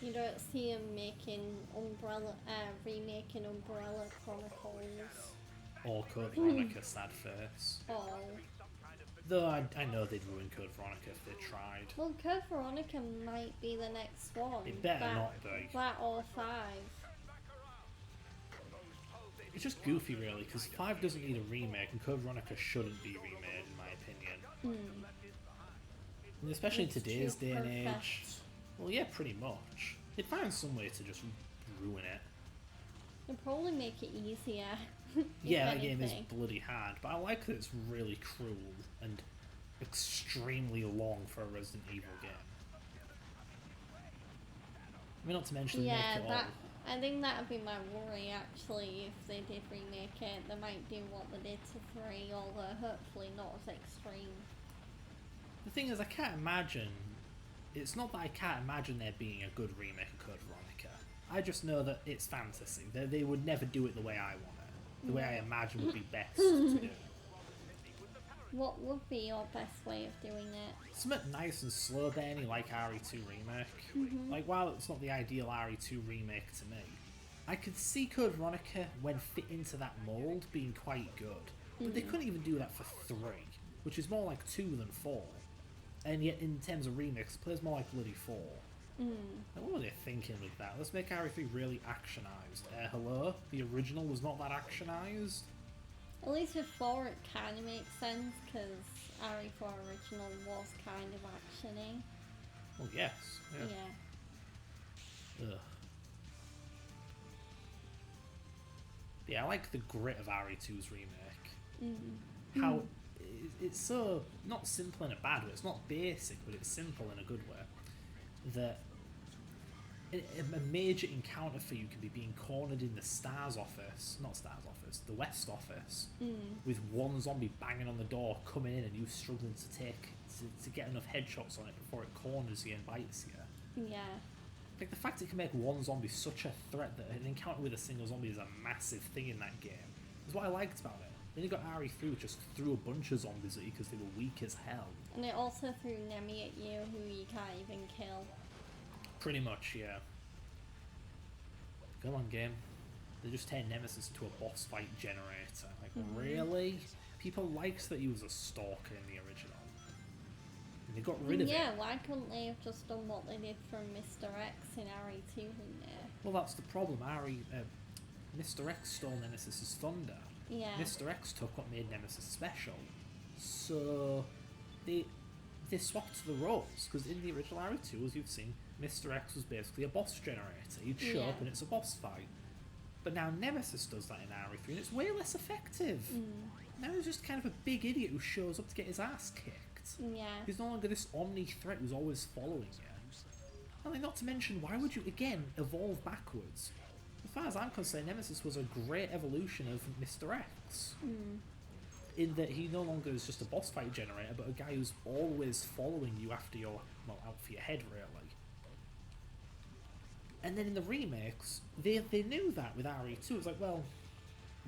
You don't see them making remaking Umbrella Chronicles. Or Code Veronica, sad face. Oh, Though I know they'd ruin Code Veronica if they tried. well, Code Veronica might be the next one. It better that, not be. That or 5. It's just goofy, really, because 5 doesn't need a remake, and Code Veronica shouldn't be remade, in my opinion. And especially in It's today's too day and perfect. age. Well, yeah, pretty much. They'd find some way to just ruin it. They'll probably make it easier. if Yeah, that game is anything. bloody hard, but I like that it's really cruel and extremely long for a Resident Evil game. I mean, not to mention they Yeah, make it that. all. I think that would be my worry actually if they did remake it. They might do what they did to 3, although hopefully not as extreme. The thing is, I can't imagine. It's not that I can't imagine there being a good remake of Code Veronica. I just know that it's fantasy. They would never do it the way I want it. The way I imagine would be best to do. What would be your best way of doing it? Something nice and slow burny like RE2 remake. Like, while it's not the ideal RE2 remake to me, I could see Code Veronica, when fit into that mould, being quite good. But they couldn't even do that for 3, which is more like 2 than 4. And yet, in terms of remix, it plays more like bloody 4. Now, what were they thinking with that? Let's make RE3 really actionized. Hello? The original was not that actionized? At least with 4 it kind of makes sense because RE4 original was kind of actiony. Well, yes. Yeah. Ugh. Yeah, I like the grit of RE2's remake. How it's so not simple in a bad way. It's not basic, but it's simple in a good way. That a major encounter for you can be being cornered in the the West office, with one zombie banging on the door, coming in, and you struggling to get enough headshots on it before it corners you and bites you. Yeah. Like, the fact it can make one zombie such a threat that an encounter with a single zombie is a massive thing in that game is what I liked about it. Then you got RE3, which just threw a bunch of zombies at you because they were weak as hell. And it also threw Nemi at you who you can't even kill. Pretty much, yeah. Come on, game. They just turned Nemesis into a boss fight generator. Like, really? People liked that he was a stalker in the original. And they got rid of Yeah, it. why couldn't they have just done what they did from Mr. X in RE2 remake? Well, that's the problem. Mr. X stole Nemesis' thunder. Yeah. Mr. X took what made Nemesis special. So they swapped the roles, because in the original RE2, as you've seen, Mr. X was basically a boss generator. He'd show up and it's a boss fight. But now Nemesis does that in RE3 and it's way less effective. Now he's just kind of a big idiot who shows up to get his ass kicked. Yeah. He's no longer this omni threat who's always following you. I mean, not to mention, why would you, again, evolve backwards? As far as I'm concerned, Nemesis was a great evolution of Mr. X. In that he no longer is just a boss fight generator, but a guy who's always following you after you're, well, out for your head, really. And then in the remakes, they knew that with RE2. It was like, well,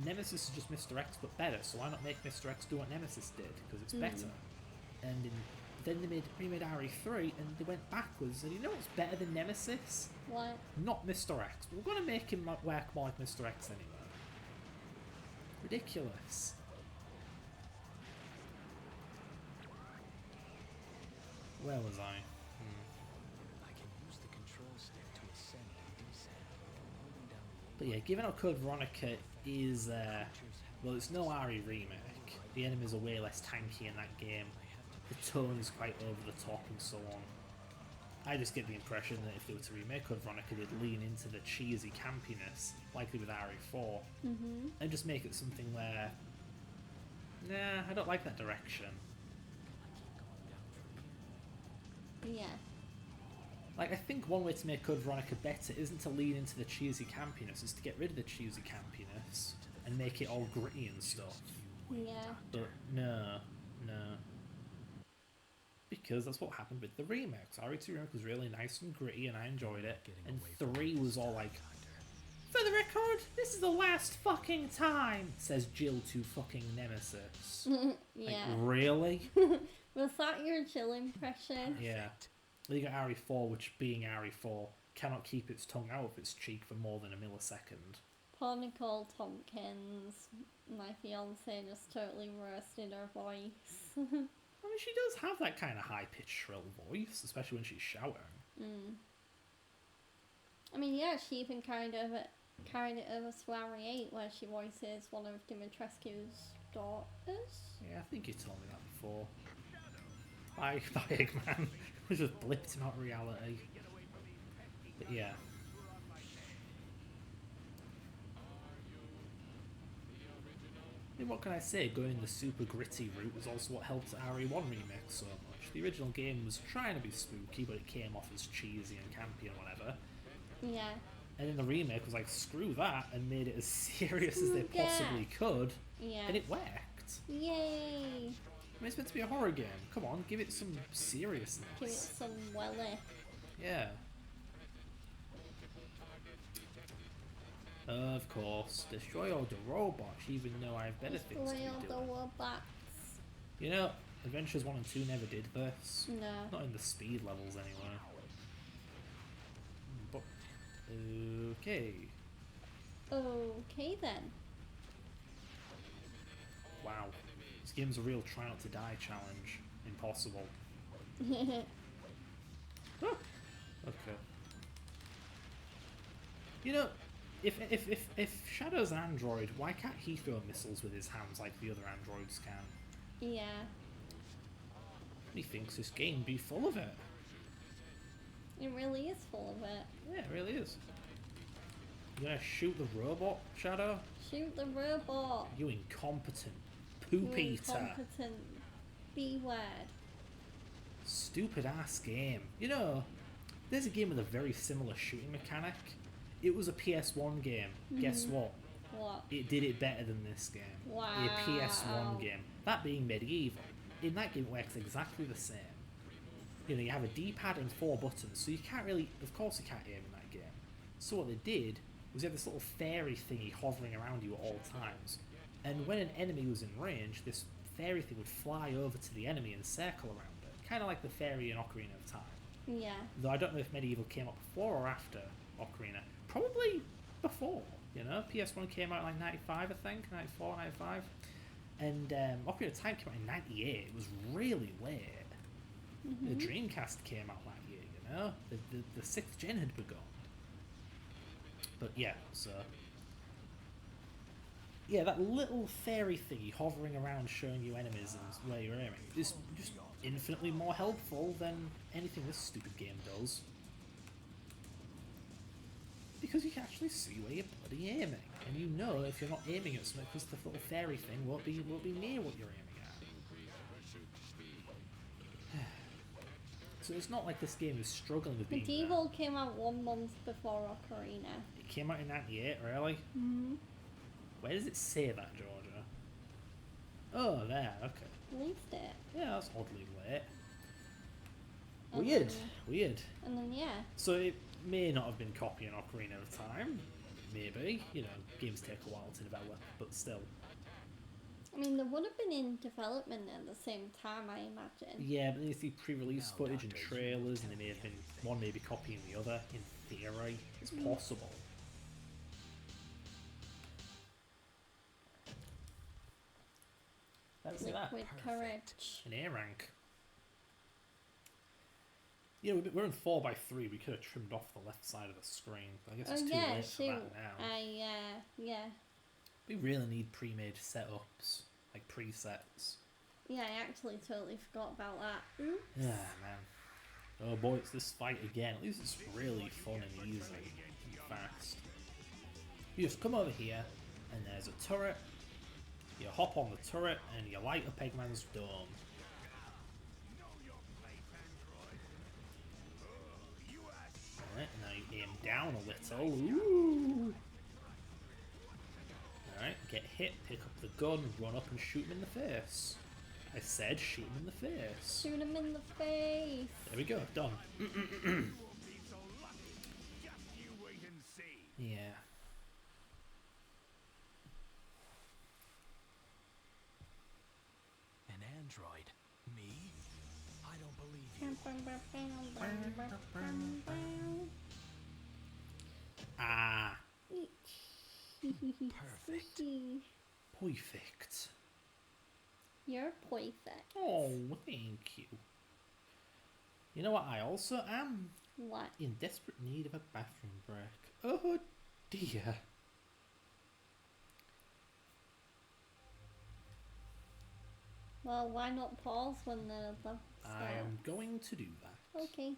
Nemesis is just Mr. X but better, so why not make Mr. X do what Nemesis did, because it's better. And then they remade RE3 and they went backwards, and you know what's better than Nemesis? What? Not Mr. X, but we're going to make him work more like Mr. X anyway. Ridiculous. Where was I? I can use the control stick to ascend and descend, holding down the But yeah, given how Code Veronica is, well, it's no RE remake. The enemies are way less tanky in that game. The tone is quite over the top and so on. I just get the impression that if they were to remake Code Veronica, they'd lean into the cheesy campiness, like they did with RE4, and just make it something where, nah, I don't like that direction. Yeah. Like, I think one way to make Code Veronica better isn't to lean into the cheesy campiness, it's to get rid of the cheesy campiness and make it all gritty and stuff. Yeah. But no. Because that's what happened with the remakes. RE2 remake was really nice and gritty and I enjoyed it. And 3 was all like, for the record, this is the last fucking time, says Jill to fucking Nemesis. Yeah. Like, really? Was that your Jill impression? Yeah. Then you got RE4, which being RE4, cannot keep its tongue out of its cheek for more than a millisecond. Poor Nicole Tompkins, my fiance, just totally roasted her voice. I mean, she does have that kind of high-pitched, shrill voice, especially when she's shouting. I mean, yeah, she even kind of over Swery 8, where she voices one of Dimitrescu's daughters. Yeah, I think you told me that before. Bye, Eggman. We just blipped him out of reality. But yeah. I mean, what can I say? Going the super gritty route was also what helped RE1 remake so much. The original game was trying to be spooky, but it came off as cheesy and campy and whatever. Yeah. And then the remake was like, screw that, and made it as serious as they possibly could. Yeah. And it worked. Yay! I mean, it's meant to be a horror game. Come on, give it some seriousness. Give it some welly. Yeah. Of course. Destroy all the robots, even though I have better things to be Destroy all doing. the robots. You know, Adventures 1 and 2 never did this. No. Not in the speed levels, anyway. But, okay. Okay then. Wow. This game's a real try not to die challenge. Impossible. Ah, okay. You know, if Shadow's an android, why can't he throw missiles with his hands like the other androids can? Yeah. He thinks this game be full of it. It really is full of it. Yeah, it really is. You gonna shoot the robot, Shadow? Shoot the robot. You incompetent poop You eater. incompetent B-word. Stupid ass game. You know, there's a game with a very similar shooting mechanic. It was a PS1 game. Guess what? What? It did it better than this game. Wow. A PS1 game. That being Medieval. In that game it works exactly the same. You know, you have a D-pad and 4 buttons, so you can't really, of course you can't aim in that game. So what they did was you had this little fairy thingy hovering around you at all times. And when an enemy was in range, this fairy thing would fly over to the enemy and circle around it. Kind of like the fairy in Ocarina of Time. Yeah. Though I don't know if Medieval came out before or after Ocarina. Probably before, you know? PS1 came out in like 95, I think, 94, 95. And Ocarina of Time came out in 98. It was really late. The Dreamcast came out that year, you know? The 6th gen had begun. But yeah, so... Yeah, that little fairy thingy hovering around showing you enemies and where you're aiming is just infinitely more helpful than anything this stupid game does. Because you can actually see where you're bloody aiming, and you know if you're not aiming at something because the little fairy thing won't be near what you're aiming at. So it's not like this game is struggling with being Medieval came out 1 month before Ocarina. It came out in 98, really? Mm-hmm. Where does it say that, Georgia? Oh, there, okay. Released it. Yeah, that's oddly late. And Weird, then- weird. And then, yeah. So it may not have been copying Ocarina of Time. Maybe. You know, games take a while to develop, but still. I mean, they would have been in development at the same time, I imagine. Yeah, but then you see pre-release Now, footage and Doctor, trailers, and they may have been one maybe copying the other. In theory, it's possible. Let's see that. Liquid courage. An A rank. Yeah, we're in 4x3. We could have trimmed off the left side of the screen. But I guess Oh it's too yeah, late for shoot. that now. Yeah. We really need pre-made setups, like presets. Yeah, I actually totally forgot about that. Oops. Yeah, man. Oh boy, it's this fight again. At least it's really fun and easy and fast. You just come over here, and there's a turret. You hop on the turret, and you light up Eggman's dome. Alright, now you aim down a little. Ooh. Alright, get hit, pick up the gun, run up and shoot him in the face. I said shoot him in the face. Shoot him in the face. There we go, done. You won't be so lucky. Just you wait and see. Yeah. An android? Me? I don't believe you. Ah, Perfect. perfect. You're perfect. Oh, thank you. You know what I also am? What? In desperate need of a bathroom break. Oh dear. Well, why not pause when the level I am going to do that. Okay.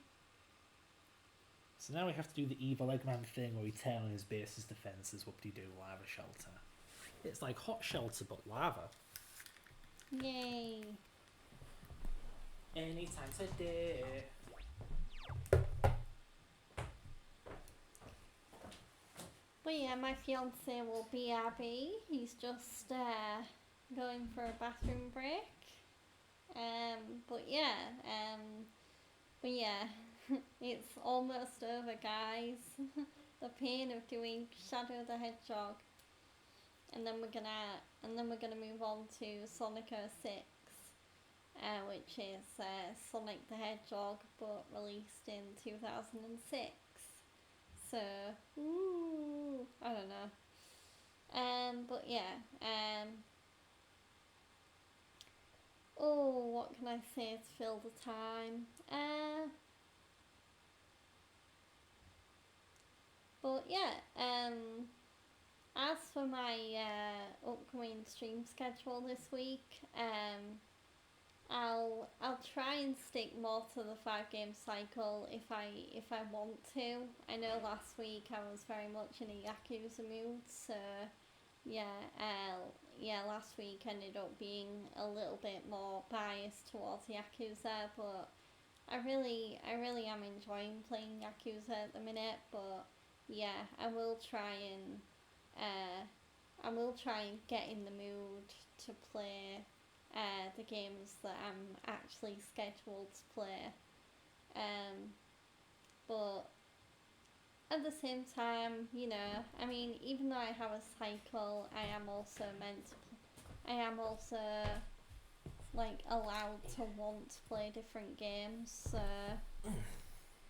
So now we have to do the evil Eggman thing where we turn on his base's defences, whoop-de-doo, lava shelter. It's like hot shelter but lava. Yay. Anytime today. But yeah, my fiance will be Abby. He's just going for a bathroom break. But yeah, it's almost over, guys. The pain of doing Shadow the Hedgehog, and then we're gonna move on to Sonic 06, which is Sonic the Hedgehog, but released in 2006. So, ooh, I don't know. But yeah, oh, what can I say to fill the time? But yeah, as for my upcoming stream schedule this week, I'll try and stick more to the 5-game cycle if I want to. I know last week I was very much in a Yakuza mood, so yeah, last week ended up being a little bit more biased towards Yakuza, but I really am enjoying playing Yakuza at the minute. But yeah, I will try and get in the mood to play the games that I'm actually scheduled to play. But at the same time, you know, I mean, even though I have a cycle, I am also like allowed to want to play different games. So,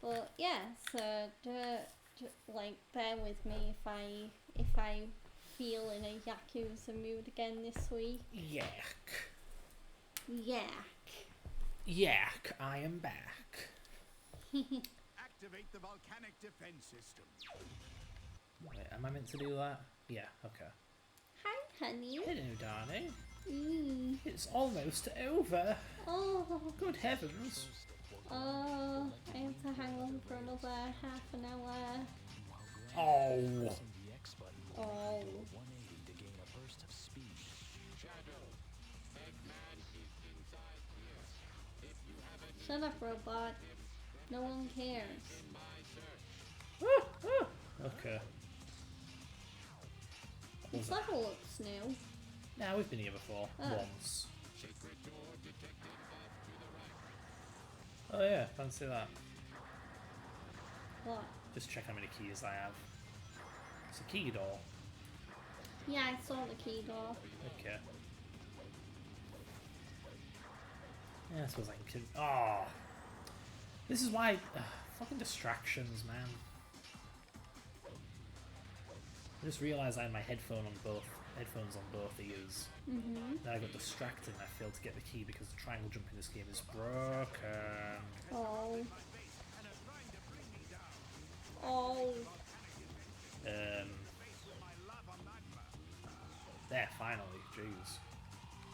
but yeah, so like bear with me if I feel in a Yakuza mood again this week. Yak. Yak. I am back. Activate the volcanic defense system. Wait, am I meant to do that? Yeah, okay. Hi honey. Hello, darling. Mm. It's almost over. Oh, Good heavens. oh, I have to hang on for another half an hour. Oh. Pressing the X button will Oh. do a 180 to gain a burst of speed. Shadow, Eggman is inside here. If you haven't Shut up, robot. No one cares. in my search, Okay. This level looks new. Now we've been here before. Oh. Once. secret door detected off to the right. Oh yeah, fancy that. What? Just check how many keys I have. It's a key door. Yeah, I saw the key door. Okay. Yeah, I suppose I can. Oh, this is why fucking distractions, man. I just realised I had my headphones on both ears. Mm-hmm. Then I got distracted and I failed to get the key because the triangle jump in this game is broken. Oh. Oh. There, finally. Jeez.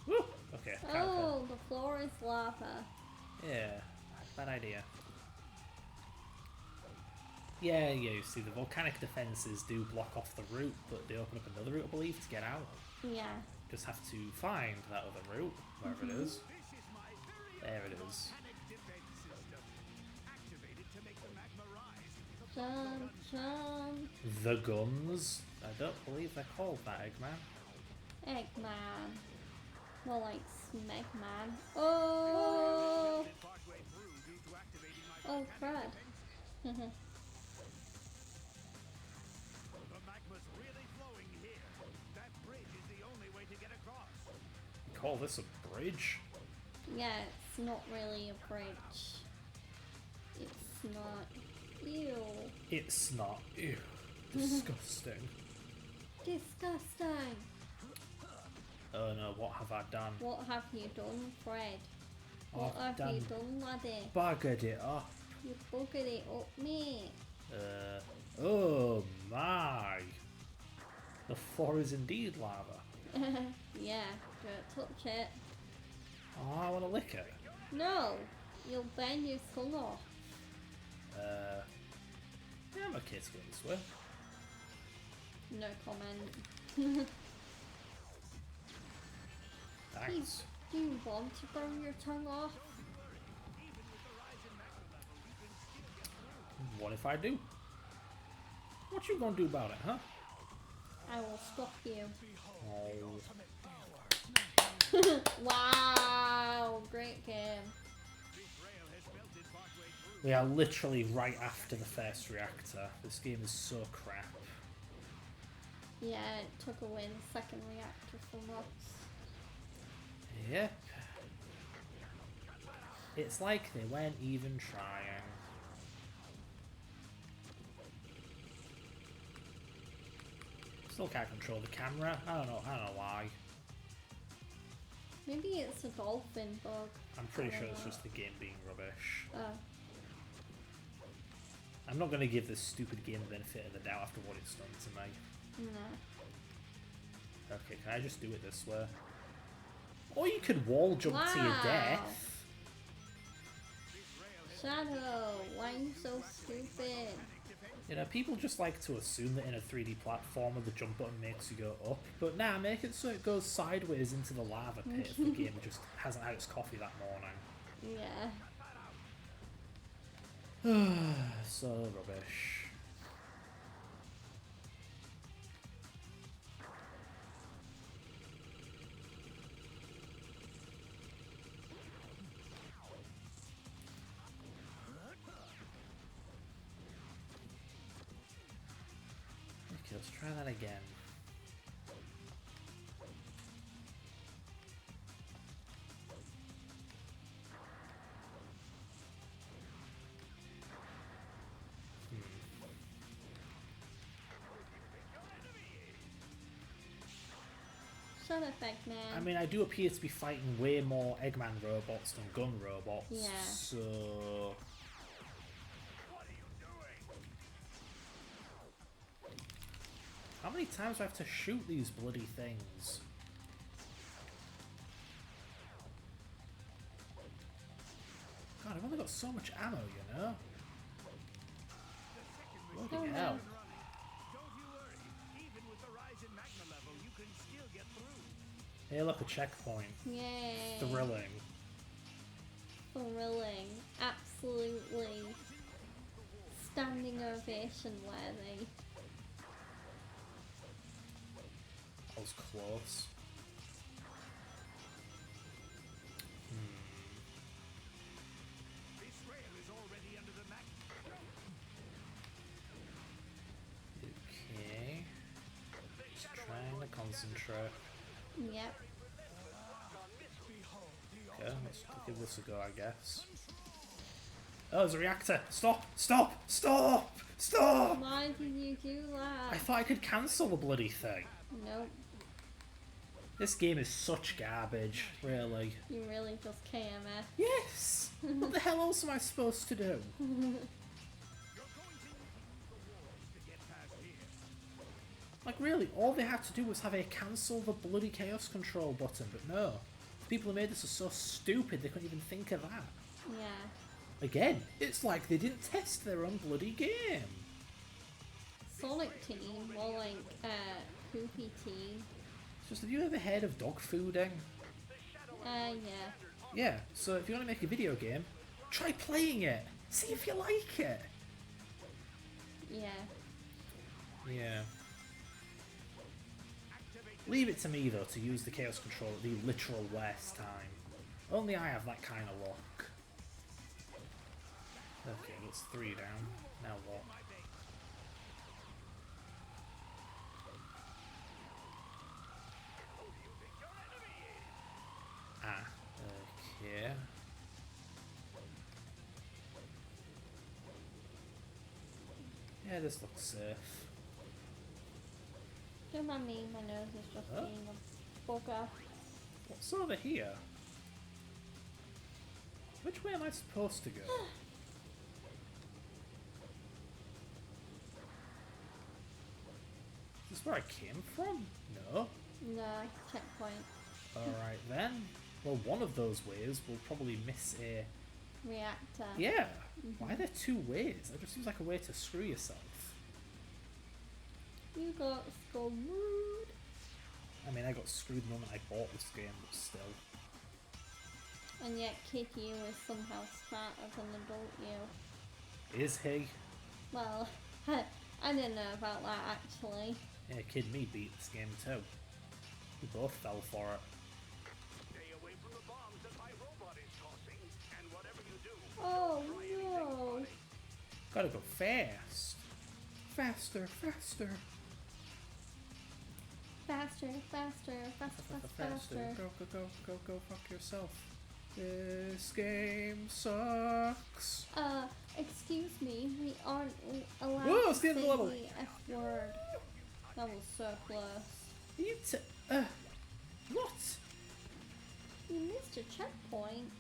Woo! Okay. Oh, the floor is lava. Yeah, bad idea. Yeah, you see, the volcanic defences do block off the route, but they open up another route, I believe, to get out. Yeah. Just have to find that other route, wherever it is. There it is. Jump, jump. The guns. I don't believe they're called that, Eggman. Eggman. More like Smegman. Oh! Oh, crud. The magma's really flowing here. That bridge is the only way to get across. Call this a bridge? Yeah, it's not really a bridge. It's not. Ew. It's not. Ew. Disgusting. Disgusting. Oh no, what have I done? What have you done, Fred? What I've have you done, laddie? Buggered it up. You buggered it up, mate. Oh my. The floor is indeed lava. Yeah, don't touch it. Oh, I want to lick it. No, you'll burn your tongue off. Yeah, I'm okay to go this way. No comment. Thanks. Do you want to burn your tongue off? What if I do? What you gonna do about it, huh? I will stop you. Oh. Wow, great game. We are literally right after the first reactor. This game is so crap. Yeah, it took away the second reactor from us. Yep. It's like they weren't even trying. Still can't control the camera. I don't know why. Maybe it's a dolphin bug. I'm pretty I sure don't it's know. just the game being rubbish. Oh. I'm not going to give this stupid game the benefit of the doubt after what it's done to me. No. Okay, can I just do it this way? Or you could wall jump to your Wow. death. Shadow, why are you so stupid? You know, people just like to assume that in a 3D platformer the jump button makes you go up, but nah, make it so it goes sideways into the lava pit if the game just hasn't had its coffee that morning. Yeah. So rubbish. Okay, let's try that again. Shut up, Eggman. I mean, I do appear to be fighting way more Eggman robots than gun robots. Yeah. So how How many times do I have to shoot these bloody things? God, I've only got so much ammo, you know? Bloody hell. Don't you worry. Even with the rise in magma level, you can still get through. Hey, look, a checkpoint. Yay. Thrilling. Thrilling. Absolutely. Standing ovation worthy. That was close. This rail is already under the magma. Okay. Just trying to concentrate. Yep. Okay, let's give this a go, I guess. Oh, there's a reactor! Stop! Stop! Stop! Stop! Why did you do I that? thought I could cancel the bloody thing. Nope. This game is such garbage, really. You really just KMF. Yes! What the hell else am I supposed to do? You're going to need the walls to get past here. Like, really, all they had to do was have a cancel the bloody chaos control button, but no. The people who made this are so stupid they couldn't even think of that. Yeah. Again, it's like they didn't test their own bloody game. Sonic Team, more like Poopy Team. Just, have you ever heard of dog fooding? Yeah. Yeah, so if you want to make a video game, try playing it. See if you like it. Yeah. Yeah. Leave it to me, though, to use the chaos control at the literal worst time. Only I have that kind of luck. Okay, that's 3 down. Now what? Ah, okay. Yeah, this looks safe. Don't mind me, my nose is just Huh? being a bugger. What's over here? Which way am I supposed to go? Is this where I came from? No. No, checkpoint. Alright then. Well, one of those ways will probably miss a... Reactor. Yeah! Why are there 2 ways? That just seems like a way to screw yourself. You got screwed. I mean, I got screwed the moment I bought this game, but still. And yet Kid You is somehow smarter than adult you. Is he? Well, I didn't know about that actually. Yeah, Kid Me beat this game too. We both fell for it. Stay away from the bombs that my robot is tossing, and whatever you do, Oh try anything no. funny. Gotta go fast. Faster, faster. Faster, faster, faster, faster. Go, go, go, go, go, fuck yourself. This game sucks. Excuse me, we aren't allowed Whoa, to it's the end say of the level. the F word. That was so close. You what? You missed a checkpoint.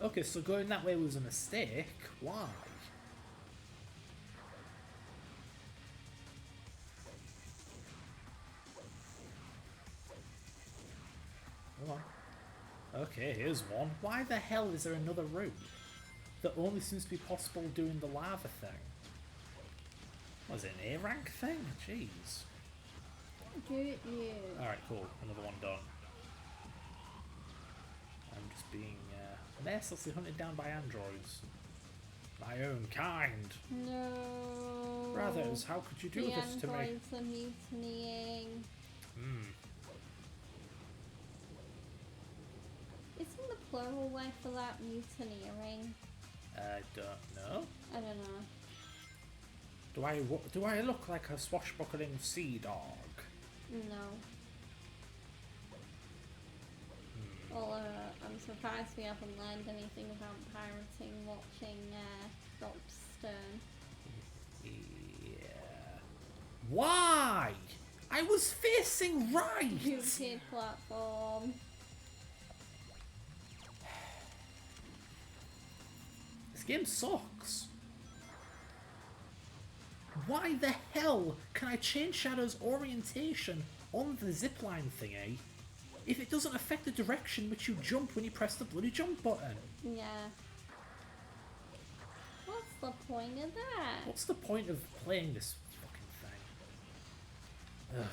Okay, so going that way was a mistake. Why? Come on. Okay, here's one. Why the hell is there another route that only seems to be possible doing the lava thing? Was it an A rank thing? Jeez. Do you? Alright, cool. Another one done. I'm just being mercilessly hunted down by androids. My own kind. No. Brothers, how could you do the this to me? androids are mutinying. Hmm. Isn't the plural way for that mutineering? I don't know. I don't know. Do I look like a swashbuckling sea dog? No. Well, I'm surprised we haven't learned anything about pirating watching Dr. Stern. Yeah. Why? I was facing right! YouTube platform. This game sucks. Why the hell can I change Shadow's orientation on the zipline thingy if it doesn't affect the direction which you jump when you press the bloody jump button? Yeah. What's the point of that? What's the point of playing this fucking thing? Ugh.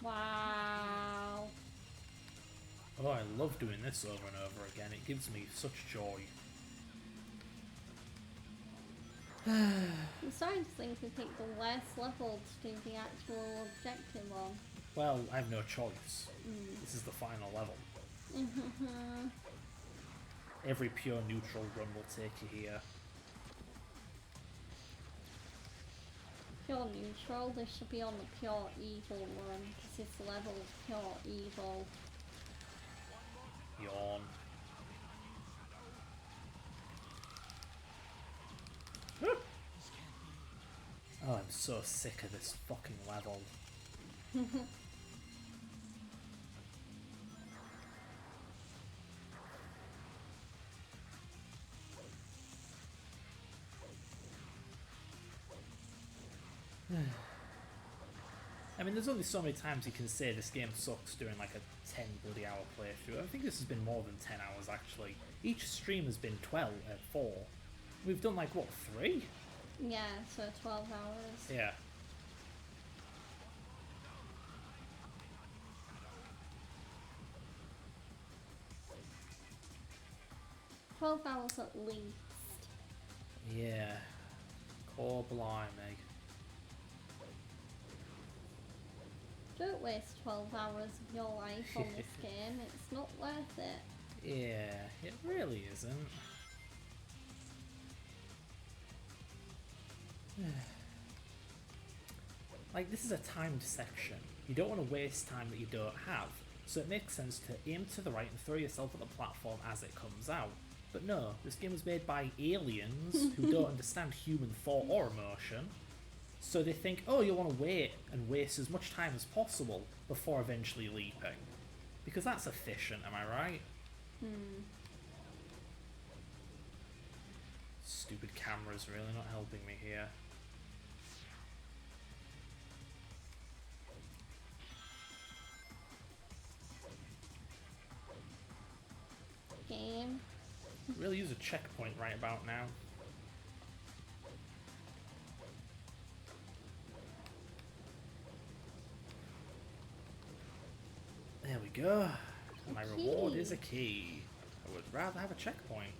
Wow. Oh, I love doing this over and over again. It gives me such joy. I'm starting to think we picked the worst level to do the actual objective on. Well, I have no choice. This is the final level. Every pure neutral run will take you here. Pure neutral, this should be on the pure evil one, because this level is pure evil. Yawn. Oh, I'm so sick of this fucking level. I mean, there's only so many times you can say this game sucks during like a 10 bloody hour playthrough. I think this has been more than 10 hours actually. Each stream has been 4. We've done like, what, 3? Yeah, so 12 hours. Yeah. $12 hours at least. Yeah. Core blimey. Don't waste 12 hours of your life on this game, it's not worth it. Yeah, it really isn't. Like, this is a timed section. You don't want to waste time that you don't have, so it makes sense to aim to the right and throw yourself at the platform as it comes out. But no, this game was made by aliens who don't understand human thought or emotion, so they think, oh, you want to wait and waste as much time as possible before eventually leaping. Because that's efficient, am I right? Stupid camera's really not helping me here. Game. Really use a checkpoint right about now. There we go. My reward is a key. I would rather have a checkpoint.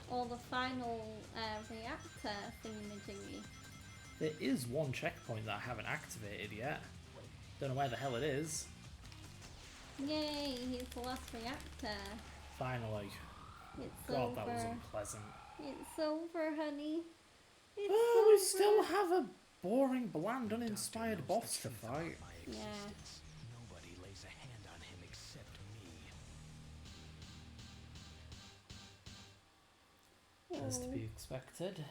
Or the final reactor thingy-majiggy. There is one checkpoint that I haven't activated yet. Don't know where the hell it is. Yay, he's the last reactor. Finally. It's God, over. that was unpleasant. It's over, honey. It's Oh, we over. still have a boring, bland, uninspired boss to fight. Yeah. Nobody lays a hand on him except me. As to be expected.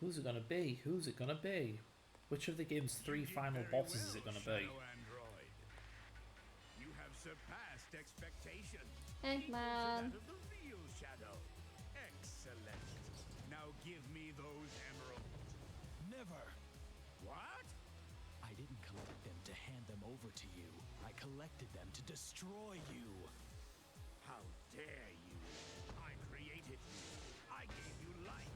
Who's it gonna be? Who's it gonna be? Which of the game's 3 final bosses is it gonna be? Shadow Android. You have surpassed expectations. Eggman. That of the real Shadow. Excellent. Now give me those emeralds. Never! What? I didn't collect them to hand them over to you. I collected them to destroy you. How dare you? I created you. I gave you life.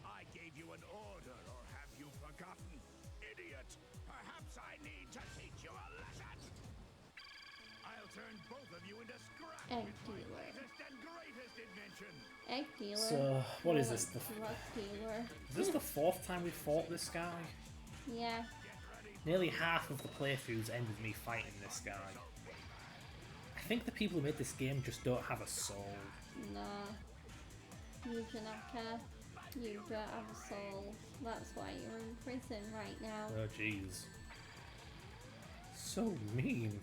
I gave you an order, or have you forgotten? Idiot! Perhaps I need to teach you a lesson! I'll turn both of you into scrap Egg with my dealer. latest and greatest invention! Egg dealer. So, what is More this? like drug dealer. Is this the 4th time we've fought this guy? Yeah. Nearly half of the playthroughs end with me fighting this guy. I think the people who made this game just don't have a soul. Nah. Eugenaka. You don't have a soul. That's why you're in prison right now. Oh jeez. So mean.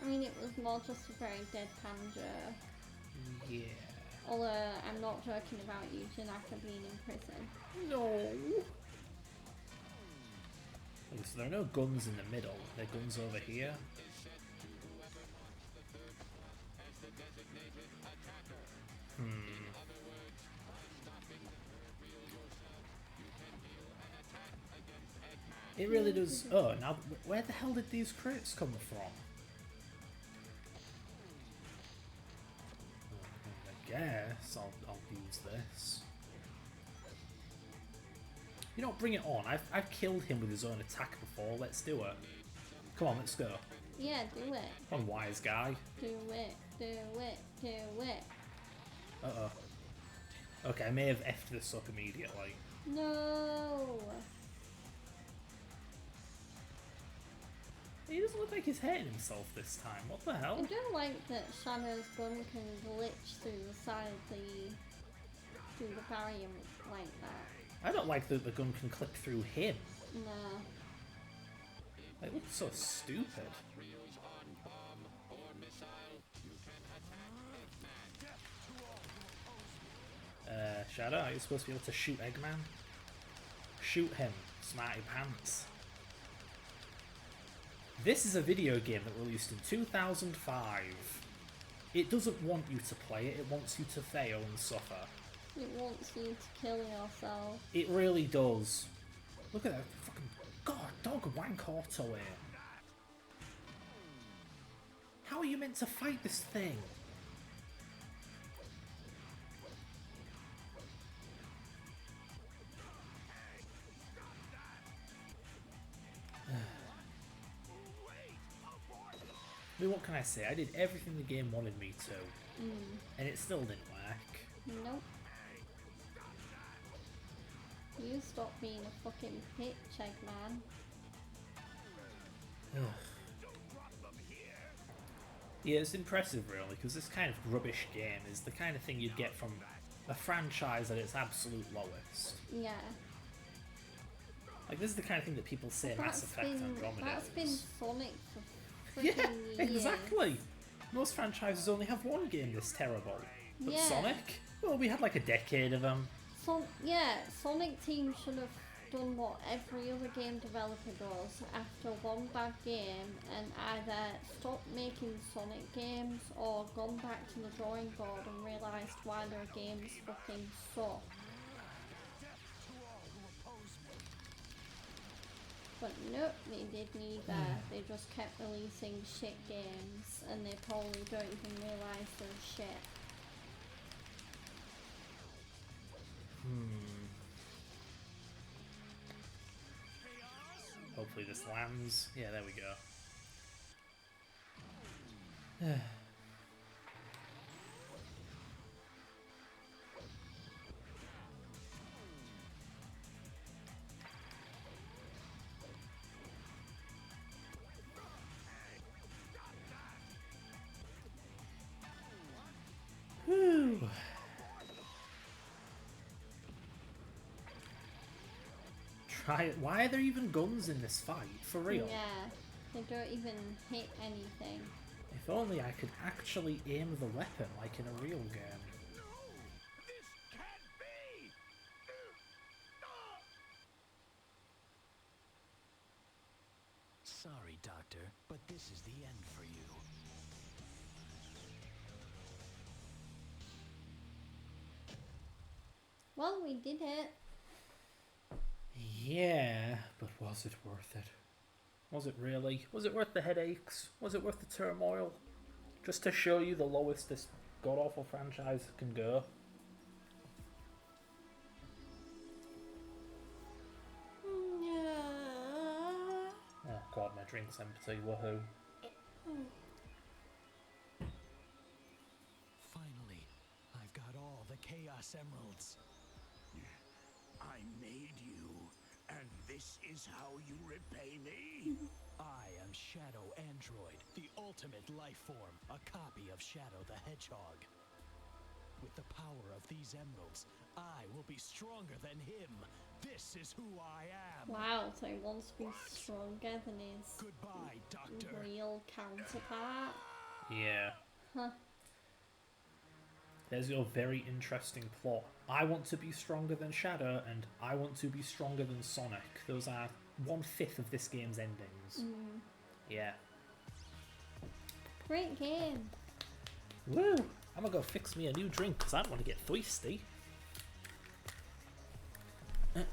I mean, it was more just a very deadpan joke. Yeah. Although, I'm not joking about Yuji Naka being in prison. No. Okay, so there are no guns in the middle. There are guns over here. It really does. Oh, now where the hell did these crates come from? I guess I'll use this. You know, bring it on. I've killed him with his own attack before. Let's do it. Come on, let's go. Yeah, do it. Come on, wise guy. Do it. Do it. Do it. Uh-oh. Okay, I may have effed this up immediately. No. He doesn't look like he's hurting himself this time. What the I hell? don't like that Shadow's gun can glitch through the side of the barrier like that. I don't like that the gun can clip through him. No. It looks so stupid. Shadow, are you supposed to be able to shoot Eggman? Shoot him, smarty pants. This is a video game that released in 2005. It doesn't want you to play it, it wants you to fail and suffer. It wants you to kill yourself. It really does. Look at that fucking dog wank auto aim. How are you meant to fight this thing? I mean, what can I say? I did everything the game wanted me to, and it still didn't work. Nope. You stop being a fucking bitch, Eggman. Yeah, it's impressive really, because this kind of rubbish game is the kind of thing you'd get from a franchise at its absolute lowest. Yeah. Like, this is the kind of thing that people say Mass Effect Andromeda That's is. been Sonic for Yeah, freaking years. exactly! Most franchises only have one game this terrible. But Yeah. Sonic? Well, we had like a decade of them. Sonic Team should have done what every other game developer does after one bad game and either stopped making Sonic games or gone back to the drawing board and realised why their games fucking suck. But nope, they did neither. They just kept releasing shit games and they probably don't even realise they're shit. Hopefully this lands. Yeah, there we go. Whew. Try it. Why are there even guns in this fight? For real? Yeah, they don't even hit anything. If only I could actually aim the weapon like in a real game. This can't be! Sorry, Doctor, but this is the end for you. Well, we did it. Yeah, but was it worth it? Was it really? Was it worth the headaches? Was it worth the turmoil? Just to show you the lowest this god-awful franchise can go? Yeah. Oh god, my drink's empty, woohoo. Finally, I've got all the Chaos Emeralds. I made you, and this is how you repay me? I am Shadow Android, the ultimate life form, a copy of Shadow the Hedgehog. With the power of these emeralds, I will be stronger than him. This is who I am. Wow, so he wants to be stronger than his Goodbye, Doctor. real counterpart. Yeah. Huh. There's your very interesting plot. I want to be stronger than Shadow, and I want to be stronger than Sonic. Those are 1/5 of this game's endings. Yeah. Great game. Woo! I'm gonna go fix me a new drink because I don't want to get thirsty. Yeah,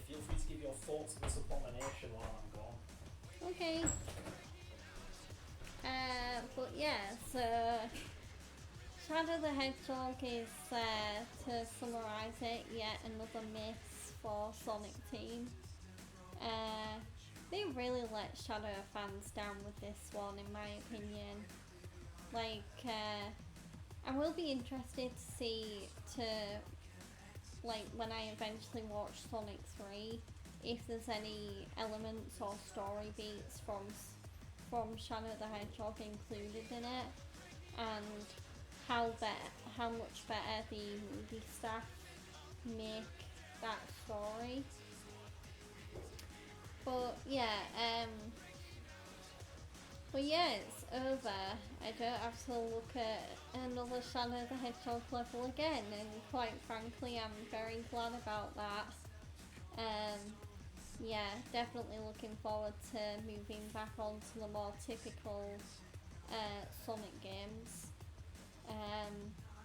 feel free to give your thoughts on this abomination while I'm gone. Okay. But yeah, so Shadow the Hedgehog is, to summarise it, yet another miss for Sonic Team. They really let Shadow fans down with this one, in my opinion. Like, I will be interested to see, like, when I eventually watch Sonic 3, if there's any elements or story beats from Shadow the Hedgehog included in it, and how much better the movie staff make that story. But yeah, it's over. I don't have to look at another Shadow the Hedgehog level again, and quite frankly, I'm very glad about that. Yeah, definitely looking forward to moving back onto the more typical Sonic games.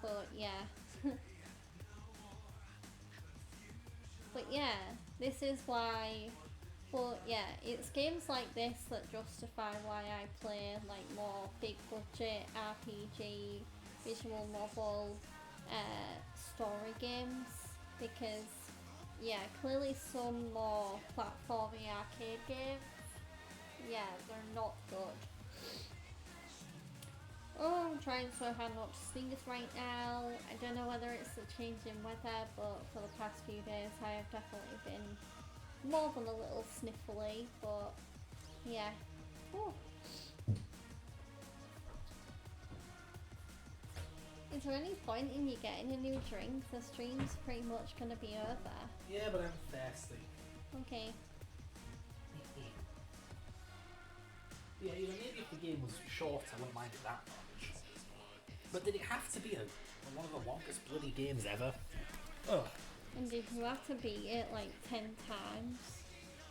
But yeah. But yeah, this is why. But yeah, it's games like this that justify why I play like more big budget RPG, visual novel, story games, because yeah, clearly some more platformy arcade games, yeah, they're not good. Oh, I'm trying so hard not to sneeze right now. I don't know whether it's the change in weather, but for the past few days I have definitely been more than a little sniffly, but yeah. Oh. Is there any point in you getting a new drink? The stream's pretty much gonna be over. Yeah, but I'm thirsty. Okay. Yeah, you know, maybe if the game was short, I wouldn't mind it that much. But did it have to be one of the longest bloody games ever? Ugh. And did you have to beat it like 10 times?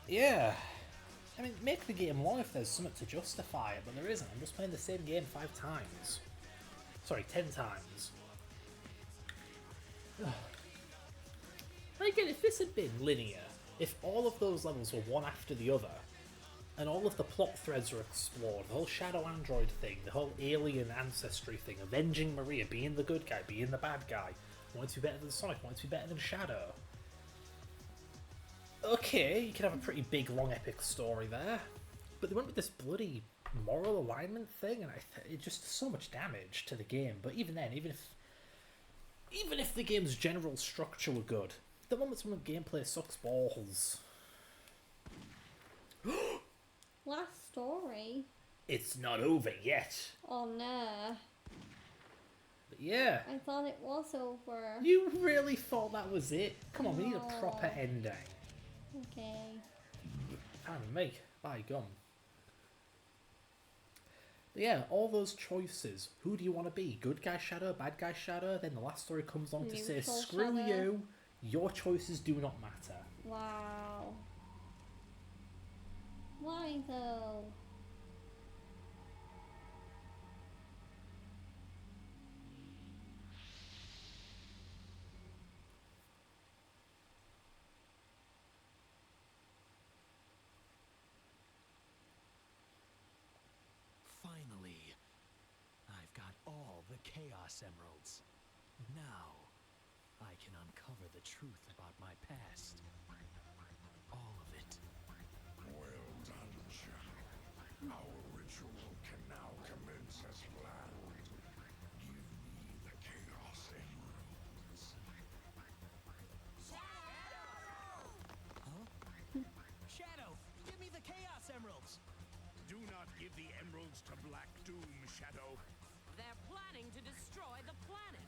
Yeah. I mean, make the game long if there's something to justify it, but there isn't. I'm just playing the same game 5 times. Sorry, 10 times. Ugh. And again, if this had been linear, if all of those levels were one after the other, and all of the plot threads were explored, the whole Shadow Android thing, the whole alien ancestry thing, avenging Maria, being the good guy, being the bad guy, wanting to be better than Sonic, wanting to be better than Shadow. Okay, you could have a pretty big, long, epic story there. But they went with this bloody moral alignment thing, and it just does so much damage to the game. But even then, even if the game's general structure were good, the moments when the gameplay sucks balls. Last story? It's not over yet. Oh no. But yeah. I thought it was over. You really thought that was it? Come on, we need a proper ending. Okay. Fine with me. By gum. But yeah, all those choices. Who do you want to be? Good guy Shadow, bad guy Shadow? Then the last story comes on to say, Neutral screw Shadow. you. Your choices do not matter. Wow. Why though? Finally, I've got all the Chaos Emeralds. Now, I can uncover the truth about my past. All of it. Well done, Shadow. Our ritual can now commence as planned. Give me the Chaos Emeralds. Huh? Shadow! not give the emeralds to Black Doom, Shadow. They're planning to destroy the planet.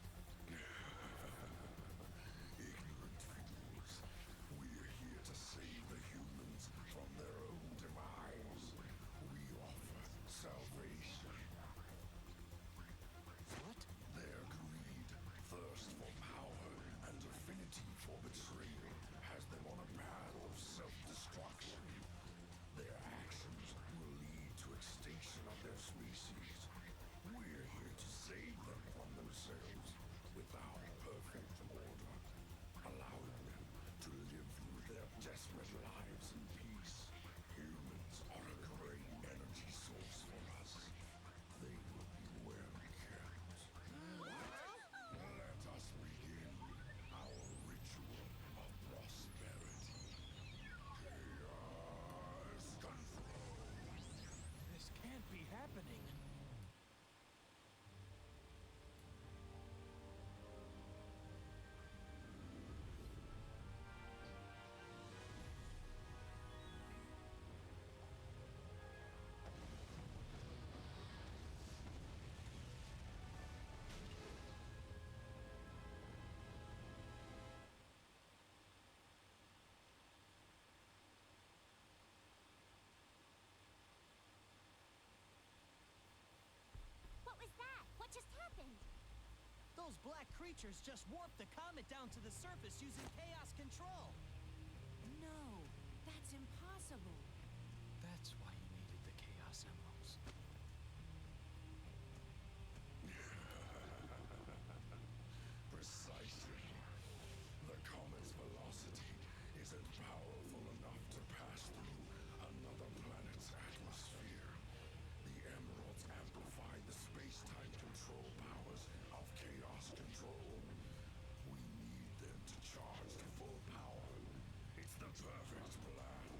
Ignorant fools. We're here to save the humans from their own demise. We offer salvation. What? Their greed, thirst for power, and affinity for betrayal has them on a path of self-destruction. Their actions will lead to extinction of their species. We're here to save them from themselves without perfect order, allowing them to live through their desperate lives in peace. Humans are a great energy source for us. They will be well kept. Let us begin our ritual of prosperity. Chaos control. This can't be happening. What was that? What just happened? Those black creatures just warped the comet down to the surface using chaos control. No, that's impossible. That's why you needed the Chaos Emeralds. Precisely. The comet's velocity isn't powerful enough to pass through another planet's atmosphere. The emeralds amplify the space-time control powers of chaos control. We need them to charge to full power. It's the perfect plan.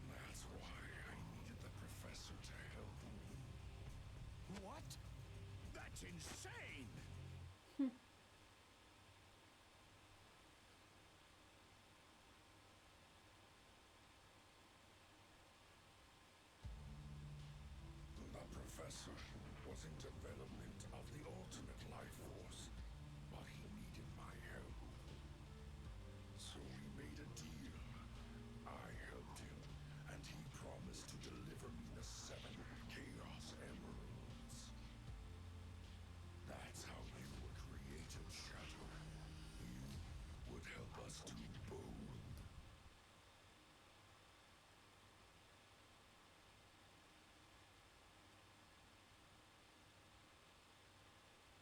That's why I needed the professor to help me. What? That's insane! The professor was in development of the ultimate life force, but he needed my help. So we made a deal. I helped him, and he promised to deliver me the 7 Chaos Emeralds. That's how you were created, Shadow. You would help us to bold.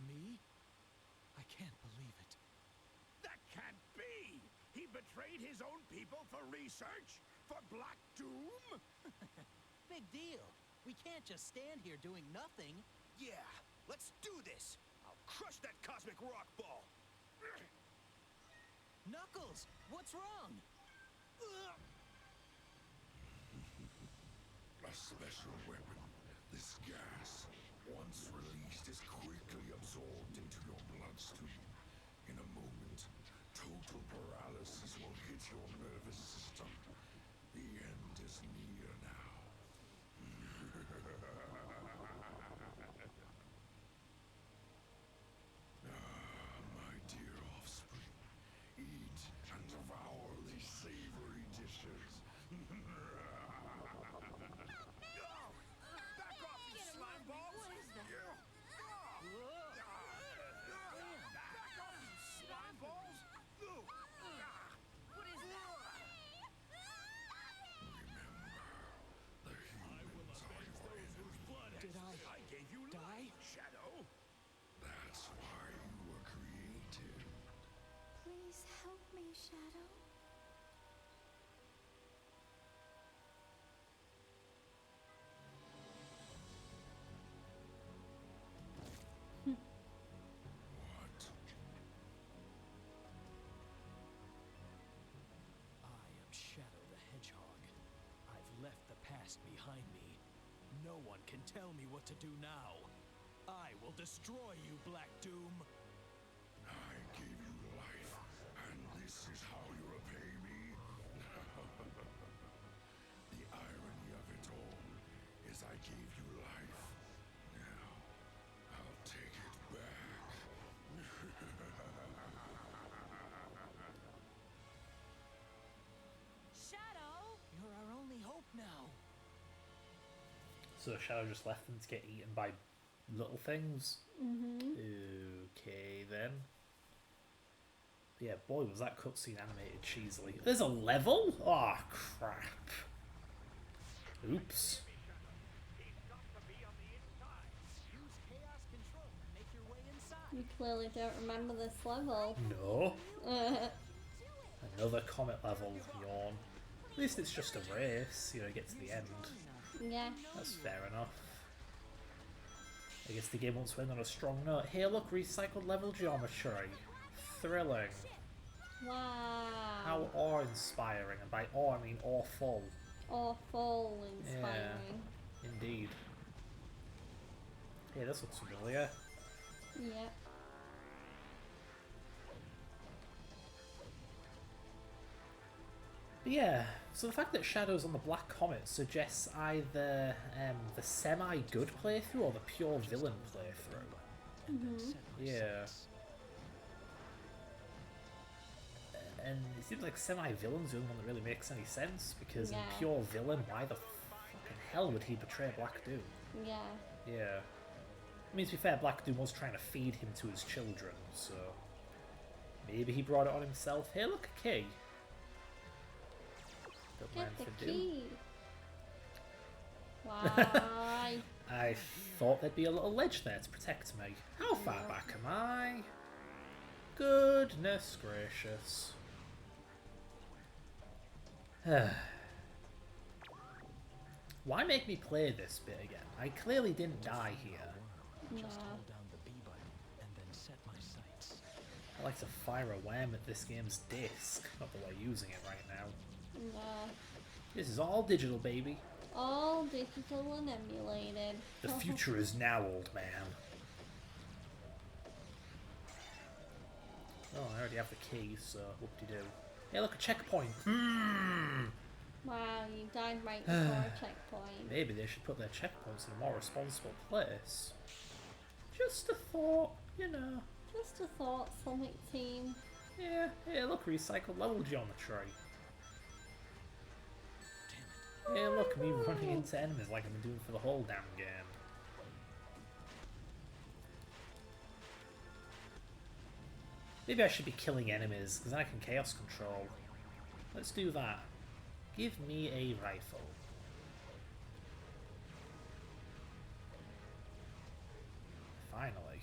Me? I can't believe it. That can't be! He betrayed his own people for research? For Black Doom? Big deal. We can't just stand here doing nothing. Yeah, let's do this! I'll crush that cosmic rock ball! Knuckles, what's wrong? A special weapon. This gas, once released, is quickly absorbed into your bloodstream. In a moment, total paralysis will hit your nervous system. The end is near now. My dear offspring, eat and devour these savory dishes. Back off, you slime balls! What is that? Back off, you slime balls! What is that? The humans are your enemy. Did I gave you die? life, Shadow! That's why you were created. Please help me, Shadow. What? I am Shadow the Hedgehog. I've left the past behind me. No one can tell me what to do now. I will destroy you, Black Doom. I gave you life, and this is how you repay me? The irony of it all is I So Shadow just left them to get eaten by little things? Mm-hmm. Okay, then. Yeah, boy, was that cutscene animated cheesily. There's a level? Oh, crap. Oops. He's got to be on the inside. Use chaos control and make your way inside. You clearly don't remember this level. No. Another comet level, yawn. At least it's just a race, you know, get to the end. Yeah. That's fair enough. I guess the game wants to end on a strong note. Here, look, recycled level geometry. Thrilling. Wow. How awe-inspiring, and by awe I mean awful. Awful inspiring. Indeed. Yeah, this looks familiar. Yep. But yeah, so the fact that Shadow's on the Black Comet suggests either the semi-good playthrough or the pure villain playthrough. Yeah. And it seems like semi-villain's the only one that really makes any sense, because in Yeah. pure villain, why the fucking hell would he betray Black Doom? Yeah. Yeah. I mean, to be fair, Black Doom was trying to feed him to his children, so maybe he brought it on himself. Here, look, a key. Don't mind Get if the I do. key. Why? I thought there'd be a little ledge there to protect me. How far Yeah. back am I? Goodness gracious. Why make me play this bit again? I clearly didn't die here. No. Just hold down the B button and then set my sights. I like to fire a worm at this game's disc. Not that we're using it right now. No. This is all digital, baby. All digital and emulated. The future is now, old man. Oh, I already have the key, so whoop-de-doo. Hey, look, a checkpoint. Wow, you died right before a checkpoint. Maybe they should put their checkpoints in a more responsible place. Just a thought, you know. Just a thought, Sonic Team. Yeah, look, recycled level geometry. Yeah, look, me running into enemies like I've been doing for the whole damn game. Maybe I should be killing enemies, because then I can chaos control. Let's do that. Give me a rifle. Finally.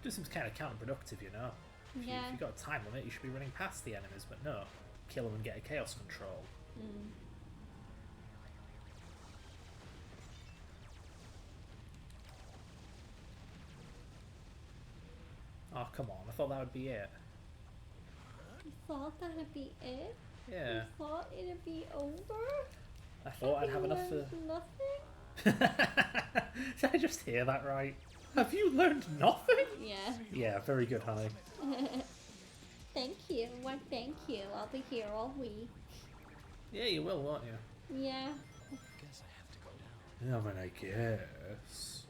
Just seems kind of counterproductive, you know? If Yeah. you've got a time limit, you should be running past the enemies, but no. Kill them and get a chaos control. Mm. Oh, come on. I thought that would be it. You thought that'd be it? Yeah. You thought it'd be over? I thought I'd have you enough for... learned nothing? Did I just hear that right? Have you learned nothing? Yeah. Yeah, very good, honey. Thank you. Why, thank you. I'll be here all week. Yeah, you will, won't you? Yeah. Guess I have to go down. Yeah, I mean, I guess.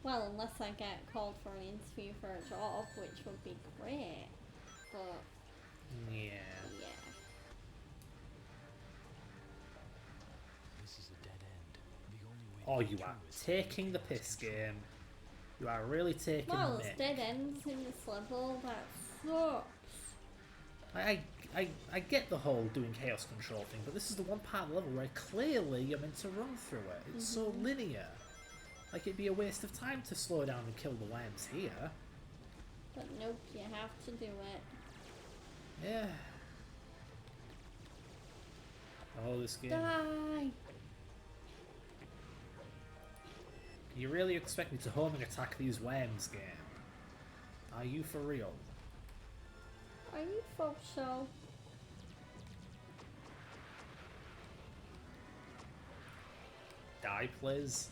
Well, unless I get called for an interview for a job, which would be great. But, Yeah. yeah. This is a dead end. The only way Oh, to get you through are is taking the piss game. You are really taking Well, the it's mick. dead ends in this level. That sucks. I get the whole doing chaos control thing, but this is the one part of the level where clearly you're meant to run through it. It's so linear. Like, it'd be a waste of time to slow down and kill the worms here. But nope, you have to do it. Yeah. Oh, this game. Die! You really expect me to homing attack these worms, game? Are you for real? Are you folk so? Die, please.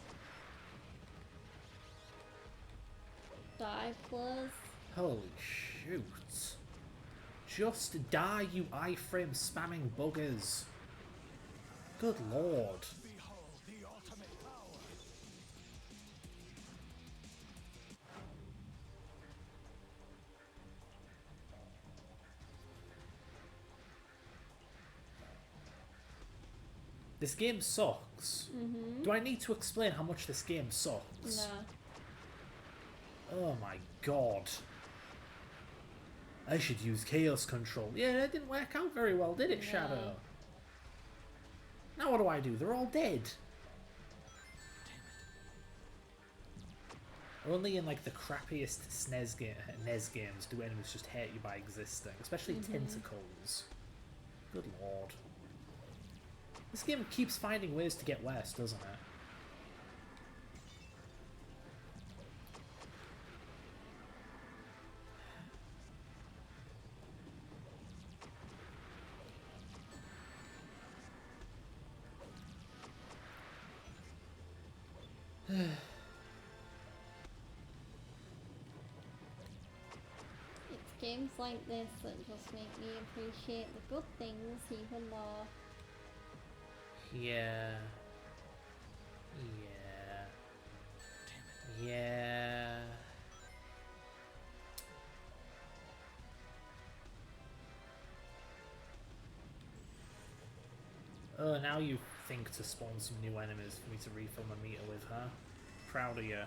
Die, plus. Holy shoot. Just die, you iframe spamming buggers. Good lord. Behold the ultimate power. This game sucks. Mm-hmm. Do I need to explain how much this game sucks? No. Oh my god. I should use Chaos Control. Yeah, that didn't work out very well, did it, No. Shadow? Now what do? They're all dead. Only in like the crappiest NES games do enemies just hate you by existing, especially tentacles. Good lord. This game keeps finding ways to get worse, doesn't it? It's games like this that just make me appreciate the good things even more. Yeah. Yeah. Yeah. Oh, now you think to spawn some new enemies for me to refill my meter with, huh? Proud of you.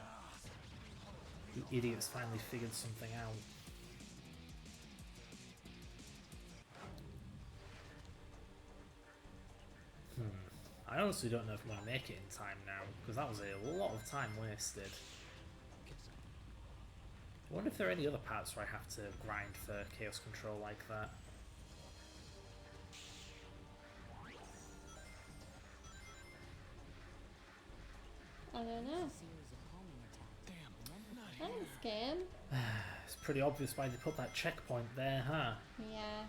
You idiots finally figured something out. I honestly don't know if I'm going to make it in time now, because that was a lot of time wasted. I wonder if there are any other parts where I have to grind for Chaos Control like that. I don't know. Series of homing attacks. Thanks, game. It's pretty obvious why they put that checkpoint there, huh? Yeah.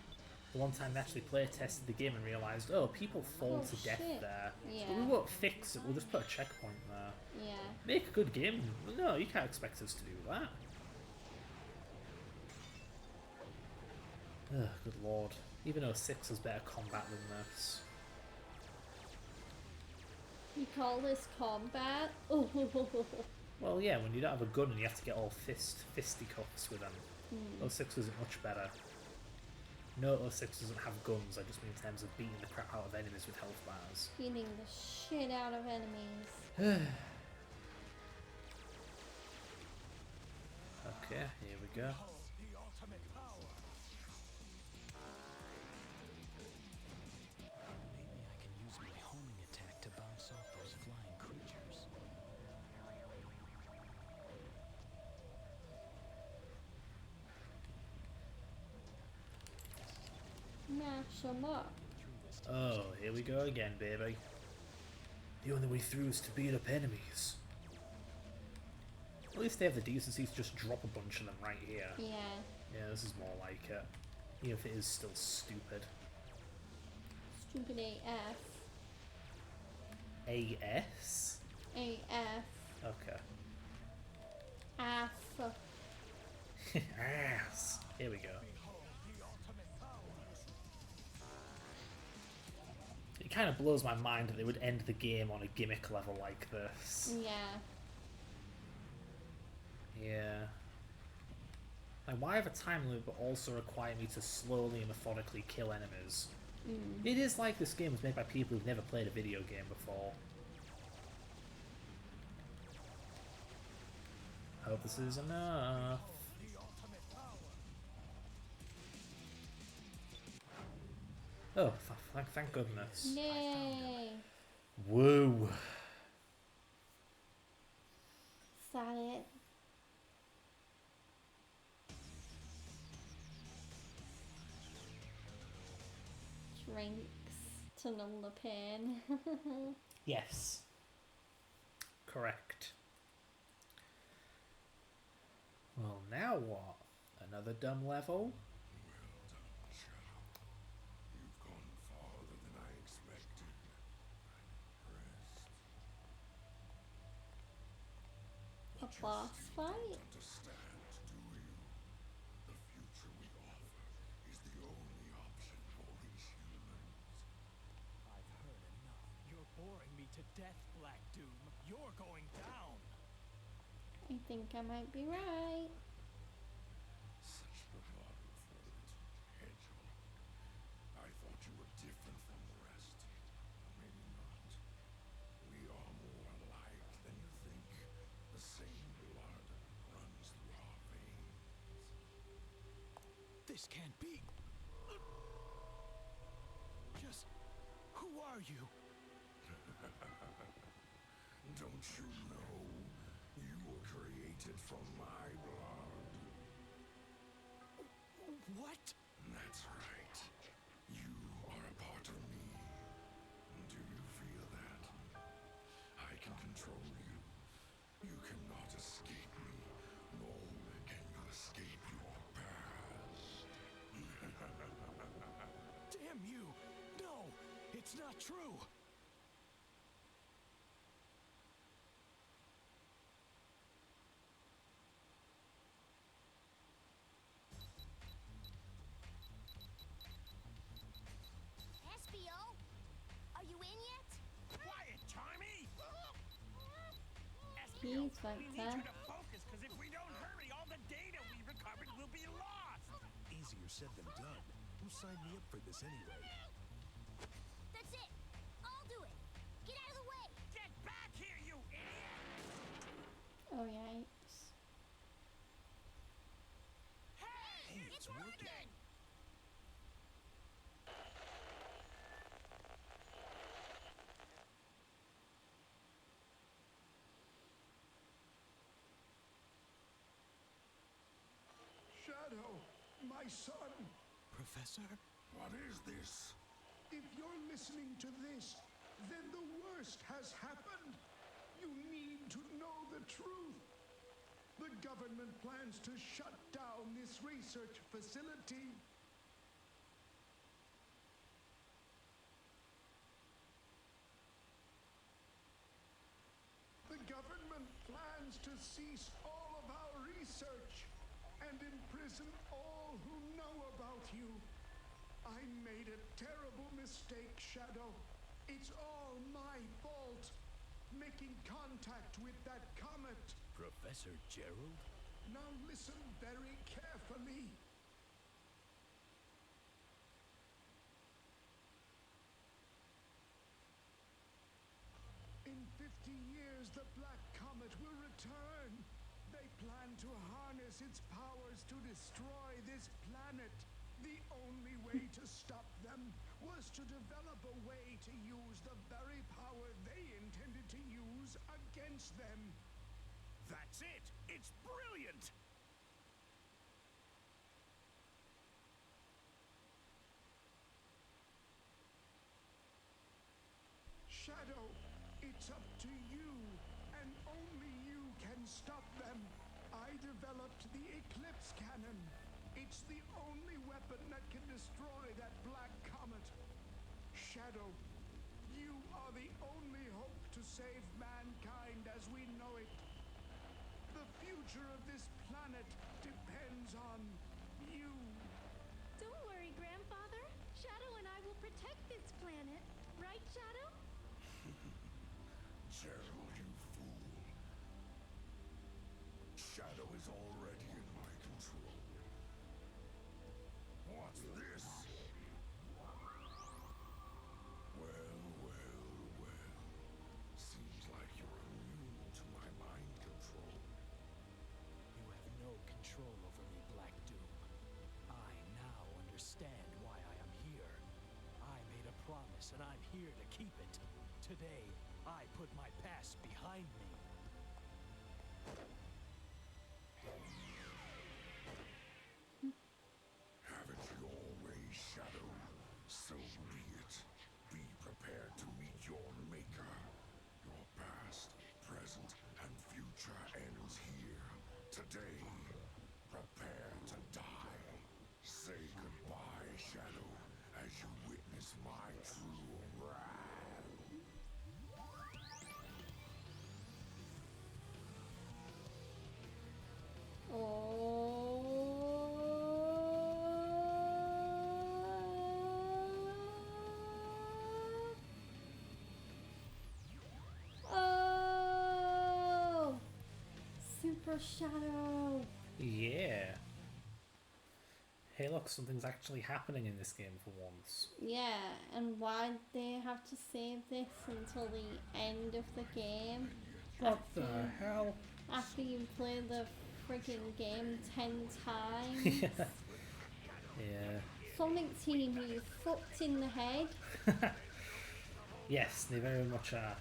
The one time they actually play tested the game and realised, oh, people fall Oh, to death shit. there. Yeah. But we won't fix it, we'll just put a checkpoint there. Yeah. Make a good game. No, you can't expect us to do that. Ugh, good lord. Even though 6 has better combat than this. You call this combat? Oh. Well, yeah, when you don't have a gun and you have to get all fisticuffs with them. 06 isn't much better. No, 06 doesn't have guns, I just mean in terms of beating the crap out of enemies with health bars. Beating the shit out of enemies. Okay, here we go. The ultimate power. Maybe I can use my homing attack to bounce off those flying creatures. Mash them up. Oh, here we go again, baby. The only way through is to beat up enemies. At least they have the decency to just drop a bunch of them right here. Yeah. Yeah, this is more like it. Even if it is still stupid. Stupid AF. AS? AF. Okay. Ass. Ass. Here we go. It kind of blows my mind that they would end the game on a gimmick level like this. Yeah. Yeah. Like, why have a time loop but also require me to slowly and methodically kill enemies? It is like this game was made by people who've never played a video game before. Hope this is enough. Oh, thank goodness. Yay. Whoa. Is that it? Drinks to numb the pain. Yes. Correct. Well, now what? Another dumb level? Well done, Shadow. You've gone farther than I expected. I'm impressed. A boss fight? Understand, do you? The future we offer is the only option for these humans. I've heard enough. You're boring me to death, Black Doom. You're going down. I think I might be right. Such bravado for it, Hedgehog. I thought you were different from the rest. Maybe not. This can't be. Just who are you? Don't you know? You were created from my blood. What? That's right. You are a part of me. Do you feel that? I can control you. You cannot escape me, nor can you escape your past. Damn you! No! It's not true! Espio? Are you in yet? Quiet, Charmy! He's Espio, right we need there. you to focus, because if we don't hurry, all the data we recovered will be lost! Easier said than done. Who signed me up for this anyway? That's it. I'll do it. Get out of the way. Get back here, you idiot! Oh yikes. Hey, It's working. Shadow, my son, Professor? what is this? If you're listening to this, then the worst has happened. You need to know the truth. The government plans to shut down this research facility. The government plans to cease all of our research and imprison all who know about you. I made a terrible mistake, Shadow. It's all my fault. Making contact with that comet. Professor Gerald? Now listen very carefully. In 50 years, the Black Comet will return. They plan to harness its powers to destroy this planet. The only way to stop them was to develop a way to use the very power they intended to use against them. That's it! It's brilliant! Shadow, it's up to you, and only you can stop them. I developed the Eclipse Cannon. It's the only weapon that can destroy that black comet. Shadow, you are the only hope to save mankind as we know it. The future of this planet depends on you. Don't worry, Grandfather. Shadow and I will protect this planet. Right, Shadow? Gerald, you fool. Shadow is already in my control. What's this? Well. Seems like you're immune to my mind control. You have no control over me, Black Doom. I now understand why I am here. I made a promise and I'm here to keep it. Today, I put my past behind me. Have it your way, Shadow. So be it. Be prepared to meet your maker. Your past, present, and future ends here. Today, prepare to die. Say goodbye, Shadow, as you witness my true wrath. Oh! Super Shadow! Yeah. Hey look, something's actually happening in this game for once. Yeah, and why they have to save this until the end of the game? What the hell? After you play the freaking game 10 times? Yeah. Yeah. Sonic Team, are you fucked in the head? Yes, they very much are.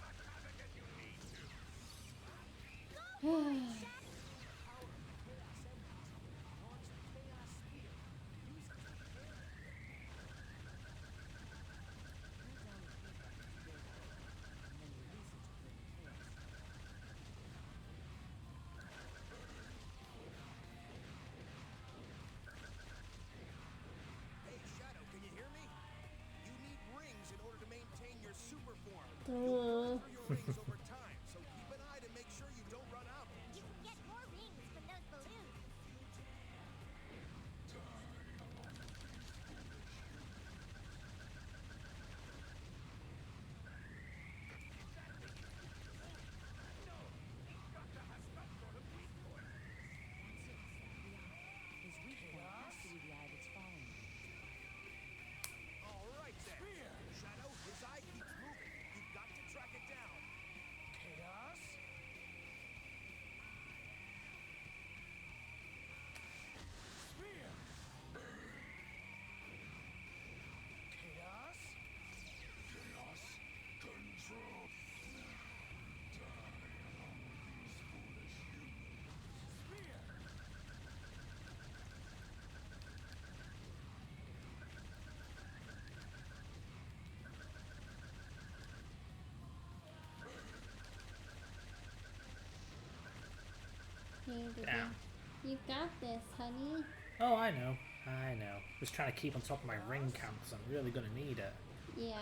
Hey, Shadow, can you hear me? You need rings in order to maintain your super form. Duh. You'll grow your rings over time, so keep an eye to make sure you don't run out. You can get more rings from those balloons. His weak point has to be the eye that's following him. All right then. Shadow, his eye keeps moving. You've got to track it down. Chaos? Spear! Chaos? Chaos control. Spear! Here, baby. Damn. You got this, honey. Oh, I know. I know. Just trying to keep on top of my ring count because I'm really going to need it. Yeah.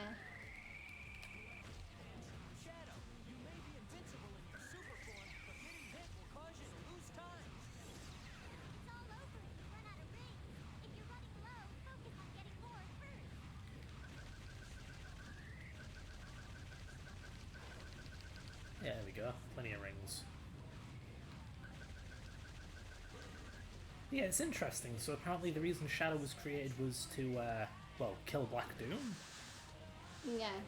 Shadow, you may be invincible in your super form, but getting hit will cause you to lose time. It's all over if you run out of rings. If you're running low, focus on getting more first. Yeah, there we go. Plenty of rings. Yeah, it's interesting. So apparently the reason Shadow was created was to, well, kill Black Doom. Yeah.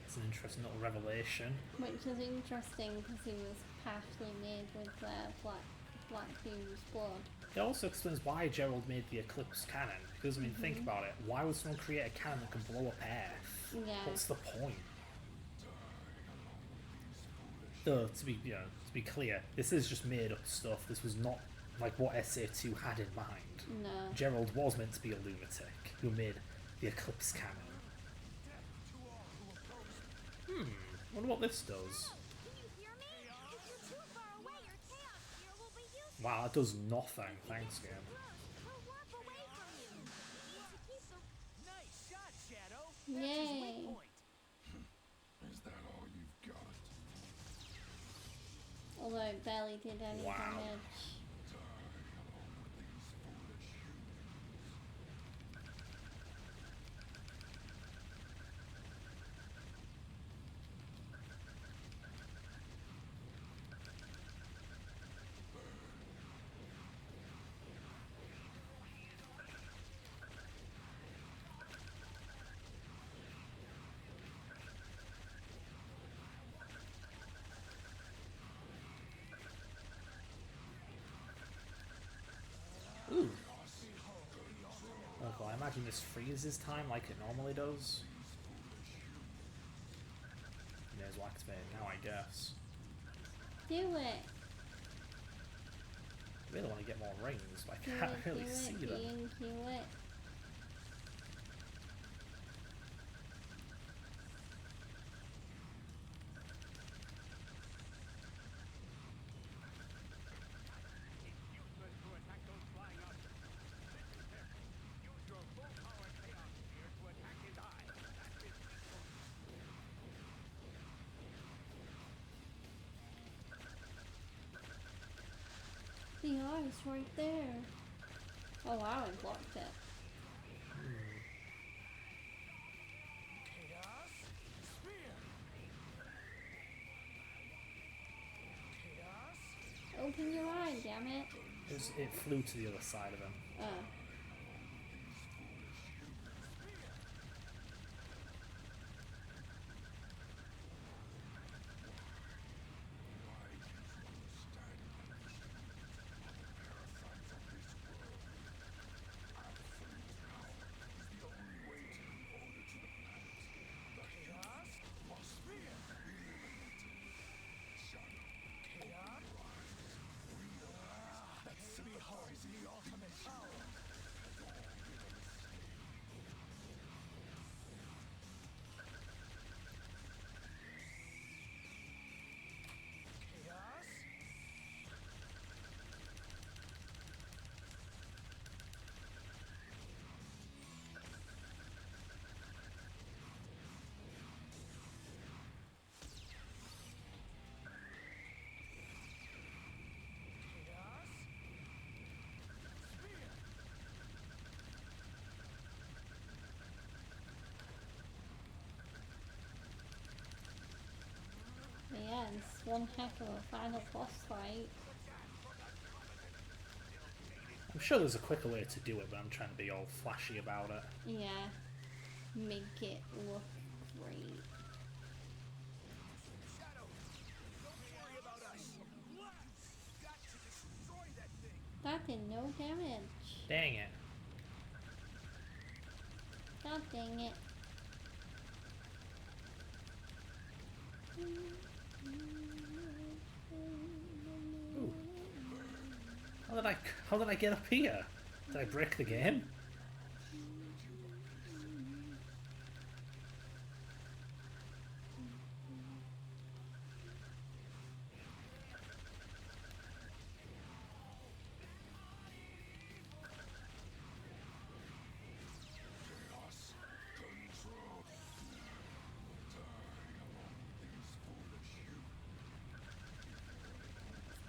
It's an interesting little revelation. Which is interesting because he was partially made with Black Doom's blood. It also explains why Gerald made the Eclipse cannon. Because, I mean, think about it. Why would someone create a cannon that can blow up Earth? Yeah. What's the point? Though, to be clear, this is just made up stuff. This was not like what SA2 had in mind. No. Gerald was meant to be a lunatic who made the Eclipse cannon. Wonder what this does. Can you hear me? If you're too far away, your chaos spear will be useless. Wow, that does nothing. Thanks, game. We'll warp away from you. We need to keep the Nice shot, Shadow. That's his Yay. weak point. Is that all you've got? Although it barely did any Wow. damage. Ooh. Oh, well, I imagine this freezes time like it normally does. May as well activate it now, I guess. Do it. I really want to get more rings, but I Do can't it, really do see it, them. Ian, do it. Useless to attack those flying objects. Listen carefully. Use your full power chaos spear to attack his eye. That's his weak point. The eye's right there. Oh wow, I blocked it. Chaos? Spear! Chaos? Open your eye, damn it. It flew to the other side of him. Oh. one heck of a final boss fight. I'm sure there's a quicker way to do it, but I'm trying to be all flashy about it. Yeah. Make it look great. Shadow, don't worry about us. You've got to destroy that thing. That did no damage. Dang it. God dang it. Ooh. How did I get up here? Did I break the game?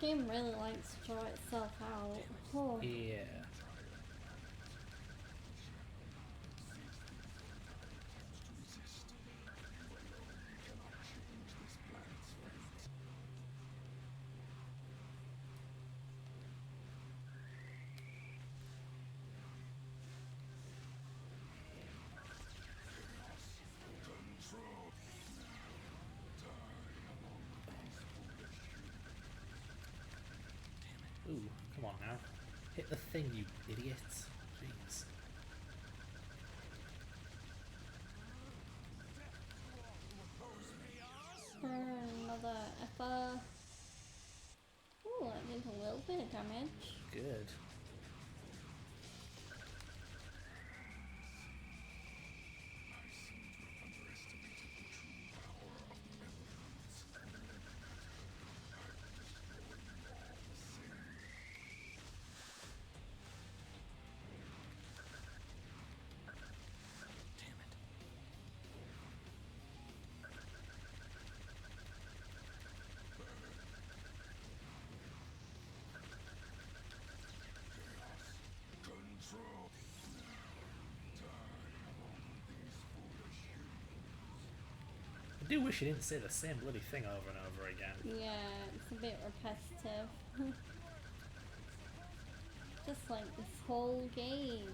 This game really likes to draw itself out. Oh. Yeah. Ooh, come on now. Hit the thing, you idiots. Jeez. Another effer. Ooh, that did a little bit of damage. Good. I do wish you didn't say the same bloody thing over and over again. Yeah, it's a bit repetitive. Just like this whole game.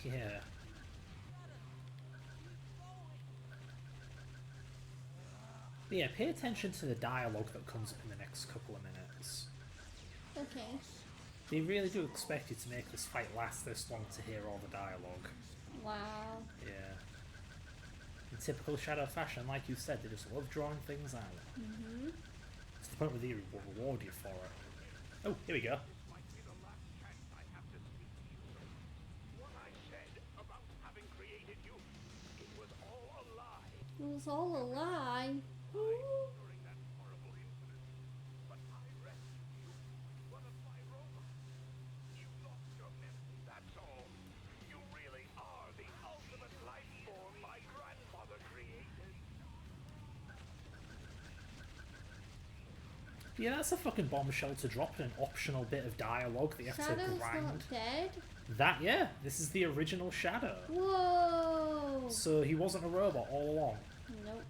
Yeah. But yeah, pay attention to the dialogue that comes up in the next couple of minutes. Okay. They really do expect you to make this fight last this long to hear all the dialogue. Wow. Yeah. In typical Shadow fashion, like you said, they just love drawing things out. Mm-hmm. To the point where they will reward you for it. Oh, here we go. Might be the last chance I have to speak to you. What I said about having created you, it was all a lie. It was all a lie. During that horrible incident. But I rescued you. One of my robots. You lost your memory, that's all. You really are the ultimate life form my grandfather created. Yeah, that's a fucking bombshell to drop in an optional bit of dialogue that you have Shadow's to grind. not dead? That, yeah, this is the original Shadow. Whoa! So he wasn't a robot all along. Nope.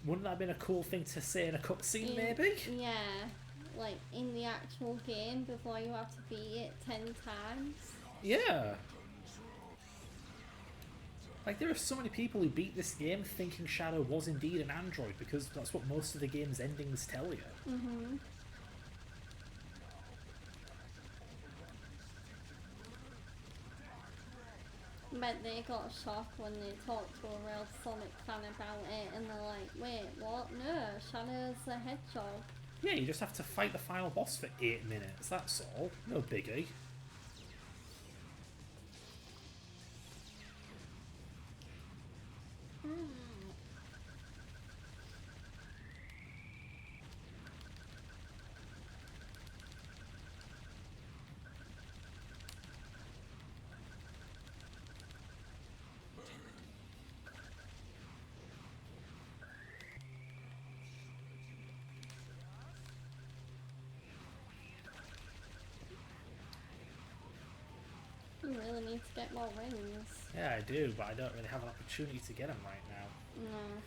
Wouldn't that have been a cool thing to say in a cutscene, maybe? Yeah. Like, in the actual game before you have to beat it 10 times. Yeah. Like, there are so many people who beat this game thinking Shadow was indeed an android, because that's what most of the game's endings tell you. Mm-hmm. But they got shocked when they talked to a real Sonic fan about it, and they're like, wait, what? No, Shadow's the Hedgehog. Yeah, you just have to fight the final boss for 8 minutes, that's all. No biggie. You really need to get more rings. Yeah, I do, but I don't really have an opportunity to get them right now. No.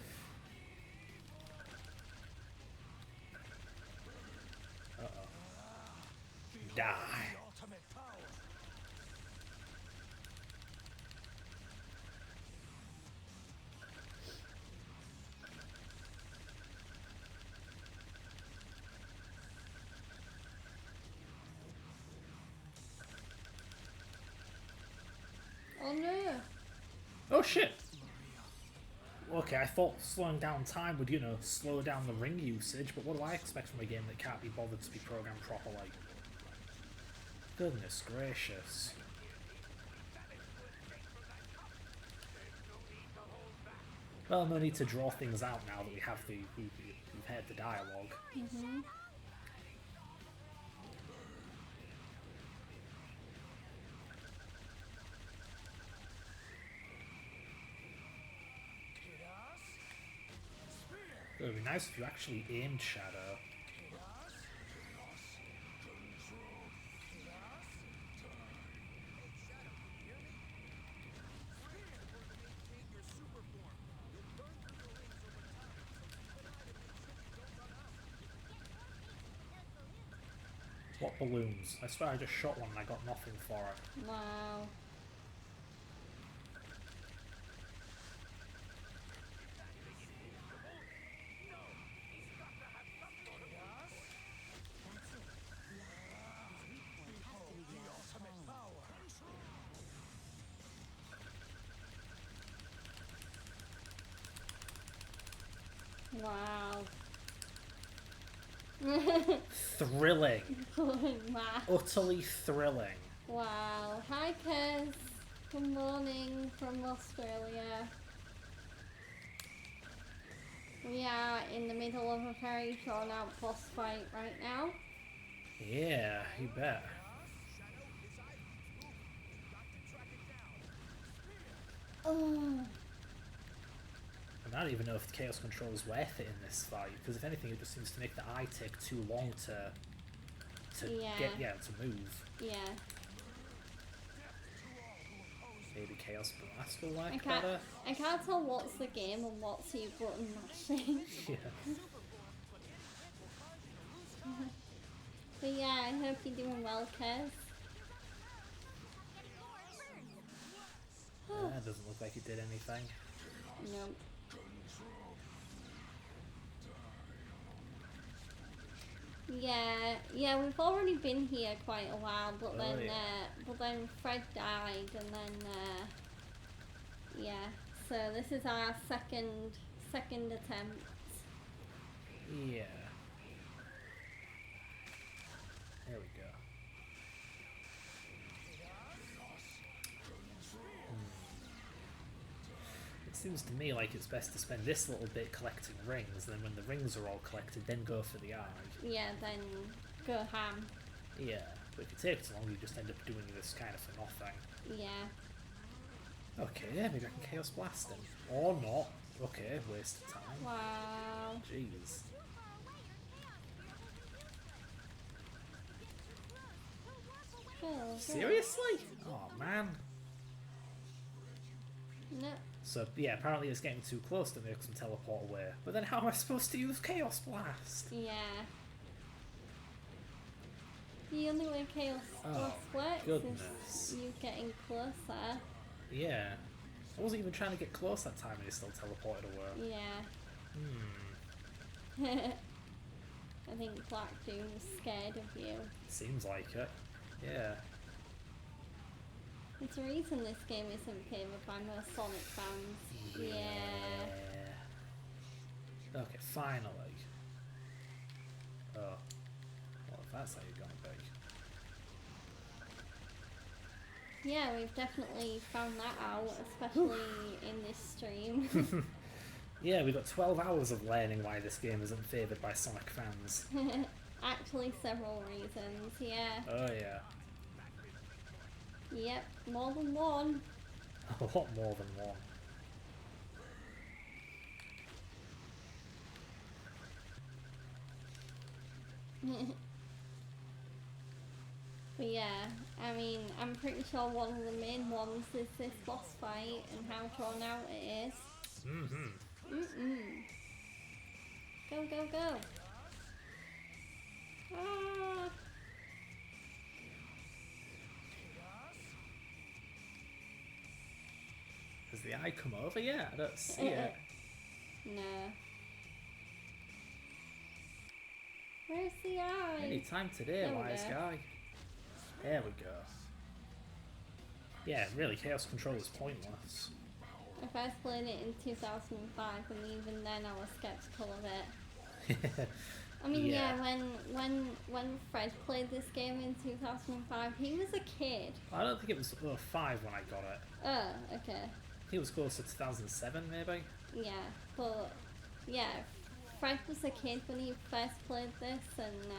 Oh no. Oh shit! Okay, I thought slowing down time would, you know, slow down the ring usage, but what do I expect from a game that can't be bothered to be programmed properly? Goodness gracious. Well, no need to draw things out now that we have we've heard the dialogue. Mhm. It would be nice if you actually aimed Shadow. What balloons? I swear I just shot one and I got nothing for it. Wow. Wow. Thrilling. Wow. Utterly thrilling. Wow. Hi, Kez. Good morning from Australia. We are in the middle of a very drawn out boss fight right now. Yeah, you bet. Oh. I don't even know if the Chaos Control is worth it in this fight, because if anything it just seems to make the eye take too long to to move. Yeah. Maybe Chaos Blast will work better. I can't tell what's the game and what's you button mashing. Yeah. But yeah, I hope you're doing well, Kez. That doesn't look like it did anything. Nope. Yeah, we've already been here quite a while, but then Fred died, and then yeah. So this is our second attempt. Yeah. There we go. It seems to me like it's best to spend this little bit collecting rings, then when the rings are all collected, then go for the eye. Yeah, then go ham. Yeah, but if it takes long, you just end up doing this kind of for nothing. Yeah. Okay, yeah, maybe I can Chaos Blast him. Or not. Okay, waste of time. Wow. Jeez. Oh, Seriously? Oh, man. No. So, yeah, apparently it's getting too close to make some teleport away. But then how am I supposed to use Chaos Blast? Yeah. The only way Chaos Blast works is you getting closer. Yeah. I wasn't even trying to get close that time and it still teleported away. Yeah. Hmm. I think Black Doom's scared of you. Seems like it. Yeah. There's a reason this game isn't favoured by most Sonic fans. Yeah. Okay, finally. Oh. Well, if that's how you're gonna be. Yeah, we've definitely found that out, especially in this stream. Yeah, we've got 12 hours of learning why this game isn't favoured by Sonic fans. Actually, several reasons, yeah. Oh, yeah. Yep, more than one. A lot more than one. But yeah, I mean, I'm pretty sure one of the main ones is this boss fight and how drawn out it is. Go, go, go. Ah. Has the eye come over yet? I don't see it. No. Where's the eye? Any time today, There we wise go. guy. There we go. Yeah, really, Chaos Control is pointless. I first played it in 2005, and even then I was skeptical of it. I mean, yeah, when Fred played this game in 2005, he was a kid. I don't think it was 5 when I got it. Oh, okay. I think it was close to 2007, maybe? Yeah, but yeah, Fred was a kid when he first played this, and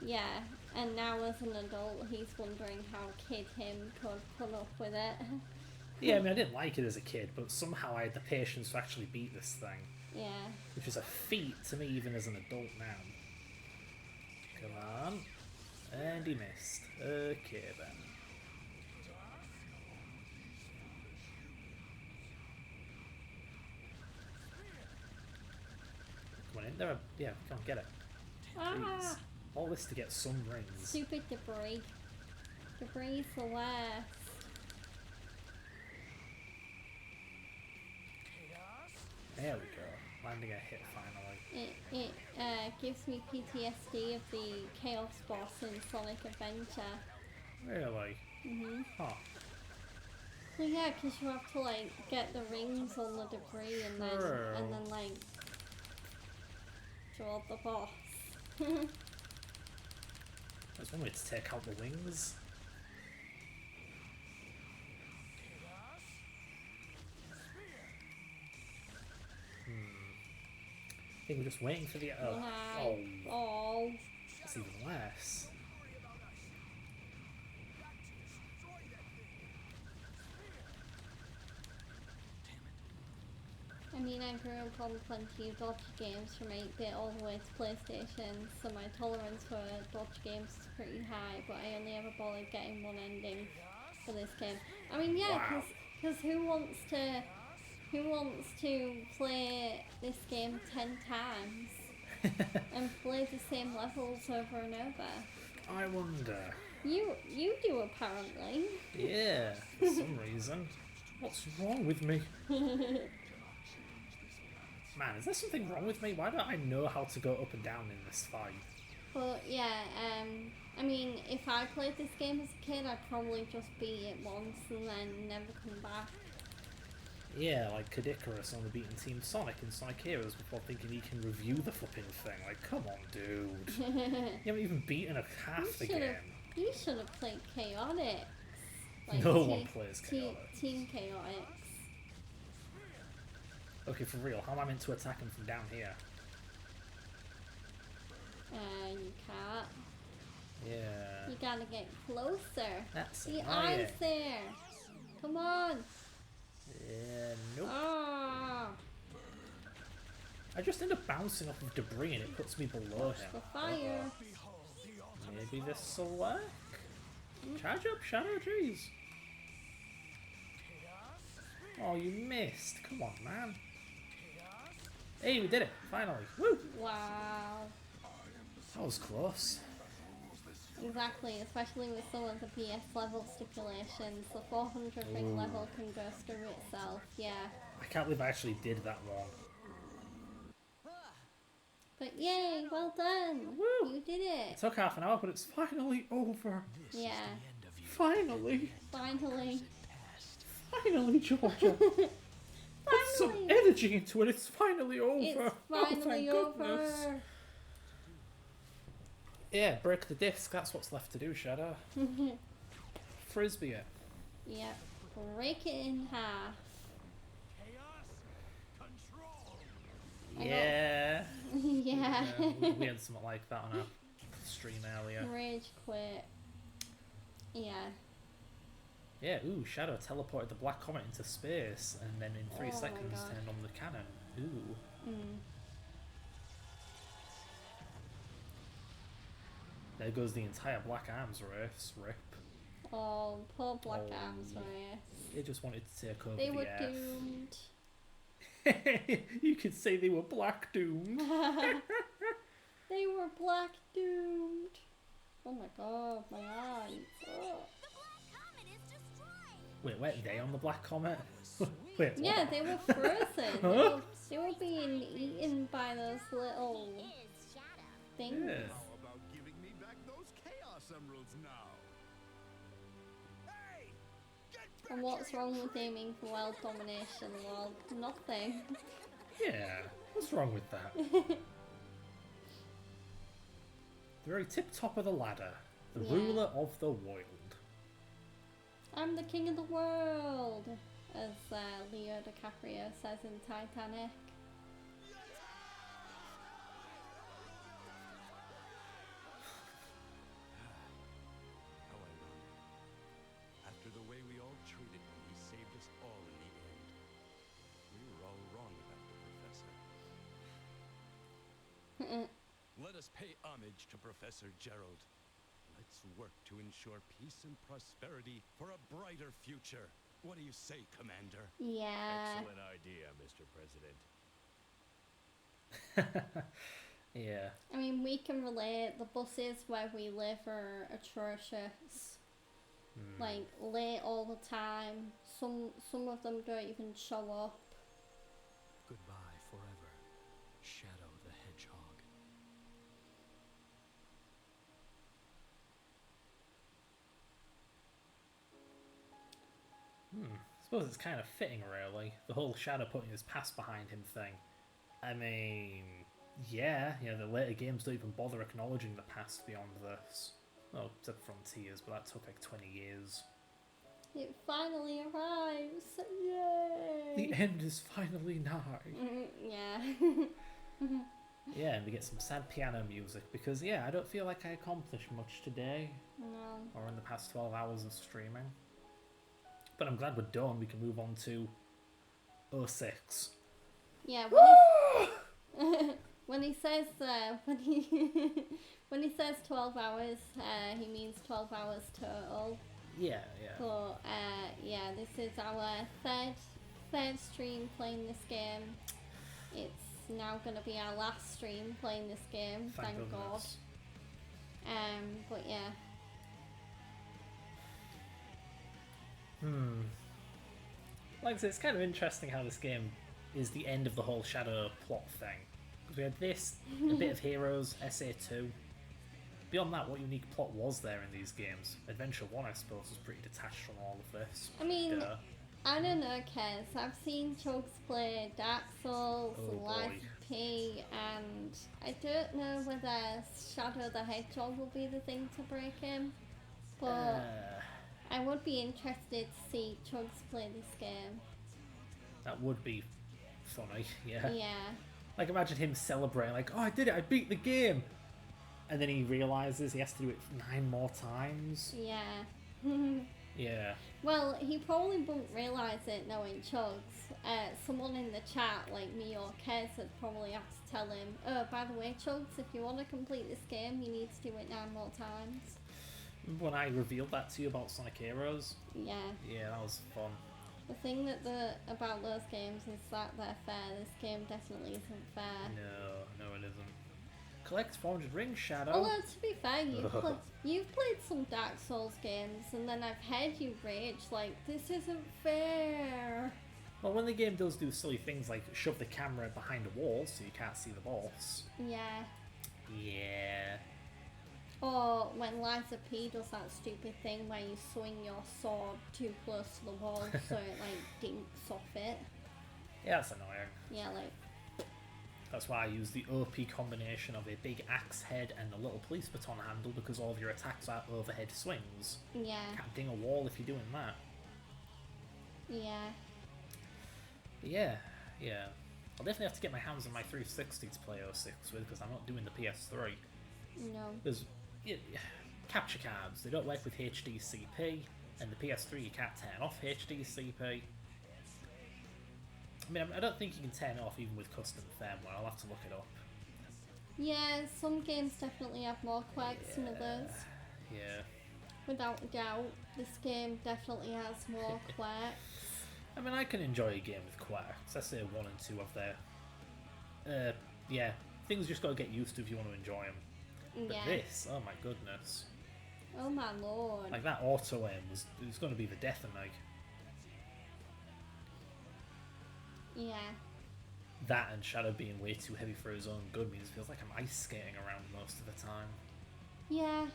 yeah, and now as an adult, he's wondering how kid him could put up with it. Yeah, I mean, I didn't like it as a kid, but somehow I had the patience to actually beat this thing. Yeah. Which is a feat to me even as an adult now. Come on. And he missed. Okay then. Come on in there. Yeah, come on, get it. Ah! Jeez. All this to get some rings. Stupid debris. Debris is the worst. There we go. Landing a hit finally. It gives me PTSD of the Chaos boss in Sonic Adventure. Really? Mhm. Huh. Well, yeah, because you have to like get the rings on the debris and then like draw the boss. There's one way to take out the wings. I think we're just waiting for the. Oh. That's even worse. I mean, I grew up on plenty of dodgy games from 8-bit all the way to PlayStation, so my tolerance for dodgy games is pretty high, but I only ever bothered getting one ending for this game. I mean, yeah, because who wants to play this game 10 times and play the same levels over and over? I wonder. You do, apparently. Yeah, for some reason. What's wrong with me? Man, is there something wrong with me? Why don't I know how to go up and down in this fight? But yeah, I mean, if I played this game as a kid, I'd probably just beat it once and then never come back. Yeah, like Kid Icarus only beating Team Sonic in Sonic Heroes before thinking he can review the flipping thing. Like, come on, dude. You haven't even beaten half the game. You should have played Chaotix. Like No one plays Chaotix. Team Chaotix. Okay, for real, how am I meant to attack him from down here? You can't. Yeah. You gotta get closer. That's the annoying. eyes there. Come on. Yeah, nope. Ah. I just end up bouncing off of debris and it puts me below him. The fire. Maybe this'll work? Charge up, Shadow, jeez. Oh, you missed. Come on, man. Hey, we did it. Finally. Woo! Wow. That was close. Exactly, especially with some of the PS level stipulations. The 400 ring level can go through itself, yeah. I can't believe I actually did that wrong. But yay, well done! Woo! You did it! It took half an hour, but it's finally over. Yeah. Finally. Finally. Finally, Georgia. Put some energy into it. It's finally over. It's finally oh, thank goodness. over. Yeah, break the disc. That's what's left to do, Shadow. Frisbee it. Yep. Break it in half. Yeah. Yeah. We had something like that on our stream earlier. Rage quit. Yeah. Yeah, ooh, Shadow teleported the Black Comet into space and then in 3 Oh my seconds God. turned on the cannon. Ooh. There goes the entire Black Arms race. Rip. Oh, poor Black Oh, Arms yeah. race. They just wanted to take over They the were Earth. doomed. You could say they were black doomed. They were black doomed. Oh my god, my eyes. Oh. Wait, weren't they on the Black Comet? Wait, Yeah, what? they were frozen. Huh? They were being eaten by those little things. Yeah. How about giving me back those Chaos Emeralds now? Hey! And what's wrong with aiming for world domination, lol? Nothing. Yeah, what's wrong with that? The very tip top of the ladder, the Yeah. ruler of the world. I'm the king of the world, as Leo DiCaprio says in Titanic. How ironic. After the way we all treated him, he saved us all in the end. We were all wrong about the professor. Let us pay homage to Professor Gerald. Let's work to ensure peace and prosperity for a brighter future. What do you say, Commander? Yeah. Excellent idea, Mr. President. Yeah. I mean, we can relate. The buses where we live are atrocious. Like, late all the time. Some of them don't even show up. Goodbye forever, Shadow the Hedgehog. I suppose it's kind of fitting, really. The whole Shadow putting his past behind him thing. I mean, yeah, the later games don't even bother acknowledging the past beyond this. Well, except Frontiers, but that took like 20 years. It finally arrives. Yay! The end is finally nigh. Yeah. Yeah, and we get some sad piano music because, yeah, I don't feel like I accomplished much today No. or in the past 12 hours of streaming. But I'm glad we're done. We can move on to 06. Yeah. When he says when he says 12 hours, he means 12 hours total. Yeah. But yeah, this is our third stream playing this game. It's now gonna be our last stream playing this game. Thank God. goodness. But yeah. Like I said, it's kind of interesting how this game is the end of the whole Shadow plot thing. Because we had this, a bit of Heroes, SA2. Beyond that, what unique plot was there in these games? Adventure 1, I suppose, was pretty detached from all of this. I mean, Duh. I don't know, Kez. I've seen Chugs play Dark Souls, Oh, Life boy. of P, and I don't know whether Shadow the Hedgehog will be the thing to break him. But I would be interested to see Chugs play this game. That would be funny, yeah. Yeah. Like, imagine him celebrating, like, oh, I did it, I beat the game! And then he realises he has to do it 9 more times. Yeah. Yeah. Well, he probably won't realise it knowing Chugs. Someone in the chat, like me or Kez, would probably have to tell him, oh, by the way, Chugs, if you want to complete this game, you need to do it 9 more times. Remember when I revealed that to you about Sonic Heroes? Yeah. Yeah, that was fun. The thing about those games is that they're fair. This game definitely isn't fair. No, it isn't. Collect 400 rings, Shadow. Although, to be fair, you've played some Dark Souls games, and then I've heard you rage, like, this isn't fair. Well, when the game does do silly things like shove the camera behind a wall so you can't see the boss. Yeah. Yeah. Or when Liza P does that stupid thing where you swing your sword too close to the wall so it, like, dinks off it. Yeah, that's annoying. Yeah, like... That's why I use the OP combination of a big axe head and a little police baton handle, because all of your attacks are overhead swings. Yeah. Can't ding a wall if you're doing that. Yeah. But yeah. I'll definitely have to get my hands on my 360 to play 06 with, because I'm not doing the PS3. No. There's capture cards, they don't work with HDCP, and the PS3 you can't turn off HDCP. I mean, I don't think you can turn it off even with custom firmware. I'll have to look it up. Yeah, some games definitely have more quirks than others. Yeah. Without a doubt, this game definitely has more quirks. I mean, I can enjoy a game with quirks. I say 1 and 2 of their... yeah, things just gotta get used to if you want to enjoy them. But Yeah. this, oh my goodness. Oh my lord. Like, that auto aim was going to be the death of me. Yeah. That and Shadow being way too heavy for his own good means it feels like I'm ice skating around most of the time. Yeah.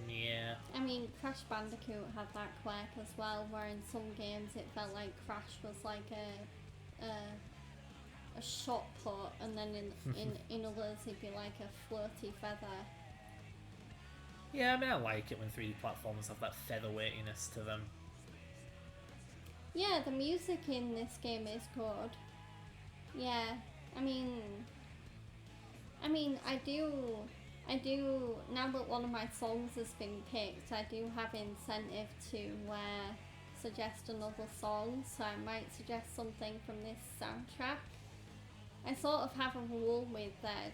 Yeah. I mean, Crash Bandicoot had that quirk as well, where in some games it felt like Crash was like a shot put, and then in others it'd be like a floaty feather. Yeah, I mean, I like it when 3D platformers have that feather weightiness to them. Yeah, the music in this game is good. Yeah, I mean, I do, now that one of my songs has been picked, I do have incentive to suggest another song, so I might suggest something from this soundtrack. I sort of have a rule with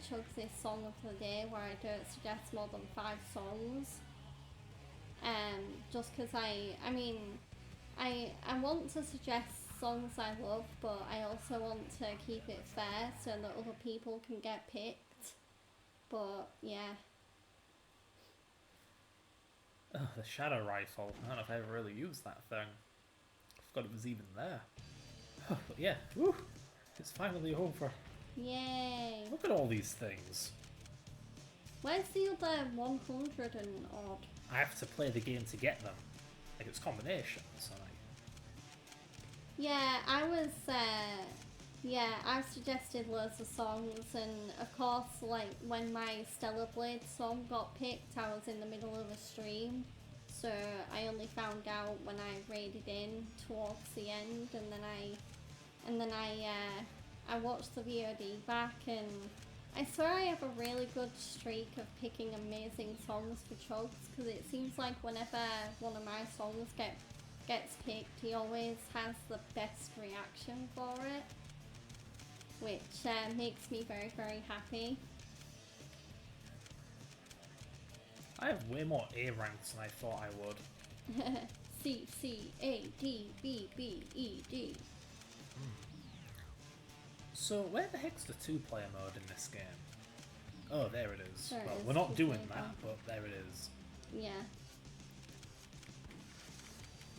Chugs' Song of the Day where I don't suggest more than 5 songs. Just because I want to suggest songs I love, but I also want to keep it fair so that other people can get picked. But yeah. Oh, the Shadow Rifle. I don't know if I ever really used that thing. I forgot it was even there. Oh, but yeah, woo! It's finally over. Yay! Look at all these things. Where's the other 100 and odd? I have to play the game to get them. Like, it's combinations, so like... Yeah, I've suggested loads of songs, and of course, like, when my Stellar Blade song got picked, I was in the middle of a stream, so I only found out when I raided in towards the end, and then I watched the VOD back, and I swear I have a really good streak of picking amazing songs for Chugs, because it seems like whenever one of my songs gets picked, he always has the best reaction for it, which makes me very, very happy. I have way more A ranks than I thought I would. C, C, A, D, B, B, E, D. So, where the heck's the 2-player mode in this game? Oh, there it is. There it Well, is, we're not doing 2-player that, mode. but there it is. Yeah.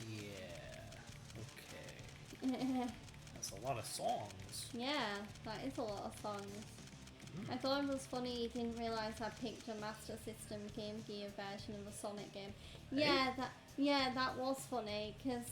Yeah. Okay. That's a lot of songs. Yeah, that is a lot of songs. I thought it was funny you didn't realise I picked a Master System Game Gear version of a Sonic game. That was funny, because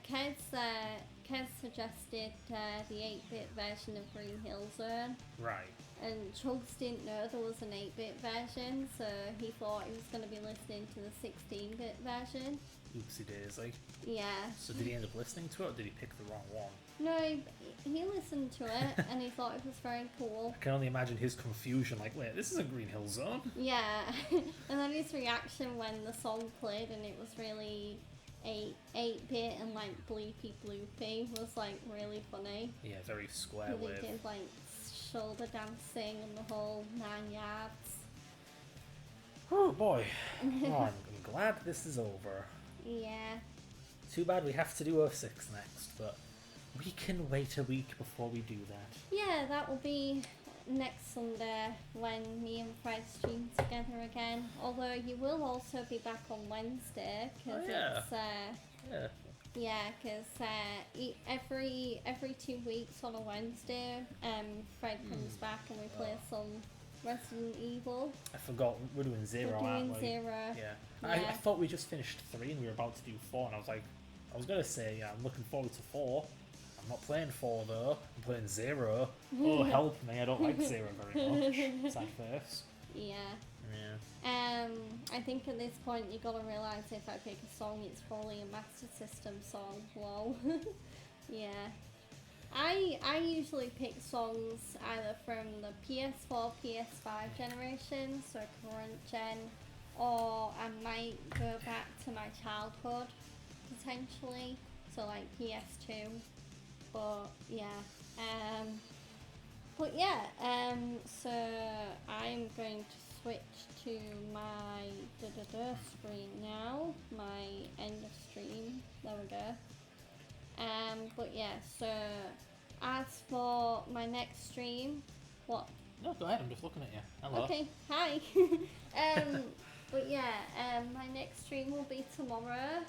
Kez suggested the 8-bit version of Green Hill Zone, Right. and Chugs didn't know there was an 8-bit version, so he thought he was going to be listening to the 16-bit version. Oopsie daisy. Yeah. So did he end up listening to it, or did he pick the wrong one? No, he listened to it, and he thought it was very cool. I can only imagine his confusion, like, wait, this is a Green Hill Zone? Yeah, and then his reaction when the song played and it was really 8-bit and like bleepy bloopy was like really funny. Yeah, very square And he wave. did like shoulder dancing and the whole 9 yards. Oh boy. Oh, I'm glad this is over. Yeah. Too bad we have to do 06 next, but we can wait a week before we do that. Yeah, that will be next Sunday when me and Fred stream together again. Although you will also be back on Wednesday, because Yeah. Yeah, because every 2 weeks on a Wednesday, Fred comes back and we play some Resident Evil. I forgot, we're doing 0, We're aren't doing we? 0. Yeah. Yeah. I thought we just finished 3 and we were about to do 4, and I was like, I was going to say, yeah, I'm looking forward to 4. I'm not playing 4 though, I'm playing 0. Oh, help me, I don't like 0 very much. Sad face. Yeah. Yeah. I think at this point you gotta realise if I pick a song, it's probably a Master System song. Lol. Yeah. I usually pick songs either from the PS4, PS5 generation, so current gen, or I might go back to my childhood, potentially, so like PS2. But yeah. So I'm going to switch to my screen now, my end of stream. There we go. But yeah, so as for my next stream, what? No, go ahead, I'm just looking at you. Hello. Okay, hi. But yeah, my next stream will be tomorrow.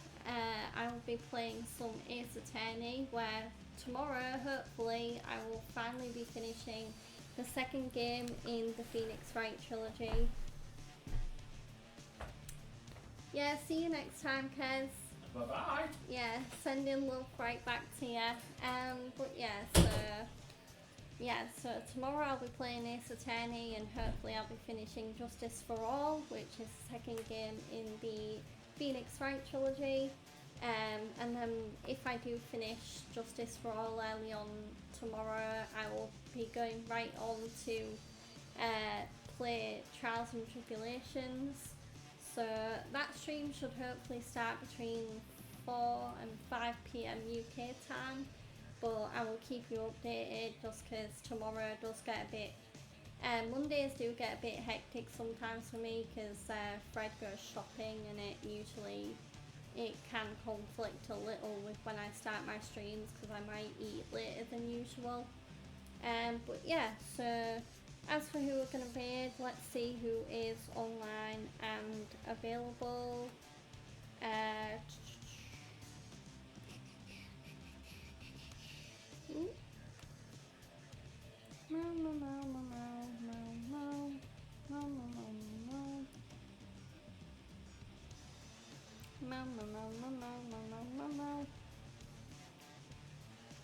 I will be playing some Ace Attorney, where tomorrow, hopefully, I will finally be finishing the second game in the Phoenix Wright trilogy. yeah, see you next time, Kez. Bye-bye. Yeah, sending love right back to you. But yeah, so tomorrow I'll be playing Ace Attorney, and hopefully I'll be finishing Justice for All, which is the second game in the Phoenix Wright trilogy. And then if I do finish Justice for All early on tomorrow, I will be going right on to play Trials and Tribulations. So that stream should hopefully start between 4 and 5 PM UK time, but I will keep you updated just because tomorrow does get a bit, Mondays do get a bit hectic sometimes for me because Fred goes shopping, and it can conflict a little with when I start my streams because I might eat later than usual. But yeah, so as for who we're going to raid, let's see who is online and available. Ooh.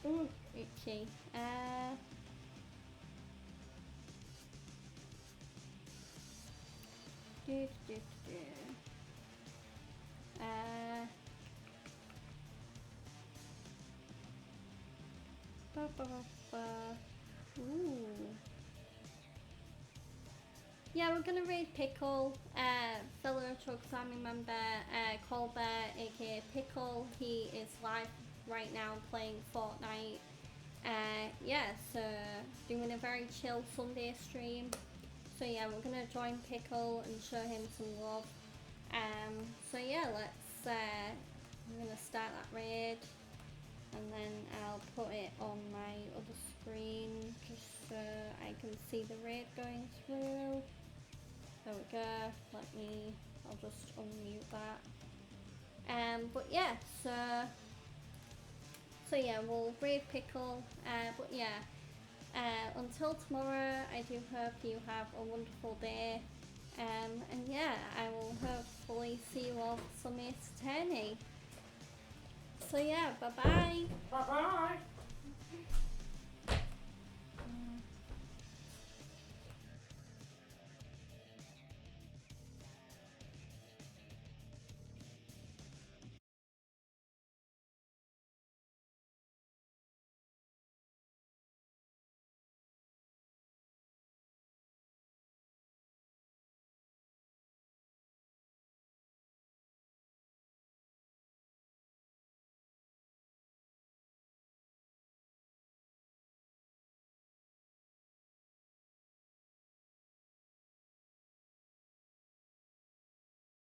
Ooh, itchy. Ooh. Yeah, we're gonna raid Pickle, fellow Truck Family member, Colbert, aka Pickle. He is live right now playing Fortnite. Yeah, so doing a very chill Sunday stream. So yeah, we're gonna join Pickle and show him some love. So yeah, I'm gonna start that raid, and then I'll put it on my other screen just so I can see the raid going through. There we go. I'll just unmute that. But yeah, so yeah, we'll raid Pickle. But yeah, until tomorrow, I do hope you have a wonderful day. And yeah, I will hopefully see you all for some Ace Attorney. So yeah, bye bye. Bye-bye.